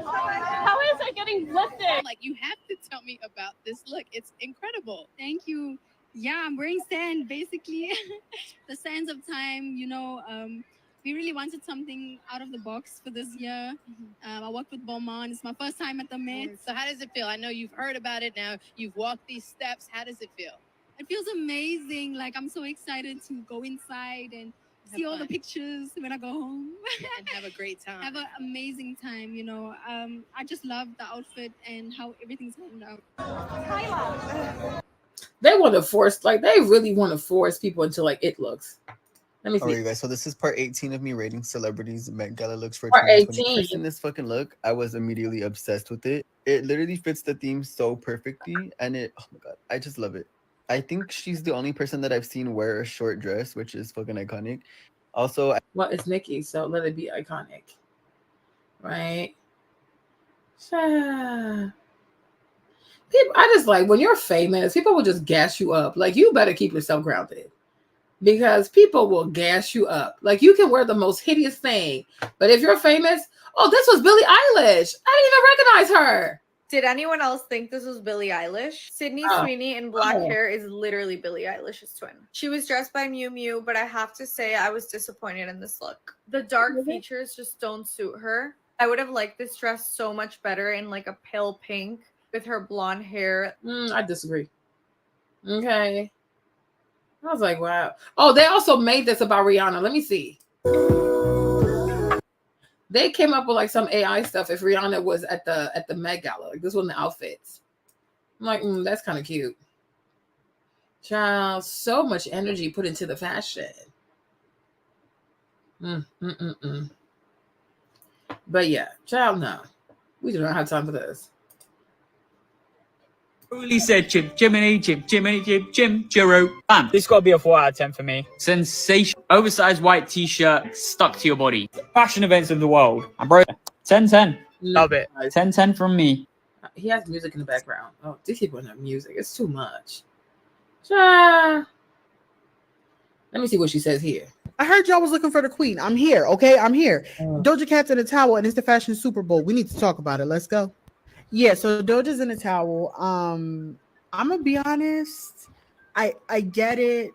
How is it getting lifted? Like, you have to tell me about this look. It's incredible. Thank you. Yeah, I'm wearing sand, basically. The sands of time, we really wanted something out of the box for this year. I worked with Beaumont. It's my first time at the Met. So how does it feel? I know you've heard about it now. You've walked these steps. How does it feel? It feels amazing. Like, I'm so excited to go inside and see all the pictures when I go home. And have a great time. Have an amazing time, I just love the outfit and how everything's turned out. They want to force, they really want to force people into it looks. Let me see. All right, guys. So this is part 18 of me rating celebrities Met Gala looks for part 2020. 18. In this fucking look, I was immediately obsessed with it. It literally fits the theme so perfectly, and oh my God, I just love it. I think she's the only person that I've seen wear a short dress, which is fucking iconic. Also, well, it's Nicki, so let it be iconic, right? People, I just when you're famous, people will just gas you up. You better keep yourself grounded because people will gas you up. You can wear the most hideous thing, but if you're famous, oh, this was Billie Eilish. I didn't even recognize her. Did anyone else think this was Billie Eilish? Sydney Sweeney in black hair is literally Billie Eilish's twin. She was dressed by Miu Miu, but I have to say I was disappointed in this look. The dark features just don't suit her. I would have liked this dress so much better in like a pale pink with her blonde hair. I disagree. Okay. I was like, wow. Oh, they also made this about Rihanna. Let me see. They came up with like some AI stuff if Rihanna was at the Met Gala. Like this was the outfits. I'm like, that's kind of cute. Child, so much energy put into the fashion. But yeah, child, no. We do not have time for this. Truly said Jiminy, Jiro, bam. This got to be a 4 out of 10 for me. Sensation. Oversized white t-shirt stuck to your body. Fashion events of the world. And bro, 10-10. Love it. 10-10 from me. He has music in the background. Oh, these people have music. It's too much. Let me see what she says here. I heard y'all was looking for the queen. I'm here, okay? I'm here. Doja Cat's in a towel, and it's the fashion Super Bowl. We need to talk about it. Let's go. Yeah, so Doja's in a towel. I'm gonna be honest. I get it.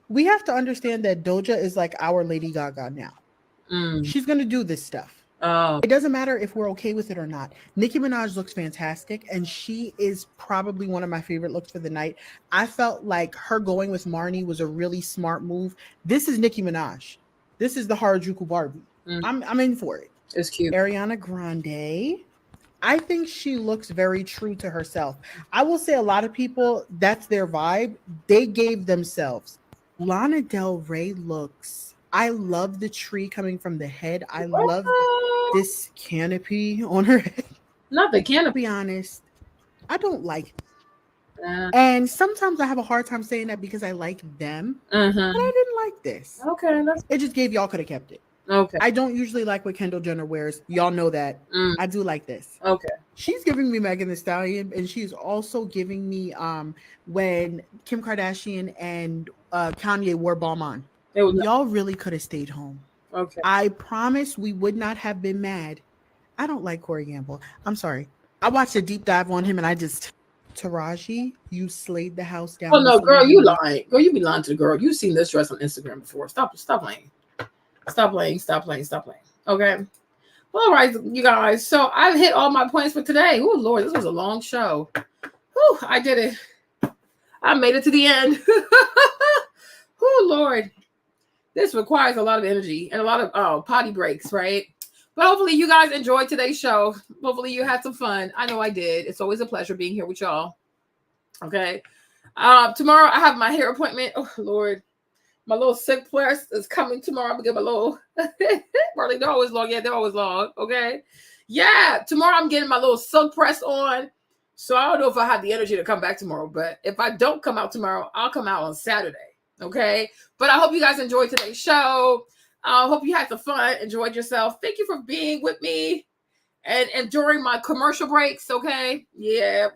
We have to understand that Doja is like our Lady Gaga now. She's gonna do this stuff. It doesn't matter if we're okay with it or not. Nicki Minaj looks fantastic, and she is probably one of my favorite looks for the night. I felt like her going with Marnie was a really smart move. This is Nicki Minaj. This is the Harajuku Barbie. I'm in for it. It's cute. Ariana Grande. I think she looks very true to herself. I will say a lot of people, that's their vibe. They gave themselves. Lana Del Rey looks, I love the tree coming from the head. I love this canopy on her head. Not the canopy. To be honest, I don't like it. And sometimes I have a hard time saying that because I like them. But I didn't like this. Okay. It just gave y'all could have kept it. Okay. I don't usually like what Kendall Jenner wears. Y'all know that. I do like this. Okay. She's giving me Megan Thee Stallion, and she's also giving me when Kim Kardashian and Kanye wore Balmain. Y'all really could have stayed home. Okay. I promise we would not have been mad. I don't like Corey Gamble. I'm sorry. I watched a deep dive on him, and I just Taraji, you slayed the house down. Oh no, girl, you lying. Girl, you be lying to the girl. You've seen this dress on Instagram before. Stop playing. Stop playing. Okay. Well, all right, you guys. So I've hit all my points for today. Oh Lord, this was a long show. Whew, I did it. I made it to the end. Oh Lord. This requires a lot of energy and a lot of potty breaks, right? But hopefully you guys enjoyed today's show. Hopefully you had some fun. I know I did. It's always a pleasure being here with y'all. Okay. Tomorrow I have my hair appointment. Oh Lord. My little silk press is coming tomorrow. I'm gonna get my little Marley, they're always long. Yeah, they're always long. Okay. Yeah, tomorrow I'm getting my little silk press on. So I don't know if I have the energy to come back tomorrow, but if I don't come out tomorrow, I'll come out on Saturday. Okay. But I hope you guys enjoyed today's show. I hope you had some fun, enjoyed yourself. Thank you for being with me and during my commercial breaks. Okay. Yep.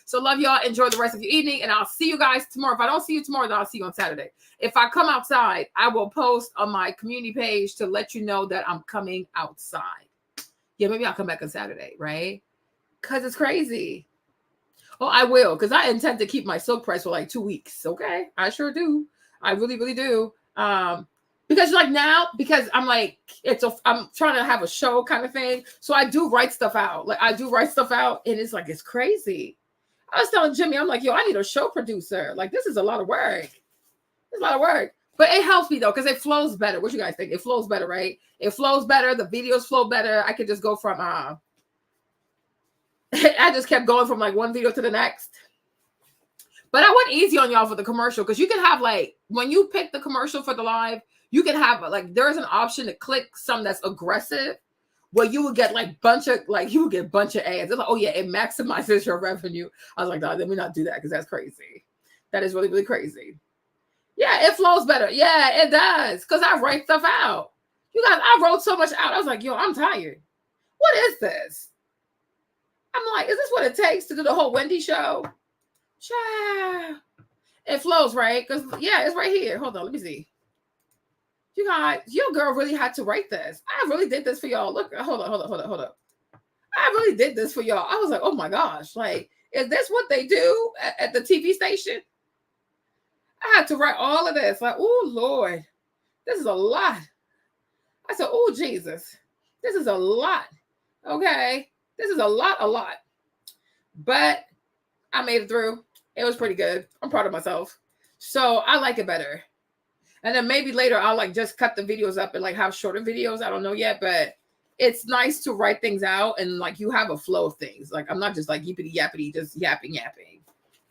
So love y'all. Enjoy the rest of your evening, and I'll see you guys tomorrow. If I don't see you tomorrow, then I'll see you on Saturday. If I come outside, I will post on my community page to let you know that I'm coming outside. Yeah, maybe I'll come back on Saturday, right? Because it's crazy. Oh, I will, because I intend to keep my silk press for like 2 weeks. Okay. I sure do. I really, really do. Because like now, because I'm like, I'm trying to have a show kind of thing. So I do write stuff out. And it's like, it's crazy. I was telling Jimmy, I'm like, yo, I need a show producer. Like, this is a lot of work. It's a lot of work. But it helps me though, because it flows better. What you guys think? It flows better, right? It flows better. The videos flow better. I could just go from I just kept going from like one video to the next. But I went easy on y'all for the commercial, because you can have like, when you pick the commercial for the live, you can have like, there's an option to click some that's aggressive, where you will get like bunch of ads. It's like, oh yeah, it maximizes your revenue. I was like, no, let me not do that, because that's crazy. That is really, really crazy. Yeah, it flows better. Yeah, it does. Because I write stuff out. You guys, I wrote so much out. I was like, yo, I'm tired. What is this? I'm like, is this what it takes to do the whole Wendy show? Child. It flows, right? Because, yeah, it's right here. Hold on, let me see. You guys, your girl really had to write this. I really did this for y'all. Look, hold up. I really did this for y'all. I was like, oh my gosh, like, is this what they do at the TV station? I had to write all of this. Like, oh Lord, this is a lot. I said, oh Jesus, this is a lot. Okay, this is a lot. But I made it through. It was pretty good. I'm proud of myself. So I like it better. And then maybe later I'll like just cut the videos up and like have shorter videos. I don't know yet, but it's nice to write things out and like you have a flow of things. Like I'm not just like yippity yappity, just yapping.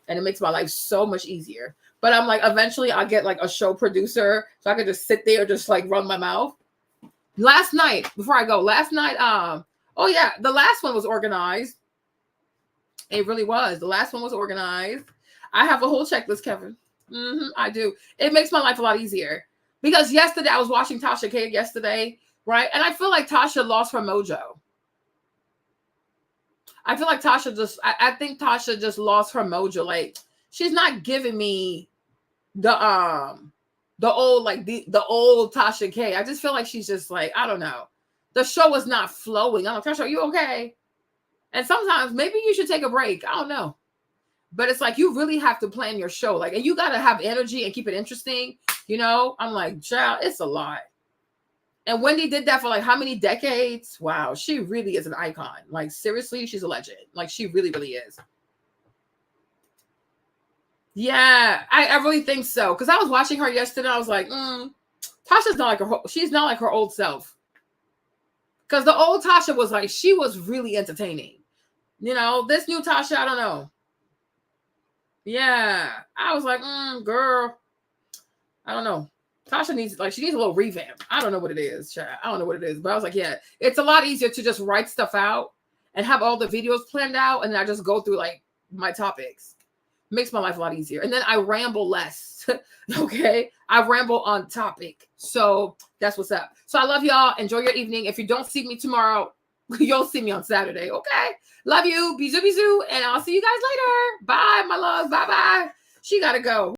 And it makes my life so much easier. But I'm like, eventually I'll get like a show producer so I can just sit there, just like run my mouth. Last night, before I go, oh yeah, the last one was organized. It really was. The last one was organized. I have a whole checklist, Kevin. I do. It makes my life a lot easier because yesterday I was watching Tasha K yesterday, right? And I feel like Tasha lost her mojo. I feel like I think Tasha just lost her mojo. Like she's not giving me the old Tasha K. I just feel like she's just like, I don't know. The show is not flowing. I'm like, Tasha, are you okay? And sometimes maybe you should take a break. I don't know. But it's like you really have to plan your show. Like, and you got to have energy and keep it interesting. You know, I'm like, child, it's a lot. And Wendy did that for like how many decades? Wow, she really is an icon. Like, seriously, she's a legend. Like, she really, really is. Yeah, I really think so. Because I was watching her yesterday. I was like, Tasha's not like she's not like her old self. Because the old Tasha was like, she was really entertaining. You know, this new Tasha, I don't know. Yeah, I was like, girl, I don't know. Tasha needs she needs a little revamp. I don't know what it is. I don't know what it is, but I was like, yeah, it's a lot easier to just write stuff out and have all the videos planned out, and then I just go through like my topics. Makes my life a lot easier, and then I ramble less. Okay, I ramble on topic, so that's what's up. So I love y'all. Enjoy your evening. If you don't see me tomorrow, you'll see me on Saturday. Okay. Love you. Bisous, bisous. And I'll see you guys later. Bye, my love. Bye-bye. She got to go.